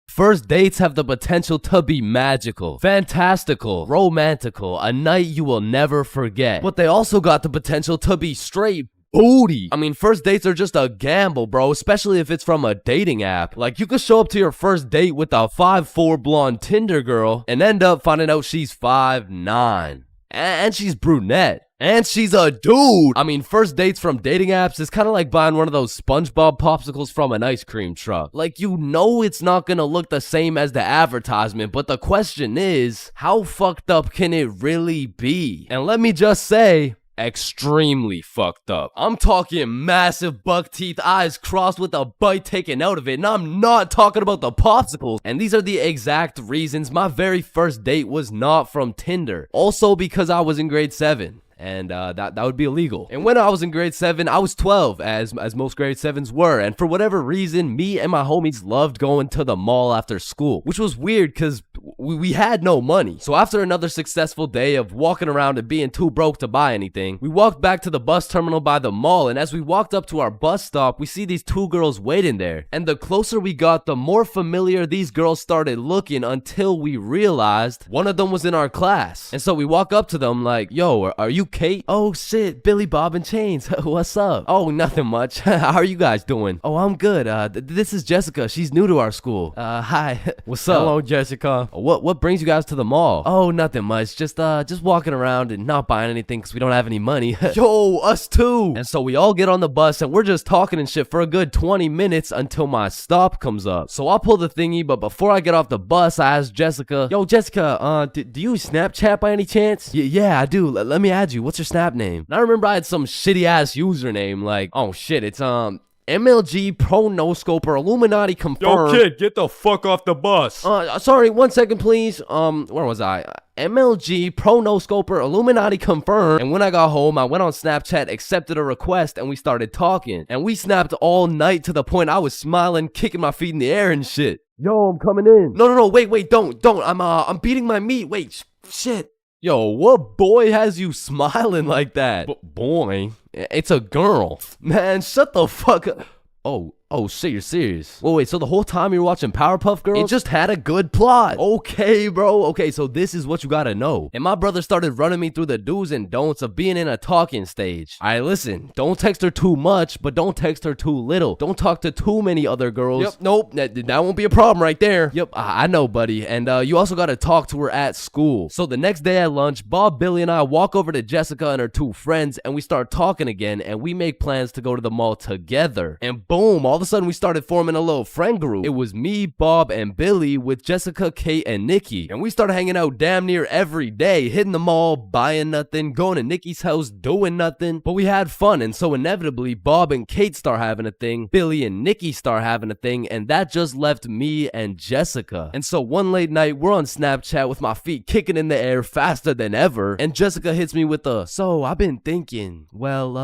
First dates have the potential to be magical, fantastical, romantical, a night you will never forget. But they also got the potential to be straight booty. I mean, first dates are just a gamble, bro, especially if it's from a dating app. Like, you could show up to your first date with a 5'4" blonde Tinder girl and end up finding out she's 5'9". And she's brunette. And she's a dude. I mean, first dates from dating apps is kind of like buying one of those SpongeBob popsicles from an ice cream truck. Like, you know it's not gonna look the same as the advertisement, but the question is, how fucked up can it really be? And let me just say, extremely fucked up. I'm talking massive buck teeth, eyes crossed with a bite taken out of it, and I'm not talking about the popsicles. And these are the exact reasons my very first date was not from Tinder. Also because I was in grade 7. And that would be illegal. And when I was in grade 7, I was 12, as most grade 7s were. And for whatever reason, me and my homies loved going to the mall after school, which was weird because we had no money. So after another successful day of walking around and being too broke to buy anything, we walked back to the bus terminal by the mall. And as we walked up to our bus stop, we see these two girls waiting there. And the closer we got, the more familiar these girls started looking, until we realized one of them was in our class. And so we walk up to them like, yo, are you Kate? Oh shit, Billy Bob and Chains. What's up? Oh, nothing much. How are you guys doing? Oh, I'm good. This is Jessica. She's new to our school. Hi. What's up? Hello, Jessica. What brings you guys to the mall? Oh, nothing much. Just walking around and not buying anything because we don't have any money. Yo, us too. And so we all get on the bus and we're just talking and shit for a good 20 minutes until my stop comes up. So I'll pull the thingy, but before I get off the bus, I ask Jessica, yo, Jessica, do you Snapchat by any chance? Yeah, I do. Let me add you. What's your Snap name? And I remember I had some shitty ass username like, oh shit, it's MLG Pro No Scoper Illuminati confirmed. Yo, kid, get the fuck off the bus. Sorry, 1 second, please. Where was I? MLG Pro No Scoper Illuminati confirmed. And when I got home, I went on Snapchat, accepted a request, and we started talking. And we snapped all night to the point I was smiling, kicking my feet in the air and shit. Yo, I'm coming in. No, wait, don't. I'm beating my meat. Wait, shit. Yo, what boy has you smiling like that? Boy, it's a girl. Man, shut the fuck up. Oh, Oh shit, you're serious? Wait, so the whole time you were watching Powerpuff Girls? It just had a good plot. Okay, bro. Okay, so this is what you gotta know. And my brother started running me through the do's and don'ts of being in a talking stage. Alright, listen. Don't text her too much, but don't text her too little. Don't talk to too many other girls. Yep, nope. That won't be a problem right there. Yep, I know, buddy. And you also gotta talk to her at school. So the next day at lunch, Bob, Billy, and I walk over to Jessica and her two friends, and we start talking again, and we make plans to go to the mall together. And boom, all of a sudden we started forming a little friend group. It was me, Bob, and Billy with Jessica, Kate, and Nikki. And we started hanging out damn near every day, hitting the mall, buying nothing, going to Nikki's house, doing nothing. But we had fun, and so inevitably, Bob and Kate start having a thing, Billy and Nikki start having a thing, and that just left me and Jessica. And so one late night, we're on Snapchat with my feet kicking in the air faster than ever, and Jessica hits me with a, so I've been thinking, well,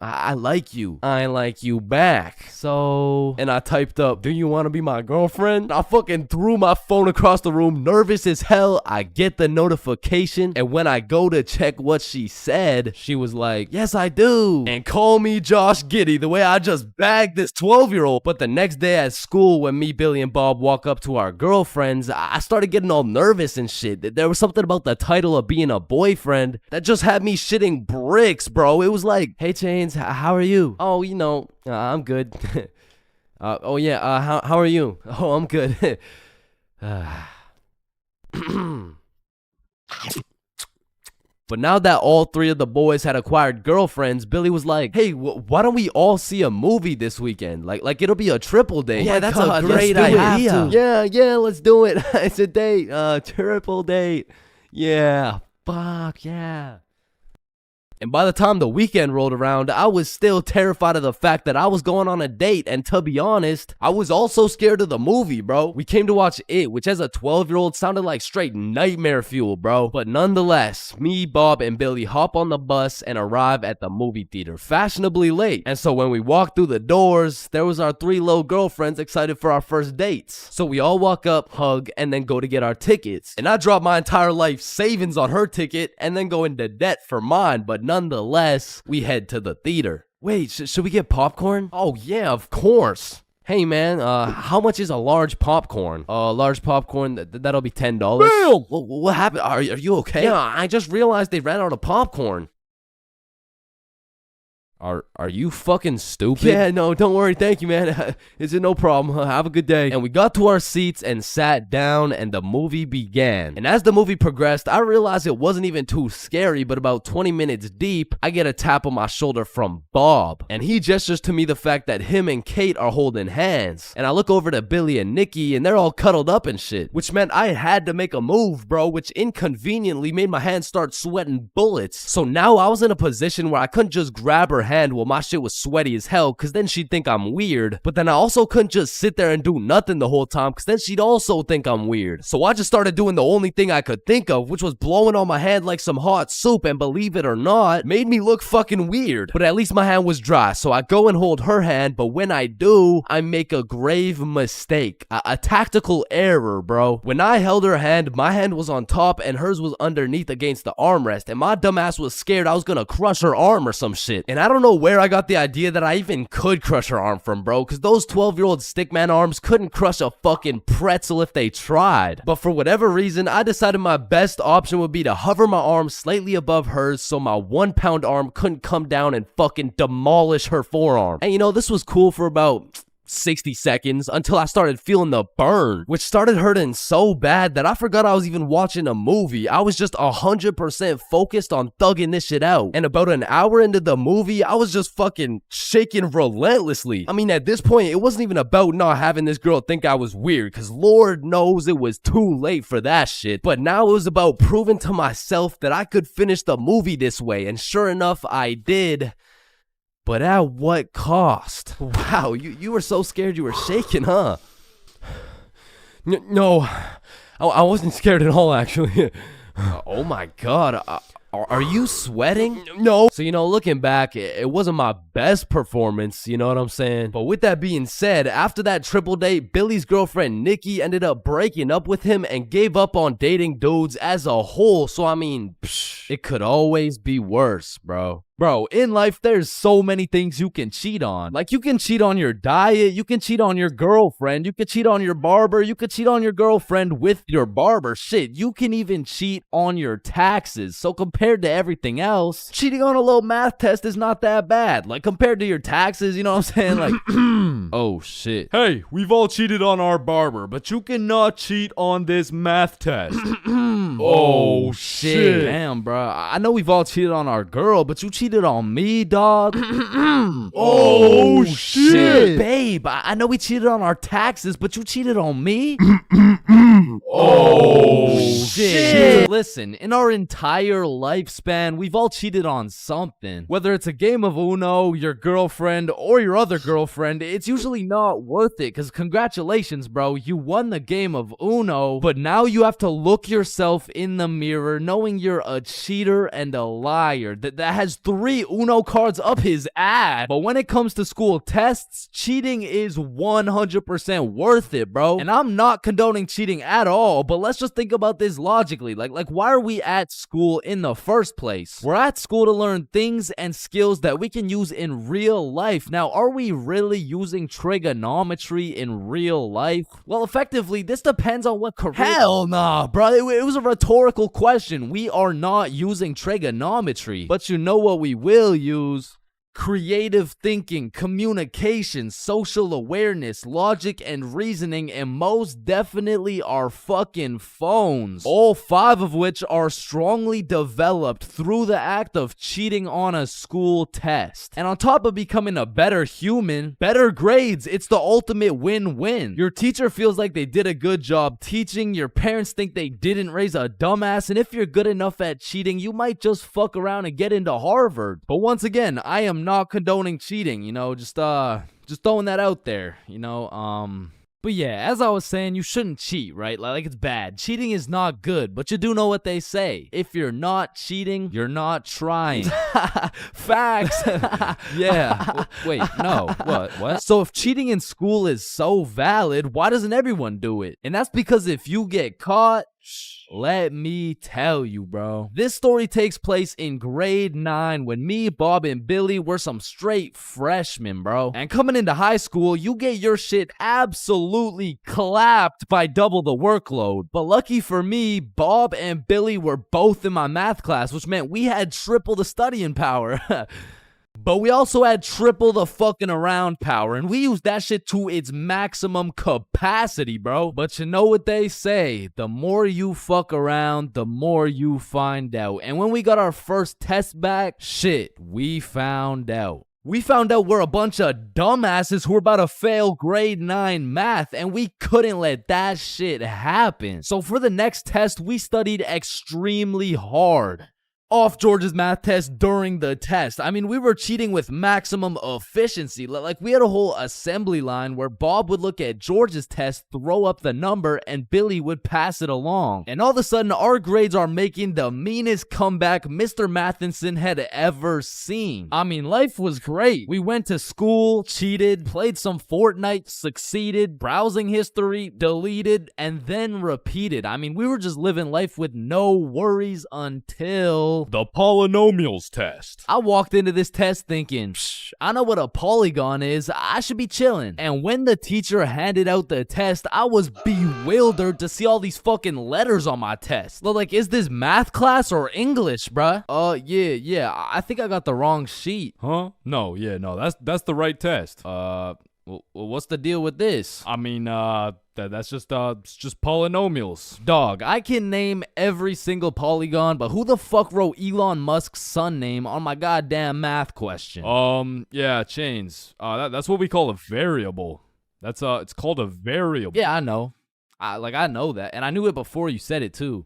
I like you. I like you back. So... And I typed up, do you want to be my girlfriend? I fucking threw my phone across the room, nervous as hell. I get the notification, and when I go to check what she said, she was like, yes, I do. And call me Josh Giddy, the way I just bagged this 12-year-old. But the next day at school, when me, Billy, and Bob walk up to our girlfriends, I started getting all nervous and shit. There was something about the title of being a boyfriend that just had me shitting bricks, bro. It was like, hey, Chains, how are you? Oh, you know, I'm good. Oh yeah, how are you? Oh, I'm good. But now that all three of the boys had acquired girlfriends, Billy was like, hey, why don't we all see a movie this weekend? Like it'll be a triple date. Yeah, that's a great idea. Yeah, let's do it. It's a date, triple date. Yeah, fuck yeah. And by the time the weekend rolled around, I was still terrified of the fact that I was going on a date, and to be honest, I was also scared of the movie, bro. We came to watch It, which as a 12-year-old sounded like straight nightmare fuel, bro. But nonetheless, me, Bob, and Billy hop on the bus and arrive at the movie theater fashionably late. And so when we walked through the doors, there was our three little girlfriends excited for our first dates. So we all walk up, hug, and then go to get our tickets. And I dropped my entire life savings on her ticket and then go into debt for mine, but nonetheless, we head to the theater. Wait, should we get popcorn? Oh yeah, of course. Hey man, how much is a large popcorn? Large popcorn, that'll be $10. Damn! What happened? Are you okay? Yeah, I just realized they ran out of popcorn. Are you fucking stupid? Yeah, no, don't worry. Thank you, man. Is it no problem? Have a good day. And we got to our seats and sat down, and the movie began. And as the movie progressed, I realized it wasn't even too scary, but about 20 minutes deep, I get a tap on my shoulder from Bob. And he gestures to me the fact that him and Kate are holding hands. And I look over to Billy and Nikki, and they're all cuddled up and shit. Which meant I had to make a move, bro, which inconveniently made my hands start sweating bullets. So now I was in a position where I couldn't just grab her hand while my shit was sweaty as hell, cause then she'd think I'm weird. But then I also couldn't just sit there and do nothing the whole time, cause then she'd also think I'm weird. So I just started doing the only thing I could think of, which was blowing on my hand like some hot soup, and believe it or not, made me look fucking weird. But at least my hand was dry, so I go and hold her hand, but when I do, I make a grave mistake. A tactical error, bro. When I held her hand, my hand was on top and hers was underneath against the armrest, and my dumbass was scared I was gonna crush her arm or some shit. And I don't know where I got the idea that I even could crush her arm from, bro, because those 12-year-old stickman arms couldn't crush a fucking pretzel if they tried. But for whatever reason, I decided my best option would be to hover my arm slightly above hers so my 1-pound arm couldn't come down and fucking demolish her forearm. And you know, this was cool for about 60 seconds until I started feeling the burn, which started hurting so bad that I forgot I was even watching a movie. I was just 100% focused on thugging this shit out. And about an hour into the movie, I was just fucking shaking relentlessly. I mean, at this point, it wasn't even about not having this girl think I was weird, because Lord knows it was too late for that shit. But now it was about proving to myself that I could finish the movie this way, and sure enough, I did. But at what cost? Wow, you were so scared you were shaking, huh? No, I wasn't scared at all, actually. Oh my god, are you sweating? No. So, you know, looking back, it wasn't my best performance, you know what I'm saying? But with that being said, after that triple date, Billy's girlfriend Nikki ended up breaking up with him and gave up on dating dudes as a whole. So, I mean, it could always be worse, bro. Bro, in life, there's so many things you can cheat on. Like, you can cheat on your diet, you can cheat on your girlfriend, you can cheat on your barber, you can cheat on your girlfriend with your barber. Shit, you can even cheat on your taxes. So compared to everything else, cheating on a little math test is not that bad. Like, compared to your taxes, you know what I'm saying? Like, oh shit. Hey, we've all cheated on our barber, but you cannot cheat on this math test. Oh shit. Damn, bro. I know we've all cheated on our girl, but you cheated on me, dog. Oh shit. Babe, I know we cheated on our taxes, but you cheated on me? Oh shit. Listen, in our entire lifespan, we've all cheated on something. Whether it's a game of Uno, your girlfriend, or your other girlfriend, it's usually not worth it, because congratulations, bro, you won the game of Uno, but now you have to look yourself in the mirror knowing you're a cheater and a liar that has 3 Uno cards up his ass. But when it comes to school tests, cheating is 100% worth it, bro. And I'm not condoning cheating at all, but let's just think about this logically. Like why are we at school in the first place? We're at school to learn things and skills that we can use in real life. Now, are we really using trigonometry in real life? Well, effectively, this depends on what career. Hell nah, bro. It was a rhetorical question. We are not using trigonometry. But you know what we will use? Creative thinking, communication, social awareness, logic, and reasoning, and most definitely our fucking phones. All 5 of which are strongly developed through the act of cheating on a school test. And on top of becoming a better human, better grades, it's the ultimate win-win. Your teacher feels like they did a good job teaching, your parents think they didn't raise a dumbass, and if you're good enough at cheating, you might just fuck around and get into Harvard. But once again, I am not condoning cheating, you know, just throwing that out there, you know. But yeah, as I was saying, you shouldn't cheat, right? Like it's bad. Cheating is not good, but you do know what they say. If you're not cheating, you're not trying. Facts. Yeah. Wait, no. What? So if cheating in school is so valid, why doesn't everyone do it? And that's because if you get caught, let me tell you, bro. This story takes place in grade 9 when me, Bob, and Billy were some straight freshmen, bro. And coming into high school, you get your shit absolutely clapped by double the workload. But lucky for me, Bob and Billy were both in my math class, which meant we had triple the studying power. But we also had triple the fucking around power, and we used that shit to its maximum capacity, bro. But you know what they say, the more you fuck around, the more you find out. And when we got our first test back, shit, we found out. We found out we're a bunch of dumbasses who were about to fail grade 9 math, and we couldn't let that shit happen. So for the next test, we studied extremely hard. Off George's math test during the test. I mean, we were cheating with maximum efficiency. Like, we had a whole assembly line where Bob would look at George's test, throw up the number, and Billy would pass it along. And all of a sudden, our grades are making the meanest comeback Mr. Matheson had ever seen. I mean, life was great. We went to school, cheated, played some Fortnite, succeeded, browsing history, deleted, and then repeated. I mean, we were just living life with no worries until the polynomials test. I walked into this test thinking, I know what a polygon is, I should be chilling. And when the teacher handed out the test, I was bewildered to see all these fucking letters on my test. Like, is this math class or English, bruh? Yeah, I think I got the wrong sheet. Huh? No, that's the right test. Well, what's the deal with this? I mean, that's just polynomials. Dog, I can name every single polygon, but who the fuck wrote Elon Musk's son name on my goddamn math question? Yeah, Chains. That's what we call a variable. It's called a variable. Yeah, I know. I know that, and I knew it before you said it too,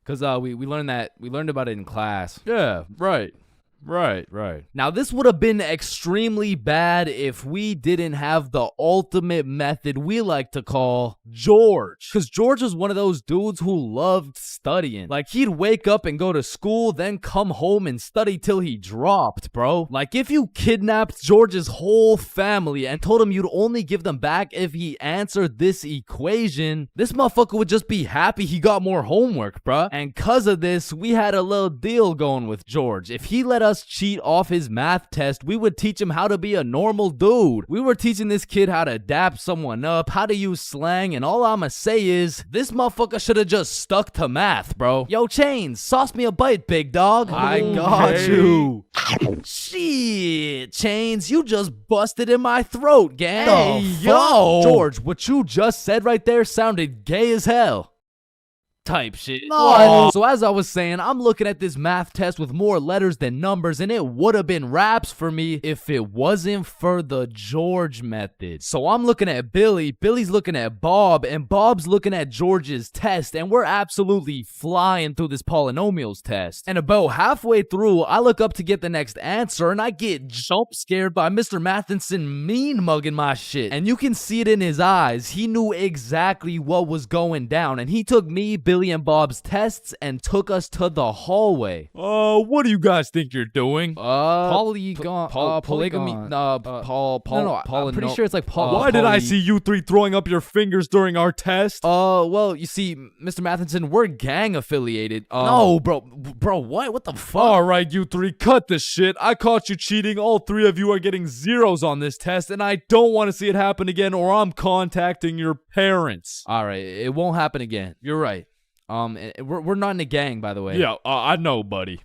cause we learned about it in class. Yeah, right. Right. Now, this would have been extremely bad if we didn't have the ultimate method we like to call George. Because George was one of those dudes who loved studying. Like, he'd wake up and go to school, then come home and study till he dropped, bro. Like, if you kidnapped George's whole family and told him you'd only give them back if he answered this equation, this motherfucker would just be happy he got more homework, bro. And cause of this, we had a little deal going with George. If he let us cheat off his math test, we would teach him how to be a normal dude. We were teaching this kid how to dap someone up, how to use slang, and all I'ma say is, this motherfucker should have just stuck to math, bro. Yo, Chains, sauce me a bite, big dog. I got you. Shit, Chains, you just busted in my throat, gang. Hey, yo. George, what you just said right there sounded gay as hell. Type shit. No. So as I was saying, I'm looking at this math test with more letters than numbers, and it would have been raps for me if it wasn't for the George method. So I'm looking at Billy, Billy's looking at Bob, and Bob's looking at George's test, and we're absolutely flying through this polynomials test. And about halfway through, I look up to get the next answer, and I get jump scared by Mr. Matheson mean mugging my shit. And you can see it in his eyes. He knew exactly what was going down, and he took me, Billy, and Bob's tests and took us to the hallway. What do you guys think you're doing? Polygamy. I'm pretty sure it's like Why did I see you three throwing up your fingers during our test? Well, you see, Mr. Matheson, we're gang affiliated. No, bro, what the fuck? All right, you three, cut this shit. I caught you cheating. All three of you are getting zeros on this test, and I don't want to see it happen again, or I'm contacting your parents. All right, it won't happen again. You're right. We're not in a gang, by the way. Yeah, I know, buddy.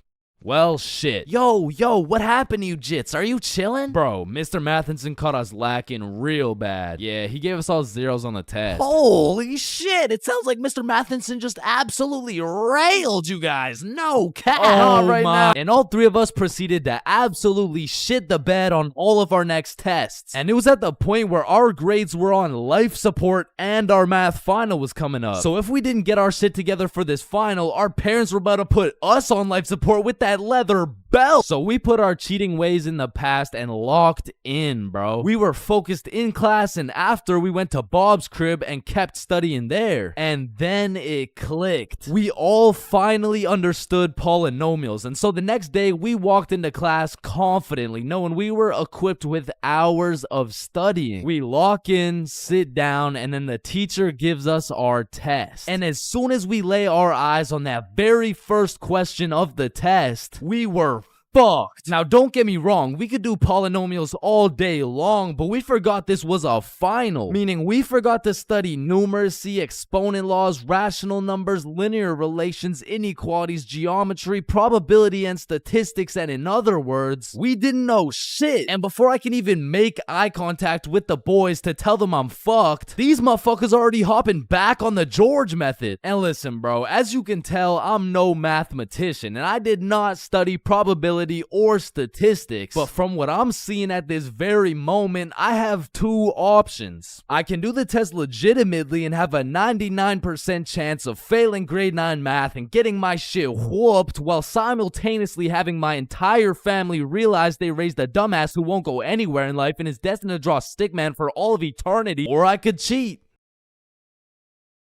Well, shit. Yo, what happened to you, Jits? Are you chilling? Bro, Mr. Matheson caught us lacking real bad. Yeah, he gave us all zeros on the test. Holy shit, it sounds like Mr. Matheson just absolutely railed you guys. No cap. Oh, right now. And all three of us proceeded to absolutely shit the bed on all of our next tests. And it was at the point where our grades were on life support and our math final was coming up. So if we didn't get our shit together for this final, our parents were about to put us on life support with that leather belt. So we put our cheating ways in the past and locked in, bro. We were focused in class, and after we went to Bob's crib and kept studying there. And then it clicked. We all finally understood polynomials. And so the next day we walked into class confidently, knowing we were equipped with hours of studying. We lock in, sit down, and then the teacher gives us our test. And as soon as we lay our eyes on that very first question of the test, we were fucked. Now, don't get me wrong, we could do polynomials all day long, but we forgot this was a final. Meaning, we forgot to study numeracy, exponent laws, rational numbers, linear relations, inequalities, geometry, probability, and statistics, and in other words, we didn't know shit. And before I can even make eye contact with the boys to tell them I'm fucked, these motherfuckers already hopping back on the George method. And listen, bro, as you can tell, I'm no mathematician, and I did not study probability or statistics, but from what I'm seeing at this very moment, I have two options. I can do the test legitimately and have a 99% chance of failing grade 9 math and getting my shit whooped while simultaneously having my entire family realize they raised a dumbass who won't go anywhere in life and is destined to draw stickman for all of eternity, or I could cheat.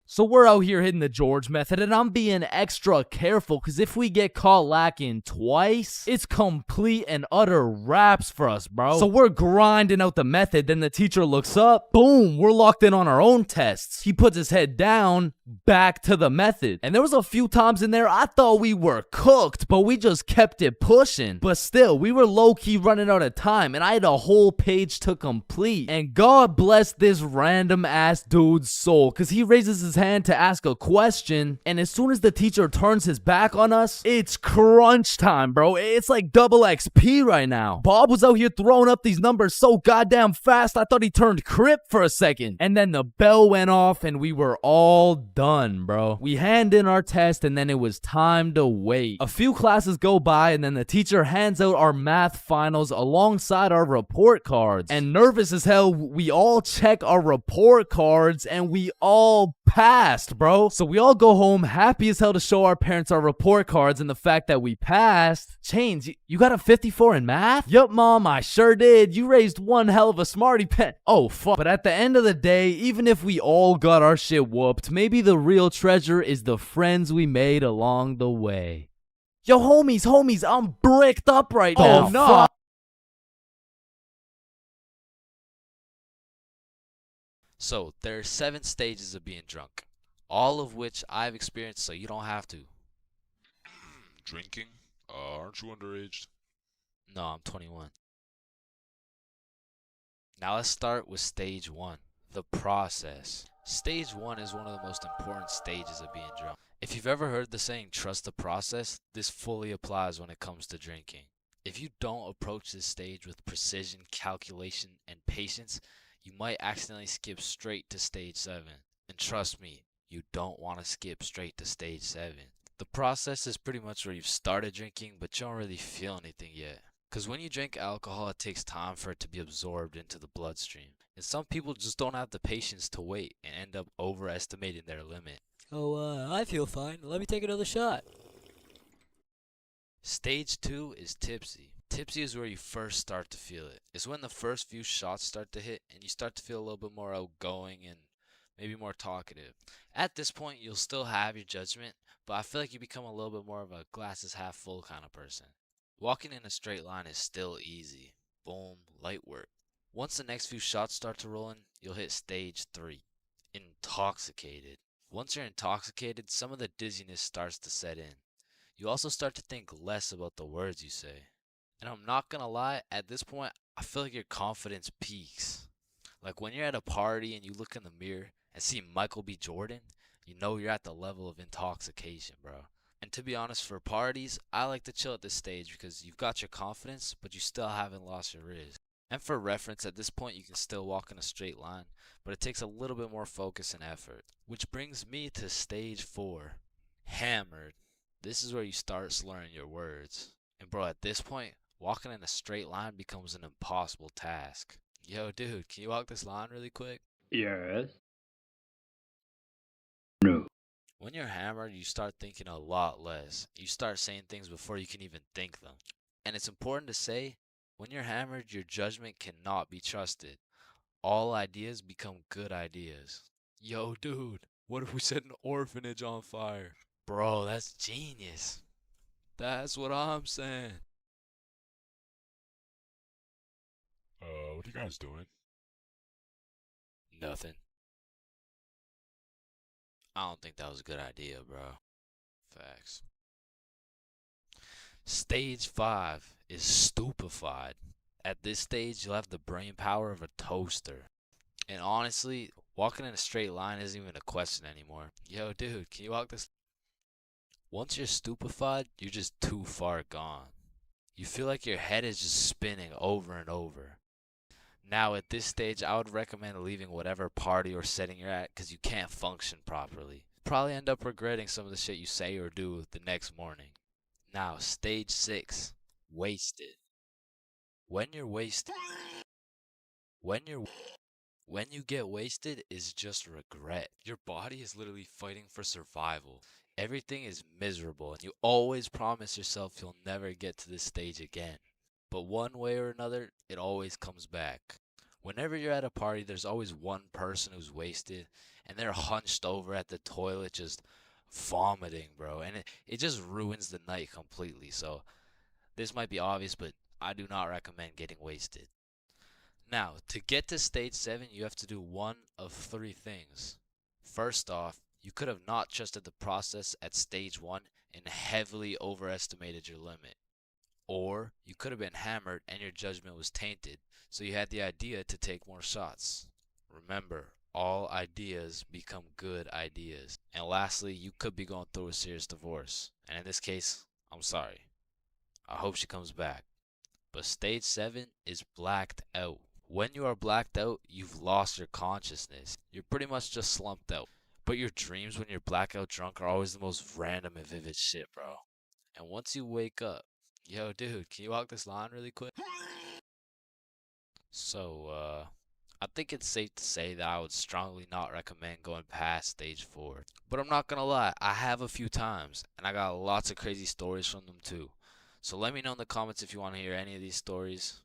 So we're out here hitting the George method, and I'm being extra careful because if we get caught lacking twice, it's complete and utter raps for us, bro. So we're grinding out the method, then the teacher looks up, boom, we're locked in on our own tests. He puts his head down, back to the method. And there was a few times in there I thought we were cooked, but we just kept it pushing. But still, we were low-key running out of time, and I had a whole page to complete. And God bless this random ass dude's soul, because he raises his hand to ask a question, and as soon as the teacher turns his back on us, it's crunch time, bro. It's like double XP right now. Bob was out here throwing up these numbers so goddamn fast, I thought he turned Crip for a second. And then the bell went off, and we were all done, bro. We hand in our test, and then it was time to wait. A few classes go by, and then the teacher hands out our math finals alongside our report cards. And nervous as hell, we all check our report cards, and we all passed, bro. So we all go home happy as hell to show our parents our report cards and the fact that we passed. Chains, you got a 54 in math? Yup, Mom, I sure did. You raised one hell of a smarty pen. Oh, fuck. But at the end of the day, even if we all got our shit whooped, maybe the real treasure is the friends we made along the way. Yo, homies, I'm bricked up right now. Oh, no. So, there are 7 stages of being drunk, all of which I've experienced, so you don't have to. Drinking? Aren't you underage? No, I'm 21. Now let's start with stage 1, the process. Stage 1 is one of the most important stages of being drunk. If you've ever heard the saying, trust the process, this fully applies when it comes to drinking. If you don't approach this stage with precision, calculation, and patience, you might accidentally skip straight to stage 7. And trust me, you don't want to skip straight to stage 7. The process is pretty much where you've started drinking, but you don't really feel anything yet. Because when you drink alcohol, it takes time for it to be absorbed into the bloodstream. And some people just don't have the patience to wait and end up overestimating their limit. Oh, I feel fine. Let me take another shot. Stage 2 is tipsy. Tipsy is where you first start to feel it. It's when the first few shots start to hit and you start to feel a little bit more outgoing and maybe more talkative. At this point, you'll still have your judgment, but I feel like you become a little bit more of a glasses half full kind of person. Walking in a straight line is still easy. Boom, light work. Once the next few shots start to roll in, you'll hit stage 3, intoxicated. Once you're intoxicated, some of the dizziness starts to set in. You also start to think less about the words you say. And I'm not gonna lie, at this point, I feel like your confidence peaks. Like when you're at a party and you look in the mirror and see Michael B. Jordan, you know you're at the level of intoxication, bro. And to be honest, for parties, I like to chill at this stage because you've got your confidence, but you still haven't lost your riz. And for reference, at this point, you can still walk in a straight line, but it takes a little bit more focus and effort. Which brings me to stage 4, hammered. This is where you start slurring your words. And bro, at this point, walking in a straight line becomes an impossible task. Yo, dude, can you walk this line really quick? Yes. When you're hammered, you start thinking a lot less. You start saying things before you can even think them. And it's important to say, when you're hammered, your judgment cannot be trusted. All ideas become good ideas. Yo, dude, what if we set an orphanage on fire? Bro, that's genius. That's what I'm saying. What are you guys doing? Nothing. I don't think that was a good idea, bro. Facts. Stage 5 is stupefied. At this stage, you'll have the brain power of a toaster. And honestly, walking in a straight line isn't even a question anymore. Yo, dude, can you walk this? Once you're stupefied, you're just too far gone. You feel like your head is just spinning over and over. Now, at this stage, I would recommend leaving whatever party or setting you're at because you can't function properly. Probably end up regretting some of the shit you say or do the next morning. Now, stage 6, wasted. When you're wasted, when you get wasted is just regret. Your body is literally fighting for survival. Everything is miserable and you always promise yourself you'll never get to this stage again. But one way or another, it always comes back. Whenever you're at a party, there's always one person who's wasted and they're hunched over at the toilet just vomiting, bro. And it just ruins the night completely. So this might be obvious, but I do not recommend getting wasted. Now, to get to stage 7, you have to do one of 3 things. First off, you could have not trusted the process at stage 1 and heavily overestimated your limit. Or you could have been hammered and your judgment was tainted, so you had the idea to take more shots. Remember, all ideas become good ideas. And lastly, you could be going through a serious divorce. And in this case, I'm sorry. I hope she comes back. But stage 7 is blacked out. When you are blacked out, you've lost your consciousness. You're pretty much just slumped out. But your dreams when you're blackout drunk are always the most random and vivid shit, bro. And once you wake up, yo, dude, can you walk this line really quick? So, I think it's safe to say that I would strongly not recommend going past stage 4. But I'm not gonna lie, I have a few times, and I got lots of crazy stories from them too. So let me know in the comments if you want to hear any of these stories.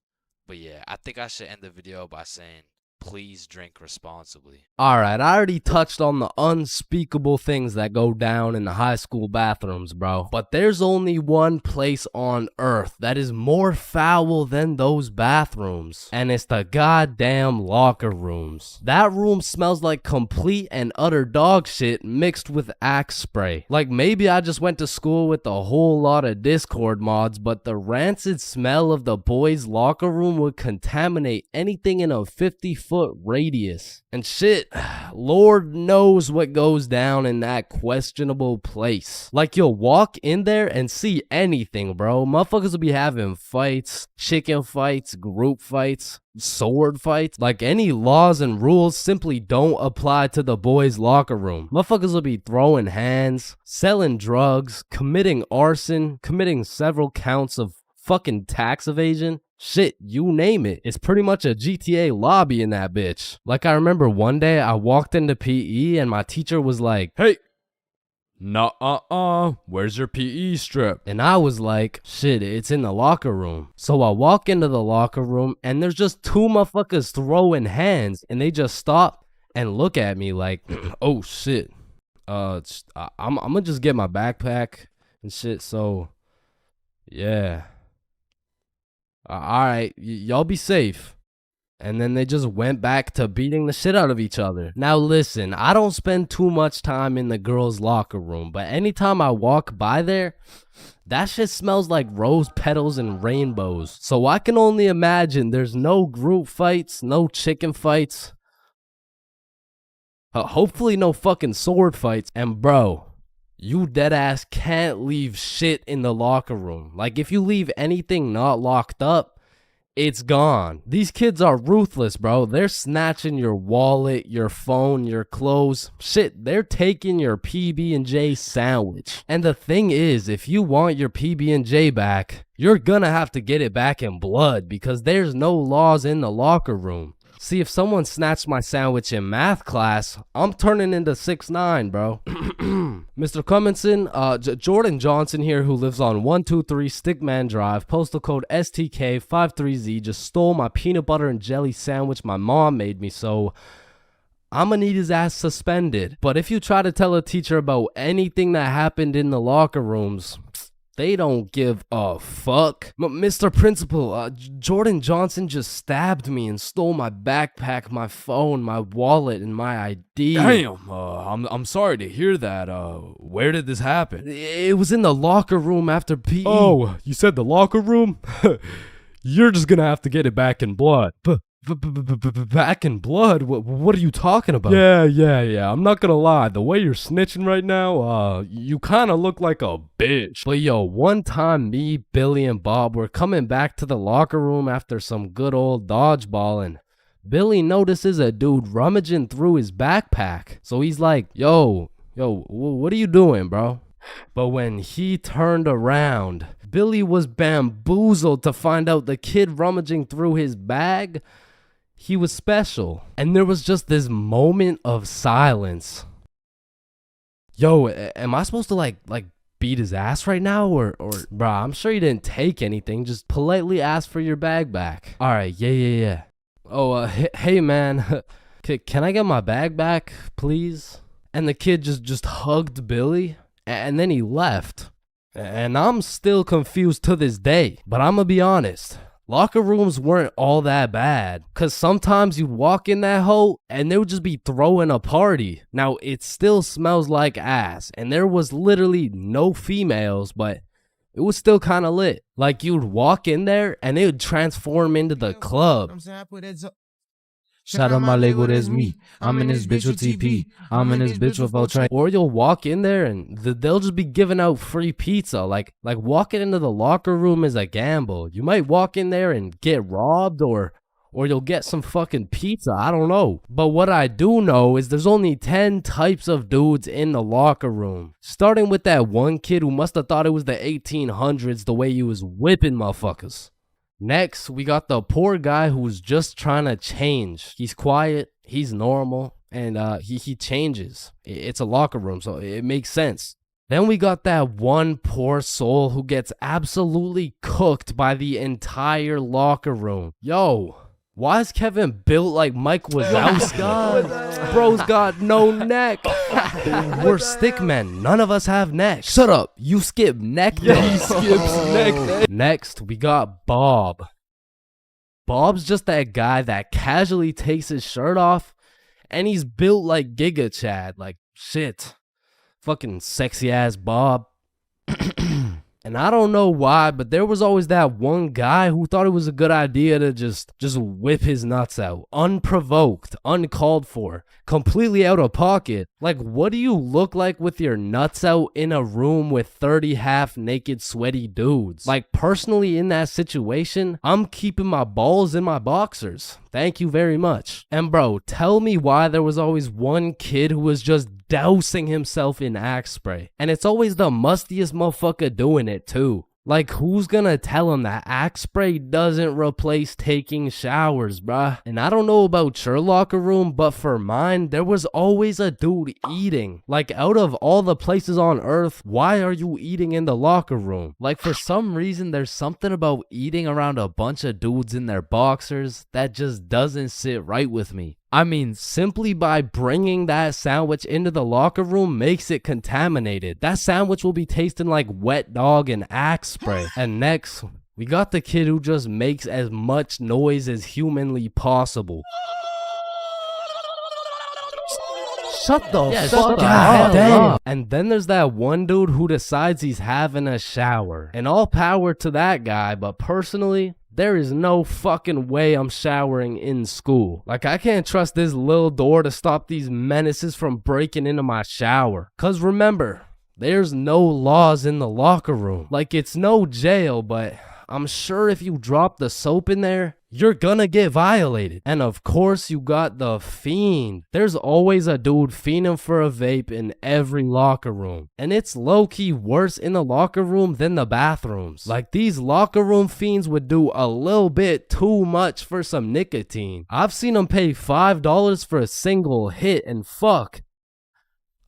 But yeah, I think I should end the video by saying, please drink responsibly. Alright, I already touched on the unspeakable things that go down in the high school bathrooms, bro. But there's only one place on earth that is more foul than those bathrooms. And it's the goddamn locker rooms. That room smells like complete and utter dog shit mixed with Axe spray. Like maybe I just went to school with a whole lot of Discord mods, but the rancid smell of the boys' locker room would contaminate anything in a 50-foot radius. And shit, Lord knows what goes down in that questionable place. Like you'll walk in there and see anything, bro. Motherfuckers will be having fights, chicken fights, group fights, sword fights. Like any laws and rules simply don't apply to the boys' locker room. Motherfuckers will be throwing hands, selling drugs, committing arson, committing several counts of fucking tax evasion. Shit, you name it. It's pretty much a GTA lobby in that bitch. Like I remember one day I walked into PE and my teacher was like, "Hey, where's your PE strip?" And I was like, shit, it's in the locker room. So I walk into the locker room and there's just two motherfuckers throwing hands and they just stop and look at me like, oh shit. I'm gonna just get my backpack and shit. So yeah. Alright, y'all be safe. And then they just went back to beating the shit out of each other. Now listen, I don't spend too much time in the girls' locker room, but anytime I walk by there, that shit smells like rose petals and rainbows. So I can only imagine there's no group fights, no chicken fights. Hopefully no fucking sword fights. And bro, you deadass can't leave shit in the locker room. Like if you leave anything not locked up, it's gone. These kids are ruthless, bro. They're snatching your wallet, your phone, your clothes. Shit, they're taking your PB&J sandwich. And the thing is, if you want your PB&J back, you're gonna have to get it back in blood because there's no laws in the locker room. See, if someone snatched my sandwich in math class, I'm turning into 6'9", bro. Mr. Cumminson, Jordan Johnson here, who lives on 123 Stickman Drive, postal code STK53Z, just stole my peanut butter and jelly sandwich my mom made me, so I'm gonna need his ass suspended. But if you try to tell a teacher about anything that happened in the locker rooms, they don't give a fuck. Mr. Principal, Jordan Johnson just stabbed me and stole my backpack, my phone, my wallet, and my ID. Damn, I'm sorry to hear that. Where did this happen? It was in the locker room after PE. Oh, you said the locker room? You're just gonna have to get it back in blood. Back in blood? What are you talking about? Yeah. I'm not gonna lie. The way you're snitching right now, you kind of look like a bitch. But yo, one time me, Billy, and Bob were coming back to the locker room after some good old dodgeball, and Billy notices a dude rummaging through his backpack. So he's like, yo, what are you doing, bro? But when he turned around, Billy was bamboozled to find out the kid rummaging through his bag, he was special. And there was just this moment of silence. Yo, am I supposed to like beat his ass right now? Or bro, I'm sure you didn't take anything. Just politely ask for your bag back. All right, yeah. Oh, hey man, can I get my bag back, please? And the kid just hugged Billy, and then he left. And I'm still confused to this day. But I'm gonna be honest, locker rooms weren't all that bad. Cause sometimes you'd walk in that hole and they would just be throwing a party. Now it still smells like ass, and there was literally no females, but it was still kind of lit. Like you'd walk in there and it would transform into the club. Shout out my label, that's me. I'm in this bitch with TP. I'm in this bitch with Ultra. Or you'll walk in there and they'll just be giving out free pizza. Like walking into the locker room is a gamble. You might walk in there and get robbed, or you'll get some fucking pizza. I don't know. But what I do know is there's only 10 types of dudes in the locker room. Starting with that one kid who must have thought it was the 1800s the way he was whipping motherfuckers. Next, we got the poor guy who's just trying to change. He's quiet, he's normal, and he changes. It's a locker room, so it makes sense. Then we got that one poor soul who gets absolutely cooked by the entire locker room. Yo, Why is Kevin built like Mike Wazowski? Bro's got no neck. We're stickmen. None of us have necks. Shut up. You skip neck day. Yeah, he skips neck day. Next, we got Bob. Bob's just that guy that casually takes his shirt off, and he's built like Giga Chad. Like, shit. Fucking sexy ass Bob. And I don't know why, but there was always that one guy who thought it was a good idea to just whip his nuts out. Unprovoked, uncalled for, completely out of pocket. Like, what do you look like with your nuts out in a room with 30 half-naked sweaty dudes? Like, personally in that situation, I'm keeping my balls in my boxers. Thank you very much. And bro, tell me why there was always one kid who was just dousing himself in Axe spray. And it's always the mustiest motherfucker doing it too. Like, who's gonna tell him that Axe spray doesn't replace taking showers, bruh? And I don't know about your locker room, but for mine, there was always a dude eating. Like, out of all the places on earth, why are you eating in the locker room? Like, for some reason, there's something about eating around a bunch of dudes in their boxers that just doesn't sit right with me. I mean, simply by bringing that sandwich into the locker room makes it contaminated. That sandwich will be tasting like wet dog and Axe spray. And next, we got the kid who just makes as much noise as humanly possible. Shut the fuck up. Damn. And then there's that one dude who decides he's having a shower. And all power to that guy, but personally, there is no fucking way I'm showering in school. Like, I can't trust this little door to stop these menaces from breaking into my shower. Cause remember, there's no laws in the locker room. Like, it's no jail, but I'm sure if you drop the soap in there, you're gonna get violated. And of course you got the fiend. There's always a dude fiending for a vape in every locker room. And it's low-key worse in the locker room than the bathrooms. Like, these locker room fiends would do a little bit too much for some nicotine. I've seen them pay $5 for a single hit, and fuck,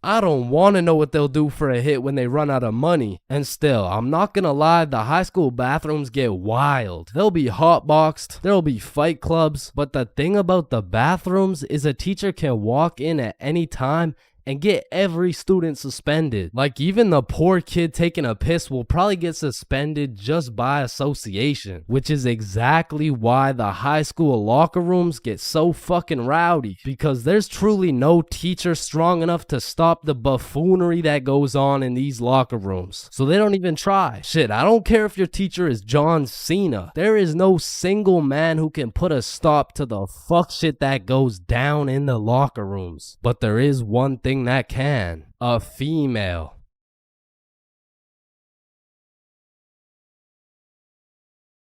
I don't want to know what they'll do for a hit when they run out of money. And still, I'm not gonna lie, the high school bathrooms get wild. They'll be hotboxed, there'll be fight clubs, but the thing about the bathrooms is a teacher can walk in at any time and get every student suspended. Like, even the poor kid taking a piss will probably get suspended just by association, which is exactly why the high school locker rooms get so fucking rowdy, because there's truly no teacher strong enough to stop the buffoonery that goes on in these locker rooms. So they don't even try. Shit, I don't care if your teacher is John Cena. There is no single man who can put a stop to the fuck shit that goes down in the locker rooms. But there is one thing that can: a female.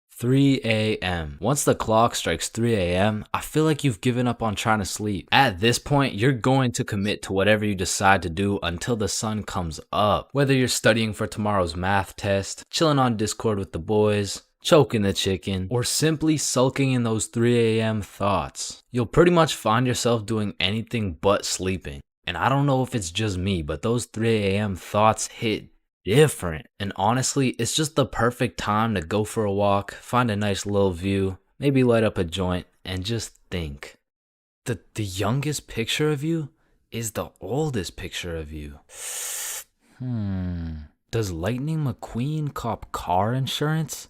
"3 a.m. Once the clock strikes 3 a.m., I feel like you've given up on trying to sleep. At this point, you're going to commit to whatever you decide to do until the sun comes up. Whether you're studying for tomorrow's math test, chilling on Discord with the boys, choking the chicken, or simply sulking in those 3 a.m. thoughts, you'll pretty much find yourself doing anything but sleeping. And I don't know if it's just me, but those 3 a.m. thoughts hit different. And honestly, it's just the perfect time to go for a walk, find a nice little view, maybe light up a joint, and just think. The youngest picture of you is the oldest picture of you. Does Lightning McQueen cop car insurance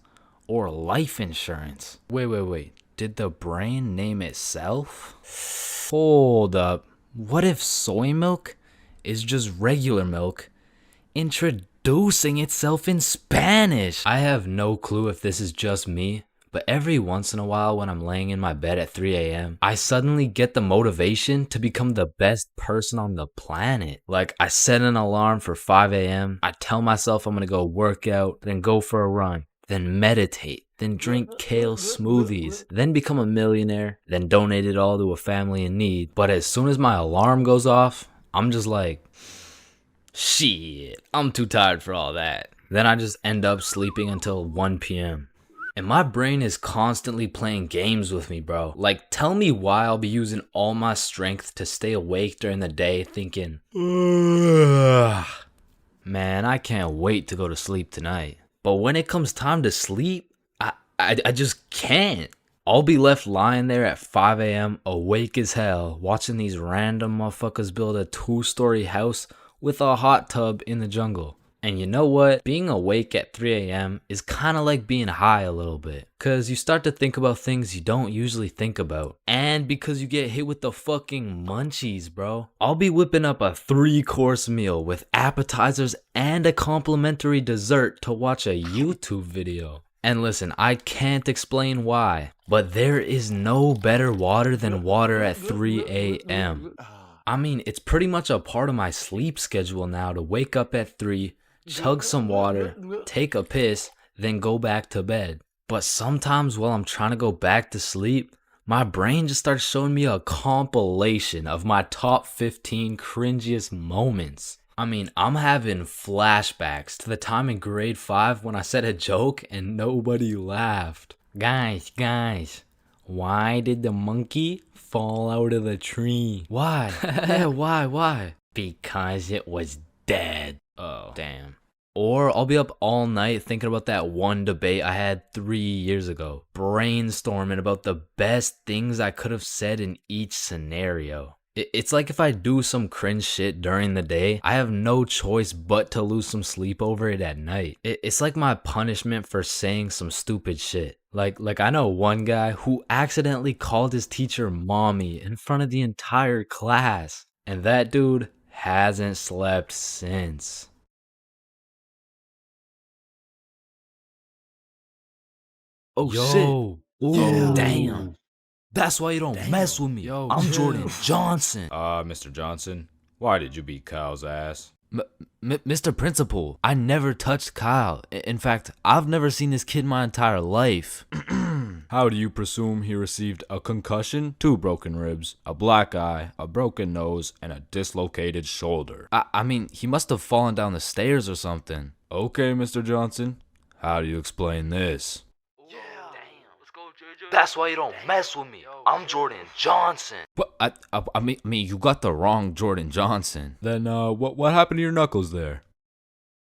or life insurance? Wait. Did the brain name itself? Hold up. What if soy milk is just regular milk introducing itself in Spanish? I have no clue if this is just me, but every once in a while when I'm laying in my bed at 3 a.m., I suddenly get the motivation to become the best person on the planet. Like, I set an alarm for 5 a.m., I tell myself I'm gonna go work out, then go for a run, then meditate, then drink kale smoothies, then become a millionaire, then donate it all to a family in need. But as soon as my alarm goes off, I'm just like, shit, I'm too tired for all that. Then I just end up sleeping until 1 p.m. And my brain is constantly playing games with me, bro. Like, tell me why I'll be using all my strength to stay awake during the day thinking, ugh, man, I can't wait to go to sleep tonight. But when it comes time to sleep, I just can't. I'll be left lying there at 5 a.m. awake as hell, watching these random motherfuckers build a 2-story house with a hot tub in the jungle. And you know what? Being awake at 3 a.m. is kind of like being high a little bit. Cause you start to think about things you don't usually think about. And because you get hit with the fucking munchies, bro. I'll be whipping up a 3-course meal with appetizers and a complimentary dessert to watch a YouTube video. And listen, I can't explain why, but there is no better water than water at 3 a.m. I mean, it's pretty much a part of my sleep schedule now to wake up at 3, chug some water, take a piss, then go back to bed. But sometimes while I'm trying to go back to sleep, my brain just starts showing me a compilation of my top 15 cringiest moments. I mean, I'm having flashbacks to the time in grade 5 when I said a joke and nobody laughed. Guys, why did the monkey fall out of the tree? Why? Yeah, why? Because it was dead. Oh, damn. Or I'll be up all night thinking about that one debate I had 3 years ago, brainstorming about the best things I could have said in each scenario. It's like if I do some cringe shit during the day, I have no choice but to lose some sleep over it at night. It's like my punishment for saying some stupid shit. Like I know one guy who accidentally called his teacher mommy in front of the entire class. And that dude hasn't slept since. Oh shit. Oh damn. That's why you don't mess with me. I'm Jordan Johnson. Mr. Johnson, why did you beat Kyle's ass? Mr. Principal, I never touched Kyle. In fact, I've never seen this kid my entire life. How do you presume he received a concussion, 2 broken ribs, a black eye, a broken nose, and a dislocated shoulder? I mean, he must have fallen down the stairs or something. Okay, Mr. Johnson, how do you explain this? That's why you don't mess with me. I'm Jordan Johnson. But I mean, you got the wrong Jordan Johnson. Then, what happened to your knuckles there?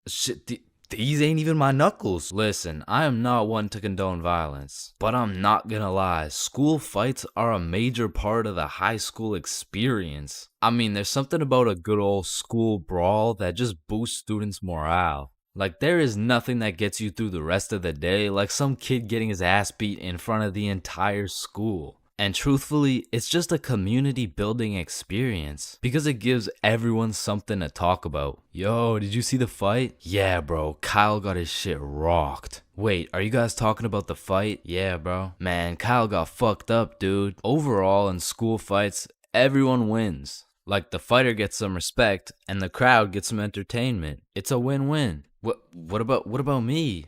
Shit, these ain't even my knuckles. Listen, I am not one to condone violence, but I'm not gonna lie. School fights are a major part of the high school experience. I mean, there's something about a good old school brawl that just boosts students' morale. Like, there is nothing that gets you through the rest of the day like some kid getting his ass beat in front of the entire school. And truthfully, it's just a community building experience because it gives everyone something to talk about. Yo, did you see the fight? Yeah, bro, Kyle got his shit rocked. Wait, are you guys talking about the fight? Yeah, bro. Man, Kyle got fucked up, dude. Overall, in school fights, everyone wins. Like, the fighter gets some respect and the crowd gets some entertainment. It's a win-win. What about me?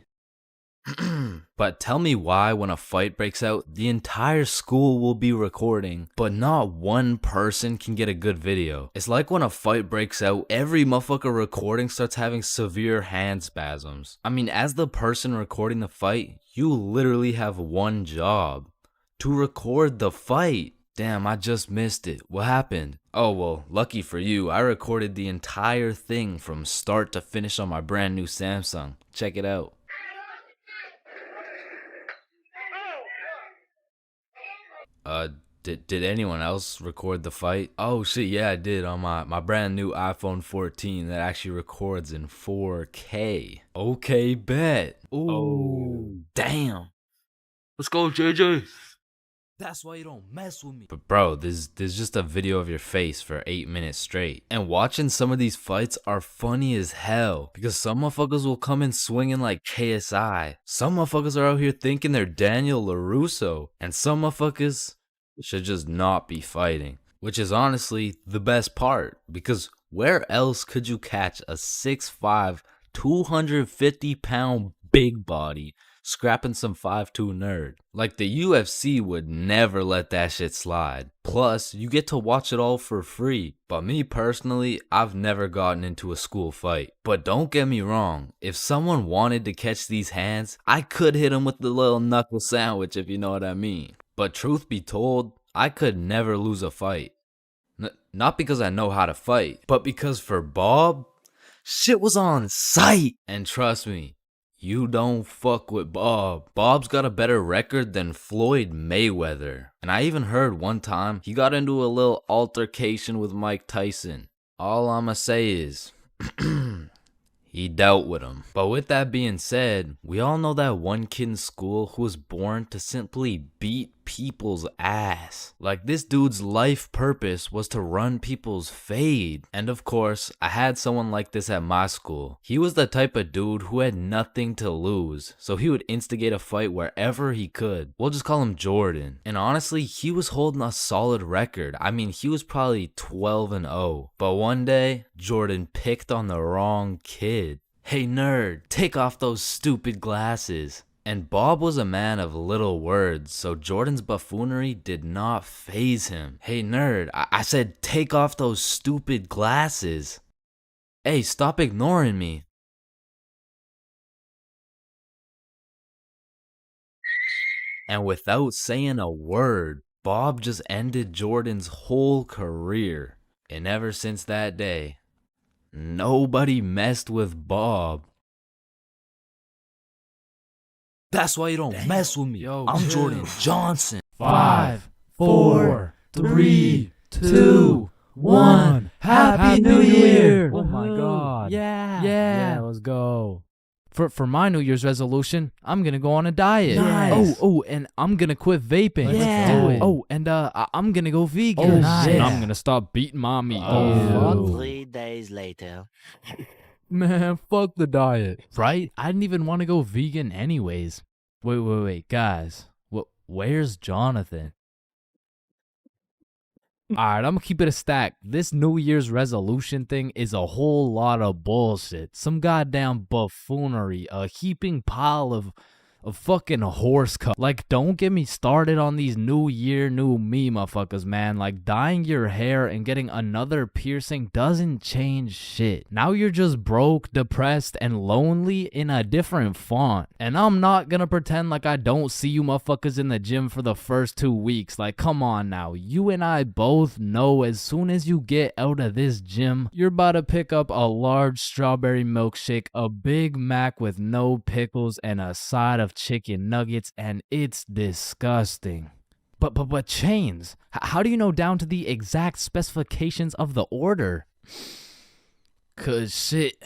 But tell me why when a fight breaks out, the entire school will be recording, but not one person can get a good video. It's like when a fight breaks out, every motherfucker recording starts having severe hand spasms. I mean, as the person recording the fight, you literally have one job: to record the fight. Damn, I just missed it. What happened? Oh, well, lucky for you, I recorded the entire thing from start to finish on my brand new Samsung. Check it out. Did anyone else record the fight? Oh shit, yeah, I did on my brand new iPhone 14 that actually records in 4K. Okay, bet. Ooh, oh, damn. Let's go, JJ. That's why you don't mess with me. But bro, there's just a video of your face for 8 minutes straight. And watching some of these fights are funny as hell. Because some motherfuckers will come in swinging like KSI. Some motherfuckers are out here thinking they're Daniel LaRusso. And some motherfuckers should just not be fighting. Which is honestly the best part. Because where else could you catch a 6'5", 250-pound big body scrapping some 5'2" nerd? Like, the UFC would never let that shit slide. Plus, you get to watch it all for free. But me personally, I've never gotten into a school fight. But don't get me wrong, if someone wanted to catch these hands, I could hit them with the little knuckle sandwich, if you know what I mean. But truth be told, I could never lose a fight. Not because I know how to fight, but because for Bob, shit was on sight. And trust me, You don't fuck with Bob. Bob's got a better record than Floyd Mayweather. And I even heard one time he got into a little altercation with Mike Tyson. All I'ma say is, he dealt with him. But with that being said, we all know that one kid in school who was born to simply beat people's ass. Like, this dude's life purpose was to run people's fade. And of course, I had someone like this at my school. He was the type of dude who had nothing to lose, so he would instigate a fight wherever he could. We'll just call him Jordan. And honestly, he was holding a solid record. I mean, he was probably 12-0. But one day, Jordan picked on the wrong kid. Hey nerd, take off those stupid glasses. And Bob was a man of little words, so Jordan's buffoonery did not faze him. Hey nerd, I said take off those stupid glasses. Hey, stop ignoring me. And without saying a word, Bob just ended Jordan's whole career. And ever since that day, nobody messed with Bob. That's why you don't mess with me. I'm Jordan Johnson. 5, 4, 3, 2, 1. Happy New Year! Oh my god. Yeah. Let's go. For my New Year's resolution, I'm gonna go on a diet. Nice. Oh, and I'm gonna quit vaping. Yeah. Let's do it. Oh, and I'm gonna go vegan. Oh, Nice. and I'm gonna stop beating my meat. Oh. 3 days later. Man, fuck the diet. Right? I didn't even want to go vegan anyways. Wait, guys. Where's Jonathan? Alright, I'm gonna keep it a stack. This New Year's resolution thing is a whole lot of bullshit. Some goddamn buffoonery. A heaping pile of fucking horse cup. Like, don't get me started on these New Year, new me motherfuckers, man. Like, dyeing your hair and getting another piercing doesn't change shit. Now you're just broke, depressed, and lonely in a different font. And I'm not gonna pretend like I don't see you motherfuckers in the gym for the first 2 weeks. Like, come on now. You and I both know as soon as you get out of this gym, you're about to pick up a large strawberry milkshake, a Big Mac with no pickles, and a side of chicken nuggets, and it's disgusting. But Chains, how do you know down to the exact specifications of the order? Cause shit,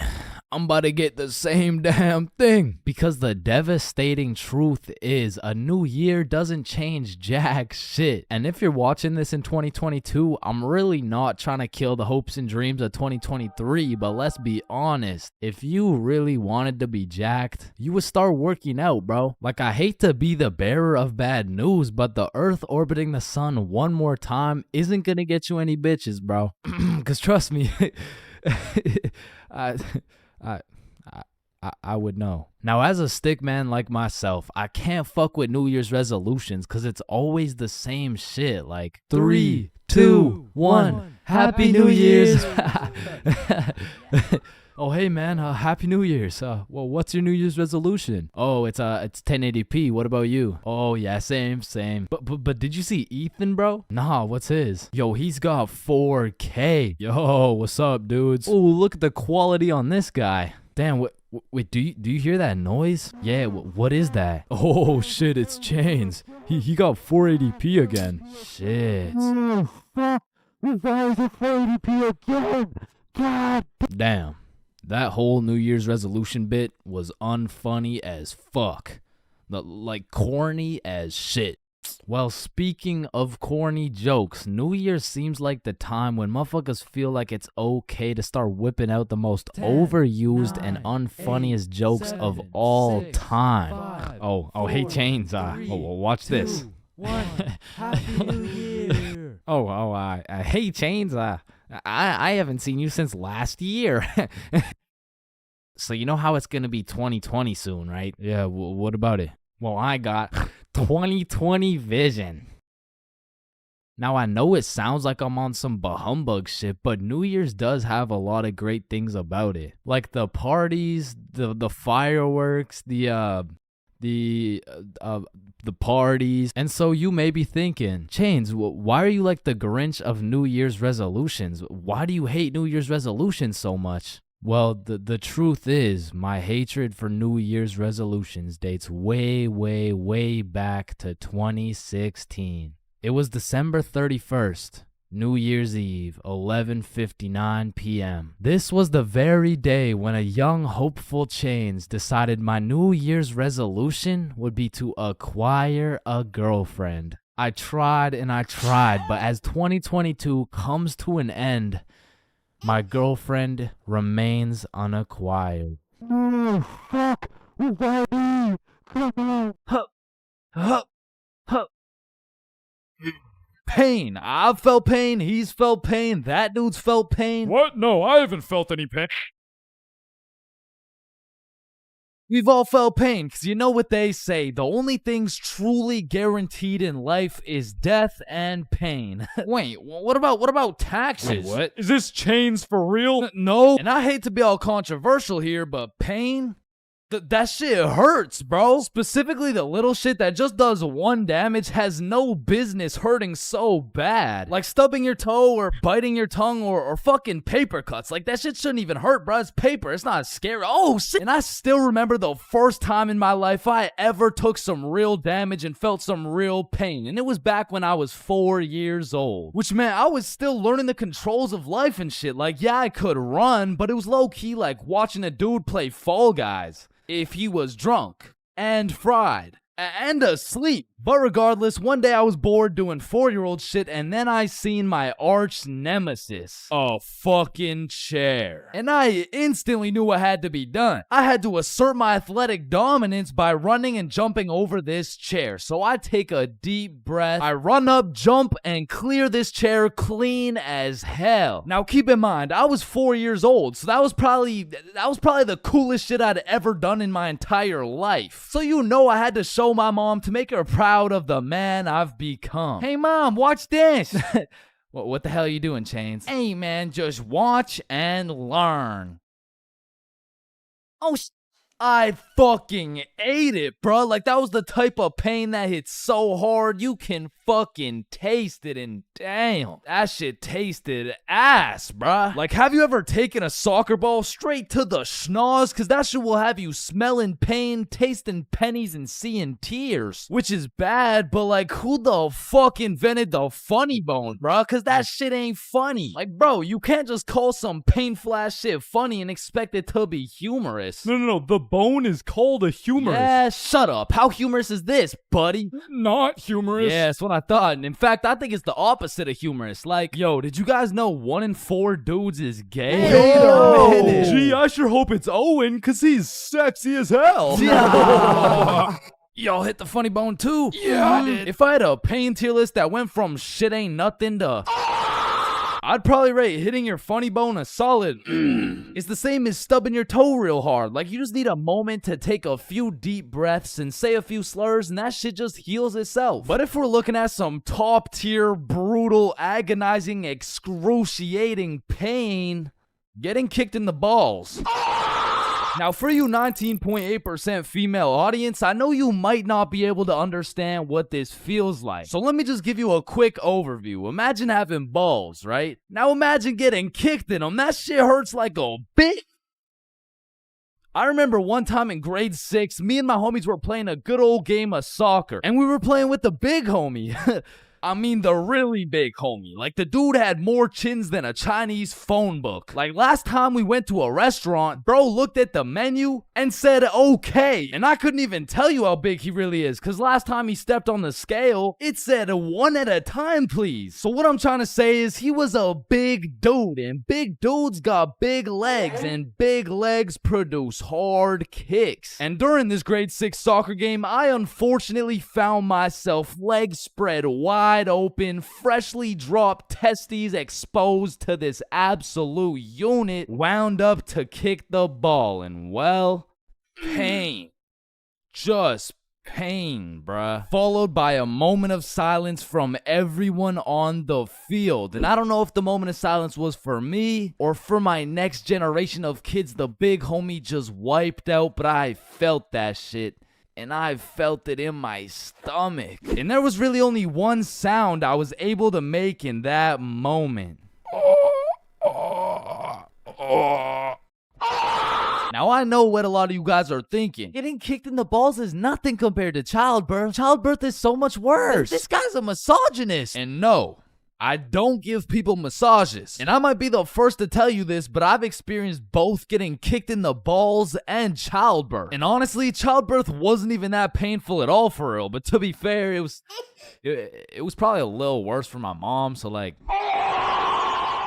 I'm about to get the same damn thing. Because the devastating truth is, a new year doesn't change jack shit. And if you're watching this in 2022, I'm really not trying to kill the hopes and dreams of 2023, but let's be honest. If you really wanted to be jacked, you would start working out, bro. Like, I hate to be the bearer of bad news, but the Earth orbiting the sun one more time isn't gonna get you any bitches, bro. Cause trust me, I would know. Now, as a stick man like myself, I can't fuck with New Year's resolutions because it's always the same shit. Like 3, 2, 1. Happy New Year's. Oh, hey man, Happy New Year's. Well, what's your New Year's resolution? Oh, it's 1080p. What about you? Oh yeah, same. But did you see Ethan, bro? Nah, what's his? Yo, he's got 4K. Yo, what's up, dudes? Oh, look at the quality on this guy. Damn, wait, do you hear that noise? Yeah, what is that? Oh shit, it's Chains. He got 480p again. Shit. We got 480p again. God. Damn. That whole New Year's resolution bit was unfunny as fuck. Like corny as shit. Well, speaking of corny jokes, New Year's seems like the time when motherfuckers feel like it's okay to start whipping out the most overused and unfunniest jokes of all time. Oh, hey Chains, watch this. 1. Happy New Year. Hey Chains, I haven't seen you since last year. So you know how it's gonna be 2020 soon, right? Yeah, what about it? Well, I got 2020 vision. Now, I know it sounds like I'm on some bahumbug shit, but New Year's does have a lot of great things about it. Like the parties, the fireworks, the parties. And so you may be thinking, Chains, why are you like the Grinch of New Year's resolutions? Why do you hate New Year's resolutions so much? Well, the truth is, my hatred for New Year's resolutions dates way, way, way back to 2016. It was December 31st, New Year's Eve, 11:59 p.m. This was the very day when a young, hopeful Chains decided my New Year's resolution would be to acquire a girlfriend. I tried and I tried, but as 2022 comes to an end, my girlfriend remains unacquired. Oh, fuck. Why? Come on. Pain. I've felt pain. He's felt pain. That dude's felt pain. What? No, I haven't felt any pain. We've all felt pain, because you know what they say, the only things truly guaranteed in life is death and pain. Wait, what about taxes? Wait, what? Is this Chains for real? No. And I hate to be all controversial here, but pain? That shit hurts, bro. Specifically, the little shit that just does 1 damage has no business hurting so bad. Like stubbing your toe or biting your tongue or fucking paper cuts. Like, that shit shouldn't even hurt, bro. It's paper. It's not scary. Oh, shit. And I still remember the first time in my life I ever took some real damage and felt some real pain. And it was back when I was 4 years old. Which meant I was still learning the controls of life and shit. Like, yeah, I could run, but it was low-key like watching a dude play Fall Guys. If he was drunk and fried and asleep. But regardless, one day I was bored doing 4-year-old shit, and then I seen my arch nemesis, a fucking chair. And I instantly knew what had to be done. I had to assert my athletic dominance by running and jumping over this chair. So I take a deep breath, I run up, jump, and clear this chair clean as hell. Now keep in mind, I was 4 years old, so that was probably the coolest shit I'd ever done in my entire life. So you know I had to show my mom to make her proud of the man I've become. Hey mom, watch this. What the hell are you doing, Chains? Hey man, just watch and learn. Oh, I fucking ate it, bro. Like, that was the type of pain that hits so hard you can fucking taste it, and damn, that shit tasted ass, bruh. Like, have you ever taken a soccer ball straight to the schnoz? Cause that shit will have you smelling pain, tasting pennies, and seeing tears. Which is bad, but like, who the fuck invented the funny bone, bruh? Cause that shit ain't funny. Like, bro, you can't just call some painful ass shit funny and expect it to be humorous. No, the bone is called a humorous. Yeah, shut up. How humorous is this, buddy? Not humorous. Yeah, that's what I thought. And in fact, I think it's the opposite of humorous. Like, yo, did you guys know 1 in 4 dudes is gay? Wait a minute. Gee, I sure hope it's Owen, cause he's sexy as hell. Yeah. Y'all hit the funny bone too? Yeah, I did. If I had a pain tier list that went from shit ain't nothing to I'd probably rate hitting your funny bone a solid It's the same as stubbing your toe real hard. Like, you just need a moment to take a few deep breaths and say a few slurs, and that shit just heals itself. But if we're looking at some top tier, brutal, agonizing, excruciating pain, getting kicked in the balls. Now, for you 19.8% female audience, I know you might not be able to understand what this feels like. So let me just give you a quick overview. Imagine having balls, right? Now imagine getting kicked in them. That shit hurts like a bitch. I remember one time in grade 6, me and my homies were playing a good old game of soccer. And we were playing with the big homie. I mean the really big homie. Like, the dude had more chins than a Chinese phone book. Like, last time we went to a restaurant, bro looked at the menu and said okay. And I couldn't even tell you how big he really is, cause last time he stepped on the scale, it said 1 at a time, please. So what I'm trying to say is he was a big dude, and big dudes got big legs, and big legs produce hard kicks. And during this grade 6 soccer game, I unfortunately found myself legs spread wide open, freshly dropped testes exposed to this absolute unit, wound up to kick the ball, and well, pain. Just pain, bruh. Followed by a moment of silence from everyone on the field. And I don't know if the moment of silence was for me or for my next generation of kids the big homie just wiped out, but I felt that shit. And I felt it in my stomach. And there was really only one sound I was able to make in that moment. Now I know what a lot of you guys are thinking. Getting kicked in the balls is nothing compared to childbirth. Childbirth is so much worse. This guy's a misogynist. And no, I don't give people massages. And I might be the first to tell you this, but I've experienced both getting kicked in the balls and childbirth. And honestly, childbirth wasn't even that painful at all for real. But to be fair, it was probably a little worse for my mom, so like...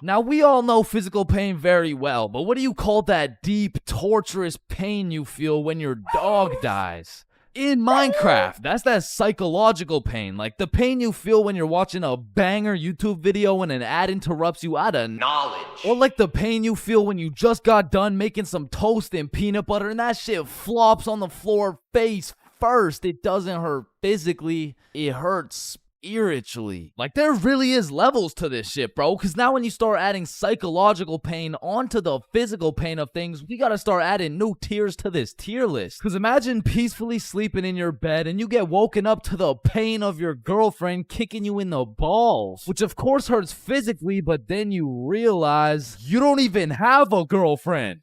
Now, we all know physical pain very well, but what do you call that deep, torturous pain you feel when your dog dies? In Minecraft, that's that psychological pain, like the pain you feel when you're watching a banger YouTube video and an ad interrupts you out of knowledge. Or like the pain you feel when you just got done making some toast and peanut butter and that shit flops on the floor face first. It doesn't hurt physically, it hurts spiritually. Like, there really is levels to this shit, bro, because now when you start adding psychological pain onto the physical pain of things, we gotta start adding new tiers to this tier list. Because imagine peacefully sleeping in your bed and you get woken up to the pain of your girlfriend kicking you in the balls, which of course hurts physically, but then you realize you don't even have a girlfriend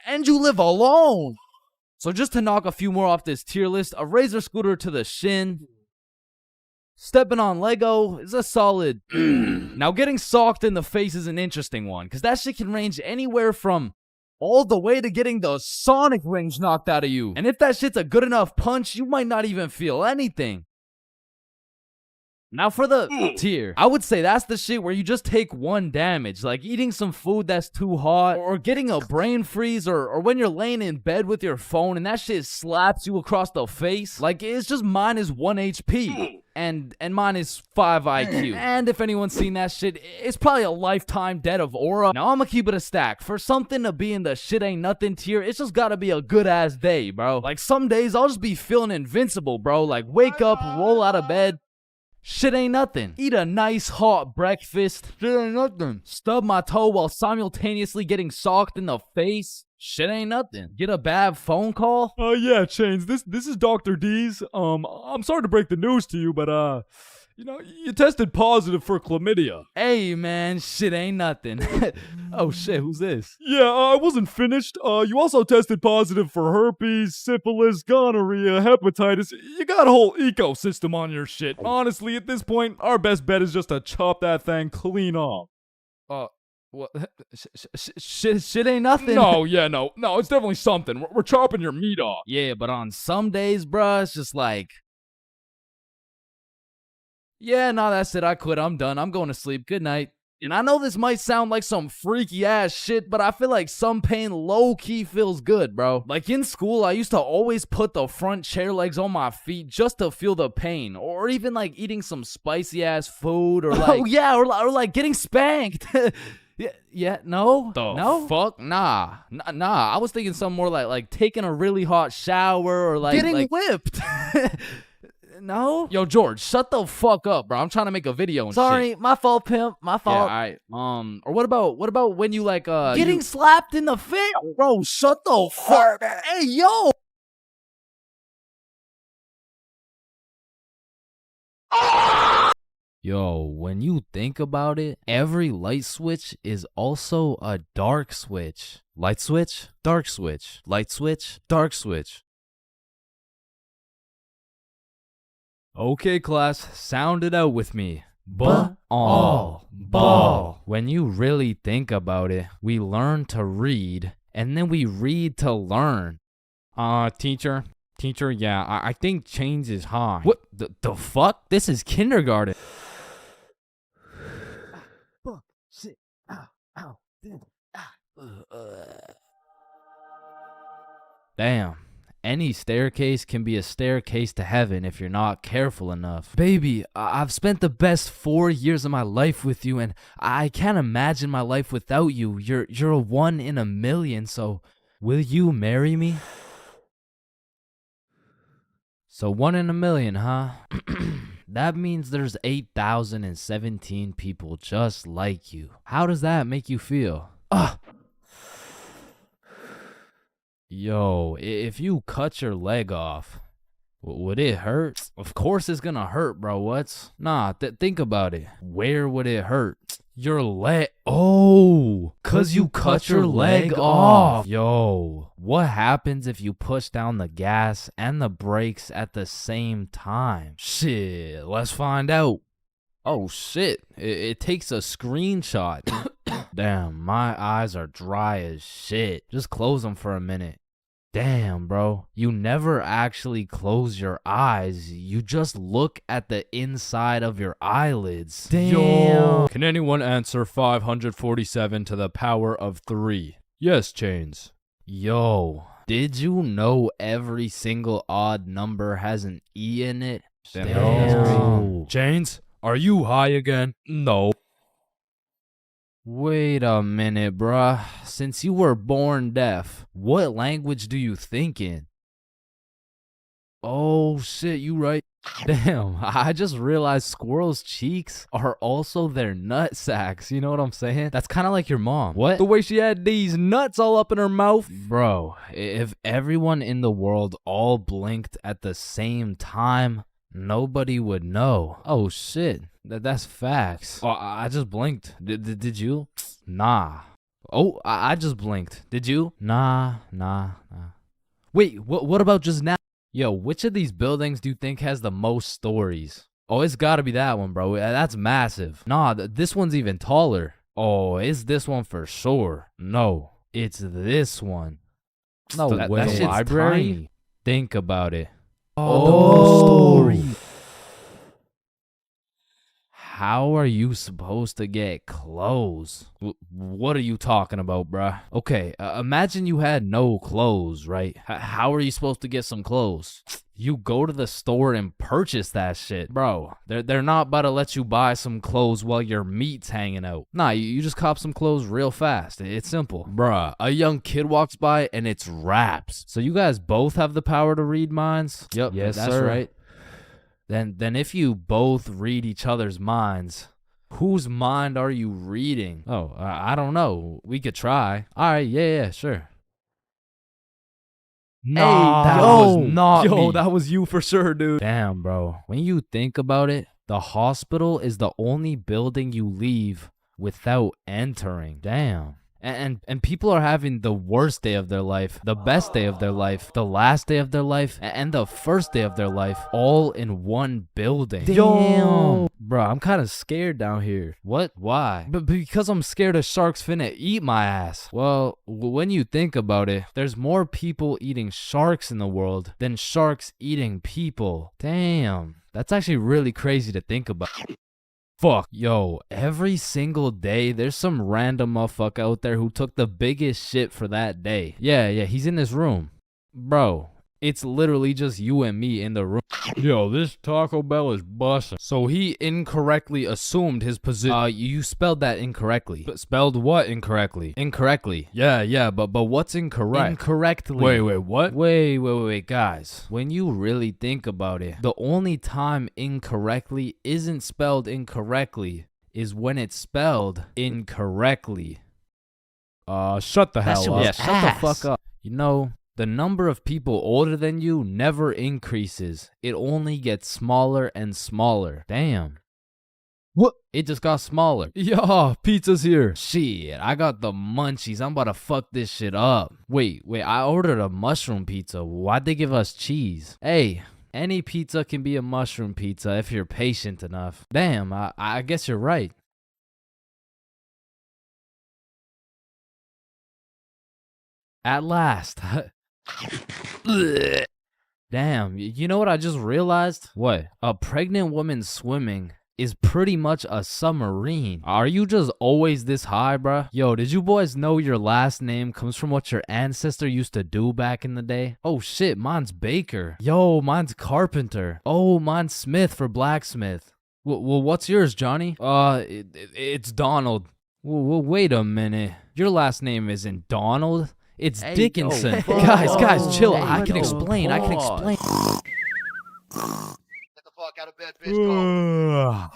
and you live alone. So just to knock a few more off this tier list, a razor scooter to the shin, stepping on Lego is a solid. Now, getting socked in the face is an interesting one, because that shit can range anywhere from all the way to getting the sonic rings knocked out of you. And if that shit's a good enough punch, you might not even feel anything. Now for the tier, I would say that's the shit where you just take one damage, like eating some food that's too hot, or getting a brain freeze, or when you're laying in bed with your phone and that shit slaps you across the face. Like, it's just minus 1 HP. And minus 5 IQ. And if anyone's seen that shit, it's probably a lifetime debt of aura. Now I'm gonna keep it a stack. For something to be in the shit ain't nothing tier, it's just gotta be a good ass day, bro. Like, some days I'll just be feeling invincible, bro. Like, wake up, roll out of bed, shit ain't nothing. Eat a nice hot breakfast, shit ain't nothing. Stub my toe while simultaneously getting socked in the face, shit ain't nothing. Get a bad phone call? Yeah, Chains, this is Dr. D's. I'm sorry to break the news to you, but, you know, you tested positive for chlamydia. Hey, man, shit ain't nothing. Oh, shit, who's this? Yeah, I wasn't finished. You also tested positive for herpes, syphilis, gonorrhea, hepatitis. You got a whole ecosystem on your shit. Honestly, at this point, our best bet is just to chop that thing clean off. What? Shit ain't nothing. No, it's definitely something. We're chopping your meat off. Yeah, but on some days, bruh, it's just like, yeah, no, that's it. I quit. I'm done. I'm going to sleep. Good night. And I know this might sound like some freaky ass shit, but I feel like some pain low-key feels good, bro. Like, in school, I used to always put the front chair legs on my feet just to feel the pain. Or even like eating some spicy ass food, or like, oh yeah, or like getting spanked. No? No? Fuck? Nah. I was thinking something more like taking a really hot shower, or like getting whipped. No? Yo, George, shut the fuck up, bro. I'm trying to make a video and Sorry, shit. my fault, pimp. My fault. Yeah, alright. Or what about when you like getting slapped in the face? Bro, shut the fuck. Hey, yo. Yo, when you think about it, every light switch is also a dark switch. Light switch, dark switch. Light switch, dark switch. Okay, class, sound it out with me. Ball. When you really think about it, we learn to read, and then we read to learn. Teacher, yeah, I think Chains is high. What the fuck? This is kindergarten. Shit. Ow. Damn. Any staircase can be a staircase to heaven if you're not careful enough. Baby, I've spent the best 4 years of my life with you, and I can't imagine my life without you. You're a 1 in a million, so will you marry me? So 1 in a million, huh? That means there's 8,017 people just like you. How does that make you feel? Yo, if you cut your leg off, would it hurt? Of course it's gonna hurt, bro. Nah, think about it. Where would it hurt? Your leg. Oh, cause you cut your leg off. Yo, what happens if you push down the gas and the brakes at the same time? Shit, let's find out. Oh shit, it takes a screenshot. Damn, my eyes are dry as shit. Just close them for a minute. Damn, bro. You never actually close your eyes. You just look at the inside of your eyelids. Damn. Yo. Can anyone answer 547 to the power of 3? Yes, Chains. Yo, did you know every single odd number has an E in it? Damn. Chains, are you high again? No. Wait a minute, bruh. Since you were born deaf, what language do you think in? Oh shit, you right. Damn, I just realized squirrels' cheeks are also their nut sacks. You know what I'm saying? That's kind of like your mom. What? The way she had these nuts all up in her mouth. Bro, if everyone in the world all blinked at the same time, nobody would know. Oh shit, that's facts. Oh, I just blinked. Did you? Nah. Oh, I just blinked. Did you? Nah. Wait, what about just now? Yo, which of these buildings do you think has the most stories? Oh, it's gotta be that one, bro. That's massive. Nah, this one's even taller. Oh, it's this one for sure. No, it's this one. No way. That shit's library? Tiny. Think about it. Oh, story. How are you supposed to get clothes? What are you talking about, bruh? Okay, imagine you had no clothes, right? How are you supposed to get some clothes? You go to the store and purchase that shit. Bro, they're not about to let you buy some clothes while your meat's hanging out. Nah, you just cop some clothes real fast. It's simple. Bruh, a young kid walks by and it's raps. So you guys both have the power to read minds? Yep, yes, that's sir. Right. Then if you both read each other's minds, whose mind are you reading? Oh, I don't know. We could try. All right, yeah, sure. Nah, that was not me. Yo, that was you for sure, dude. Damn, bro. When you think about it, the hospital is the only building you leave without entering. Damn. And people are having the worst day of their life, the best day of their life, the last day of their life, and the first day of their life, all in one building. Damn. Bro, I'm kind of scared down here. What? Why? But because I'm scared a shark's finna eat my ass. Well, when you think about it, there's more people eating sharks in the world than sharks eating people. Damn. That's actually really crazy to think about. Fuck, yo, every single day, there's some random motherfucker out there who took the biggest shit for that day. Yeah, he's in this room. Bro, it's literally just you and me in the room. Yo, this Taco Bell is bussin'. So he incorrectly assumed his position. You spelled that incorrectly. But spelled what incorrectly? Incorrectly. Yeah, but what's incorrect? Incorrectly. Wait, what? Wait, guys. When you really think about it, the only time incorrectly isn't spelled incorrectly is when it's spelled incorrectly. Shut the hell up. Yeah, shut the fuck up. You know, the number of people older than you never increases. It only gets smaller and smaller. Damn. What? It just got smaller. Yeah, pizza's here. Shit, I got the munchies. I'm about to fuck this shit up. Wait, I ordered a mushroom pizza. Why'd they give us cheese? Hey, any pizza can be a mushroom pizza if you're patient enough. Damn, I guess you're right. At last. Damn, you know what I just realized? What? A pregnant woman swimming is pretty much a submarine. Are you just always this high, bruh? Yo, did you boys know your last name comes from what your ancestor used to do back in the day? Oh shit, mine's Baker. Yo, mine's Carpenter. Oh, mine's Smith for blacksmith. Well, what's yours, Johnny? It's Donald. Well, wait a minute. Your last name isn't Donald. It's Dickinson. Guys, chill. I can explain. Get the fuck out of bed, bitch.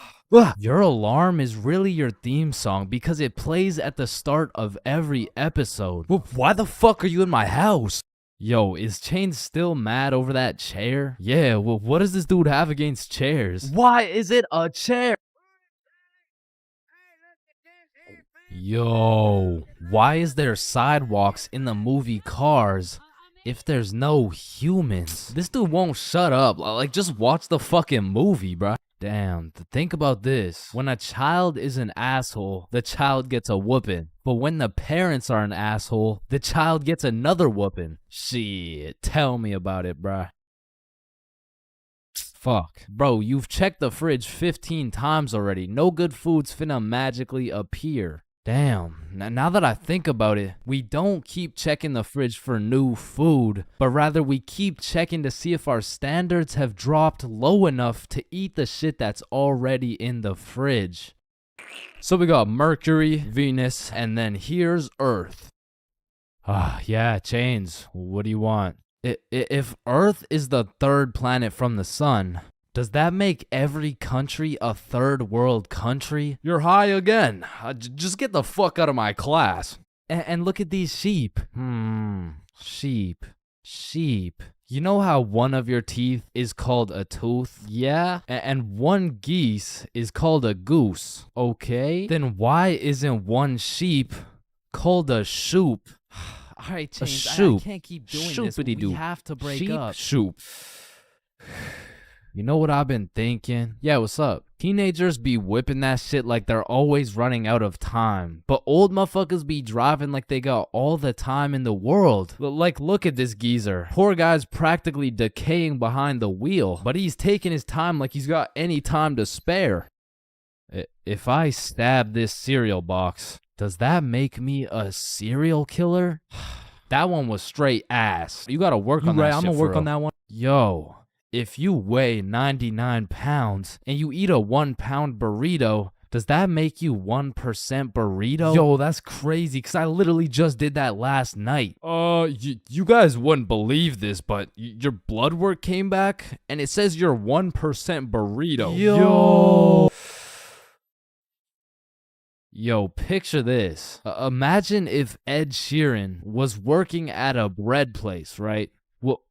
Your alarm is really your theme song because it plays at the start of every episode. Well, why the fuck are you in my house? Yo, is Chains still mad over that chair? Yeah, well, what does this dude have against chairs? Why is it a chair? Yo, why is there sidewalks in the movie Cars if there's no humans? This dude won't shut up. Like, just watch the fucking movie, bruh. Damn, think about this. When a child is an asshole, the child gets a whooping. But when the parents are an asshole, the child gets another whooping. Shit, tell me about it, bruh. Fuck. Bro, you've checked the fridge 15 times already. No good food's finna magically appear. Damn, now that I think about it, we don't keep checking the fridge for new food, but rather we keep checking to see if our standards have dropped low enough to eat the shit that's already in the fridge. So we got Mercury, Venus, and then here's Earth. Yeah, Chains, what do you want? If Earth is the third planet from the sun, does that make every country a third world country? You're high again. Just get the fuck out of my class. And look at these sheep. Sheep. You know how one of your teeth is called a tooth? Yeah? And one geese is called a goose. Okay? Then why isn't one sheep called a shoop? All right, Chains, I can't keep doing this. We have to break up. Shoop. You know what I've been thinking? Yeah, what's up? Teenagers be whipping that shit like they're always running out of time. But old motherfuckers be driving like they got all the time in the world. Like, look at this geezer. Poor guy's practically decaying behind the wheel. But he's taking his time like he's got any time to spare. If I stab this cereal box, does that make me a serial killer? That one was straight ass. You gotta work on that shit. I'm gonna work on that one. Yo. If you weigh 99 pounds and you eat a 1 pound burrito, does that make you 1% burrito? Yo, that's crazy, because I literally just did that last night. You guys wouldn't believe this, but your blood work came back and it says you're 1% burrito. Yo, picture this. Imagine if Ed Sheeran was working at a bread place, right?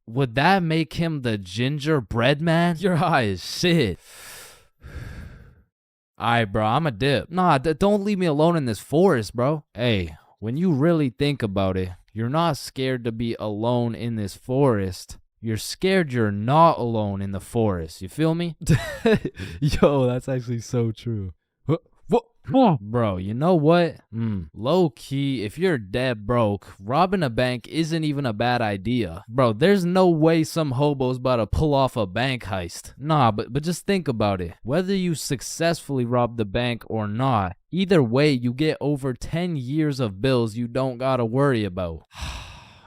Would that make him the gingerbread man? You're high as shit. Alright, bro, I'm a dip. Nah, don't leave me alone in this forest, bro. Hey, when you really think about it, you're not scared to be alone in this forest. You're scared you're not alone in the forest. You feel me? Yo, that's actually so true. Bro, you know what? Low key, if you're dead broke, robbing a bank isn't even a bad idea. Bro, there's no way some hobo's about to pull off a bank heist. Nah, but just think about it. Whether you successfully rob the bank or not, either way, you get over 10 years of bills you don't gotta worry about.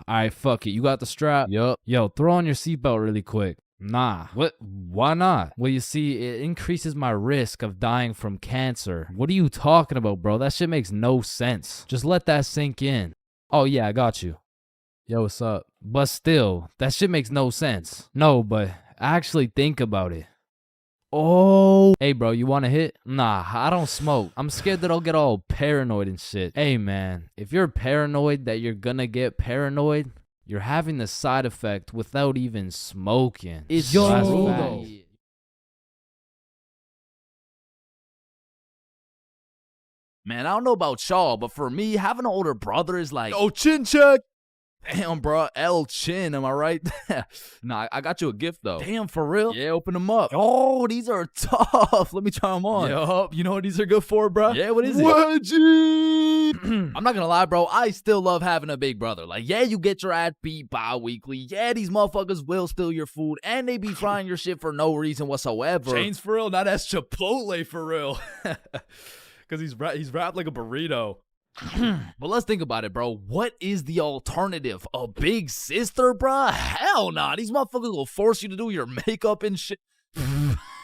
Alright, fuck it. You got the strap? Yup. Yo, throw on your seatbelt really quick. Nah. What? Why not? Well, you see, it increases my risk of dying from cancer. What are you talking about, bro? That shit makes no sense. Just let that sink in. Oh, yeah, I got you. Yo, what's up? But still, that shit makes no sense. No, but actually think about it. Oh. Hey, bro, you want to hit? Nah, I don't smoke. I'm scared that I'll get all paranoid and shit. Hey, man, if you're paranoid that you're gonna get paranoid, you're having the side effect without even smoking. It's true, though. Man, I don't know about y'all, but for me, having an older brother is like... Oh, chin check! Damn, bro. El Chin, am I right? Nah, I got you a gift, though. Damn, for real? Yeah, open them up. Oh, these are tough. Let me try them on. Yup. You know what these are good for, bro? Yeah, what is it? Wedgie! I'm not gonna lie, bro. I still love having a big brother. Like, yeah, you get your ass beat bi-weekly. Yeah, these motherfuckers will steal your food. And they be frying your shit for no reason whatsoever. Chains for real? Now that's Chipotle for real. Because he's wrapped like a burrito. But let's think about it, bro. What is the alternative? A big sister, bro? Hell nah. These motherfuckers will force you to do your makeup and shit.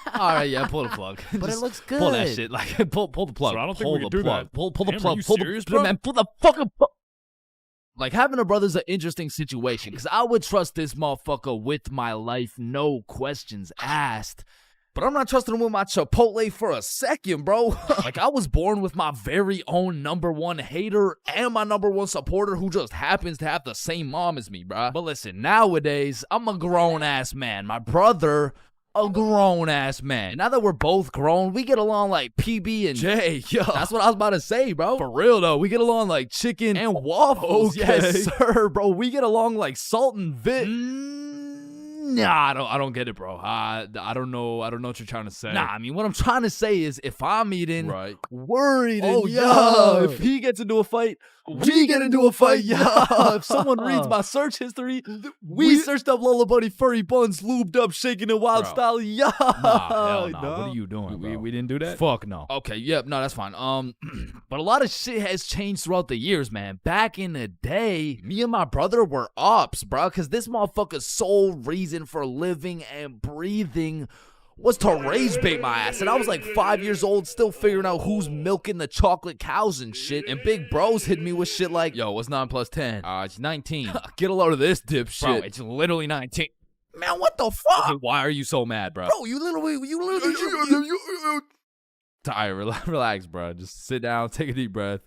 Alright, yeah, pull the plug. But it looks good. Pull that shit. Like, pull the plug. So I don't think we can do that. Pull the Damn, plug. are you Pull serious, the bro? man. Pull the fucking plug. Like, having a brother's an interesting situation, because I would trust this motherfucker with my life, no questions asked. But I'm not trusting him with my Chipotle for a second, bro. Like, I was born with my very own #1 hater and my #1 supporter who just happens to have the same mom as me, bro. But listen, nowadays, I'm a grown-ass man. My brother a grown ass man. Now that we're both grown, we get along like PB and J. Yo, that's what I was about to say, bro. For real though, we get along like chicken and waffles. Okay. Yes, sir, bro. We get along like salt and Vic. Nah, I don't get it, bro. I don't know what you're trying to say. Nah, I mean, what I'm trying to say is if I'm eating, Right. worried, Oh, and yeah. if he gets into a fight, we get into a fight, yeah. If someone reads my search history, we searched up Lola Bunny furry buns, lubed up, shaking it wild Bro. style, yeah. Nah, hell nah. What are you doing, bro? We didn't do that? Fuck no. Okay, yep, no, that's fine. But a lot of shit has changed throughout the years, man. Back in the day, me and my brother were ops, bro, because this motherfucker's sole reason for living and breathing was to rage bait my ass. And I was like 5 years old, still figuring out who's milking the chocolate cows and shit. And big bros hit me with shit like, Yo, what's 9 plus 10? It's 19. Get a load of this dipshit. Bro, it's literally 19. Man, what the fuck? Okay, why are you so mad, bro? Bro, you literally. Alright, relax, bro. Just sit down, take a deep breath.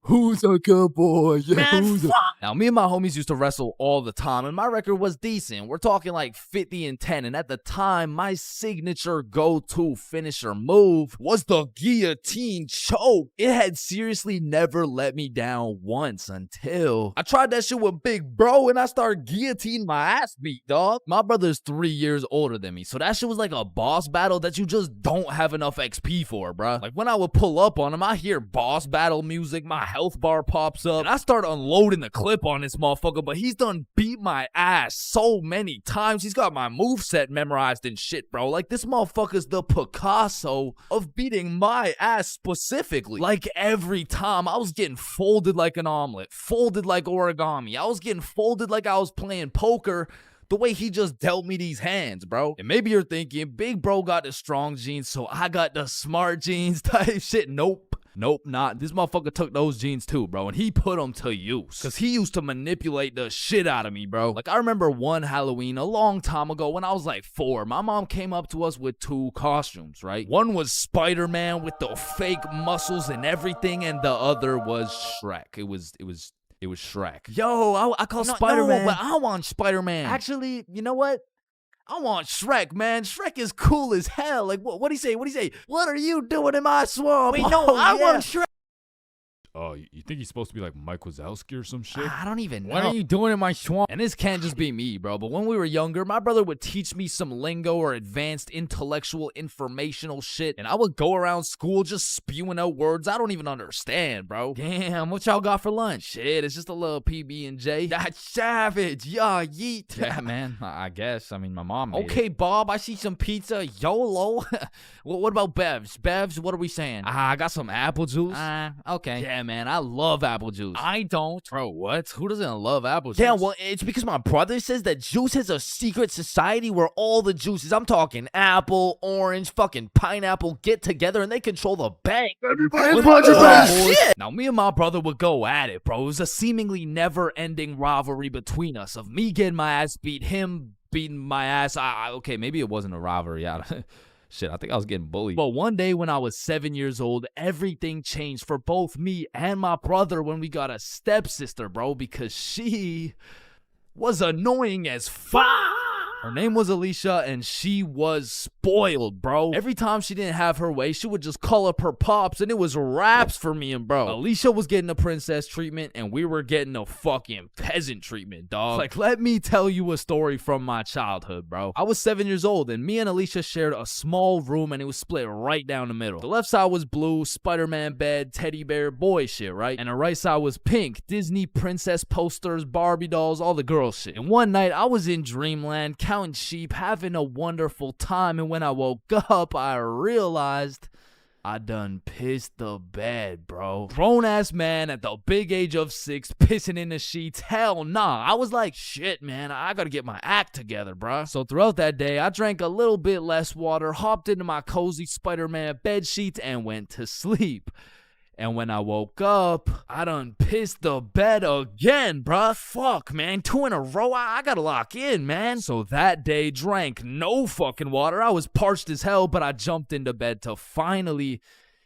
Who's a good boy? Yeah, Man, fuck. Now, me and my homies used to wrestle all the time, and my record was decent. We're talking like 50-10, and at the time, my signature go-to finisher move was the guillotine choke. It had seriously never let me down once until I tried that shit with Big Bro, and I started guillotining my ass beat, dog. My brother's 3 years older than me, so that shit was like a boss battle that you just don't have enough XP for, bruh. Like, when I would pull up on him, I hear boss battle music, my health bar pops up, and I start unloading the clip on this motherfucker, but he's done beat my ass so many times. He's got my moveset memorized and shit, bro. Like, this motherfucker's the Picasso of beating my ass specifically. Like, every time, I was getting folded like an omelet, folded like origami. I was getting folded like I was playing poker, the way he just dealt me these hands, bro. And maybe you're thinking, Big Bro got the strong genes, so I got the smart genes type shit. Nope, not. This motherfucker took those genes too, bro, and he put them to use. Because he used to manipulate the shit out of me, bro. Like, I remember one Halloween a long time ago when I was like 4. My mom came up to us with 2 costumes, right? One was Spider-Man with the fake muscles and everything, and the other was Shrek. It was Shrek. Yo, I call Spider-Man. No, but I want Spider-Man. Actually, you know what? I want Shrek, man. Shrek is cool as hell. Like, what'd he say? What are you doing in my swamp? Wait, no, I want Shrek. Oh, you think he's supposed to be like Mike Wazowski or some shit? I don't even know. What are you doing in my swamp? And this can't just be me, bro. But when we were younger, my brother would teach me some lingo or advanced intellectual informational shit. And I would go around school just spewing out words I don't even understand, bro. Damn, what y'all got for lunch? Shit, it's just a little PB&J. That's savage. Yeah, yeet. Yeah, man, I guess. I mean, my mom made Okay, it. Bob, I see some pizza. YOLO. What about Bevs? Bevs, what are we saying? I got some apple juice. Okay. Yeah, man, I love apple juice. I don't. Bro, what? Who doesn't love apple juice? Yeah, well, it's because my brother says that juice has a secret society where all the juices, I'm talking apple, orange, fucking pineapple, get together and they control the bank. Now, me and my brother would go at it, bro. It was a seemingly never-ending rivalry between us of me getting my ass beat, him beating my ass. Okay, maybe it wasn't a rivalry. Shit, I think I was getting bullied. But one day when I was 7 years old, everything changed for both me and my brother when we got a stepsister, bro, because she was annoying as fuck. Her name was Alicia, and she was spoiled, bro. Every time she didn't have her way, she would just call up her pops, and it was raps for me and bro. Alicia was getting a princess treatment, and we were getting a fucking peasant treatment, dog. Like, let me tell you a story from my childhood, bro. I was 7 years old, and me and Alicia shared a small room, and it was split right down the middle. The left side was blue, Spider-Man bed, teddy bear, boy shit, right? And the right side was pink, Disney princess posters, Barbie dolls, all the girl shit. And one night, I was in dreamland, counting sheep, having a wonderful time, and when I woke up, I realized I done pissed the bed, bro. Grown-ass man at the big age of 6, pissing in the sheets. Hell nah. I was like, shit, man, I gotta get my act together, bro. So throughout that day, I drank a little bit less water, hopped into my cozy Spider-Man bed sheets, and went to sleep. And when I woke up, I done pissed the bed again, bruh. Fuck, man. 2 in a row. I gotta lock in, man. So that day, drank no fucking water. I was parched as hell, but I jumped into bed to finally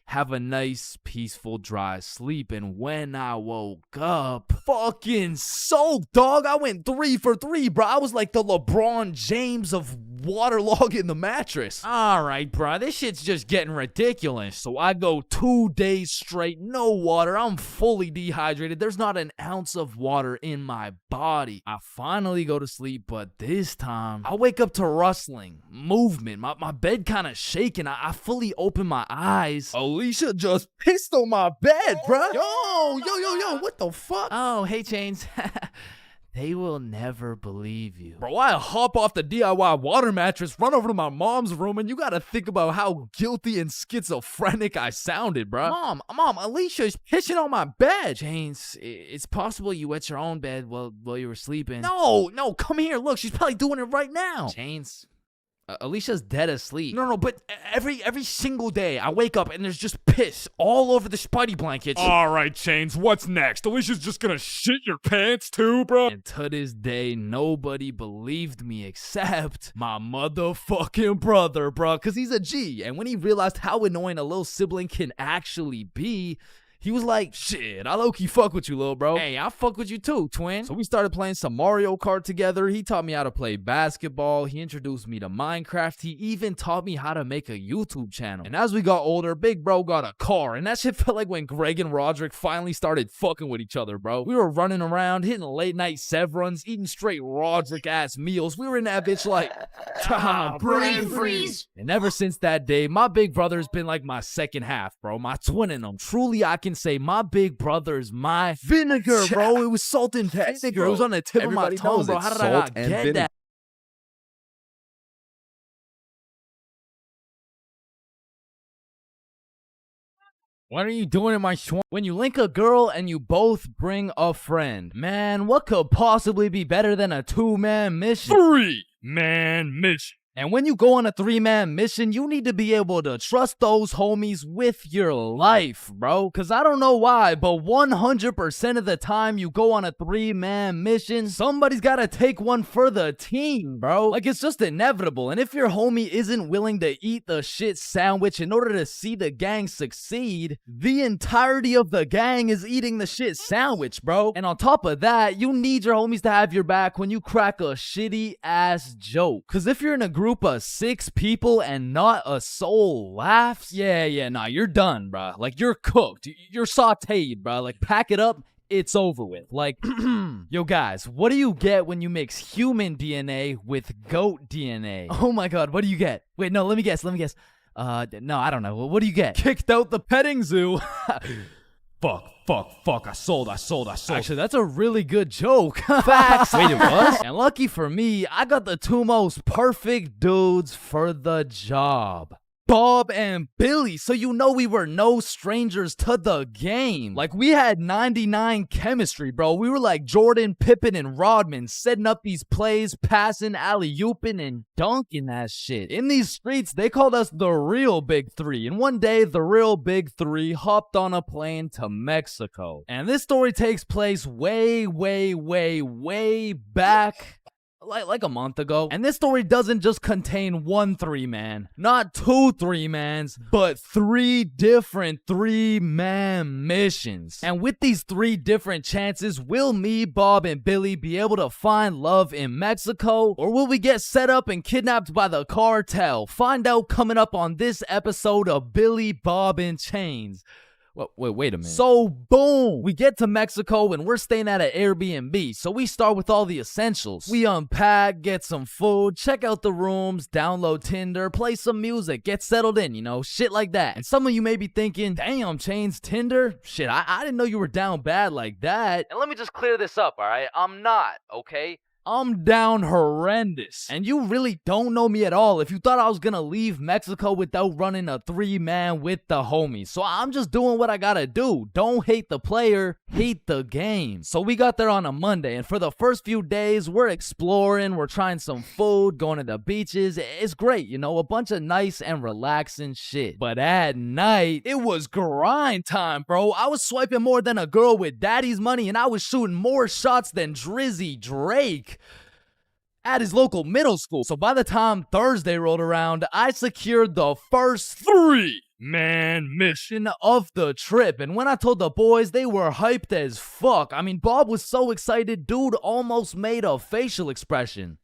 have a nice, peaceful, dry sleep. And when I woke up, fucking soaked, dog. I went 3 for 3, bro. I was like the LeBron James of waterlogging the mattress. All right, bro, this shit's just getting ridiculous. So I go 2 days straight, no water. I'm fully dehydrated. There's not an ounce of water in my body. I finally go to sleep, but this time I wake up to rustling, movement. My bed kind of shaking. I fully open my eyes. Alicia just pissed on my bed, bro. Yo, what the fuck? Oh, hey, Chains. They will never believe you. Bro, I hop off the DIY water mattress, run over to my mom's room, and you gotta think about how guilty and schizophrenic I sounded, bro. Mom, Alicia's pissing on my bed. Chains, it's possible you wet your own bed while you were sleeping. No, come here. Look, she's probably doing it right now. Chains. Alicia's dead asleep. No, but every single day I wake up and there's just piss all over the Spidey blankets. All right, Chains, what's next? Alicia's just gonna shit your pants too, bro? And to this day, nobody believed me except my motherfucking brother, bro, because he's a G. And when he realized how annoying a little sibling can actually be, he was like, shit, I low-key fuck with you, little bro. Hey, I fuck with you too, twin. So we started playing some Mario Kart together. He taught me how to play basketball. He introduced me to Minecraft. He even taught me how to make a YouTube channel. And as we got older, big bro got a car. And that shit felt like when Greg and Roderick finally started fucking with each other, bro. We were running around, hitting late night Sev runs, eating straight Roderick-ass meals. We were in that bitch like, brain freeze. And ever since that day, my big brother has been like my second half, bro. My twin in him. Truly, I can say my big brother's my vinegar, bro. It was salt and vinegar. It was on the tip of my tongue, bro. How did I not get that? What are you doing in my swamp? When you link a girl and you both bring a friend, man, what could possibly be better than a 2-man mission? 3-man mission. And when you go on a 3-man mission, you need to be able to trust those homies with your life, bro. Cause I don't know why, but 100% of the time you go on a 3-man mission, somebody's gotta take one for the team, bro. Like, it's just inevitable. And if your homie isn't willing to eat the shit sandwich in order to see the gang succeed, the entirety of the gang is eating the shit sandwich, bro. And on top of that, you need your homies to have your back when you crack a shitty ass joke. Cause if you're in a group of 6 people and not a soul laughs, nah, you're done, bro. Like, you're cooked. You're sauteed, bro. Like, pack it up. It's over with. Like, yo, guys, what do you get when you mix human DNA with goat DNA? Oh my god, what do you get? Wait, no, let me guess. No, I don't know. What do you get? Kicked out the petting zoo. Fuck, I sold. Actually, that's a really good joke. Facts. Wait, it was? And lucky for me, I got the 2 most perfect dudes for the job. Bob and Billy, so you know we were no strangers to the game. Like, we had 99 chemistry, bro. We were like Jordan, Pippen, and Rodman, setting up these plays, passing, alley-ooping, and dunking that shit. In these streets, they called us the real Big Three. And one day, the real Big Three hopped on a plane to Mexico. And this story takes place way back. Like a month ago. And this story doesn't just contain one 3-man, not 2 3-mans, but 3 different 3-man missions. And with these 3 different chances, will me, Bob, and Billy be able to find love in Mexico? Or will we get set up and kidnapped by the cartel? Find out coming up on this episode of Billy, Bob, and Chains. Wait a minute. So, boom, we get to Mexico and we're staying at an Airbnb. So we start with all the essentials. We unpack, get some food, check out the rooms, download Tinder, play some music, get settled in, you know, shit like that. And some of you may be thinking, damn, Chains, Tinder? Shit, I didn't know you were down bad like that. And let me just clear this up, all right? I'm not, okay? I'm down horrendous. And you really don't know me at all if you thought I was gonna leave Mexico without running a 3-man with the homies. So I'm just doing what I gotta do. Don't hate the player, hate the game. So we got there on a Monday, and for the first few days, we're exploring, we're trying some food, going to the beaches. It's great, you know, a bunch of nice and relaxing shit. But at night, it was grind time, bro. I was swiping more than a girl with daddy's money, and I was shooting more shots than Drizzy Drake at his local middle school. So by the time Thursday rolled around, I secured the first 3-man mission of the trip. And when I told the boys, they were hyped as fuck. I mean, Bob was so excited, dude almost made a facial expression.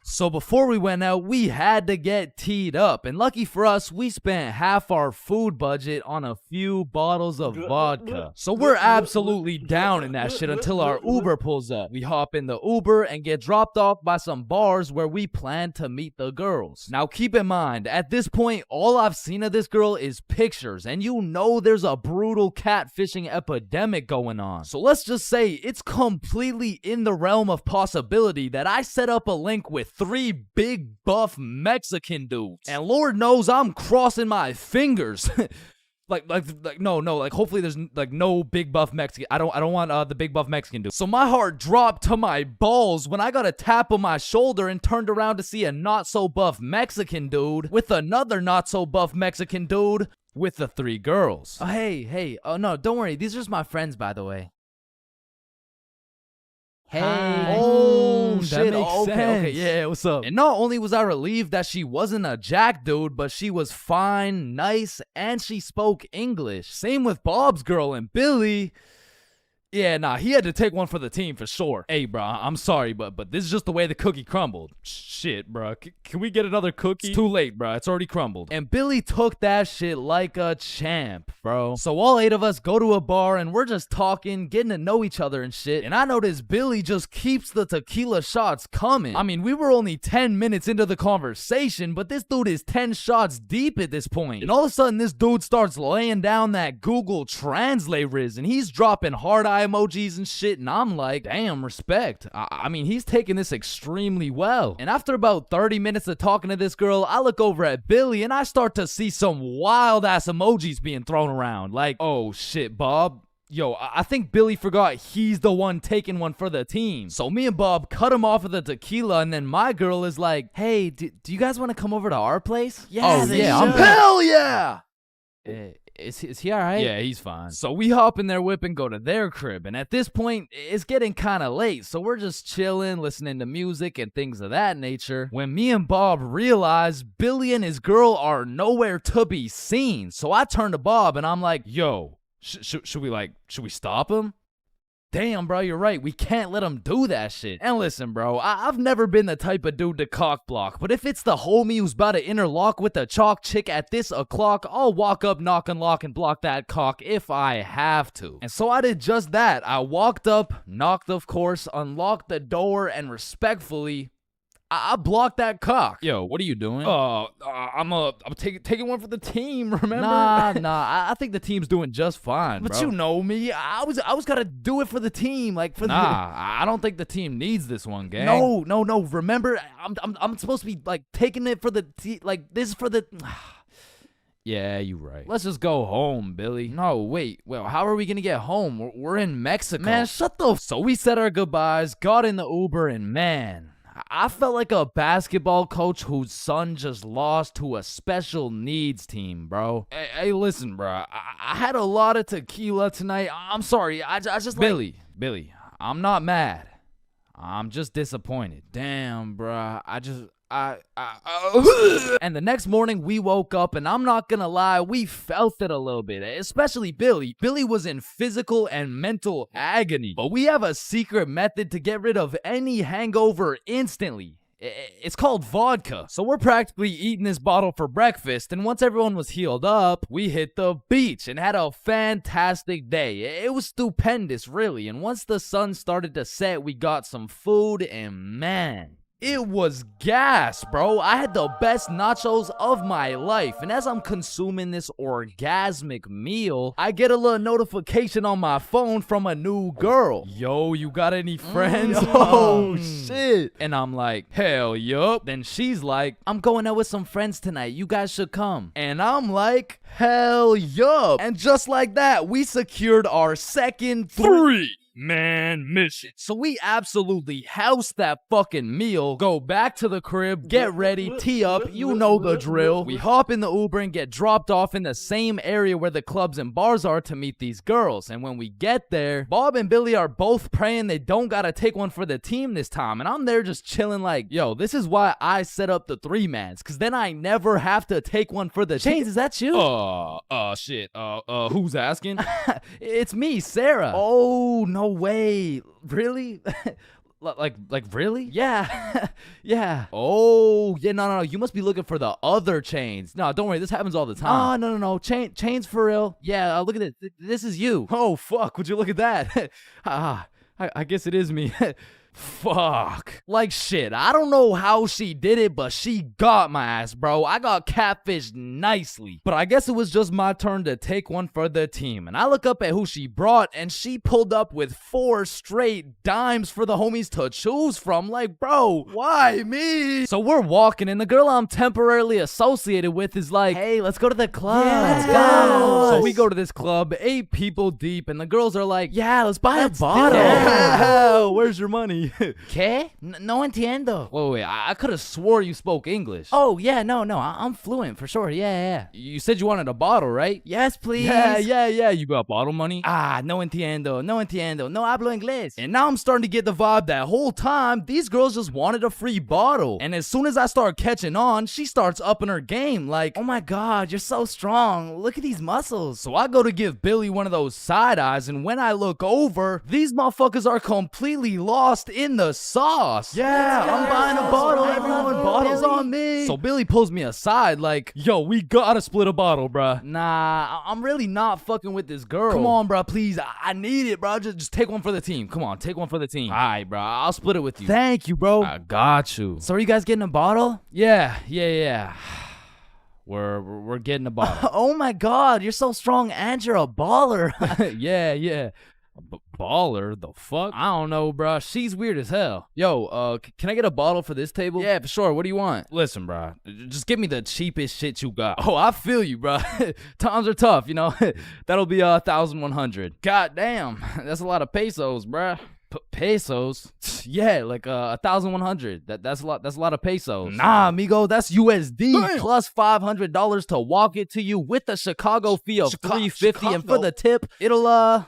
So before we went out, we had to get teed up. And lucky for us, we spent half our food budget on a few bottles of vodka. So we're absolutely down in that shit until our Uber pulls up. We hop in the Uber and get dropped off by some bars where we plan to meet the girls. Now keep in mind, at this point, all I've seen of this girl is pictures. And you know there's a brutal catfishing epidemic going on. So let's just say it's completely in the realm of possibility that I set up a link with 3 big buff Mexican dudes. And Lord knows I'm crossing my fingers. Like hopefully there's like no big buff Mexican. I don't want the big buff Mexican dude. So my heart dropped to my balls when I got a tap on my shoulder and turned around to see a not so buff Mexican dude with another not so buff Mexican dude with the 3 girls. Oh, hey, oh no, don't worry. These are just my friends, by the way. Hey. Oh, that shit. makes Okay, sense. yeah, what's up? And not only was I relieved that she wasn't a jack dude, but she was fine, nice, and she spoke English. Same with Bob's girl and Billy. Yeah, nah, he had to take one for the team for sure. Hey, bro, I'm sorry, but this is just the way the cookie crumbled. Shit, bro. Can we get another cookie? It's too late, bro. It's already crumbled. And Billy took that shit like a champ, bro. So all 8 of us go to a bar and we're just talking, getting to know each other and shit. And I notice Billy just keeps the tequila shots coming. I mean, we were only 10 minutes into the conversation, but this dude is 10 shots deep at this point. And all of a sudden, this dude starts laying down that Google Translate riz, and he's dropping hard eye emojis and shit, and I'm like, damn, respect. I mean, he's taking this extremely well. And after about 30 minutes of talking to this girl, I look over at Billy and I start to see some wild ass emojis being thrown around. Like, oh shit, Bob. Yo, I think Billy forgot he's the one taking one for the team. So me and Bob cut him off of the tequila, and then my girl is like, hey, do you guys want to come over to our place? Yeah, Hell yeah! Is he alright? Yeah, he's fine. So we hop in their whip and go to their crib. And at this point, it's getting kind of late. So we're just chilling, listening to music and things of that nature. When me and Bob realize Billy and his girl are nowhere to be seen. So I turn to Bob and I'm like, yo, should we stop him? Damn, bro, you're right. We can't let him do that shit. And listen, bro, I've never been the type of dude to cock block, but if it's the homie who's about to interlock with the chalk chick at this o'clock, I'll walk up, knock, unlock, and block that cock if I have to. And so I did just that. I walked up, knocked, of course, unlocked the door, and respectfully, I blocked that cock. Yo, what are you doing? I'm taking one for the team, remember? Nah, I think the team's doing just fine, but bro. You know me. I was gotta do it for the team, like for I don't think the team needs this one, gang. No. Remember, I'm supposed to be like taking it for the like this is for the. Yeah, you're right. Let's just go home, Billy. No, wait. Well, how are we gonna get home? We're in Mexico. Man, shut the. So we said our goodbyes, got in the Uber, and man, I felt like a basketball coach whose son just lost to a special needs team, bro. Hey, listen, bro. I had a lot of tequila tonight. I'm sorry. I just Billy, I'm not mad. I'm just disappointed. Damn, bro. And the next morning we woke up, and I'm not gonna lie, we felt it a little bit, especially Billy. Billy was in physical and mental agony, but we have a secret method to get rid of any hangover instantly. It's called vodka. So we're practically eating this bottle for breakfast, and once everyone was healed up, we hit the beach and had a fantastic day. It was stupendous, really, and once the sun started to set, we got some food, and man, it was gas, bro. I had the best nachos of my life. And as I'm consuming this orgasmic meal, I get a little notification on my phone from a new girl. Yo, you got any friends? Oh, shit. And I'm like, hell yup. Then she's like, I'm going out with some friends tonight. You guys should come. And I'm like, hell yup. And just like that, we secured our second 3-man mission. So we absolutely house that fucking meal, go back to the crib, get ready, tee up, you know the drill. We hop in the Uber and get dropped off in the same area where the clubs and bars are to meet these girls. And when we get there, Bob and Billy are both praying they don't gotta take one for the team this time. And I'm there just chilling like, yo, this is why I set up the 3-mans, cause then I never have to take one for the Chains, is that you? Shit. Who's asking? It's me, Sarah. Oh, no way. Really? Like really? Yeah. Yeah. Oh, yeah, no. You must be looking for the other chains. No, don't worry. This happens all the time. Oh, no. Chains for real. Yeah, look at it. This is you. Oh, fuck. Would you look at that? I guess it is me. Fuck. Like shit. I don't know how she did it, but she got my ass, bro. I got catfished nicely. But I guess it was just my turn to take one for the team. And I look up at who she brought, and she pulled up with 4 straight dimes for the homies to choose from. Like, bro, why me? So we're walking, and the girl I'm temporarily associated with is like, hey, let's go to the club. Yeah, let's go. So we go to this club, 8 people deep, and the girls are like, yeah, let's buy a bottle. Yeah, where's your money? ¿Qué? No entiendo. Wait, I could have swore you spoke English. Oh, yeah, no, I'm fluent for sure. Yeah. You said you wanted a bottle, right? Yes, please. Yeah. You got bottle money? No entiendo. No hablo inglés. And now I'm starting to get the vibe that whole time these girls just wanted a free bottle. And as soon as I start catching on, she starts upping her game like, oh my God, you're so strong. Look at these muscles. So I go to give Billy one of those side eyes, and when I look over, these motherfuckers are completely lost in the sauce. Yeah, I'm buying a bottle, everyone. Bottles on me. So Billy pulls me aside like, yo, we gotta split a bottle, bruh. Nah, I'm really not fucking with this girl. Come on, bruh, please. I need it, bruh. Just take one for the team. Come on, take one for the team. All right, bruh. I'll split it with you. Thank you, bro. I got you. So are you guys getting a bottle? Yeah. We're getting a bottle. Oh my God, you're so strong and you're a baller. Yeah. Baller? The fuck? I don't know, bruh. She's weird as hell. Yo, can I get a bottle for this table? Yeah, for sure. What do you want? Listen, bruh. Just give me the cheapest shit you got. Oh, I feel you, bruh. Times are tough, you know? That'll be 1,100. God damn. That's a lot of pesos, bruh. Pesos? Yeah, like 1,100. That's a lot. That's a lot of pesos. Nah, amigo, that's USD. Damn. Plus $500 to walk it to you with the Chicago fee of $350, and for the tip, it'll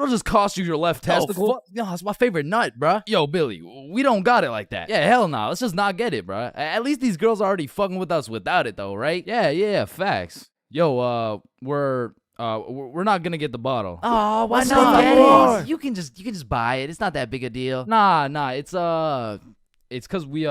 just cost you your left testicle. No, that's my favorite nut, bruh. Yo, Billy, we don't got it like that. Yeah, hell no. Let's just not get it, bruh. At least these girls are already fucking with us without it, though, right? Yeah, facts. Yo, we're not gonna get the bottle. Oh, why not get it? You can just buy it. It's not that big a deal. Nah. It's cause we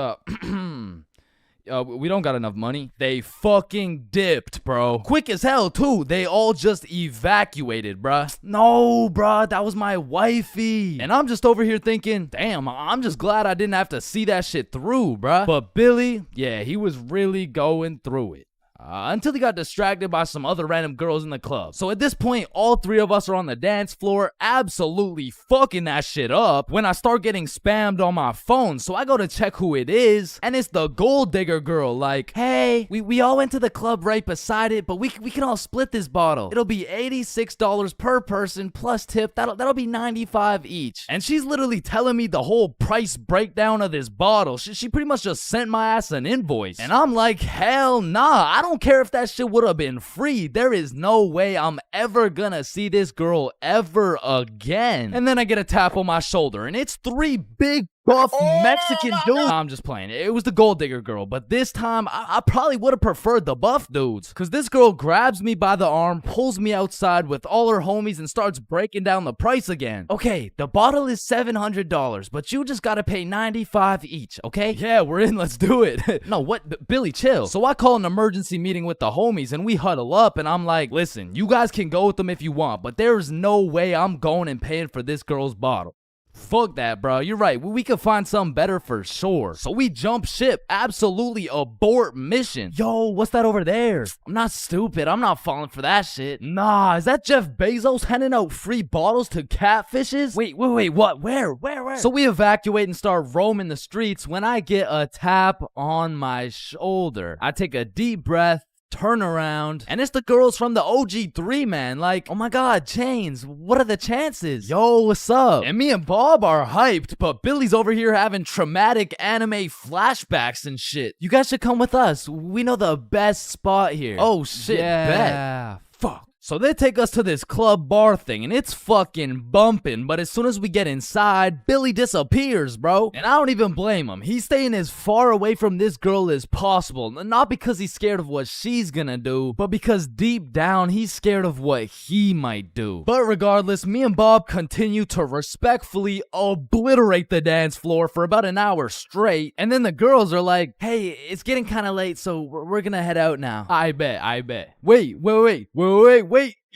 we don't got enough money. They fucking dipped, bro. Quick as hell too. They all just evacuated, bruh. No, bruh, that was my wifey. And I'm just over here thinking, damn, I'm just glad I didn't have to see that shit through, bruh. But Billy, yeah, he was really going through it. Until he got distracted by some other random girls in the club. So at this point, all 3 of us are on the dance floor, absolutely fucking that shit up, when I start getting spammed on my phone. So I go to check who it is, and it's the gold digger girl. Like, hey, we all went to the club right beside it, but we can all split this bottle. It'll be $86 per person plus tip. That'll be $95 each. And she's literally telling me the whole price breakdown of this bottle. She pretty much just sent my ass an invoice. And I'm like, hell nah, I don't care if that shit would have been free. There is no way I'm ever gonna see this girl ever again. And then I get a tap on my shoulder, and it's 3 big buff Mexican dudes. I'm just playing. It was the gold digger girl, but this time I probably would have preferred the buff dudes. Cause this girl grabs me by the arm, pulls me outside with all her homies, and starts breaking down the price again. Okay, the bottle is $700, but you just gotta pay $95 each, okay? Yeah, we're in. Let's do it. No, what? Billy, chill. So I call an emergency meeting with the homies, and we huddle up, and I'm like, listen, you guys can go with them if you want, but there's no way I'm going and paying for this girl's bottle. Fuck that, bro. You're right. We could find something better for sure. So we jump ship. Absolutely abort mission. Yo, what's that over there? I'm not stupid. I'm not falling for that shit. Nah, is that Jeff Bezos handing out free bottles to catfishes? Wait, what? Where? So we evacuate and start roaming the streets when I get a tap on my shoulder. I take a deep breath, turn around, and it's the girls from the OG3, man. Like, oh my God, Chains, what are the chances? Yo, what's up? And me and Bob are hyped, but Billy's over here having traumatic anime flashbacks and shit. You guys should come with us. We know the best spot here. Oh shit, bet. Fuck. So they take us to this club bar thing, and it's fucking bumping, but as soon as we get inside, Billy disappears, bro. And I don't even blame him. He's staying as far away from this girl as possible, not because he's scared of what she's gonna do, but because deep down, he's scared of what he might do. But regardless, me and Bob continue to respectfully obliterate the dance floor for about an hour straight, and then the girls are like, hey, it's getting kind of late, so we're gonna head out now. I bet. Wait.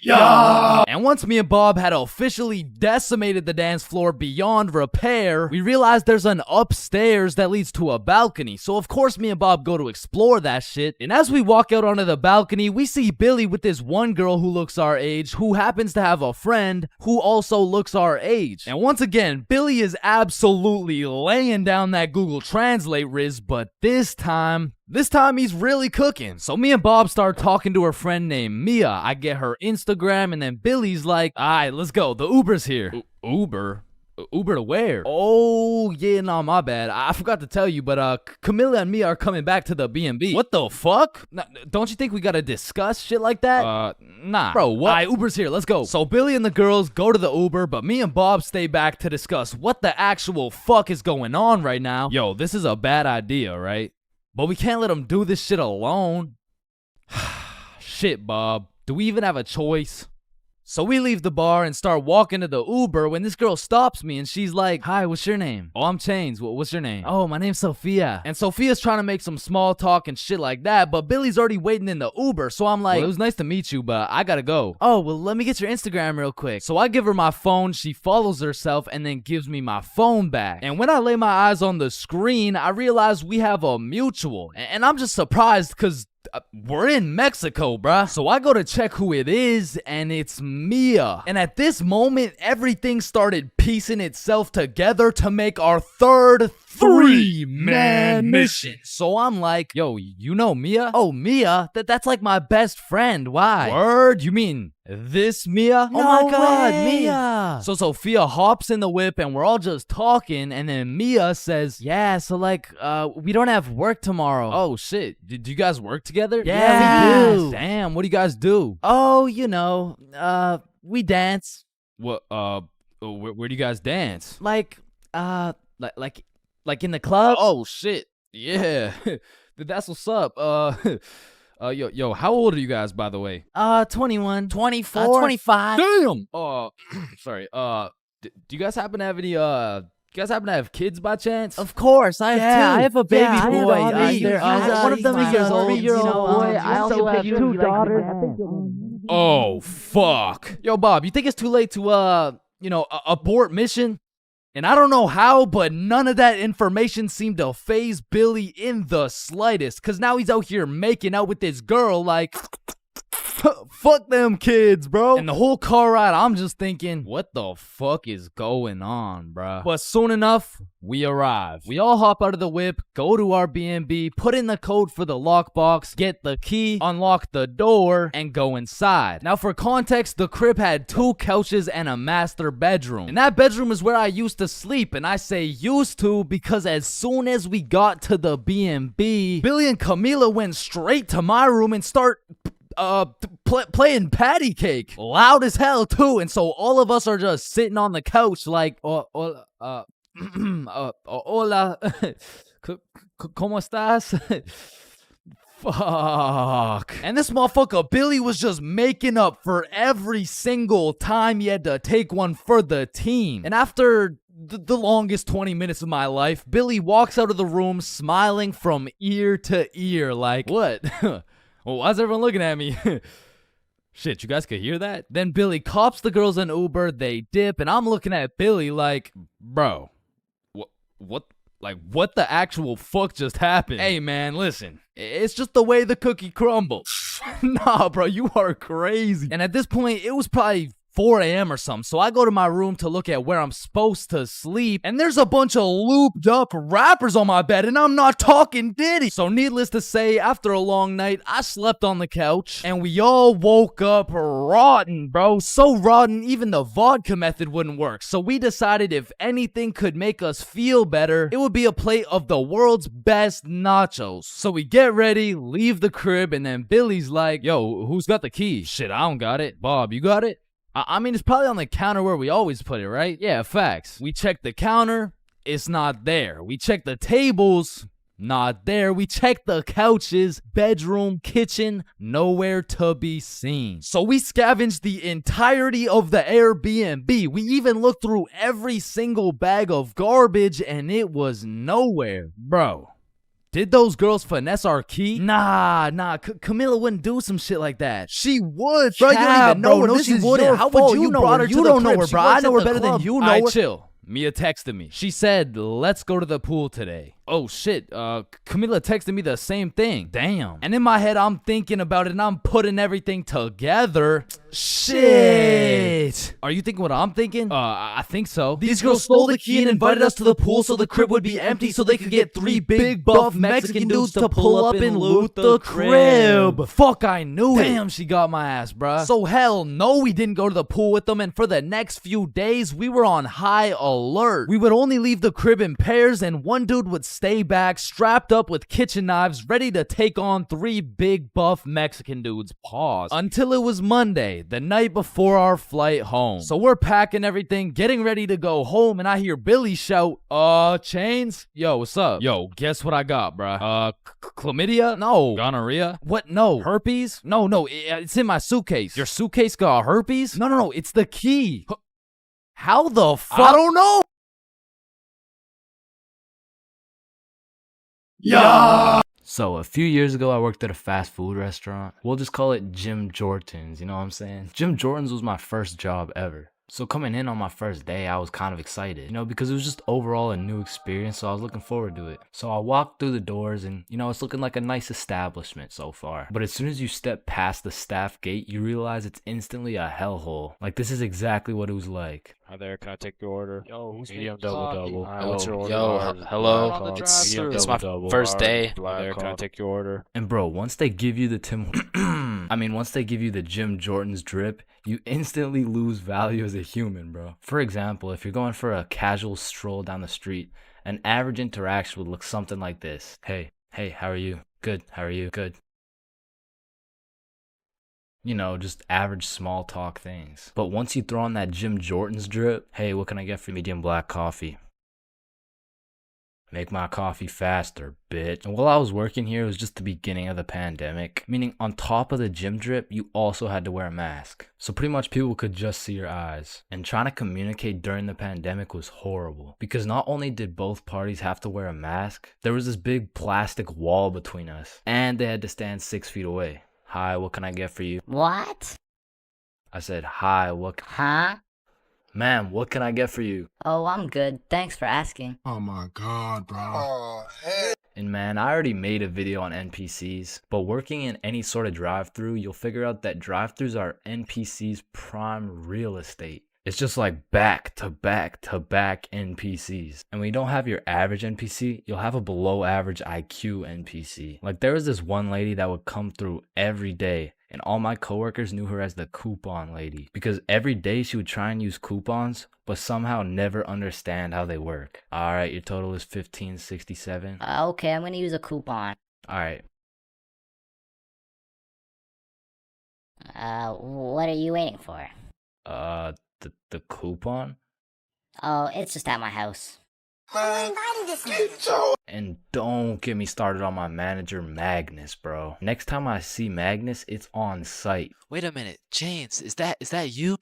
Yeah! And once me and Bob had officially decimated the dance floor beyond repair, we realized there's an upstairs that leads to a balcony. So of course me and Bob go to explore that shit. And as we walk out onto the balcony, we see Billy with this one girl who looks our age, who happens to have a friend who also looks our age. And once again, Billy is absolutely laying down that Google Translate riz, but this time he's really cooking. So me and Bob start talking to her friend named Mia. I get her Instagram, and then Billy's like, alright, let's go. The Uber's here. Uber? Uber to where? Oh, yeah, no, my bad. I forgot to tell you, but Camilla and Mia are coming back to the B&B. What the fuck? Don't you think we gotta discuss shit like that? Nah. Bro, what? Alright, Uber's here. Let's go. So Billy and the girls go to the Uber, but me and Bob stay back to discuss what the actual fuck is going on right now. Yo, this is a bad idea, right? But we can't let him do this shit alone. Shit, Bob. Do we even have a choice? So we leave the bar and start walking to the Uber when this girl stops me and she's like, hi, what's your name? Oh, I'm Chains. What's your name? Oh, my name's Sophia. And Sophia's trying to make some small talk and shit like that, but Billy's already waiting in the Uber. So I'm like, well, it was nice to meet you, but I gotta go. Oh, well, let me get your Instagram real quick. So I give her my phone, she follows herself, and then gives me my phone back. And when I lay my eyes on the screen, I realize we have a mutual. And I'm just surprised because we're in Mexico, bruh. So I go to check who it is, and it's Mia. And at this moment, everything started piecing itself together to make our third three-man mission. So I'm like, yo, you know Mia? Oh, Mia? That's like my best friend. Why? Word? You mean this Mia? No oh my god, way. Mia. So Sophia hops in the whip and we're all just talking, and then Mia says, yeah, so like, we don't have work tomorrow. Oh shit. Do you guys work together? Yeah, we do. Damn, what do you guys do? Oh, you know, we dance. What, where do you guys dance? Like in the club? Oh shit. Yeah. That's what's up. Yo, how old are you guys, by the way? 21. 24. 25. Damn! Sorry. Do you guys happen to have any, kids by chance? Of course, I have two. I have a baby boy. One of them is a 3-year-old boy. I also have 2 daughters. Oh, fuck. Yo, Bob, you think it's too late to, abort mission? And I don't know how, but none of that information seemed to faze Billy in the slightest. Cause now he's out here making out with this girl like, fuck them kids, bro. And the whole car ride, I'm just thinking, what the fuck is going on, bruh? But soon enough, we arrive. We all hop out of the whip, go to our B&B, put in the code for the lockbox, get the key, unlock the door, and go inside. Now for context, the crib had 2 couches and a master bedroom. And that bedroom is where I used to sleep, and I say used to because as soon as we got to the B&B, Billy and Camila went straight to my room and start playing patty cake loud as hell too, and so all of us are just sitting on the couch like hola ¿Cómo estás? Fuck. And this motherfucker Billy was just making up for every single time he had to take one for the team. And after the longest 20 minutes of my life, Billy walks out of the room smiling from ear to ear like, what? Well, why's everyone looking at me? Shit, you guys could hear that? Then Billy cops the girls in Uber, they dip, and I'm looking at Billy like, bro, what the actual fuck just happened? Hey man, listen, it's just the way the cookie crumbles. Nah, bro, you are crazy. And at this point, it was probably 4 a.m. or something. So I go to my room to look at where I'm supposed to sleep, and there's a bunch of looped up rappers on my bed, and I'm not talking Diddy. So needless to say, after a long night, I slept on the couch, and we all woke up rotten, bro. So rotten, even the vodka method wouldn't work. So we decided if anything could make us feel better, it would be a plate of the world's best nachos. So we get ready, leave the crib, and then Billy's like, yo, who's got the key? Shit, I don't got it. Bob, you got it? I mean, it's probably on the counter where we always put it, right? Yeah, facts. We check the counter, it's not there. We check the tables, not there. We check the couches, bedroom, kitchen, nowhere to be seen. So we scavenged the entirety of the Airbnb. We even looked through every single bag of garbage, and it was nowhere. Bro, did those girls finesse our key? Nah, Camilla wouldn't do some shit like that. She would, Bro, you don't even know her. No, This she is wouldn't. your How fault. would you know brought her? her You to don't the know crib. her, She bro. I works know at her the better than club. you know Alright, her. Chill. Mia texted me. She said, let's go to the pool today. Oh shit, Camila texted me the same thing. Damn. And in my head, I'm thinking about it and I'm putting everything together. Shit. Are you thinking what I'm thinking? I think so. These girls stole the key and invited us to the pool so the crib would be empty so they could get three big buff Mexican dudes to pull up and loot the crib. Fuck, I knew it. Damn, she got my ass, bruh. So hell no, we didn't go to the pool with them, and for the next few days, we were on high alert. We would only leave the crib in pairs, and one dude would stay back, strapped up with kitchen knives, ready to take on three big buff Mexican dudes. Pause. Until it was Monday, the night before our flight home. So we're packing everything, getting ready to go home, and I hear Billy shout, Chains? Yo, what's up? Yo, guess what I got, bruh? Chlamydia? No. Gonorrhea? What? No. Herpes? No, it's in my suitcase. Your suitcase got herpes? No, it's the key. How the fuck? I don't know. Yeah. So a few years ago, I worked at a fast food restaurant. We'll just call it Jim Jordan's, you know what I'm saying? Jim Jordan's was my first job ever. So coming in on my first day, I was kind of excited, you know, because it was just overall a new experience, so I was looking forward to it. So I walked through the doors and, you know, it's looking like a nice establishment so far. But as soon as you step past the staff gate, you realize it's instantly a hellhole. Like, this is exactly what it was like. Hi there, can I take your order? Yo, who's medium making double coffee? double? Yo, What's your order? hello. Black coffee. It's Medium my double, first day. Hi there, can I take your order? And bro, once they give you the once they give you the Jim Jordan's drip, you instantly lose value as a human, bro. For example, if you're going for a casual stroll down the street, an average interaction would look something like this. Hey, how are you? Good, how are you? Good. You know, just average small talk things. But once you throw on that Jim Jordan's drip, hey, what can I get for medium black coffee? Make my coffee faster, bitch. And while I was working here, it was just the beginning of the pandemic. Meaning, on top of the gym drip, you also had to wear a mask. So pretty much people could just see your eyes. And trying to communicate during the pandemic was horrible. Because not only did both parties have to wear a mask, there was this big plastic wall between us. And they had to stand 6 feet away. Hi, what can I get for you? What? I said, hi, what... Huh? Ma'am, what can I get for you? Oh, I'm good. Thanks for asking. Oh my god, bro. Oh, hey. And man, I already made a video on NPCs, but working in any sort of drive-thru, you'll figure out that drive-thrus are NPCs' prime real estate. It's just like back to back to back NPCs. And when you don't have your average NPC, you'll have a below average IQ NPC. Like there was this one lady that would come through every day, and all my coworkers knew her as the coupon lady because every day she would try and use coupons, but somehow never understand how they work. All right, your total is $15.67. Okay, I'm gonna use a coupon. All right. What are you waiting for? The coupon? Oh, it's just at my house. And don't get me started on my manager, Magnus, bro. Next time I see Magnus, it's on site. Wait a minute, Chains, is that you?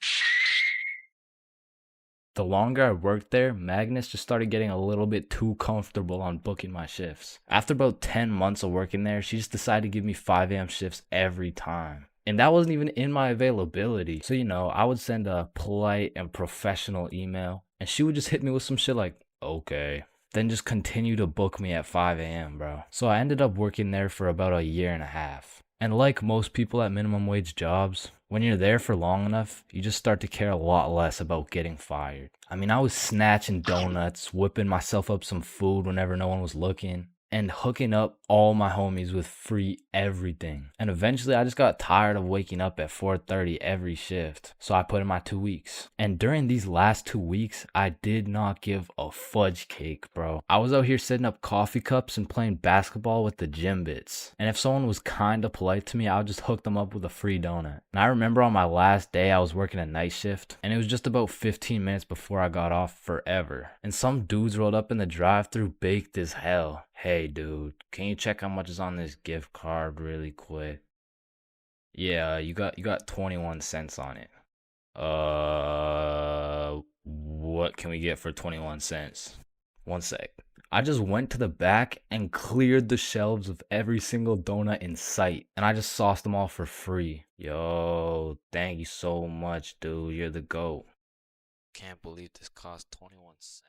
The longer I worked there, Magnus just started getting a little bit too comfortable on booking my shifts. After about 10 months of working there, she just decided to give me 5 a.m. shifts every time. And that wasn't even in my availability. So, you know, I would send a polite and professional email, and she would just hit me with some shit like, okay. Then just continue to book me at 5 a.m., bro. So I ended up working there for about a year and a half. And like most people at minimum wage jobs, When you're there for long enough, you just start to care a lot less about getting fired. I mean, I was snatching donuts, whipping myself up some food whenever no one was looking, and hooking up all my homies with free everything. And eventually I just got tired of waking up at 4:30 every shift. So I put in my 2 weeks. And during these last 2 weeks, I did not give a fudge cake, bro. I was out here setting up coffee cups and playing basketball with the gym bits. And if someone was kinda polite to me, I would just hook them up with a free donut. And I remember on my last day, I was working a night shift, and it was just about 15 minutes before I got off forever. And some dudes rolled up in the drive-thru baked as hell. Hey dude, can you check how much is on this gift card really quick? Yeah, you got 21 cents on it. What can we get for 21 cents? One sec. I just went to the back and cleared the shelves of every single donut in sight, and I just sauced them all for free. Yo, thank you so much, dude. You're the GOAT. Can't believe this cost 21 cents.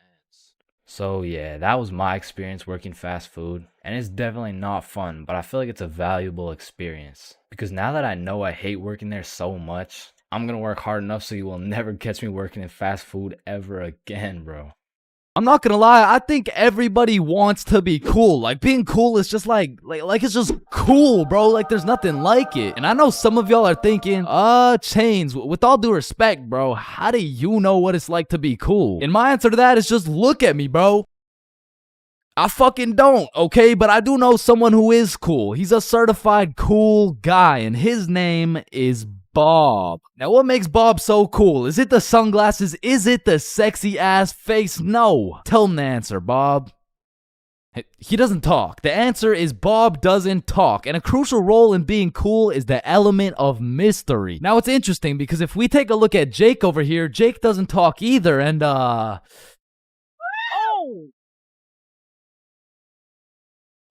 So yeah, that was my experience working fast food, and it's definitely not fun, but I feel like it's a valuable experience. Because now that I know I hate working there so much, I'm gonna work hard enough so you will never catch me working in fast food ever again, bro. I'm not gonna lie, I think everybody wants to be cool. Like, being cool is just like it's just cool, bro. Like, there's nothing like it. And I know some of y'all are thinking, Chains, with all due respect, bro, how do you know what it's like to be cool? And my answer to that is just look at me, bro. I fucking don't, okay? But I do know someone who is cool. He's a certified cool guy, and his name is Bob. Now, what makes Bob so cool? Is it the sunglasses? Is it the sexy ass face? No. Tell him the answer, Bob. He doesn't talk. The answer is Bob doesn't talk. And a crucial role in being cool is the element of mystery. Now, it's interesting because if we take a look at Jake over here, Jake doesn't talk either. And,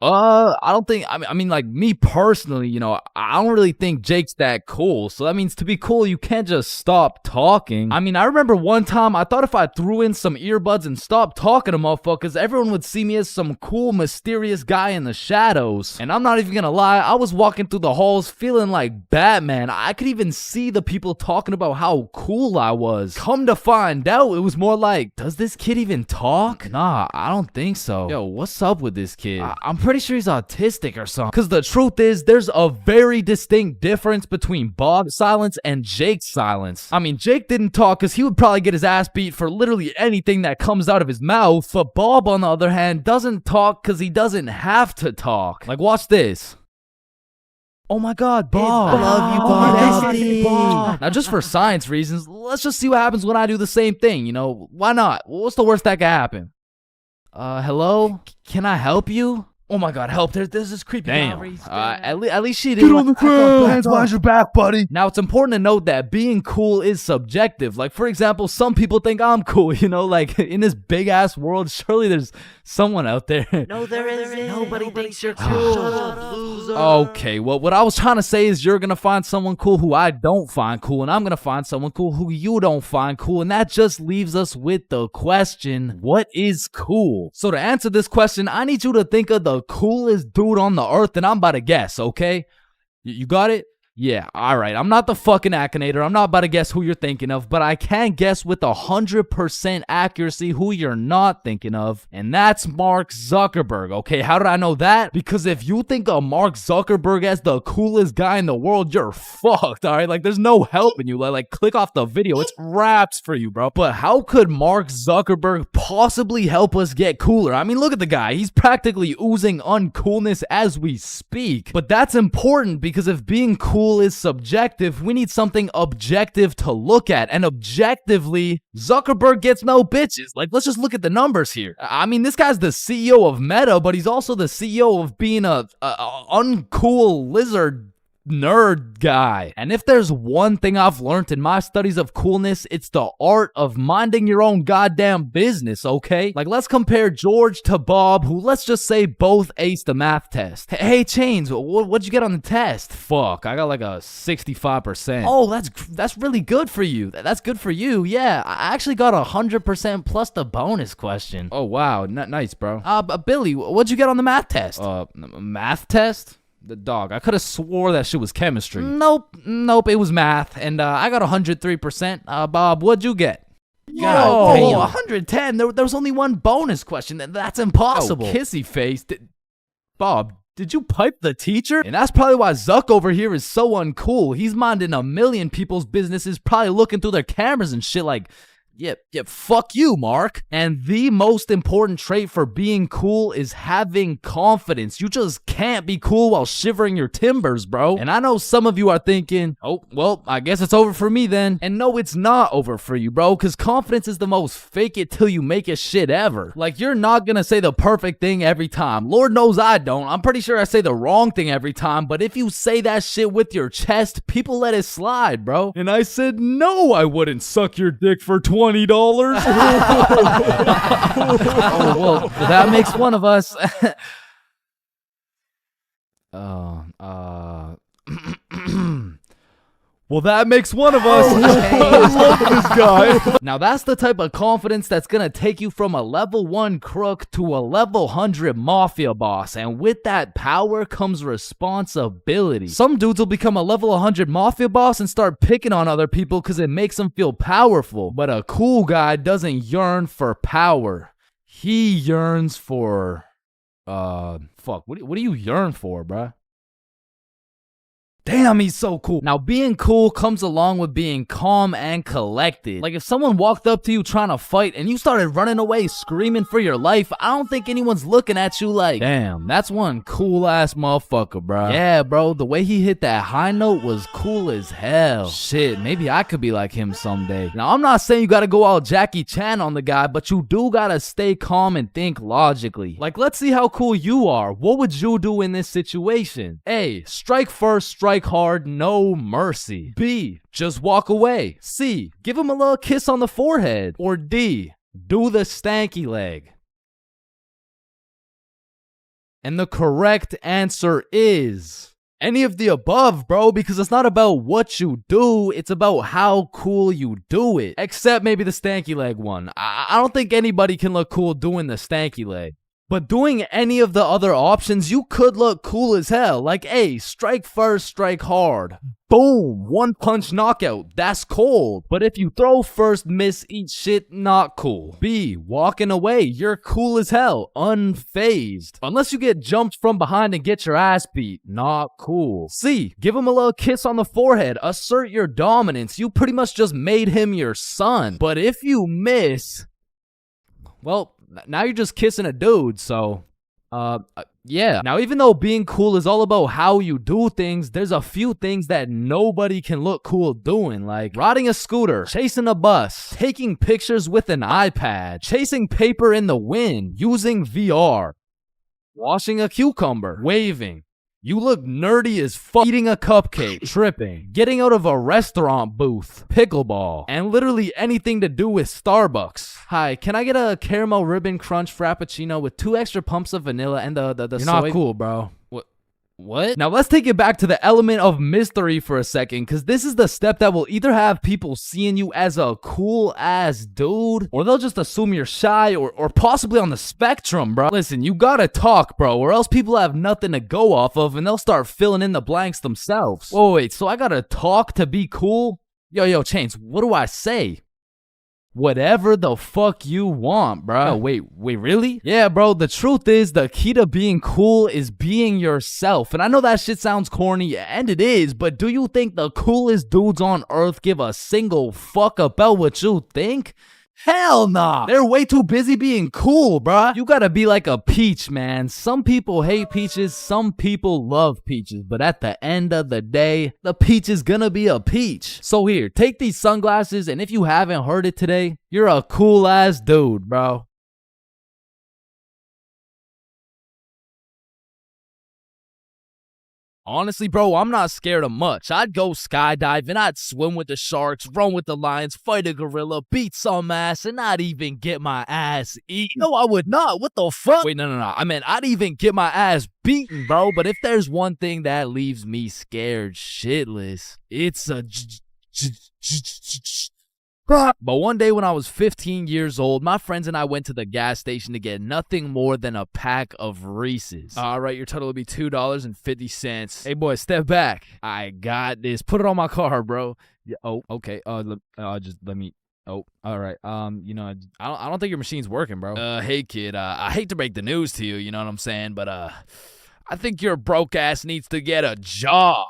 I don't think, I mean, like, me personally, you know, I don't really think Jake's that cool. So that means to be cool, you can't just stop talking. I mean, I remember one time I thought if I threw in some earbuds and stopped talking to motherfuckers, everyone would see me as some cool, mysterious guy in the shadows. And I'm not even gonna lie, I was walking through the halls feeling like Batman. I could even see the people talking about how cool I was. Come to find out, it was more like, does this kid even talk? Nah, I don't think so. Yo, what's up with this kid? I'm pretty sure he's autistic or something. Because the truth is, there's a very distinct difference between Bob's silence and Jake's silence. I mean, Jake didn't talk because he would probably get his ass beat for literally anything that comes out of his mouth. But Bob, on the other hand, doesn't talk because he doesn't have to talk. Like, watch this. Oh my god, Bob. I love you, Bob. Now, just for science reasons, let's just see what happens when I do the same thing, you know? Why not? What's the worst that could happen? Hello? Can I help you? Oh my god, help. There's this creepy guy. At least she didn't. Get on the ground. Hands behind your back, buddy. Now, it's important to note that being cool is subjective. Like, for example, some people think I'm cool, you know? Like, in this big-ass world, surely there's someone out there. No, there isn't. Nobody thinks you're cool. Shut up, loser. Okay, well, what I was trying to say is you're gonna find someone cool who I don't find cool, and I'm gonna find someone cool who you don't find cool, and that just leaves us with the question, what is cool? So to answer this question, I need you to think of the coolest dude on the earth, and I'm about to guess, okay? You got it? Yeah, alright. I'm not the fucking Akinator. I'm not about to guess who you're thinking of, but I can guess with 100% accuracy who you're not thinking of, and that's Mark Zuckerberg, okay? How did I know that? Because if you think of Mark Zuckerberg as the coolest guy in the world, you're fucked, alright? Like, there's no helping you. Like, click off the video. It's raps for you, bro. But how could Mark Zuckerberg possibly help us get cooler? I mean, look at the guy. He's practically oozing uncoolness as we speak. But that's important because if being cool is subjective, we need something objective to look at, and objectively, Zuckerberg gets no bitches. Like, let's just look at the numbers here. I mean, this guy's the CEO of Meta, but he's also the CEO of being a uncool lizard nerd guy. And if there's one thing I've learned in my studies of coolness, it's the art of minding your own goddamn business, okay? Like, let's compare George to Bob, who, let's just say, both aced the math test. Hey, Chains, what'd you get on the test? Fuck, I got like a 65%. Oh, that's really good for you. That's good for you, yeah. I actually got 100% plus the bonus question. Oh, wow, nice, bro. Billy, what'd you get on the math test? Math test? The dog. I could have swore that shit was chemistry. Nope, it was math, and I got 103%. Bob, what'd you get? God, 110. There was only one bonus question. That's impossible. Oh, kissy face. Bob, did you pipe the teacher? And that's probably why Zuck over here is so uncool. He's minding a million people's businesses, probably looking through their cameras and shit like, yeah, fuck you, Mark. And the most important trait for being cool is having confidence. You just can't be cool while shivering your timbers, bro. And I know some of you are thinking, oh, well, I guess it's over for me then. And no, it's not over for you, bro, because confidence is the most fake it till you make it shit ever. Like, you're not gonna say the perfect thing every time. Lord knows I don't. I'm pretty sure I say the wrong thing every time, but if you say that shit with your chest, people let it slide, bro. And I said, no, I wouldn't suck your dick for $20. Oh, well, that makes one of us. Well, that makes one of us. I love this guy. Now, that's the type of confidence that's gonna take you from a level 1 crook to a level 100 mafia boss. And with that power comes responsibility. Some dudes will become a level 100 mafia boss and start picking on other people because it makes them feel powerful. But a cool guy doesn't yearn for power. He yearns for... fuck, what do you yearn for, bruh? Damn, he's so cool. Now, being cool comes along with being calm and collected. Like, if someone walked up to you trying to fight and you started running away screaming for your life, I don't think anyone's looking at you like, damn, that's one cool-ass motherfucker, bro. Yeah, bro, the way he hit that high note was cool as hell. Shit, maybe I could be like him someday. Now, I'm not saying you gotta go all Jackie Chan on the guy, but you do gotta stay calm and think logically. Like, let's see how cool you are. What would you do in this situation? A, strike first, strike hard, no mercy. B, just walk away. C, give him a little kiss on the forehead. Or D, do the stanky leg. And the correct answer is any of the above, bro, because it's not about what you do, it's about how cool you do it. Except maybe the stanky leg one. I don't think anybody can look cool doing the stanky leg. But doing any of the other options, you could look cool as hell. Like, A, strike first, strike hard. Boom, one punch knockout. That's cold. But if you throw first, miss, eat shit, not cool. B, walking away. You're cool as hell. Unfazed. Unless you get jumped from behind and get your ass beat. Not cool. C, give him a little kiss on the forehead. Assert your dominance. You pretty much just made him your son. But if you miss, well, now you're just kissing a dude, so, yeah. Now, even though being cool is all about how you do things, there's a few things that nobody can look cool doing, like riding a scooter, chasing a bus, taking pictures with an iPad, chasing paper in the wind, using VR, washing a cucumber, waving. You look nerdy as fuck, eating a cupcake, tripping, getting out of a restaurant booth, pickleball, and literally anything to do with Starbucks. Hi, can I get a caramel ribbon crunch frappuccino with 2 extra pumps of vanilla and the You're soy? not cool, bro. What? Now let's take it back to the element of mystery for a second, because this is the step that will either have people seeing you as a cool ass dude, or they'll just assume you're shy or possibly on the spectrum, bro. Listen, you gotta talk, bro, or else people have nothing to go off of and they'll start filling in the blanks themselves. Whoa, wait, so I gotta talk to be cool? Yo, Chains, what do I say? Whatever the fuck you want, bro. No, wait, really? Yeah, bro, the truth is the key to being cool is being yourself. And I know that shit sounds corny, and it is, but do you think the coolest dudes on earth give a single fuck about what you think? Hell nah. They're way too busy being cool, bruh. You gotta be like a peach, man. Some people hate peaches, some people love peaches. But at the end of the day, the peach is gonna be a peach. So here, take these sunglasses, and if you haven't heard it today, you're a cool ass dude, bro. Honestly, bro, I'm not scared of much. I'd go skydiving, I'd swim with the sharks, run with the lions, fight a gorilla, beat some ass, and not even get my ass eaten. No, I would not. What the fuck? Wait, no. I meant I'd even get my ass beaten, bro. But if there's one thing that leaves me scared shitless, it's a But one day when I was 15 years old, my friends and I went to the gas station to get nothing more than a pack of Reese's. All right, your total will be $2.50. Hey, boy, step back. I got this. Put it on my car, bro. Yeah, oh, okay. Just let me... Oh, all right. You know, I don't think your machine's working, bro. Hey, kid. I hate to break the news to you, you know what I'm saying? But, I think your broke ass needs to get a job.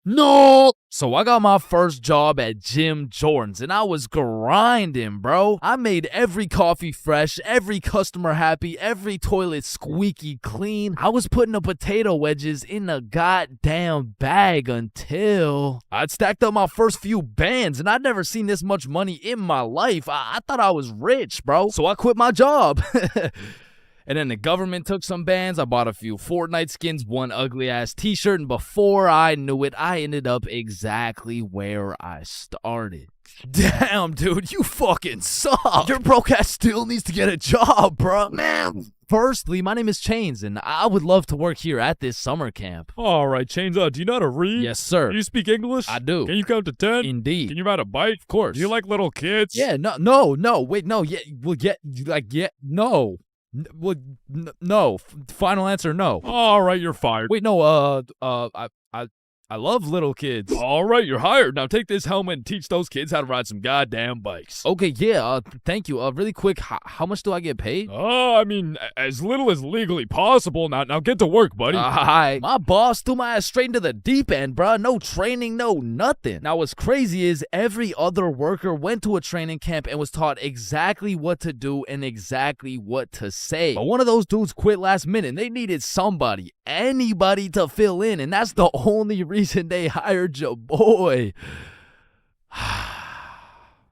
No! So I got my first job at Jim Jordan's, and I was grinding, bro. I made every coffee fresh, every customer happy, every toilet squeaky clean. I was putting the potato wedges in a goddamn bag until I'd stacked up my first few bands, and I'd never seen this much money in my life. I thought I was rich, bro. So I quit my job. And then the government took some bands. I bought a few Fortnite skins, one ugly-ass t-shirt, and before I knew it, I ended up exactly where I started. Damn, dude, you fucking suck. Your broke ass still needs to get a job, bro. Man. Firstly, my name is Chains, and I would love to work here at this summer camp. All right, Chains, do you know how to read? Yes, sir. Do you speak English? I do. Can you count to 10? Indeed. Can you ride a bike? Of course. Do you like little kids? Yeah, no, wait, no, yeah, well, yeah, like, yeah, no. Well, no. Final answer, no. All right, you're fired. Wait, no. I love little kids. All right, you're hired. Now take this helmet and teach those kids how to ride some goddamn bikes. Okay, yeah. Thank you. Really quick, how much do I get paid? I mean, as little as legally possible. Now get to work, buddy. Hi. My boss threw my ass straight into the deep end, bruh. No training, no nothing. Now, what's crazy is every other worker went to a training camp and was taught exactly what to do and exactly what to say. But one of those dudes quit last minute, and they needed somebody, anybody to fill in, and that's the only reason they hired your boy.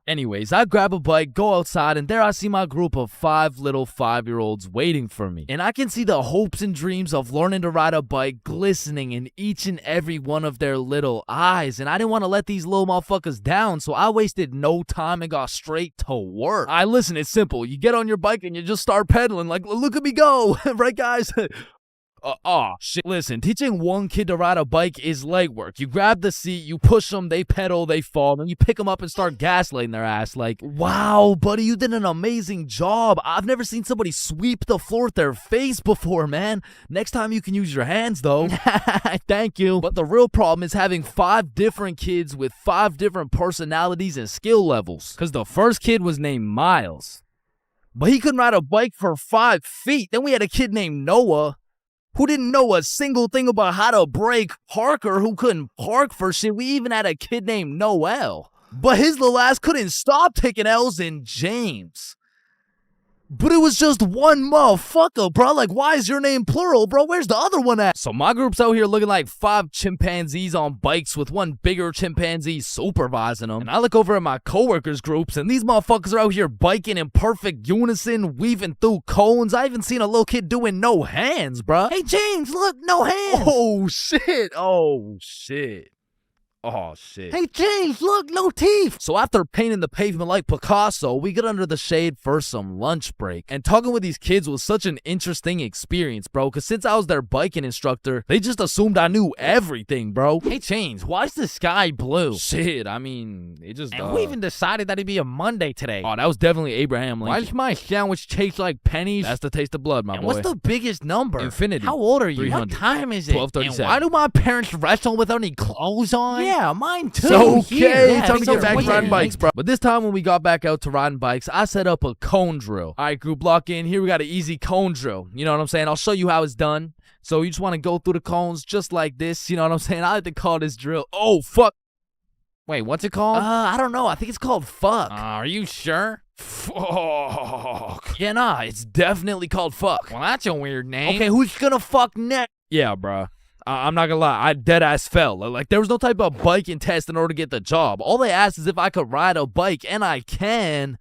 Anyways, I grab a bike, go outside, and there I see my group of 5 little 5-year-olds waiting for me. And I can see the hopes and dreams of learning to ride a bike glistening in each and every one of their little eyes. And I didn't want to let these little motherfuckers down, so I wasted no time and got straight to work. Listen, it's simple. You get on your bike and you just start pedaling. Like, look at me go. Right, guys? Shit. Listen, teaching one kid to ride a bike is legwork. You grab the seat, you push them, they pedal, they fall, then you pick them up and start gaslighting their ass like, wow, buddy, you did an amazing job. I've never seen somebody sweep the floor with their face before, man. Next time you can use your hands, though. Thank you. But the real problem is having 5 different kids with 5 different personalities and skill levels. Because the first kid was named Miles, but he couldn't ride a bike for 5 feet. Then we had a kid named Noah, who didn't know a single thing about how to brake. Parker, who couldn't park for shit. We even had a kid named Noel, but his little ass couldn't stop taking L's. In James. But it was just one motherfucker, bro. Like, why is your name plural, bro? Where's the other one at? So my group's out here looking like 5 chimpanzees on bikes with one bigger chimpanzee supervising them. And I look over at my coworkers' groups, and these motherfuckers are out here biking in perfect unison, weaving through cones. I even seen a little kid doing no hands, bro. Hey, James, look, no hands. Oh, shit. Oh, shit. Oh, shit. Hey, James, look, no teeth. So after painting the pavement like Picasso, we get under the shade for some lunch break. And talking with these kids was such an interesting experience, bro, because since I was their biking instructor, they just assumed I knew everything, bro. Hey, Chains, why is the sky blue? Shit, I mean, it just... And who even decided that it'd be a Monday today? Oh, that was definitely Abraham Lincoln. Why does my sandwich taste like pennies? That's the taste of blood, my boy. What's the biggest number? Infinity. How old are you? 300. What time is it? 12:37. And why do my parents wrestle without any clothes on? Yeah, mine too. So, okay, time to get back to riding bikes, bro. But this time when we got back out to riding bikes, I set up a cone drill. All right, group, lock in. Here we got an easy cone drill. You know what I'm saying? I'll show you how it's done. So you just want to go through the cones just like this. You know what I'm saying? I like to call this drill. Oh, fuck. Wait, what's it called? I don't know. I think it's called fuck. Are you sure? Fuck. Yeah, nah, it's definitely called fuck. Well, that's a weird name. Okay, who's gonna fuck next? Yeah, bruh. I'm not gonna lie, I deadass fell. Like, there was no type of biking test in order to get the job. All they asked is if I could ride a bike, and I can.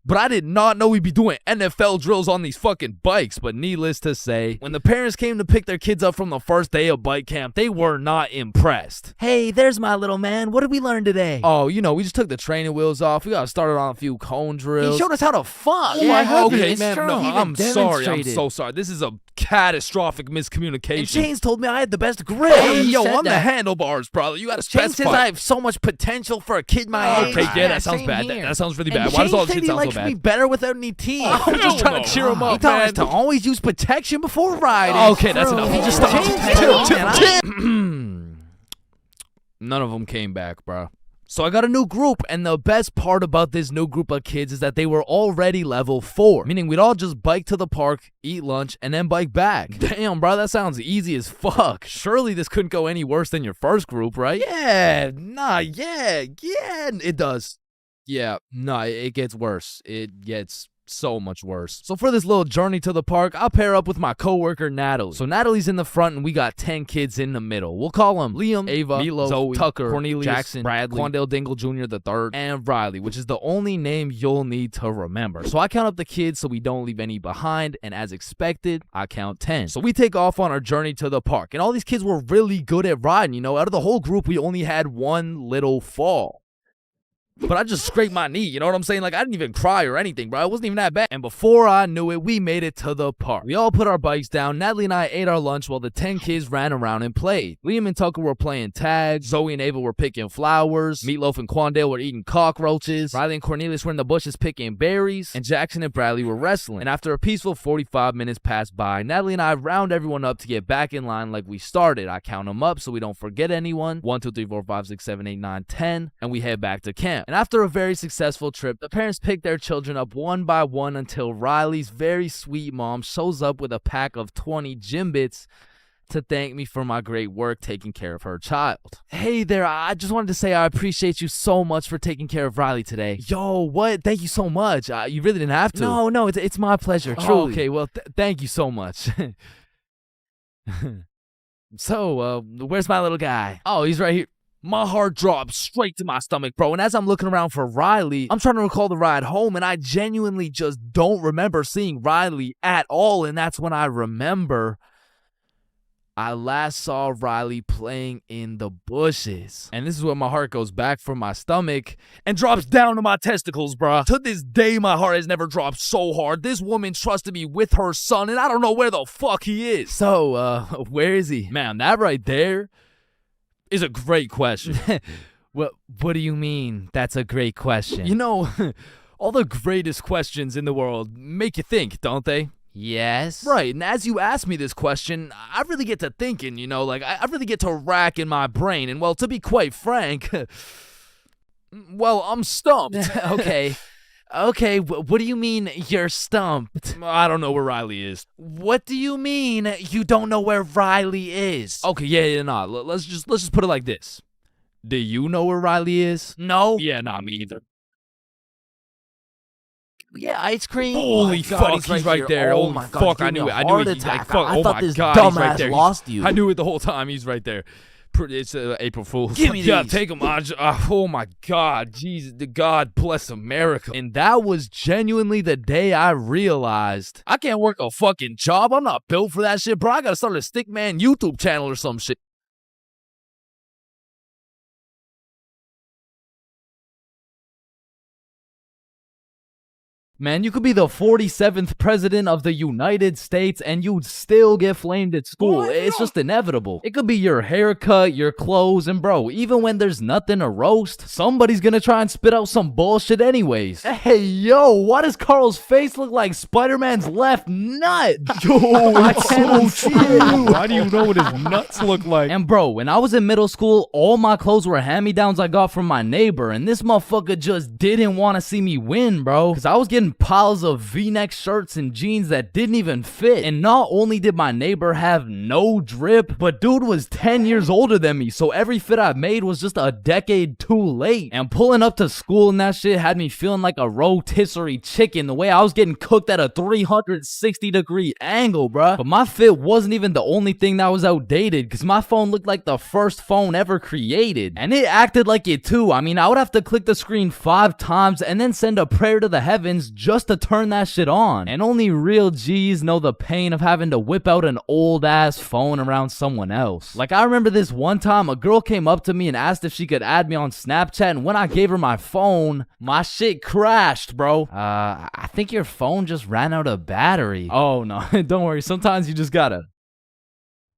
But I did not know we'd be doing NFL drills on these fucking bikes. But needless to say, when the parents came to pick their kids up from the first day of bike camp, they were not impressed. Hey, there's my little man. What did we learn today? Oh, you know, we just took the training wheels off. We got started on a few cone drills. He showed us how to fuck. Okay, man. No, I'm sorry. I'm so sorry. This is a catastrophic miscommunication. And Chains told me I had the best grip. Hey, yo, I'm the handlebars, brother. You gotta Chains specify. says I have so much potential for a kid my age. Okay, yeah, that sounds bad. That sounds really bad. And Why does all Chains this said shit sound so he bad? likes me better without any teeth. I'm just trying to cheer him up, He taught us man. to always use protection before riding. Okay, that's enough. Bro. Just stop. Chains, None of them came back, bro. So I got a new group, and the best part about this new group of kids is that they were already level 4, meaning we'd all just bike to the park, eat lunch, and then bike back. Damn, bro, that sounds easy as fuck. Surely this couldn't go any worse than your first group, right? Yeah, it does. Yeah, no, it gets worse. It gets so much worse. So for this little journey to the park, I'll pair up with my coworker Natalie. So Natalie's in the front and we got 10 kids in the middle. We'll call them Liam, Ava, Milo, Zoe, Tucker, Cornelius, Jackson, Bradley, Quandale Dingle Jr. the third, and Riley, which is the only name you'll need to remember. So I count up the kids so we don't leave any behind, and as expected, I count 10. So we take off on our journey to the park, and all these kids were really good at riding. You know, out of the whole group, we only had one little fall. But I just scraped my knee, you know what I'm saying? Like, I didn't even cry or anything, bro. It wasn't even that bad. And before I knew it, we made it to the park. We all put our bikes down. Natalie and I ate our lunch while the 10 kids ran around and played. Liam and Tucker were playing tag. Zoe and Ava were picking flowers. Meatloaf and Quandale were eating cockroaches. Riley and Cornelius were in the bushes picking berries. And Jackson and Bradley were wrestling. And after a peaceful 45 minutes passed by, Natalie and I round everyone up to get back in line like we started. I count them up so we don't forget anyone. 1, 2, 3, 4, 5, 6, 7, 8, 9, 10. And we head back to camp. And after a very successful trip, the parents pick their children up one by one until Riley's very sweet mom shows up with a pack of 20 gym bits to thank me for my great work taking care of her child. Hey there, I just wanted to say I appreciate you so much for taking care of Riley today. Yo, what? Thank you so much. You really didn't have to. No, it's my pleasure, truly. Okay, well, thank you so much. So, where's my little guy? Oh, he's right here. My heart dropped straight to my stomach, bro. And as I'm looking around for Riley, I'm trying to recall the ride home, and I genuinely just don't remember seeing Riley at all. And that's when I remember I last saw Riley playing in the bushes. And this is when my heart goes back from my stomach and drops down to my testicles, bruh. To this day, my heart has never dropped so hard. This woman trusted me with her son, and I don't know where the fuck he is. So, where is he? Man, that right there is a great question. What do you mean that's a great question? You know, all the greatest questions in the world make you think, don't they? Yes. Right, and as you ask me this question, I really get to thinking, you know, like I really get to rack in my brain, and well, to be quite frank, well, I'm stumped. Okay, what do you mean you're stumped? I don't know where Riley is. What do you mean you don't know where Riley is? Okay, yeah, nah. Let's just put it like this. Do you know where Riley is? No. Yeah, nah, me either. Yeah, ice cream. Holy fuck, he's right there. Oh my god, fuck, I knew it. I knew it. I thought this dumbass lost you. I knew it the whole time. He's right there. It's April Fool's. Give me these. Yeah, take them. Oh my God, Jesus, God bless America. And that was genuinely the day I realized I can't work a fucking job. I'm not built for that shit, bro. I gotta start a Stickman YouTube channel or some shit. Man, you could be the 47th president of the United States and you'd still get flamed at school. It's just inevitable. It could be your haircut, your clothes, and bro, even when there's nothing to roast, somebody's gonna try and spit out some bullshit anyways. Hey, yo, why does Carl's face look like Spider-Man's left nut? Yo, it's so true. Why do you know what his nuts look like? And bro, when I was in middle school, all my clothes were hand-me-downs I got from my neighbor, and this motherfucker just didn't want to see me win, bro, because I was getting fucking piles of V-neck shirts and jeans that didn't even fit. And not only did my neighbor have no drip, but dude was 10 years older than me, so every fit I made was just a decade too late. And pulling up to school and that shit had me feeling like a rotisserie chicken, the way I was getting cooked at a 360-degree angle, bruh. But my fit wasn't even the only thing that was outdated, because my phone looked like the first phone ever created. And it acted like it too. I mean, I would have to click the screen 5 times and then send a prayer to the heavens just to turn that shit on. And only real G's know the pain of having to whip out an old ass phone around someone else. Like, I remember this one time a girl came up to me and asked if she could add me on Snapchat, and when I gave her my phone, my shit crashed, bro. I think your phone just ran out of battery. Oh no, don't worry, sometimes you just gotta.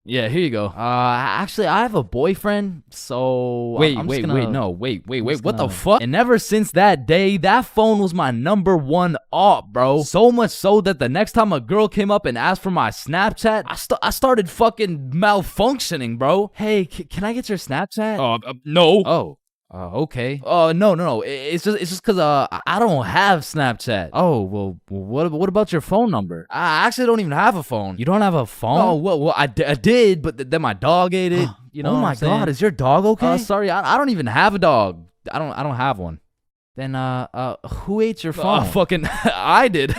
Yeah, here you go. Actually, I have a boyfriend, so Wait, what the fuck? And ever since that day, that phone was my #1 op, bro. So much so that the next time a girl came up and asked for my Snapchat, I started fucking malfunctioning, bro. Hey, can I get your Snapchat? No. Oh. Okay. No. It's just cause I don't have Snapchat. Oh, well, what about your phone number? I actually don't even have a phone. You don't have a phone? Oh, well, I did, but then my dog ate it. You know? Oh my God, is your dog okay? Sorry, I don't even have a dog. I don't have one. Then who ate your phone? Fucking I did.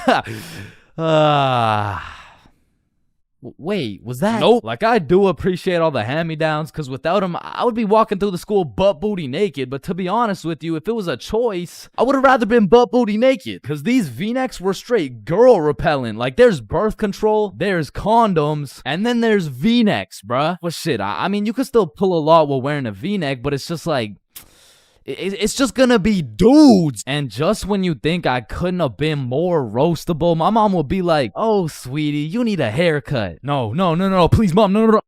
Wait, was that? Nope. Like, I do appreciate all the hand-me-downs, because without them, I would be walking through the school butt-booty naked. But to be honest with you, if it was a choice, I would have rather been butt-booty naked, because these V-necks were straight girl-repellent. Like, there's birth control, there's condoms, and then there's V-necks, bruh. Well, shit, I mean, you could still pull a lot while wearing a V-neck, but it's just like... It's just gonna be dudes. And just when you think I couldn't have been more roastable, my mom will be like, oh, sweetie, you need a haircut. No, please, mom, no.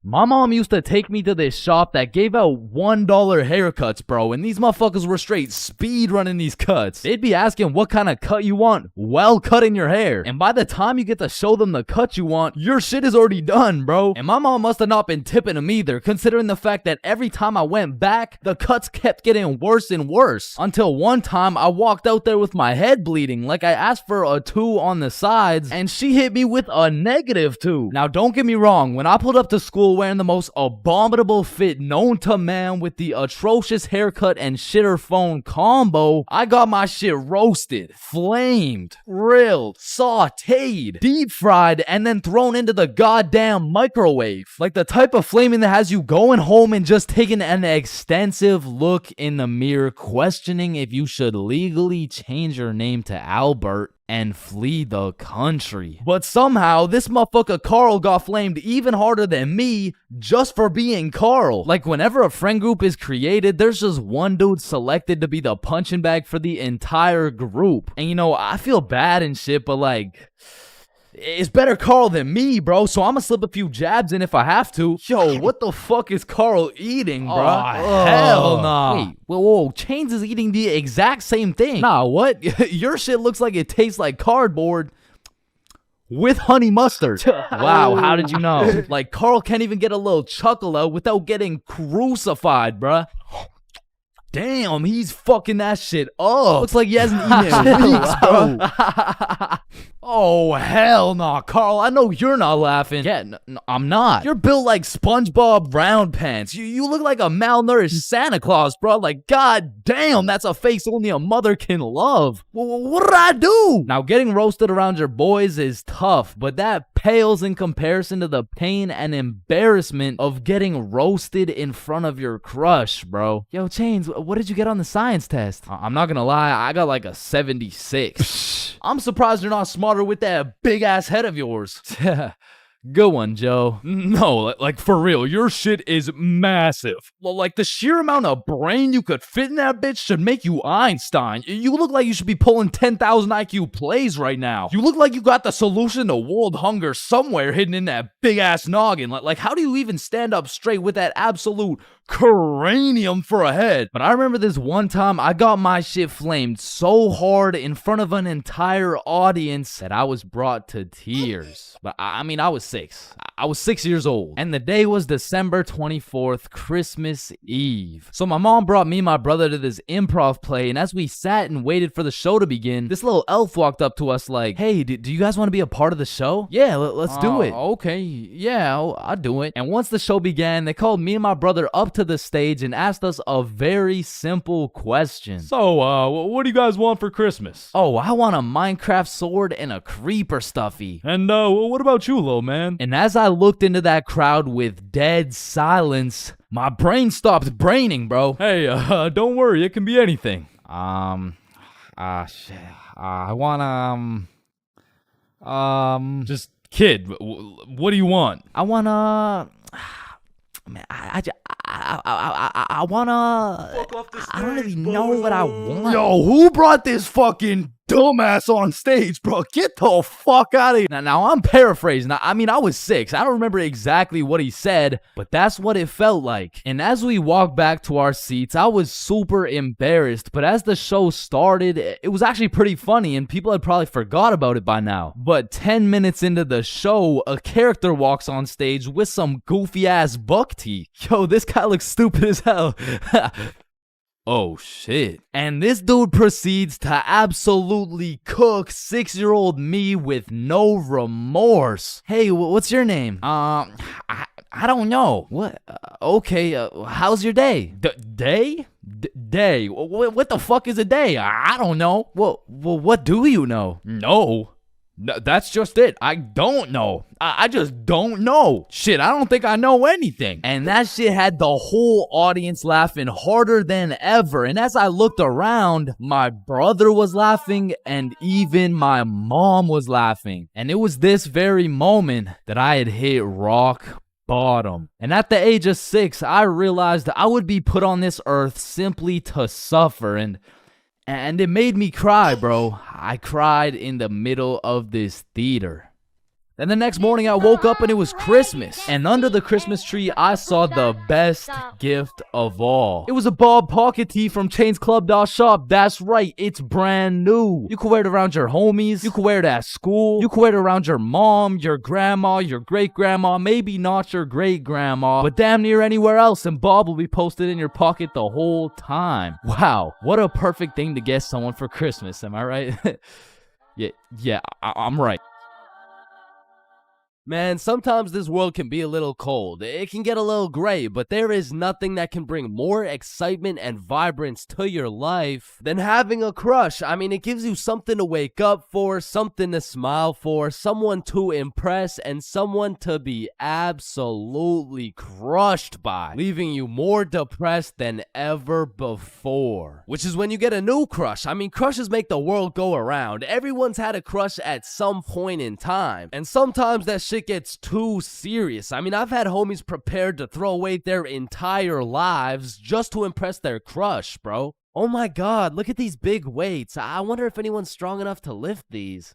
My mom used to take me to this shop that gave out $1 haircuts, bro, and these motherfuckers were straight speed running these cuts. They'd be asking what kind of cut you want while cutting your hair. And by the time you get to show them the cut you want, your shit is already done, bro. And my mom must have not been tipping them either, considering the fact that every time I went back, the cuts kept getting worse and worse. Until one time, I walked out there with my head bleeding, like I asked for a 2 on the sides, and she hit me with a -2. Now, don't get me wrong, when I pulled up to school wearing the most abominable fit known to man with the atrocious haircut and shitter phone combo, I got my shit roasted, flamed, grilled, sauteed, deep fried, and then thrown into the goddamn microwave. Like the type of flaming that has you going home and just taking an extensive look in the mirror, questioning if you should legally change your name to Albert and flee the country. But somehow, this motherfucker Carl got flamed even harder than me just for being Carl. Like, whenever a friend group is created, there's just one dude selected to be the punching bag for the entire group. And you know, I feel bad and shit, but like... it's better Carl than me, bro, so I'm gonna slip a few jabs in if I have to. Yo, what the fuck is Carl eating, bro? Oh, hell nah. Wait, whoa, Chains is eating the exact same thing. Nah, what? Your shit looks like it tastes like cardboard with honey mustard. Wow, how did you know? Like, Carl can't even get a little chuckle out without getting crucified, bruh. Damn, he's fucking that shit up. Looks like he hasn't eaten in weeks, bro. Oh, hell nah, Carl. I know you're not laughing. Yeah, I'm not. You're built like SpongeBob Round Pants. You look like a malnourished Santa Claus, bro. Like, god damn, that's a face only a mother can love. What did I do? Now, getting roasted around your boys is tough, but that pales in comparison to the pain and embarrassment of getting roasted in front of your crush, bro. Yo, Chains, what did you get on the science test? I'm not gonna lie, I got like a 76. I'm surprised you're not smarter with that big ass head of yours. Good one, Joe. No, like for real, your shit is massive. Well, like the sheer amount of brain you could fit in that bitch should make you Einstein. You look like you should be pulling 10,000 IQ plays right now. You look like you got the solution to world hunger somewhere hidden in that big ass noggin. Like how do you even stand up straight with that absolute cranium for a head? But I remember this one time I got my shit flamed so hard in front of an entire audience that I was brought to tears. But I mean, I was 6. I was 6 years old, and the day was December 24th, Christmas Eve. So my mom brought me and my brother to this improv play, and as we sat and waited for the show to begin, this little elf walked up to us like, "Hey, do you guys want to be a part of the show?" "Yeah, let's do it." "Okay, yeah, I'll do it." And once the show began, they called me and my brother up to the stage and asked us a very simple question. So, what do you guys want for Christmas? "Oh, I want a Minecraft sword and a creeper stuffy." And, what about you, little man? And as I looked into that crowd with dead silence, my brain stopped braining, bro. Hey, don't worry, it can be anything. Shit. I want, Just, kid, what do you want? I wanna... Man, I wanna... I don't really know what I want. Yo, who brought this fucking dumbass on stage, bro? Get the fuck out of here. Now I'm paraphrasing. I mean, I was 6. I don't remember exactly what he said, but that's what it felt like. And as we walked back to our seats, I was super embarrassed. But as the show started, it was actually pretty funny, and people had probably forgot about it by now. But 10 minutes into the show, a character walks on stage with some goofy-ass buck teeth. Yo, this guy looks stupid as hell. Oh shit. And this dude proceeds to absolutely cook 6-year-old me with no remorse. "Hey, what's your name?" I don't know." "What? Okay, how's your day?" Day? Day? What the fuck is a day? I don't know." Well, what do you know?" "No. That's just it. I don't know. I just don't know. Shit, I don't think I know anything." And that shit had the whole audience laughing harder than ever. And as I looked around, my brother was laughing and even my mom was laughing. And it was this very moment that I had hit rock bottom. And at the age of 6, I realized I would be put on this earth simply to suffer, and it made me cry, bro. I cried in the middle of this theater. Then the next morning I woke up and it was Christmas. And under the Christmas tree, I saw the best gift of all. It was a Bob pocket tee from ChainsClub.shop. That's right, it's brand new. You can wear it around your homies. You can wear it at school. You can wear it around your mom, your grandma, your great-grandma, maybe not your great-grandma, but damn near anywhere else, and Bob will be posted in your pocket the whole time. Wow, what a perfect thing to get someone for Christmas, am I right? yeah, I'm right. Man, sometimes this world can be a little cold. It can get a little gray, but there is nothing that can bring more excitement and vibrance to your life than having a crush. I mean, it gives you something to wake up for, something to smile for, someone to impress, and someone to be absolutely crushed by, leaving you more depressed than ever before. Which is when you get a new crush. I mean, crushes make the world go around. Everyone's had a crush at some point in time, and sometimes that shit gets too serious. I mean, I've had homies prepared to throw away their entire lives just to impress their crush, bro. Oh my god, look at these big weights. I wonder if anyone's strong enough to lift these.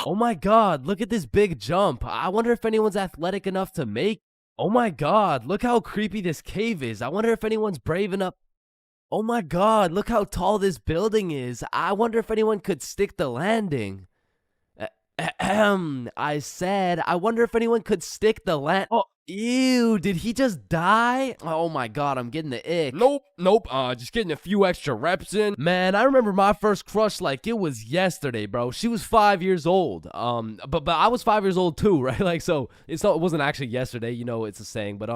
Oh my god, look at this big jump. I wonder if anyone's athletic enough to make. Oh my god, look how creepy this cave is. I wonder if anyone's brave enough. Oh my god, look how tall this building is. I wonder if anyone could stick the landing. I said, I wonder if anyone could stick the Oh, ew, did he just die? Oh my god, I'm getting the ick. Nope, just getting a few extra reps in. Man, I remember my first crush like it was yesterday, bro. She was 5 years old. But I was 5 years old too, right? Like, so it wasn't actually yesterday, you know, it's a saying, but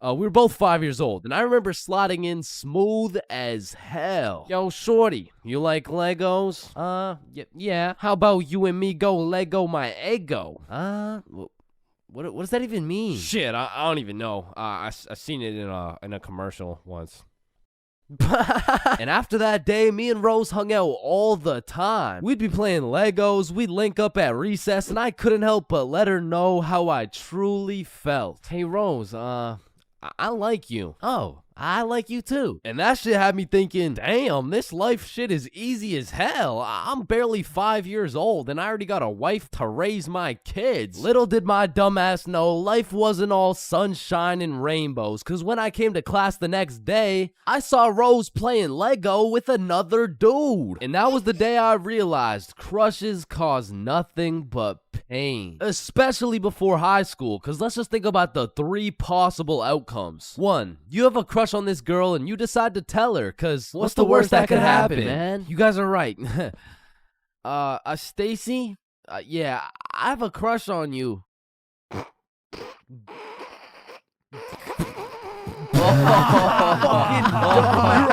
we were both 5 years old, and I remember sliding in smooth as hell. Yo, shorty, you like Legos? Yeah. How about you and me go Lego my ego? What does that even mean? Shit, I don't even know. I seen it in a commercial once. And after that day, me and Rose hung out all the time. We'd be playing Legos, we'd link up at recess, and I couldn't help but let her know how I truly felt. Hey Rose, I like you. Oh, I like you too. And that shit had me thinking, damn, this life shit is easy as hell. I'm barely 5 years old and I already got a wife to raise my kids. Little did my dumbass know life wasn't all sunshine and rainbows, cause when I came to class the next day, I saw Rose playing Lego with another dude. And that was the day I realized crushes cause nothing but pain. Especially before high school, cause let's just think about the 3 possible outcomes. 1, you have a crush on this girl and you decide to tell her, cause what's the worst that could happen, man? You guys are right. Stacy? Yeah, I have a crush on you. You're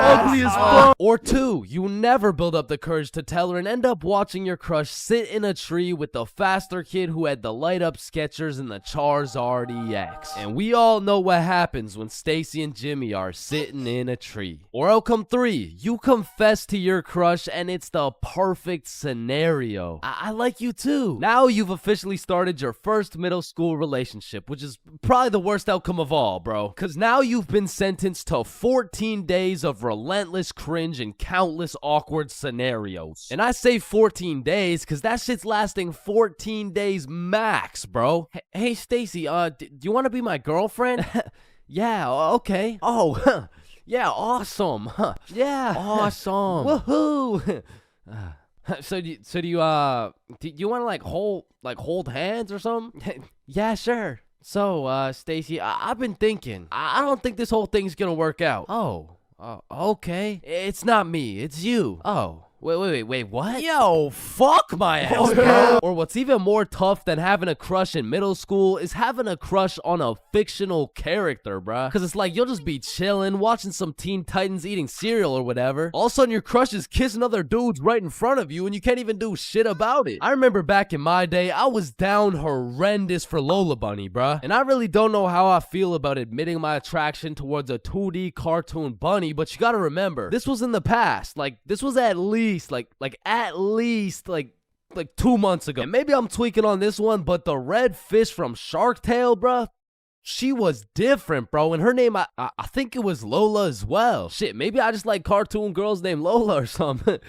ugly as fuck. Or 2, you never build up the courage to tell her and end up watching your crush sit in a tree with the faster kid who had the light up Skechers and the Charizard EX. And we all know what happens when Stacy and Jimmy are sitting in a tree. Or outcome 3, you confess to your crush and it's the perfect scenario. I like you too. Now you've officially started your first middle school relationship, which is probably the worst outcome of all, bro. Cause now you've been sentenced to 14 days of relentless cringe and countless awkward scenarios. And I say 14 days cause that shit's lasting 14 days max, bro. Hey Stacy, do you want to be my girlfriend? Yeah, okay. Oh, yeah, awesome. Yeah, awesome. Woohoo. So do you want to like hold hands or something? Yeah, sure. So, Stacy, I've been thinking. I don't think this whole thing's gonna work out. Oh, okay. It's not me, it's you. Oh. Wait, what? Yo, fuck my ass, bro. Or what's even more tough than having a crush in middle school is having a crush on a fictional character, bruh. Cause it's like you'll just be chilling, watching some Teen Titans eating cereal or whatever. All of a sudden your crush is kissing other dudes right in front of you and you can't even do shit about it. I remember back in my day, I was down horrendous for Lola Bunny, bruh. And I really don't know how I feel about admitting my attraction towards a 2D cartoon bunny, but you gotta remember, this was in the past. Like, this was at least 2 months ago. And maybe I'm tweaking on this one, but the red fish from Shark Tale, bruh, she was different, bro. And her name, I think it was Lola as well. Shit, maybe I just like cartoon girls named Lola or something.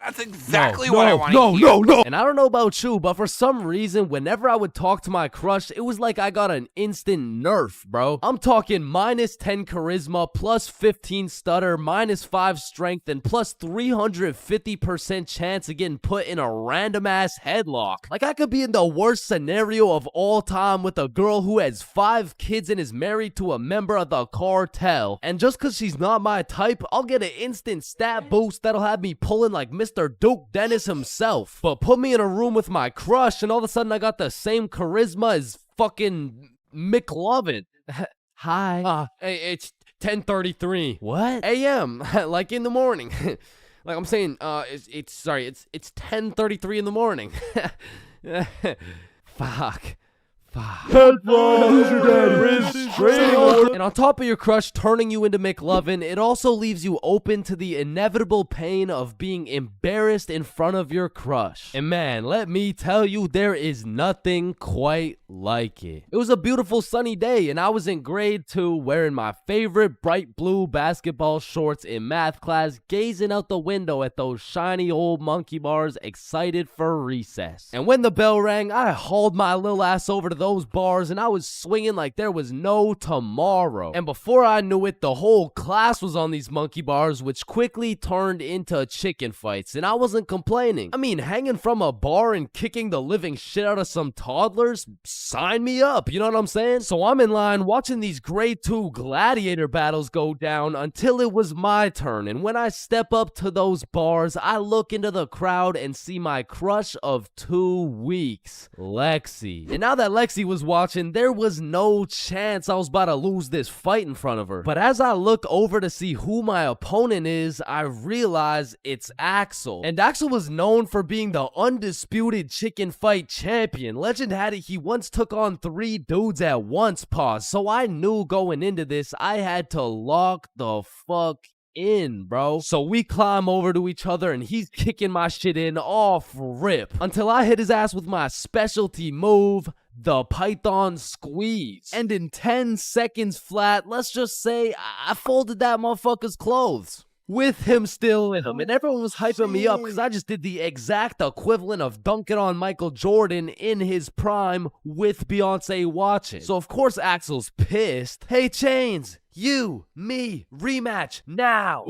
That's exactly what I want to hear. No. And I don't know about you, but for some reason, whenever I would talk to my crush, it was like I got an instant nerf, bro. I'm talking minus 10 charisma, plus 15 stutter, minus 5 strength, and plus 350% chance of getting put in a random ass headlock. Like I could be in the worst scenario of all time with a girl who has 5 kids and is married to a member of the cartel. And just cause she's not my type, I'll get an instant stat boost that'll have me pulling like Mr. Duke Dennis himself. But put me in a room with my crush and all of a sudden I got the same charisma as fucking McLovin. Hi. Hey, it's 10:33. What? AM. Like in the morning. Like I'm saying, it's 10:33 in the morning. Fuck. And on top of your crush turning you into McLovin, it also leaves you open to the inevitable pain of being embarrassed in front of your crush. And man, let me tell you, there is nothing quite like it. It was a beautiful sunny day and I was in grade 2 wearing my favorite bright blue basketball shorts in math class, gazing out the window at those shiny old monkey bars, excited for recess. And when the bell rang, I hauled my little ass over to those bars and I was swinging like there was no tomorrow. And before I knew it, the whole class was on these monkey bars, which quickly turned into chicken fights. And I wasn't complaining. I mean, hanging from a bar and kicking the living shit out of some toddlers, sign me up, you know what I'm saying? So I'm in line watching these grade 2 gladiator battles go down until it was my turn. And when I step up to those bars, I look into the crowd and see my crush of 2 weeks, Lexi. And now that Lexi was watching, there was no chance I was about to lose this fight in front of her. But as I look over to see who my opponent is, I realize it's Axel. And Axel was known for being the undisputed chicken fight champion. Legend had it he once took on 3 dudes at once, pause. So I knew going into this, I had to lock the fuck in, bro. So we climb over to each other and he's kicking my shit in off rip until I hit his ass with my specialty move, the Python squeeze. And in 10 seconds flat, let's just say I folded that motherfucker's clothes. With him still in him. And everyone was hyping me up because I just did the exact equivalent of dunking on Michael Jordan in his prime with Beyonce watching. So of course Axel's pissed. Hey Chains, you, me, rematch now.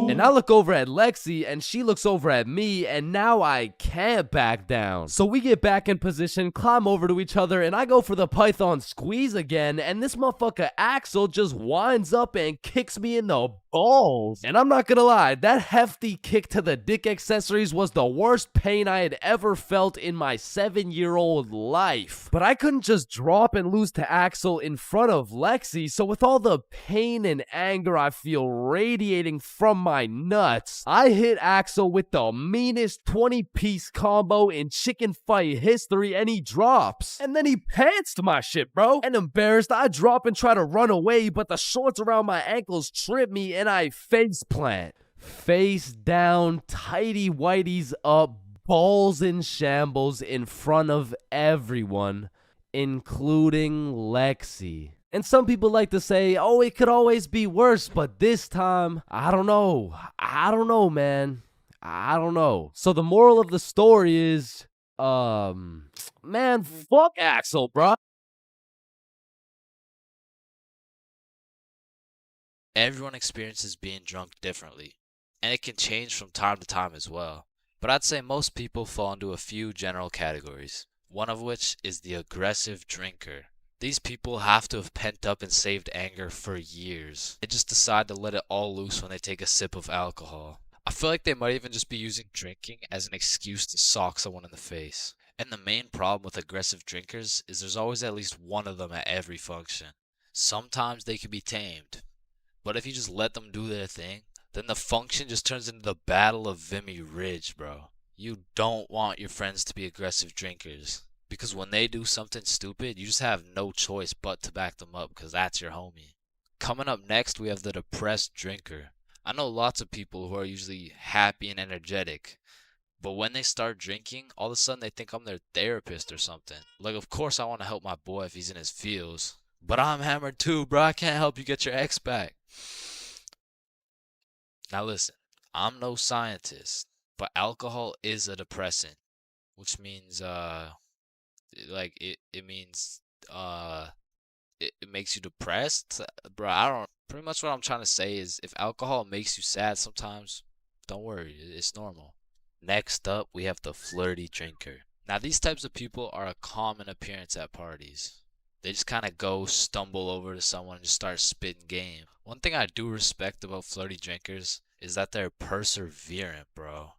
And I look over at Lexi and she looks over at me and now I can't back down. So we get back in position, climb over to each other, and I go for the Python squeeze again, and this motherfucker Axel just winds up and kicks me in the balls. And I'm not gonna lie, that hefty kick to the dick accessories was the worst pain I had ever felt in my 7-year-old life. But I couldn't just drop and lose to Axel in front of Lexi, so with all the pain and anger I feel radiating from my nuts, I hit Axel with the meanest 20-piece combo in chicken fight history, and he drops. And then he pantsed my shit, bro. And embarrassed, I drop and try to run away, but the shorts around my ankles trip me and I face plant. Face down, tighty whities up, balls in shambles in front of everyone, including Lexi. And some people like to say, oh, it could always be worse, but this time, I don't know. I don't know, man. I don't know. So the moral of the story is, man, fuck Axel, bro. Everyone experiences being drunk differently, and it can change from time to time as well. But I'd say most people fall into a few general categories, one of which is the aggressive drinker. These people have to have pent up and saved anger for years. They just decide to let it all loose when they take a sip of alcohol. I feel like they might even just be using drinking as an excuse to sock someone in the face. And the main problem with aggressive drinkers is there's always at least one of them at every function. Sometimes they can be tamed, but if you just let them do their thing, then the function just turns into the Battle of Vimy Ridge, bro. You don't want your friends to be aggressive drinkers. Because when they do something stupid, you just have no choice but to back them up because that's your homie. Coming up next, we have the depressed drinker. I know lots of people who are usually happy and energetic, but when they start drinking, all of a sudden they think I'm their therapist or something. Like, of course I want to help my boy if he's in his feels, but I'm hammered too, bro. I can't help you get your ex back. Now listen, I'm no scientist, but alcohol is a depressant, which means, it means it makes you depressed, bro. I don't. Pretty much what I'm trying to say is, if alcohol makes you sad sometimes, don't worry, it's normal. Next up, we have the flirty drinker. Now these types of people are a common appearance at parties. They just kind of go stumble over to someone and just start spitting game. One thing I do respect about flirty drinkers is that they're perseverant, bro.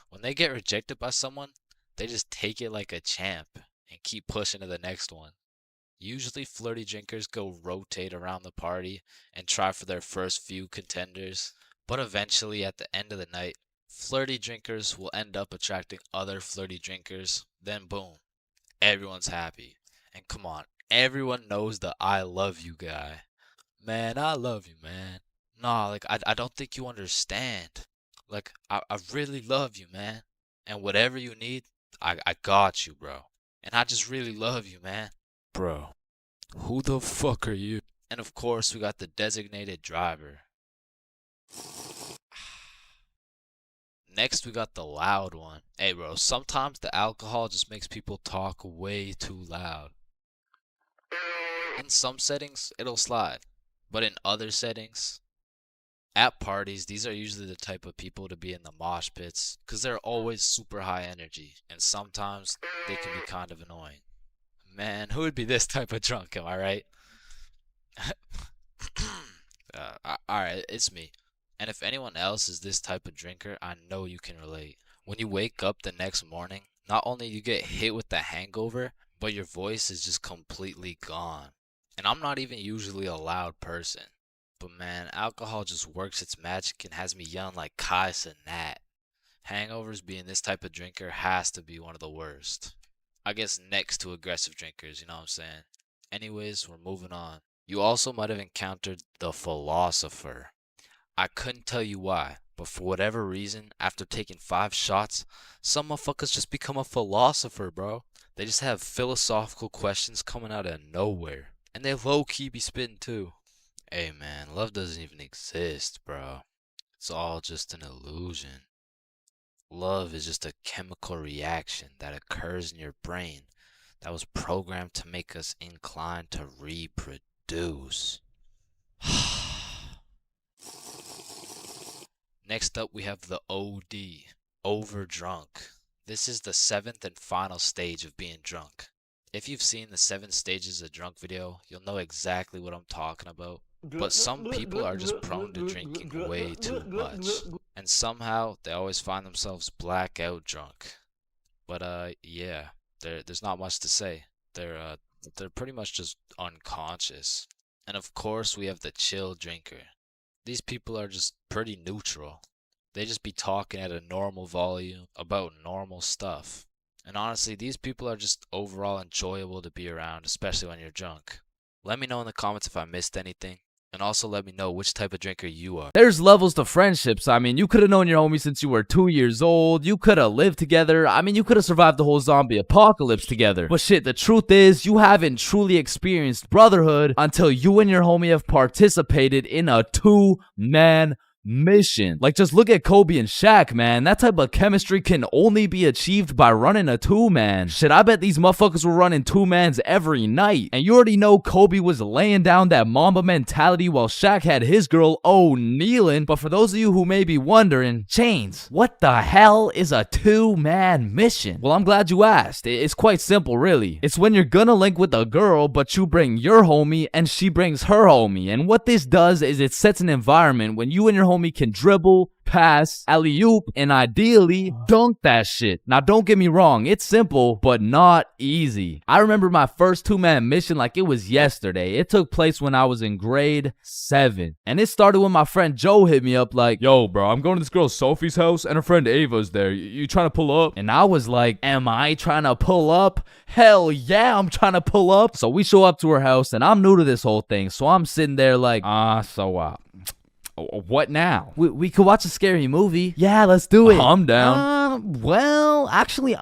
When they get rejected by someone, they just take it like a champ and keep pushing to the next one. Usually flirty drinkers go rotate around the party and try for their first few contenders, but eventually at the end of the night, flirty drinkers will end up attracting other flirty drinkers, then boom, everyone's happy. And come on, everyone knows the I love you guy. Man, I love you, man. Nah, like, I don't think you understand. Like, I really love you, man. And whatever you need, I got you, bro. And I just really love you, man. Bro, who the fuck are you? And of course, we got the designated driver. Next, we got the loud one. Hey, bro, sometimes the alcohol just makes people talk way too loud. In some settings, it'll slide. But in other settings, at parties, these are usually the type of people to be in the mosh pits because they're always super high energy. And sometimes they can be kind of annoying. Man, who would be this type of drunk, am I right? Alright, it's me. And if anyone else is this type of drinker, I know you can relate. When you wake up the next morning, not only you get hit with the hangover, but your voice is just completely gone. And I'm not even usually a loud person. But man, alcohol just works its magic and has me yelling like Kais and Nat. Hangovers being this type of drinker has to be one of the worst. I guess next to aggressive drinkers, you know what I'm saying? Anyways, we're moving on. You also might have encountered the philosopher. I couldn't tell you why, but for whatever reason, after taking 5 shots, some motherfuckers just become a philosopher, bro. They just have philosophical questions coming out of nowhere. And they low-key be spitting too. Hey man, love doesn't even exist, bro. It's all just an illusion. Love is just a chemical reaction that occurs in your brain that was programmed to make us inclined to reproduce. Next up, we have the OD, overdrunk. This is the 7th and final stage of being drunk. If you've seen the 7 stages of drunk video, you'll know exactly what I'm talking about. But some people are just prone to drinking way too much. And somehow, they always find themselves blackout drunk. But yeah, there's not much to say. They're pretty much just unconscious. And of course, we have the chill drinker. These people are just pretty neutral. They just be talking at a normal volume about normal stuff. And honestly, these people are just overall enjoyable to be around, especially when you're drunk. Let me know in the comments if I missed anything. And also let me know which type of drinker you are. There's levels to friendships. I mean, you could have known your homie since you were 2 years old. You could have lived together. I mean, you could have survived the whole zombie apocalypse together. But shit, the truth is, you haven't truly experienced brotherhood until you and your homie have participated in a 2-man mission. Like, just look at Kobe and Shaq, man. That type of chemistry can only be achieved by running a 2-man. Shit, I bet these motherfuckers were running 2-mans every night. And you already know Kobe was laying down that Mamba mentality while Shaq had his girl kneeling. But for those of you who may be wondering, Chains, what the hell is a 2-man mission? Well, I'm glad you asked. It's quite simple, really. It's when you're gonna link with a girl, but you bring your homie and she brings her homie. And what this does is it sets an environment when you and your homie can dribble, pass, alley-oop, and ideally dunk that shit. Now, don't get me wrong, it's simple, but not easy. I remember my first 2-man mission like it was yesterday. It took place when I was in grade 7. And it started when my friend Joe hit me up like, yo, bro, I'm going to this girl Sophie's house and her friend Ava's there. You trying to pull up? And I was like, am I trying to pull up? Hell yeah, I'm trying to pull up. So we show up to her house and I'm new to this whole thing. So I'm sitting there like, what now? We could watch a scary movie. Yeah, let's do it. I'm down. Well, actually,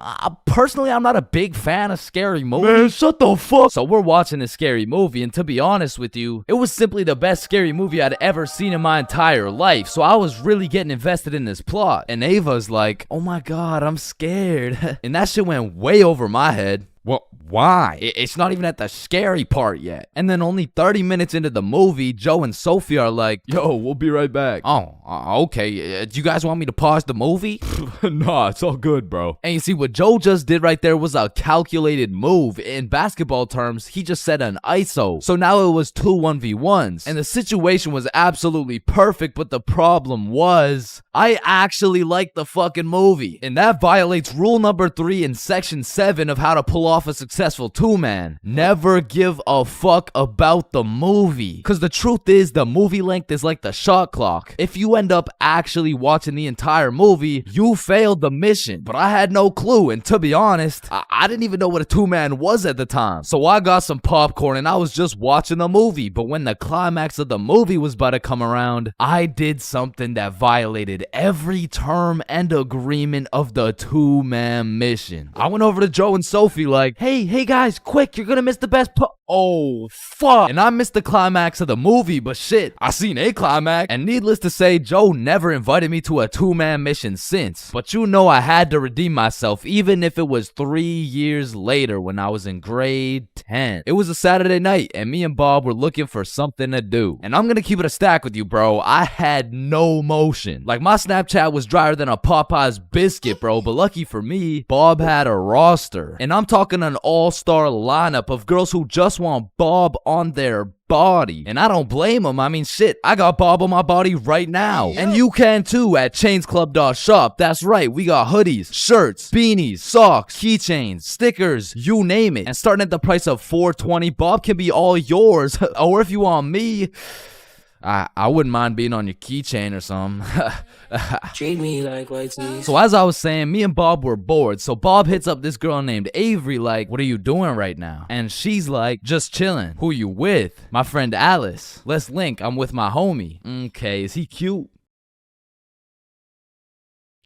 personally, I'm not a big fan of scary movies. Man, shut the fuck. So we're watching a scary movie, and to be honest with you, it was simply the best scary movie I'd ever seen in my entire life. So I was really getting invested in this plot. And Ava's like, oh my god, I'm scared. And that shit went way over my head. Well, why? It's not even at the scary part yet. And then only 30 minutes into the movie, Joe and Sophie are like, yo, we'll be right back. Oh, okay. Do you guys want me to pause the movie? Nah, it's all good, bro. And you see, what Joe just did right there was a calculated move. In basketball terms, he just set an ISO. So now it was 2 1v1s. And the situation was absolutely perfect, but the problem was, I actually liked the fucking movie. And that violates rule number 3 in section 7 of how to pull off a successful 2-man. Never give a fuck about the movie. Because the truth is, the movie length is like the shot clock. If you end up actually watching the entire movie, you failed the mission. But I had no clue, and to be honest, I didn't even know what a 2-man was at the time. So I got some popcorn and I was just watching the movie. But when the climax of the movie was about to come around, I did something that violated every term and agreement of the 2-man mission. I went over to Joe and Sophie like, hey guys, quick, you're gonna miss the best oh, fuck. And I missed the climax of the movie, but shit, I seen a climax. And needless to say, Joe never invited me to a 2-man mission since. But you know I had to redeem myself, even if it was 3 years later when I was in grade 10. It was a Saturday night, and me and Bob were looking for something to do. And I'm gonna keep it a stack with you, bro. I had no motion. Like, my Snapchat was drier than a Popeye's biscuit, bro. But lucky for me, Bob had a roster. And I'm talking an all-star lineup of girls who just want Bob on their body. And I don't blame them. I mean, shit, I got Bob on my body right now. And you can too at chainsclub.shop. That's right, we got hoodies, shirts, beanies, socks, keychains, stickers, you name it. And starting at the price of $4.20, Bob can be all yours. Or if you want me, I wouldn't mind being on your keychain or something. Treat me like white teeth. So as I was saying, me and Bob were bored. So Bob hits up this girl named Avery like, what are you doing right now? And she's like, just chilling. Who you with? My friend Alice. Let's link. I'm with my homie. Okay, is he cute?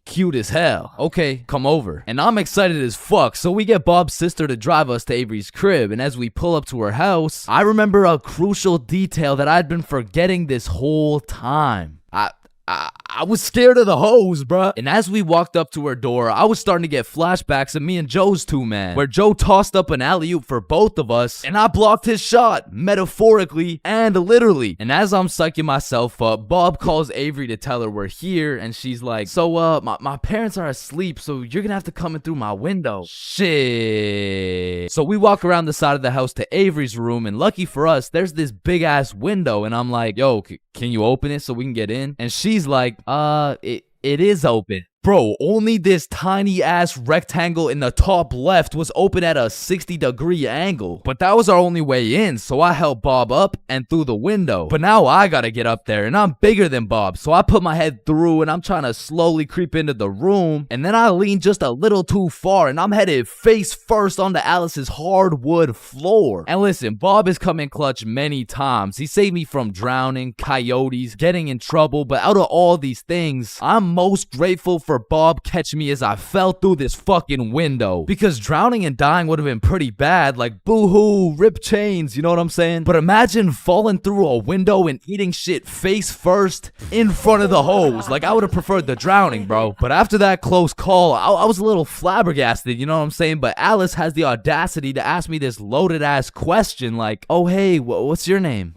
cute as hell. Okay, come over. And I'm excited as fuck, so we get Bob's sister to drive us to Avery's crib, and as we pull up to her house, I remember a crucial detail that I'd been forgetting this whole time. I was scared of the hoes, bruh. And as we walked up to her door, I was starting to get flashbacks of me and Joe's two-man, where Joe tossed up an alley-oop for both of us, and I blocked his shot, metaphorically and literally. And as I'm psyching myself up, Bob calls Avery to tell her we're here, and she's like, so, my parents are asleep, so you're gonna have to come in through my window. Shit. So we walk around the side of the house to Avery's room, and lucky for us, there's this big-ass window, and I'm like, yo, can you open it so we can get in? And she's like, it is open. Bro, only this tiny ass rectangle in the top left was open at a 60-degree angle. But that was our only way in, so I helped Bob up and through the window. But now I gotta get up there, and I'm bigger than Bob, so I put my head through and I'm trying to slowly creep into the room. And then I lean just a little too far, and I'm headed face first onto Alice's hardwood floor. And listen, Bob has come in clutch many times. He saved me from drowning, coyotes, getting in trouble, but out of all these things, I'm most grateful for Bob catching me as I fell through this fucking window, because drowning and dying would have been pretty bad, like boo-hoo, rip chains, you know what I'm saying? But imagine falling through a window and eating shit face first in front of the hose. Like, I would have preferred the drowning, bro. But after that close call, I was a little flabbergasted, you know what I'm saying? But Alice has the audacity to ask me this loaded ass question like, oh hey, what's your name?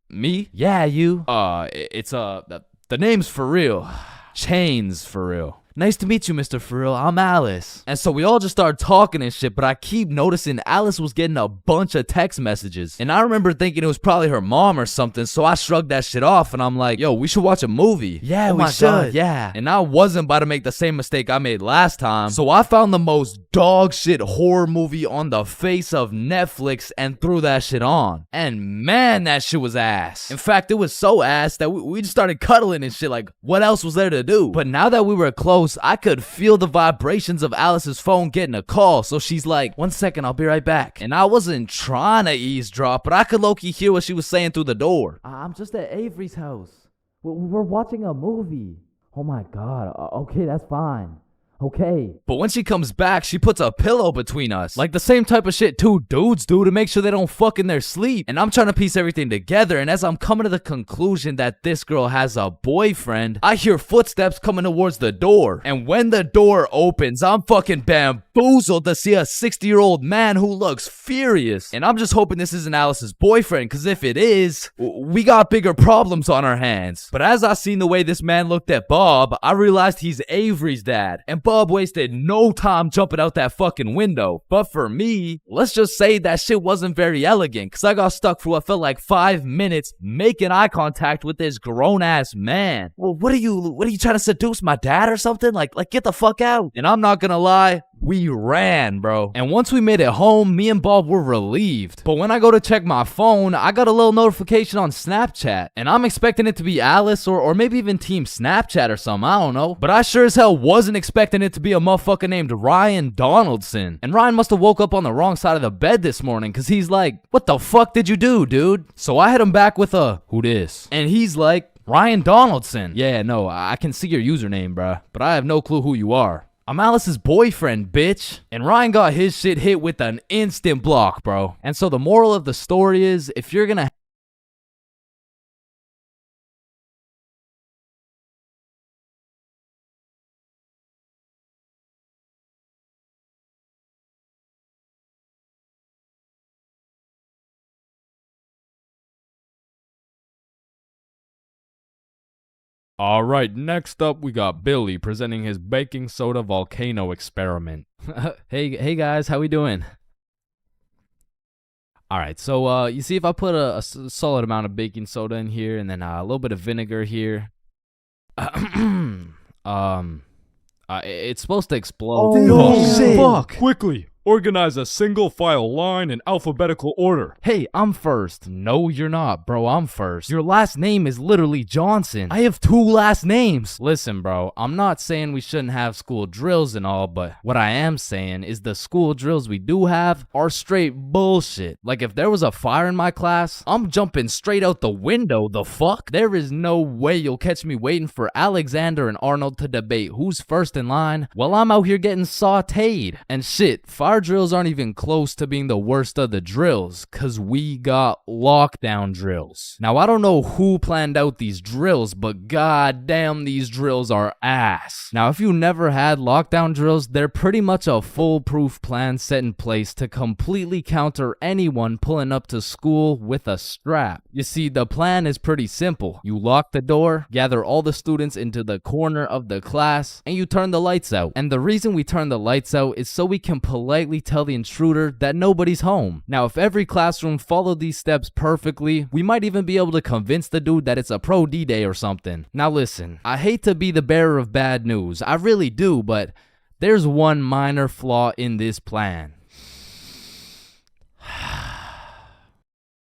Me? Yeah, you. It's the name's for real. ChainsFR. Nice to meet you, Mr. Frill. I'm Alice. And so we all just started talking and shit, but I keep noticing Alice was getting a bunch of text messages. And I remember thinking it was probably her mom or something, so I shrugged that shit off and I'm like, yo, we should watch a movie. Yeah, we should. God, yeah. And I wasn't about to make the same mistake I made last time, so I found the most dog shit horror movie on the face of Netflix and threw that shit on. And man, that shit was ass. In fact, it was so ass that we just started cuddling and shit, like, what else was there to do? But now that we were close, I could feel the vibrations of Alice's phone getting a call, so she's like, 1 second, I'll be right back. And I wasn't trying to eavesdrop, but I could low-key hear what she was saying through the door. I'm just at Avery's house. We're watching a movie. Oh my god, okay, that's fine. Okay. But when she comes back, she puts a pillow between us. Like the same type of shit two dudes do to make sure they don't fuck in their sleep. And I'm trying to piece everything together, and as I'm coming to the conclusion that this girl has a boyfriend, I hear footsteps coming towards the door. And when the door opens, I'm fucking bamboozled to see a 60-year-old man who looks furious. And I'm just hoping this isn't Alice's boyfriend, because if it is, we got bigger problems on our hands. But as I seen the way this man looked at Bob, I realized he's Avery's dad. And Bob wasted no time jumping out that fucking window. But for me, let's just say that shit wasn't very elegant, because I got stuck for what felt like 5 minutes making eye contact with this grown-ass man. Well, what are you trying to seduce my dad or something? Like get the fuck out. And I'm not gonna lie, we ran, bro. And once we made it home, me and Bob were relieved. But when I go to check my phone, I got a little notification on Snapchat. And I'm expecting it to be Alice or maybe even Team Snapchat or something, I don't know. But I sure as hell wasn't expecting it to be a motherfucker named Ryan Donaldson. And Ryan must have woke up on the wrong side of the bed this morning, because he's like, what the fuck did you do, dude? So I hit him back with a, who dis? And he's like, Ryan Donaldson. Yeah, no, I can see your username, bruh, but I have no clue who you are. I'm Alice's boyfriend, bitch. And Ryan got his shit hit with an instant block, bro. And so the moral of the story is, if you're gonna Alright, next up we got Billy presenting his baking soda volcano experiment. Hey guys, how we doing? Alright, so you see if I put a solid amount of baking soda in here and then a little bit of vinegar here. It's supposed to explode. Oh, no, shit. Fuck. Quickly, Organize a single file line in alphabetical order. Hey, I'm first. No, you're not, bro. I'm first. Your last name is literally Johnson. I have 2 last names. Listen, bro, I'm not saying we shouldn't have school drills and all, but what I am saying is the school drills we do have are straight bullshit. Like, if there was a fire in my class, I'm jumping straight out the window. The fuck? There is no way you'll catch me waiting for Alexander and Arnold to debate who's first in line while I'm out here getting sauteed. And shit, fire drills aren't even close to being the worst of the drills, cause we got lockdown drills. Now, I don't know who planned out these drills, but goddamn, these drills are ass. Now, if you never had lockdown drills, they're pretty much a foolproof plan set in place to completely counter anyone pulling up to school with a strap. You see, the plan is pretty simple. You lock the door, gather all the students into the corner of the class, and you turn the lights out. And the reason we turn the lights out is so we can politely tell the intruder that nobody's home. Now, if every classroom followed these steps perfectly, we might even be able to convince the dude that it's a pro D-Day or something. Now listen, I hate to be the bearer of bad news, I really do, but there's one minor flaw in this plan.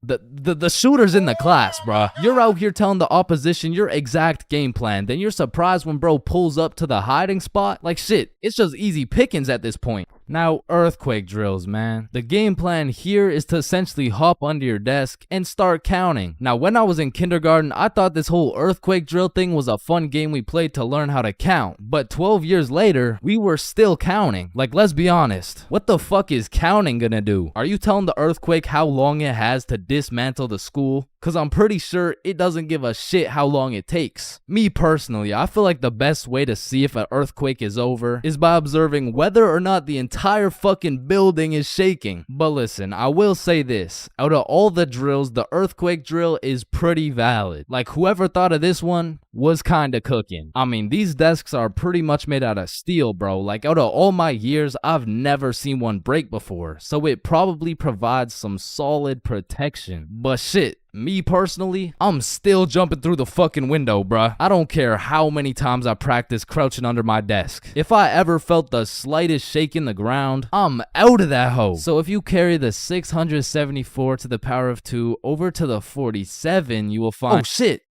The shooter's in the class, bruh. You're out here telling the opposition your exact game plan, then you're surprised when bro pulls up to the hiding spot? Like shit, it's just easy pickings at this point. Now, earthquake drills, man. The game plan here is to essentially hop under your desk and start counting. Now, when I was in kindergarten, I thought this whole earthquake drill thing was a fun game we played to learn how to count. But 12 years later, we were still counting. Like, let's be honest. What the fuck is counting gonna do? Are you telling the earthquake how long it has to dismantle the school? Cause I'm pretty sure it doesn't give a shit how long it takes. Me personally, I feel like the best way to see if an earthquake is over is by observing whether or not the entire fucking building is shaking. But listen, I will say this. Out of all the drills, the earthquake drill is pretty valid. Like, whoever thought of this one was kinda cooking. I mean, these desks are pretty much made out of steel, bro. Like, out of all my years, I've never seen one break before. So it probably provides some solid protection. But shit, me personally, I'm still jumping through the fucking window, bruh. I don't care how many times I practice crouching under my desk. If I ever felt the slightest shake in the ground, I'm out of that hoe. So if you carry the 674 to the power of 2 over to the 47, you will find— oh shit!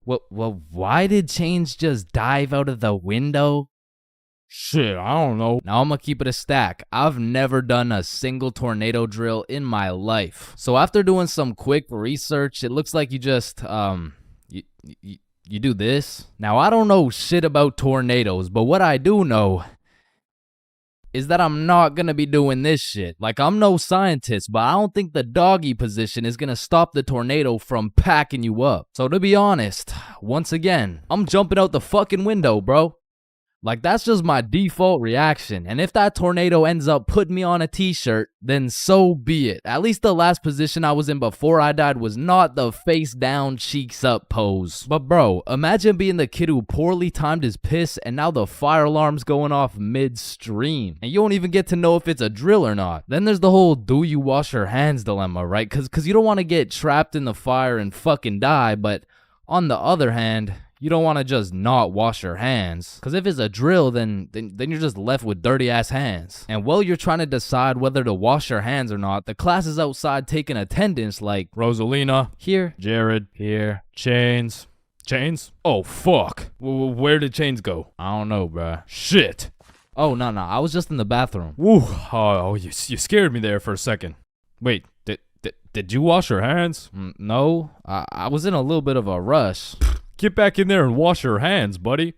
Well, why did Chains just dive out of the window? Shit, I don't know. Now I'm gonna keep it a stack. I've never done a single tornado drill in my life. So after doing some quick research, it looks like you just, you do this. Now I don't know shit about tornadoes, but what I do know is that I'm not gonna be doing this shit. Like, I'm no scientist, but I don't think the doggy position is gonna stop the tornado from packing you up. So to be honest, once again, I'm jumping out the fucking window, bro. Like, that's just my default reaction. And if that tornado ends up putting me on a t-shirt, then so be it. At least the last position I was in before I died was not the face down, cheeks up pose. But bro, imagine being the kid who poorly timed his piss and now the fire alarm's going off midstream. And you don't even get to know if it's a drill or not. Then there's the whole do you wash your hands dilemma, right? Cause you don't want to get trapped in the fire and fucking die, but on the other hand, you don't want to just not wash your hands. Because if it's a drill, then you're just left with dirty ass hands. And while you're trying to decide whether to wash your hands or not, the class is outside taking attendance like Rosalina. Here. Jared. Here. Chains. Chains? Oh, fuck. Where did Chains go? I don't know, bruh. Shit. Oh, no. I was just in the bathroom. Woo. Oh, you scared me there for a second. Wait, did you wash your hands? No. I was in a little bit of a rush. Get back in there and wash your hands, buddy.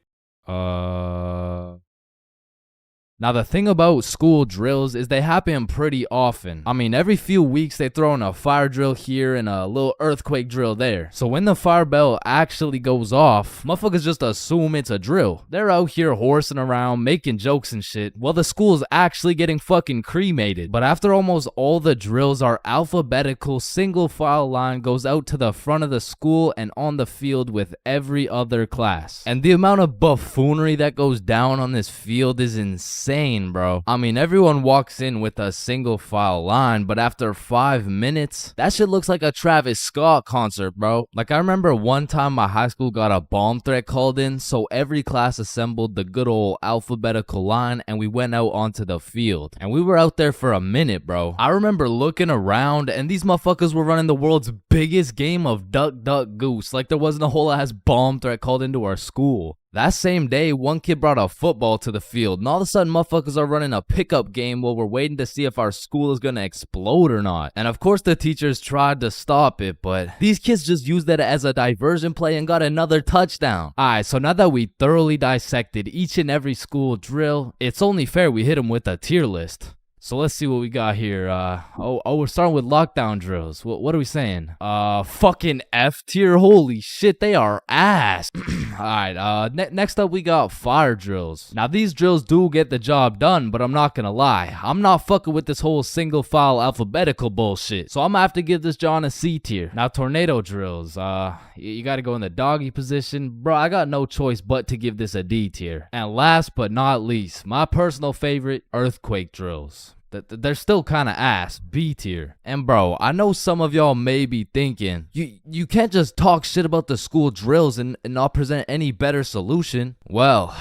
Now, the thing about school drills is they happen pretty often. I mean, every few weeks they throw in a fire drill here and a little earthquake drill there. So when the fire bell actually goes off, motherfuckers just assume it's a drill. They're out here horsing around, making jokes and shit, while the school's actually getting fucking cremated. But after almost all the drills, our alphabetical single file line goes out to the front of the school and on the field with every other class. And the amount of buffoonery that goes down on this field is insane. insane, bro. I mean, everyone walks in with a single file line, but after 5 minutes, that shit looks like a Travis Scott concert, bro. Like, I remember one time my high school got a bomb threat called in, so every class assembled the good old alphabetical line, and we went out onto the field. And we were out there for a minute, bro. I remember looking around, and these motherfuckers were running the world's biggest game of duck, duck, goose. Like, there wasn't a whole ass bomb threat called into our school. That same day, one kid brought a football to the field, and all of a sudden, motherfuckers are running a pickup game while we're waiting to see if our school is gonna explode or not. And of course, the teachers tried to stop it, but these kids just used that as a diversion play and got another touchdown. Alright, so now that we thoroughly dissected each and every school drill, it's only fair we hit them with a tier list. So let's see what we got here. We're starting with lockdown drills. What are we saying? Fucking F tier. Holy shit, they are ass. Alright, next up we got fire drills. Now these drills do get the job done, but I'm not gonna lie. I'm not fucking with this whole single file alphabetical bullshit. So I'm gonna have to give this John a C tier. Now tornado drills. You gotta go in the doggy position. Bro, I got no choice but to give this a D tier. And last but not least, my personal favorite, earthquake drills. They're still kind of ass, B tier. And bro, I know some of y'all may be thinking, you can't just talk shit about the school drills and not present any better solution. Well,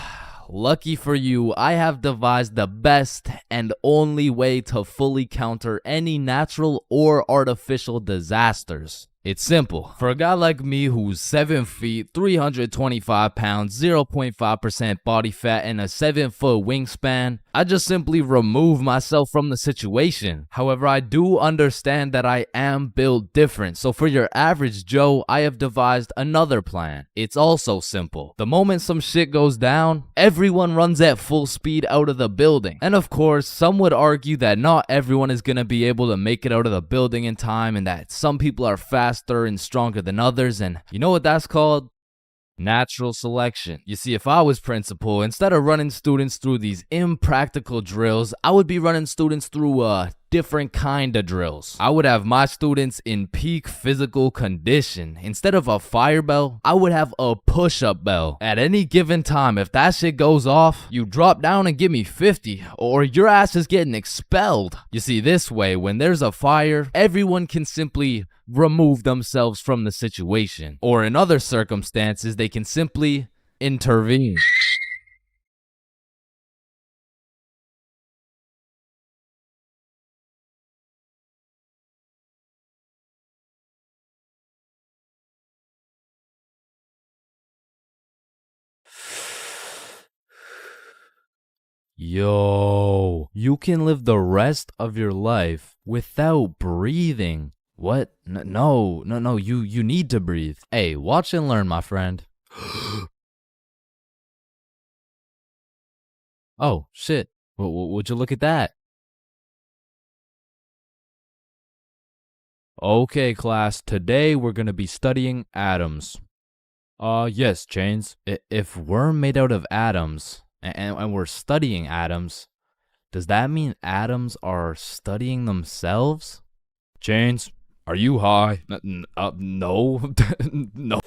lucky for you, I have devised the best and only way to fully counter any natural or artificial disasters. It's simple. For a guy like me who's 7 feet, 325 pounds, 0.5% body fat, and a 7-foot wingspan, I just simply remove myself from the situation. However, I do understand that I am built different. So for your average Joe, I have devised another plan. It's also simple. The moment some shit goes down, everyone runs at full speed out of the building. And of course, some would argue that not everyone is gonna be able to make it out of the building in time, and that some people are faster and stronger than others, and you know what that's called? Natural selection. You see, if I was principal, instead of running students through these impractical drills, I would be running students through different kind of drills. I would have my students in peak physical condition. Instead of a fire bell, I would have a push-up bell. At any given time, if that shit goes off, you drop down and give me 50, or your ass is getting expelled. You see, this way, when there's a fire, everyone can simply remove themselves from the situation. Or in other circumstances, they can simply intervene. Yo, you can live the rest of your life without breathing. What? No, you need to breathe. Hey, watch and learn, my friend. Oh, shit. Would you look at that? Okay, class, today we're gonna be studying atoms. Yes, Chains. If we're made out of atoms, and we're studying atoms, does that mean atoms are studying themselves? Chains, are you high? No. No.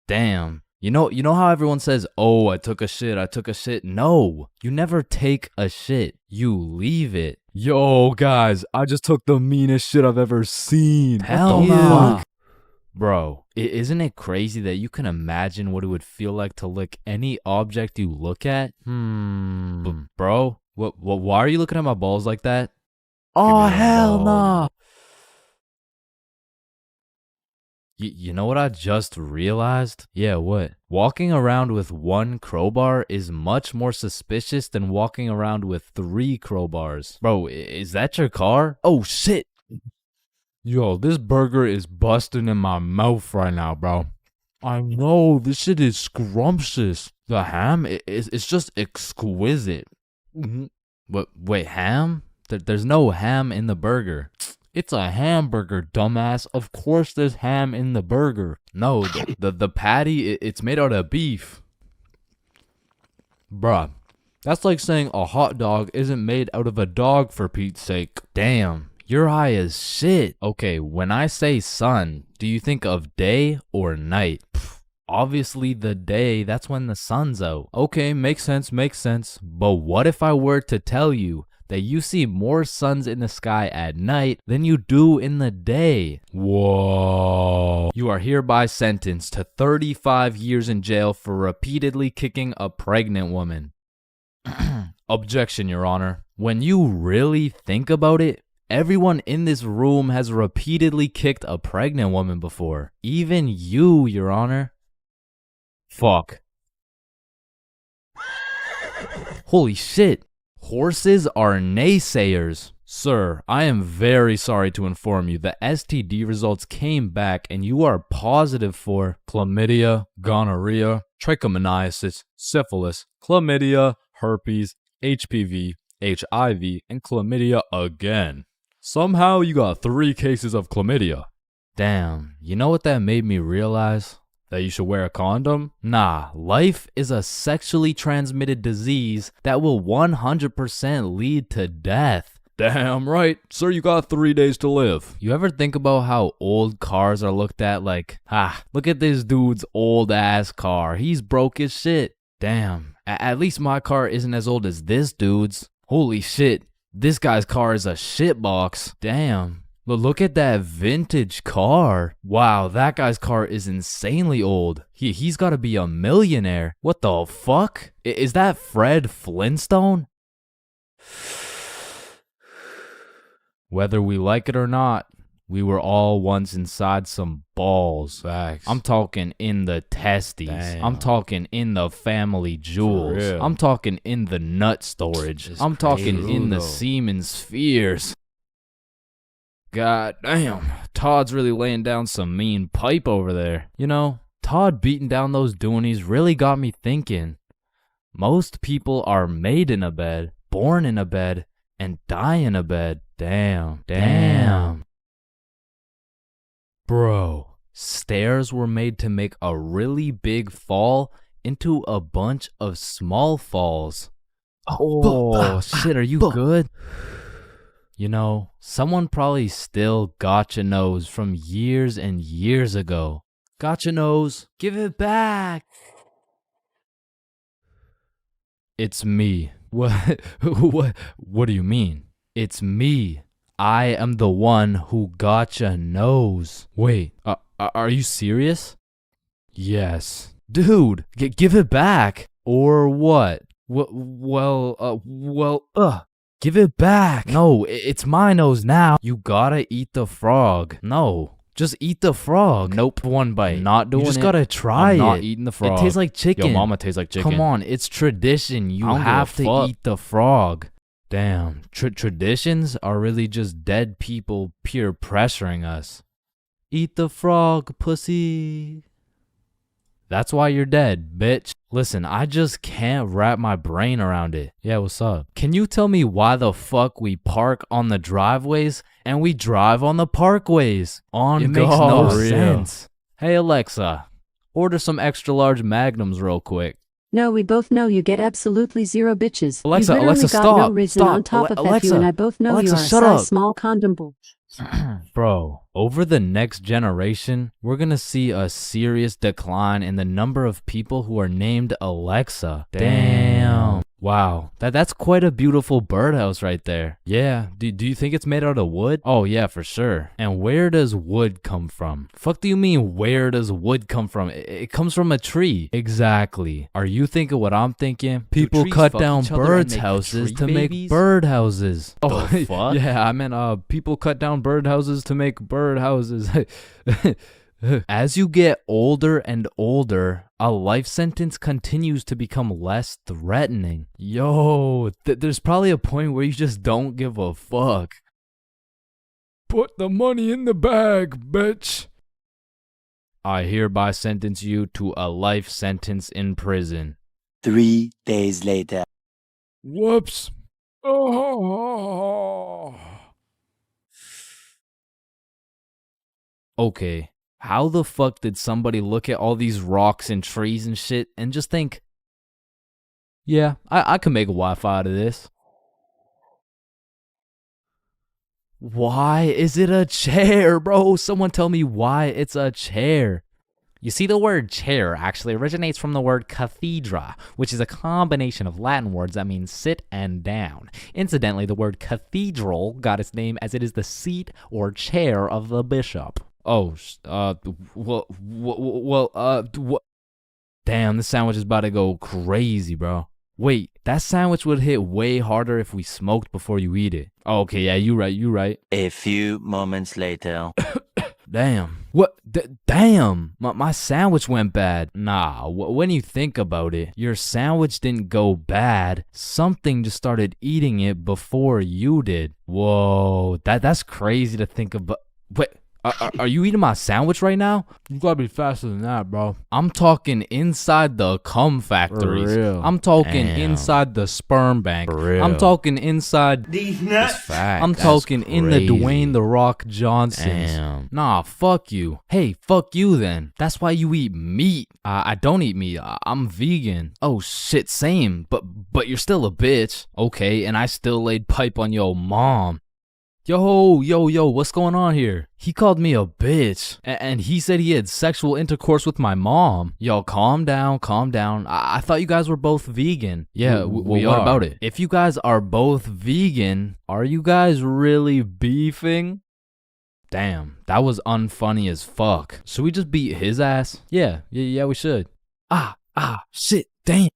Damn. You know how everyone says, oh, I took a shit. No, you never take a shit. You leave it. Yo, guys, I just took the meanest shit I've ever seen. Hell no. Bro, isn't it crazy that you can imagine what it would feel like to lick any object you look at? Bro, why are you looking at my balls like that? Oh, hell no. You know what I just realized? Yeah, what? Walking around with one crowbar is much more suspicious than walking around with 3 crowbars. Bro, is that your car? Oh, shit. Yo, this burger is busting in my mouth right now, bro. I know, this shit is scrumptious. The ham, it's just exquisite. Wait, ham? There's no ham in the burger. It's a hamburger, dumbass. Of course there's ham in the burger. No, the patty, it's made out of beef. Bruh, that's like saying a hot dog isn't made out of a dog, for Pete's sake. Damn, you're high as shit. Okay, when I say sun, do you think of day or night? Obviously the day, that's when the sun's out. Okay, makes sense. But what if I were to tell you that you see more suns in the sky at night than you do in the day? Whoa. You are hereby sentenced to 35 years in jail for repeatedly kicking a pregnant woman. Objection, Your Honor. When you really think about it, everyone in this room has repeatedly kicked a pregnant woman before. Even you, Your Honor. Fuck. Holy shit. Horses are naysayers. Sir, I am very sorry to inform you the STD results came back and you are positive for chlamydia, gonorrhea, trichomoniasis, syphilis, chlamydia, herpes, HPV, HIV, and chlamydia again. Somehow you got 3 cases of chlamydia. Damn, you know what that made me realize? That you should wear a condom? Nah, life is a sexually transmitted disease that will 100% lead to death. Damn right, sir, you got 3 days to live. You ever think about how old cars are looked at like, look at this dude's old ass car. He's broke as shit. Damn, at least my car isn't as old as this dude's. Holy shit, this guy's car is a shitbox. Damn. Look at that vintage car. Wow, that guy's car is insanely old. He's gotta be a millionaire. What the fuck? Is that Fred Flintstone? Whether we like it or not, we were all once inside some balls. Facts. I'm talking in the testes. Damn. I'm talking in the family jewels. I'm talking in the nut storage. I'm talking in the semen spheres. God damn, Todd's really laying down some mean pipe over there. You know, Todd beating down those doonies really got me thinking. Most people are made in a bed, born in a bed, and die in a bed. Damn. Bro, stairs were made to make a really big fall into a bunch of small falls. Oh, shit, are you good? You know, someone probably still gotcha knows from years and years ago. Gotcha knows, give it back. It's me. What do you mean? It's me. I am the one who gotcha knows. Wait, are you serious? Yes. Dude, give it back. Or what? Give it back. No, it's my nose now. You gotta eat the frog. No, just eat the frog. Nope, 1 bite. Not doing it. You just gotta try it. I'm not eating the frog. It tastes like chicken. Yo, mama tastes like chicken. Come on, it's tradition. You have to eat the frog. Damn, traditions are really just dead people peer pressuring us. Eat the frog, pussy. That's why you're dead, bitch. Listen, I just can't wrap my brain around it. Yeah, what's up? Can you tell me why the fuck we park on the driveways and we drive on the parkways? It makes no sense. Hey Alexa, order some extra large magnums real quick. No, we both know you get absolutely 0 bitches. Alexa, you Alexa, got stop. No reason on top of that, you and I both know Alexa, you are shut a up. size small condom bull. Bro, over the next generation, we're gonna see a serious decline in the number of people who are named Alexa. Damn. Wow, that's quite a beautiful birdhouse right there. Yeah, do you think it's made out of wood? Oh yeah, for sure. And where does wood come from? Fuck do you mean where does wood come from? It comes from a tree. Exactly. Are you thinking what I'm thinking? People cut down birds' houses to make bird houses. Oh, fuck? Yeah, I meant people cut down bird houses to make bird houses. As you get older and older, a life sentence continues to become less threatening. Yo, there's probably a point where you just don't give a fuck. Put the money in the bag, bitch. I hereby sentence you to a life sentence in prison. 3 days later. Whoops. Oh. Okay. How the fuck did somebody look at all these rocks and trees and shit and just think, yeah, I can make a Wi-Fi out of this? Why is it a chair, bro? Someone tell me why it's a chair. You see, the word chair actually originates from the word cathedra, which is a combination of Latin words that mean sit and down. Incidentally, the word cathedral got its name as it is the seat or chair of the bishop. Oh, damn, this sandwich is about to go crazy, bro. Wait, that sandwich would hit way harder if we smoked before you eat it. Oh, okay, yeah, you right. A few moments later. Damn. What? Damn. My sandwich went bad. Nah, when you think about it, your sandwich didn't go bad. Something just started eating it before you did. Whoa, that's crazy to think about. Wait. Are you eating my sandwich right now? You gotta be faster than that, bro. I'm talking inside the cum factories. For real. I'm talking inside the sperm bank. For real. I'm talking inside These nuts. I'm talking in the Dwayne The Rock Johnsons. Damn. Nah, fuck you. Hey, fuck you then. That's why you eat meat. I don't eat meat. I'm vegan. Oh shit, same. But you're still a bitch. Okay, and I still laid pipe on your mom. Yo, what's going on here? He called me a bitch, and he said he had sexual intercourse with my mom. Yo, calm down. I thought you guys were both vegan. Yeah, what about it? If you guys are both vegan, are you guys really beefing? Damn, that was unfunny as fuck. Should we just beat his ass? Yeah, we should. Shit, damn.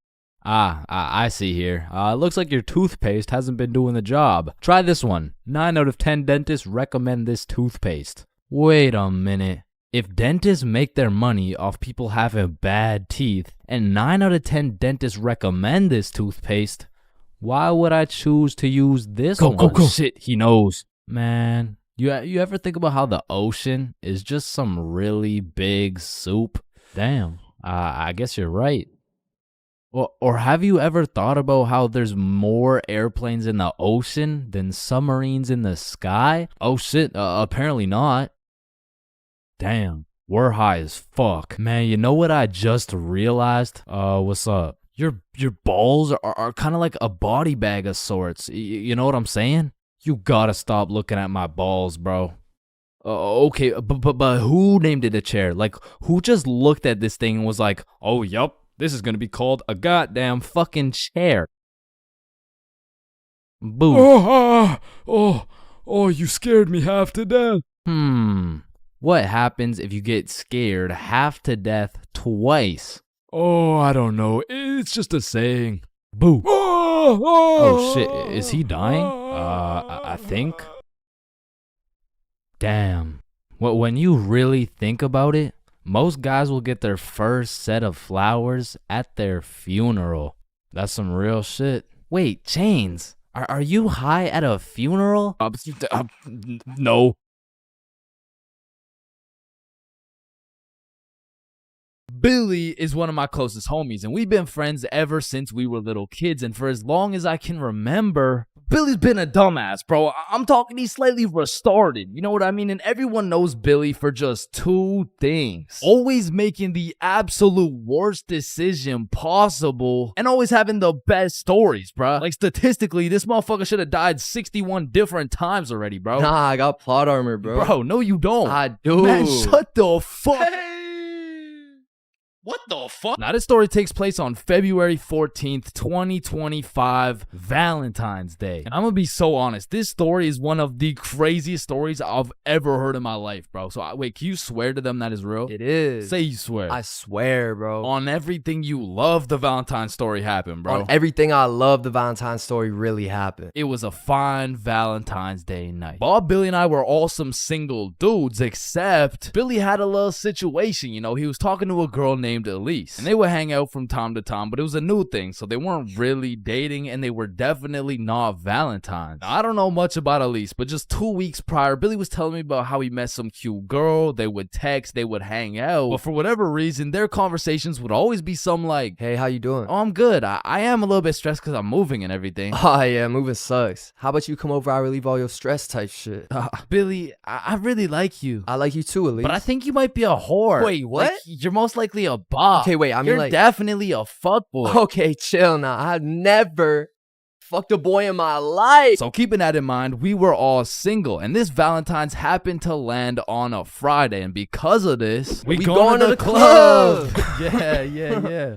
I see here. Looks like your toothpaste hasn't been doing the job. Try this one. 9 out of 10 dentists recommend this toothpaste. Wait a minute. If dentists make their money off people having bad teeth, and 9 out of 10 dentists recommend this toothpaste, why would I choose to use this one? Go. Shit, he knows. Man, you ever think about how the ocean is just some really big soup? Damn, I guess you're right. Or have you ever thought about how there's more airplanes in the ocean than submarines in the sky? Oh shit, apparently not. Damn, we're high as fuck. Man, you know what I just realized? What's up? Your balls are kind of like a body bag of sorts. You know what I'm saying? You gotta stop looking at my balls, bro. Okay, but who named it a chair? Like, who just looked at this thing and was like, oh, yup. This is gonna be called a goddamn fucking chair. Boo. Oh, you scared me half to death. What happens if you get scared half to death twice? Oh, I don't know. It's just a saying. Boo. Oh shit, is he dying? I think. Damn. When you really think about it, most guys will get their first set of flowers at their funeral. That's some real shit. Wait, Chains, are you high at a funeral? No. Billy is one of my closest homies, and we've been friends ever since we were little kids, and for as long as I can remember, Billy's been a dumbass, bro. I'm talking he's slightly retarded, you know what I mean? And everyone knows Billy for just 2 things. Always making the absolute worst decision possible, and always having the best stories, bro. Like, statistically, this motherfucker should have died 61 different times already, bro. Nah, I got plot armor, bro. Bro, no you don't. I do. Man, shut the fuck. What the fuck? Now, this story takes place on February 14th, 2025, Valentine's Day. And I'm gonna be so honest, this story is one of the craziest stories I've ever heard in my life, bro. So, wait, can you swear to them that is real? It is. Say you swear. I swear, bro. On everything you love, the Valentine's story happened, bro. On everything I love, the Valentine's story really happened. It was a fine Valentine's Day night. Bob, Billy, and I were all some single dudes, except Billy had a little situation, you know. He was talking to a girl named Elise, and they would hang out from time to time, but it was a new thing, so they weren't really dating, and they were definitely not Valentines. Now, I don't know much about Elise, but just 2 weeks prior, Billy was telling me about how he met some cute girl. They would text, they would hang out, but for whatever reason, their conversations would always be some like, hey, how you doing? Oh, I'm good. I am a little bit stressed because I'm moving and everything. Oh yeah, moving sucks. How about you come over, I relieve all your stress type shit. Billy, I really like you. I like you too, Elise. But I think you might be a whore. Wait, what? Like, you're most likely a bop. Okay, wait, I mean, you're like, definitely a fuckboy. Okay, chill now. I've never Fuck the boy in my life. So keeping that in mind, we were all single, and this Valentine's happened to land on a Friday, and because of this, we going to the club. yeah. Yeah.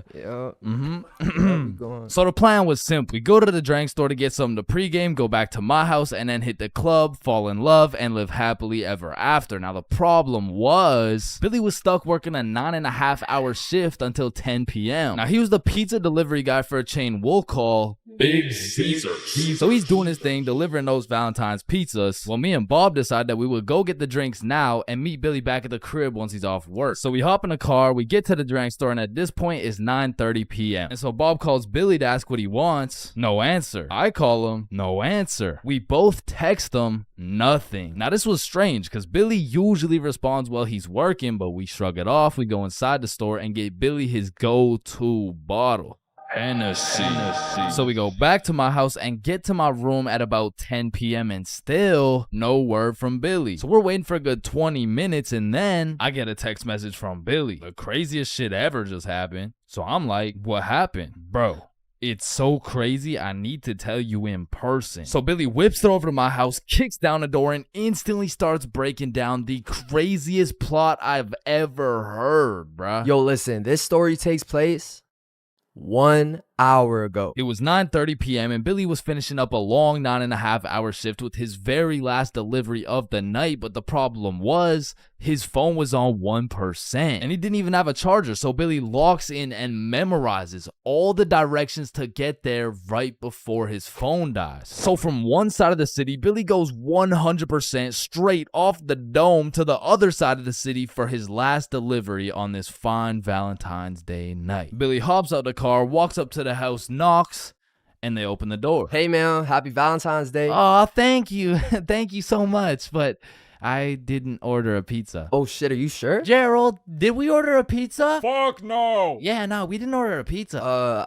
So the plan was simple. We go to the drink store to get something to pregame, go back to my house, and then hit the club, fall in love, and live happily ever after. Now the problem was, Billy was stuck working a 9.5-hour shift until 10 p.m. Now he was the pizza delivery guy for a chain we'll call Big Caesars. So he's doing his thing, delivering those Valentine's pizzas. Well, me and Bob decided that we would go get the drinks now and meet Billy back at the crib once he's off work. So we hop in the car, we get to the drink store, and at this point it's 9:30 p.m. And so Bob calls Billy to ask what he wants. No answer. I call him. No answer. We both text him. Nothing. Now this was strange because Billy usually responds while he's working, but we shrug it off. We go inside the store and get Billy his go-to bottle. Hennessy. So we go back to my house and get to my room at about 10 p.m. and still no word from Billy. So we're waiting for a good 20 minutes and then I get a text message from Billy. The craziest shit ever just happened. So I'm like, what happened? Bro, it's so crazy, I need to tell you in person. So Billy whips it over to my house, kicks down the door, and instantly starts breaking down the craziest plot I've ever heard, bruh. Yo, listen, this story takes place 1 hour ago. It was 9:30 p.m. and Billy was finishing up a long 9.5-hour shift with his very last delivery of the night, but the problem was his phone was on 1% and he didn't even have a charger. So Billy locks in and memorizes all the directions to get there right before his phone dies. So from one side of the city, Billy goes 100% straight off the dome to the other side of the city for his last delivery on this fine Valentine's Day night. Billy hops out the car, walks up to the house, knocks, and they open the door. Hey man, happy Valentine's Day. Oh, thank you. Thank you so much, but I didn't order a pizza. Oh shit, are you sure? Gerald, did we order a pizza? Fuck no. Yeah, no, we didn't order a pizza.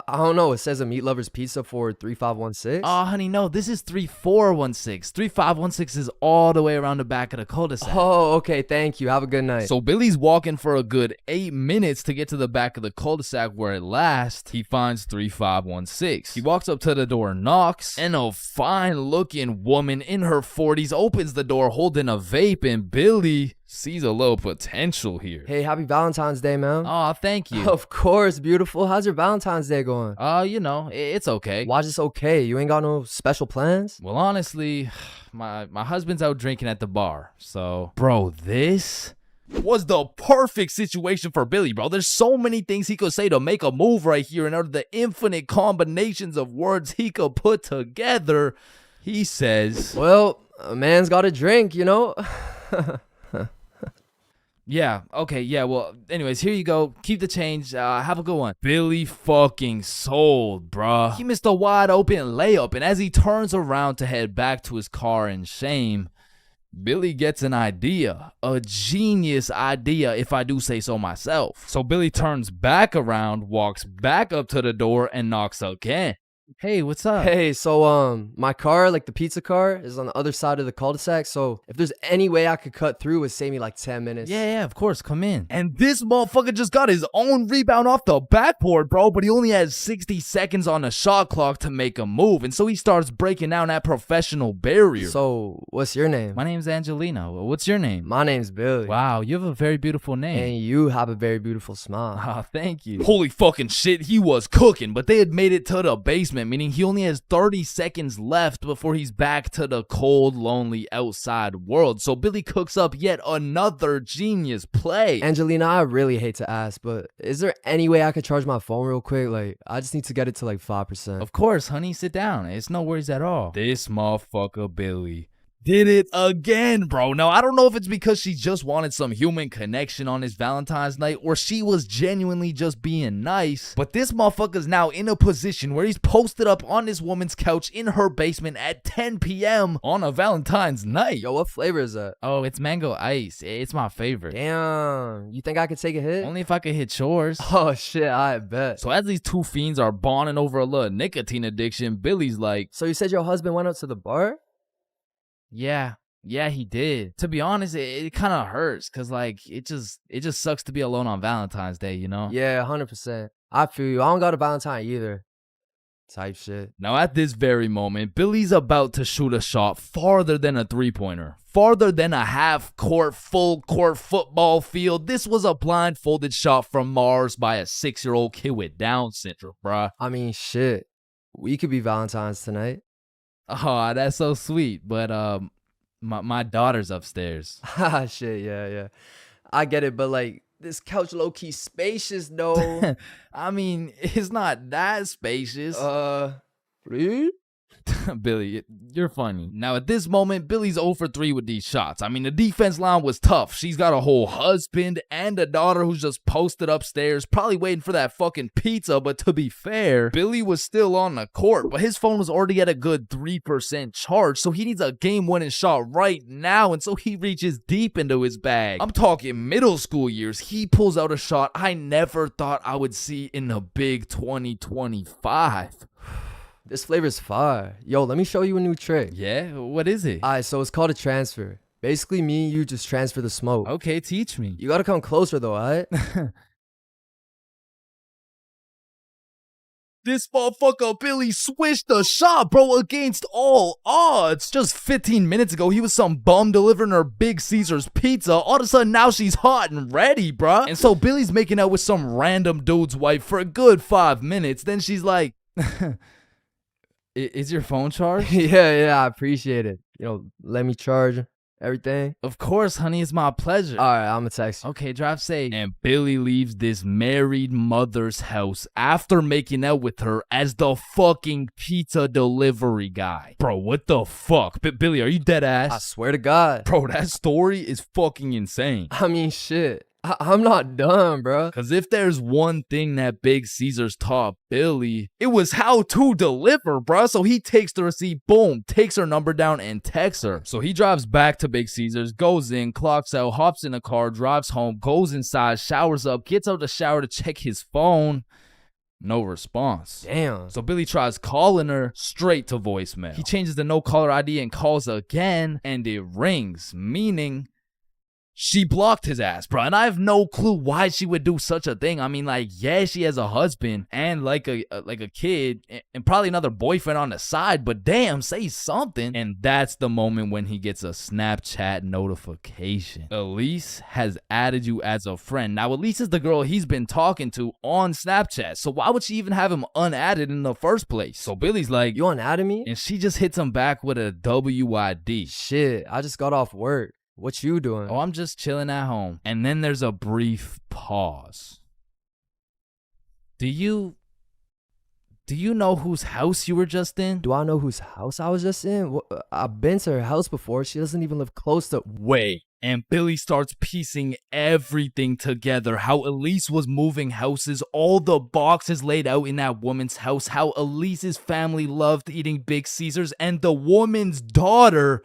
I don't know. It says a meat lover's pizza for 3516. Oh, honey, no, this is 3416. 3516 is all the way around the back of the cul-de-sac. Oh, okay, thank you. Have a good night. So Billy's walking for a good 8 minutes to get to the back of the cul-de-sac where at last he finds 3516. He walks up to the door, knocks, and a fine-looking woman in her 40s opens the door holding a vape, and Billy sees a little potential here. Hey, happy Valentine's Day, man. Oh, thank you. Of course, beautiful. How's your Valentine's Day going? You know, it's okay. Why's this okay? You ain't got no special plans? Well, honestly, my husband's out drinking at the bar, so... Bro, this was the perfect situation for Billy, bro. There's so many things he could say to make a move right here, and out of the infinite combinations of words he could put together, he says... Well, a man's got to drink, you know? Yeah, okay, yeah, well, anyways, here you go. Keep the change. Have a good one. Billy fucking sold, bruh. He missed a wide open layup, and as he turns around to head back to his car in shame, Billy gets an idea. A genius idea, if I do say so myself. So Billy turns back around, walks back up to the door, and knocks again. Hey, what's up? Hey, so my car, like the pizza car, is on the other side of the cul-de-sac. So if there's any way I could cut through, it would save me like 10 minutes. Yeah, of course, come in. And this motherfucker just got his own rebound off the backboard, bro, but he only has 60 seconds on the shot clock to make a move, and so he starts breaking down that professional barrier. So what's your name? My name's Angelina. What's your name? My name's Billy. Wow, you have a very beautiful name. And you have a very beautiful smile. Ah, thank you. Holy fucking shit, he was cooking, but they had made it to the basement, meaning he only has 30 seconds left before he's back to the cold, lonely outside world. So Billy cooks up yet another genius play. Angelina, I really hate to ask, but is there any way I could charge my phone real quick? Like, I just need to get it to like 5%. Of course, honey, sit down. It's no worries at all. This motherfucker Billy did it again, bro. Now, I don't know if it's because she just wanted some human connection on his Valentine's night or she was genuinely just being nice, but this motherfucker's now in a position where he's posted up on this woman's couch in her basement at 10 p.m. on a Valentine's night. Yo, what flavor is that? Oh, it's mango ice. It's my favorite. Damn. You think I could take a hit? Only if I could hit chores. Oh, shit, I bet. So as these two fiends are bonding over a little nicotine addiction, Billy's like... So you said your husband went out to the bar? Yeah, he did. To be honest, it kind of hurts because like it just sucks to be alone on Valentine's Day, you know? Yeah, 100%. I feel you. I don't got a Valentine either. type shit. Now at this very moment, Billy's about to shoot a shot farther than a three-pointer. Farther than a half-court, full-court football field. This was a blindfolded shot from Mars by a 6-year-old kid with Down syndrome, bruh. I mean, shit. We could be Valentine's tonight. Oh, that's so sweet. But my daughter's upstairs. Ah, shit, yeah. I get it, but like, this couch low-key spacious, though. I mean, it's not that spacious. Please? Billy, you're funny. Now at this moment, Billy's 0 for 3 with these shots. I mean, the defense line was tough. She's got a whole husband and a daughter who's just posted upstairs, probably waiting for that fucking pizza. But to be fair, Billy was still on the court, but his phone was already at a good 3% charge, so he needs a game-winning shot right now, and so he reaches deep into his bag. I'm talking middle school years. He pulls out a shot I never thought I would see in the big 2025. This flavor's fire. Yo, let me show you a new trick. Yeah? What is it? Alright, so it's called a transfer. Basically, me and you just transfer the smoke. Okay, teach me. You gotta come closer though, alright? This motherfucker Billy switched the shot, bro, against all odds. Just 15 minutes ago, he was some bum delivering her Big Caesar's pizza. All of a sudden, now she's hot and ready, bruh. And so Billy's making out with some random dude's wife for a good 5 minutes. Then she's like... Is your phone charged? Yeah, I appreciate it. You know, let me charge everything. Of course, honey, it's my pleasure. Alright, I'm gonna text you. Okay, drive safe. And Billy leaves this married mother's house after making out with her as the fucking pizza delivery guy. Bro, what the fuck? Billy, are you dead ass? I swear to God. Bro, that story is fucking insane. I mean, shit. I'm not done, bro. Cause if there's one thing that Big Caesar's taught Billy, it was how to deliver, bro. So he takes the receipt, boom, takes her number down and texts her. So he drives back to Big Caesar's, goes in, clocks out, hops in a car, drives home, goes inside, showers up, gets out the shower to check his phone. No response. Damn. So Billy tries calling her, straight to voicemail. He changes the no caller ID and calls again, and it rings, meaning she blocked his ass, bro. And I have no clue why she would do such a thing. I mean, like, yeah, she has a husband and like a kid and probably another boyfriend on the side, but damn, say something. And that's the moment when he gets a Snapchat notification. Elise has added you as a friend. Now, Elise is the girl he's been talking to on Snapchat, so why would she even have him unadded in the first place? So Billy's like, you unadded me? And she just hits him back with a WID. Shit, I just got off work. What you doing? Oh, I'm just chilling at home. And then there's a brief pause. Do you know whose house you were just in? Do I know whose house I was just in? I've been to her house before. She doesn't even live close to... Wait. And Billy starts piecing everything together. How Elise was moving houses, all the boxes laid out in that woman's house, how Elise's family loved eating Big Caesars, and the woman's daughter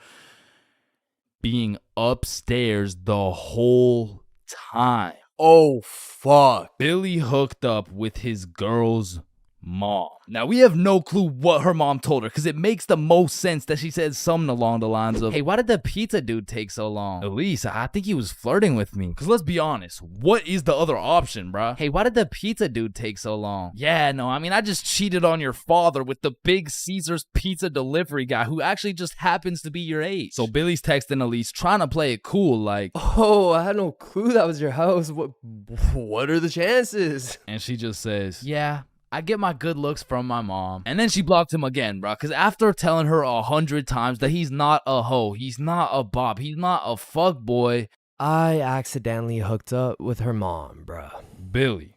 being upstairs the whole time. Oh, fuck. Billy hooked up with his girl's mom. Now, we have no clue what her mom told her, because it makes the most sense that she said something along the lines of, hey, why did the pizza dude take so long? Elise, I think he was flirting with me. Because let's be honest, what is the other option, bruh? Hey, why did the pizza dude take so long? Yeah, no, I mean, I just cheated on your father with the Big Caesar's pizza delivery guy who actually just happens to be your age. So Billy's texting Elise, trying to play it cool, like, oh, I had no clue that was your house. What are the chances? And she just says, yeah, I get my good looks from my mom. And then she blocked him again, bro. Because after telling her 100 times that he's not a hoe, he's not a bop, he's not a fuck boy, I accidentally hooked up with her mom, bro. Billy,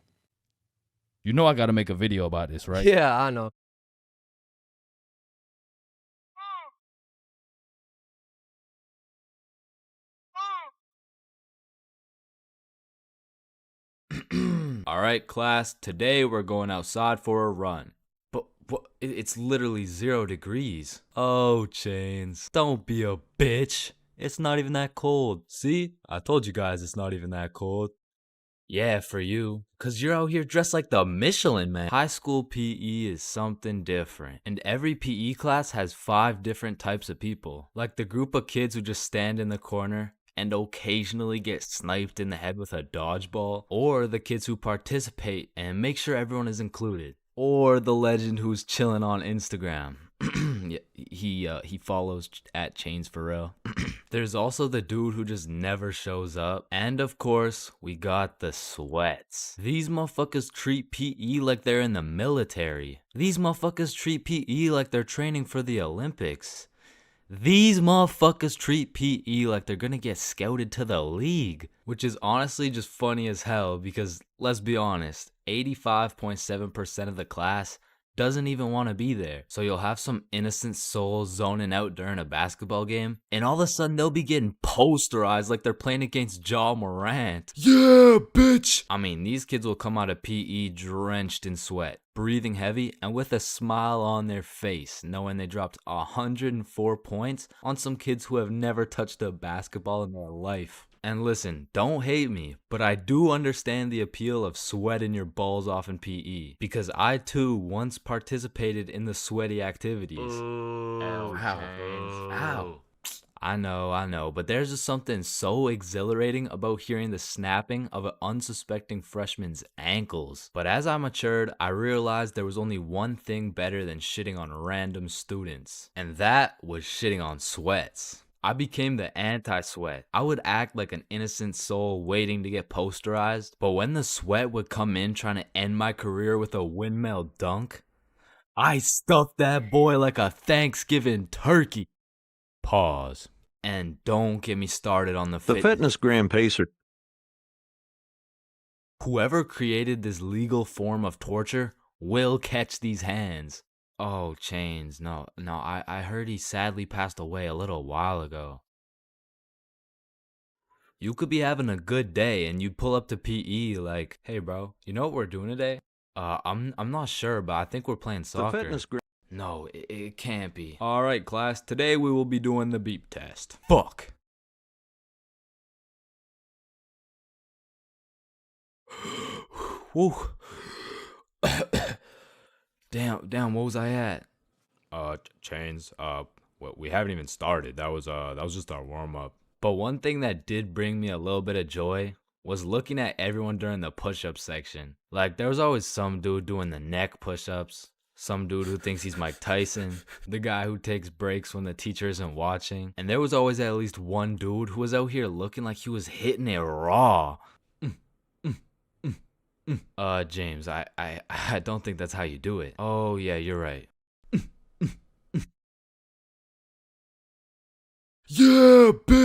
you know I gotta make a video about this, right? Yeah, I know. Alright, class, today we're going outside for a run. But it's literally 0 degrees. Oh, Chains, don't be a bitch. It's not even that cold. See? I told you guys it's not even that cold. Yeah, for you. Cause you're out here dressed like the Michelin Man. High school PE is something different. And every PE class has 5 different types of people. Like the group of kids who just stand in the corner and occasionally get sniped in the head with a dodgeball, or the kids who participate and make sure everyone is included. or the legend who's chilling on Instagram. He follows at ChainsFR. There's also the dude who just never shows up. And of course, we got the sweats. These motherfuckers treat PE like they're in the military. These motherfuckers treat PE like they're training for the Olympics. These motherfuckers treat PE like they're gonna get scouted to the league. Which is honestly just funny as hell because, let's be honest, 85.7% of the class doesn't even want to be there. So you'll have some innocent soul zoning out during a basketball game, and all of a sudden they'll be getting posterized like they're playing against Ja Morant. Yeah, bitch! I mean, these kids will come out of PE drenched in sweat, breathing heavy, and with a smile on their face, knowing they dropped 104 points on some kids who have never touched a basketball in their life. And listen, don't hate me, but I do understand the appeal of sweating your balls off in PE, because I too once participated in the sweaty activities. Ow. I know, but there's just something so exhilarating about hearing the snapping of an unsuspecting freshman's ankles. But as I matured, I realized there was only one thing better than shitting on random students, and that was shitting on sweats. I became the anti-sweat. I would act like an innocent soul waiting to get posterized, but when the sweat would come in trying to end my career with a windmill dunk, I stuffed that boy like a Thanksgiving turkey. Pause. And don't get me started on the fitness gram pacer. Whoever created this legal form of torture will catch these hands. Oh, Chains, no, I heard he sadly passed away a little while ago. You could be having a good day and you'd pull up to PE like, hey bro, you know what we're doing today? I'm not sure, but I think we're playing soccer. No, it can't be. Alright class, today we will be doing the beep test. Fuck. Woo. Damn, what was I at? Chains, we haven't even started. That was just our warm-up. But one thing that did bring me a little bit of joy was looking at everyone during the push-up section. Like, there was always some dude doing the neck push-ups, some dude who thinks he's Mike Tyson, the guy who takes breaks when the teacher isn't watching, and there was always at least one dude who was out here looking like he was hitting it raw. James, I don't think that's how you do it. Oh, yeah, you're right. Yeah, bitch!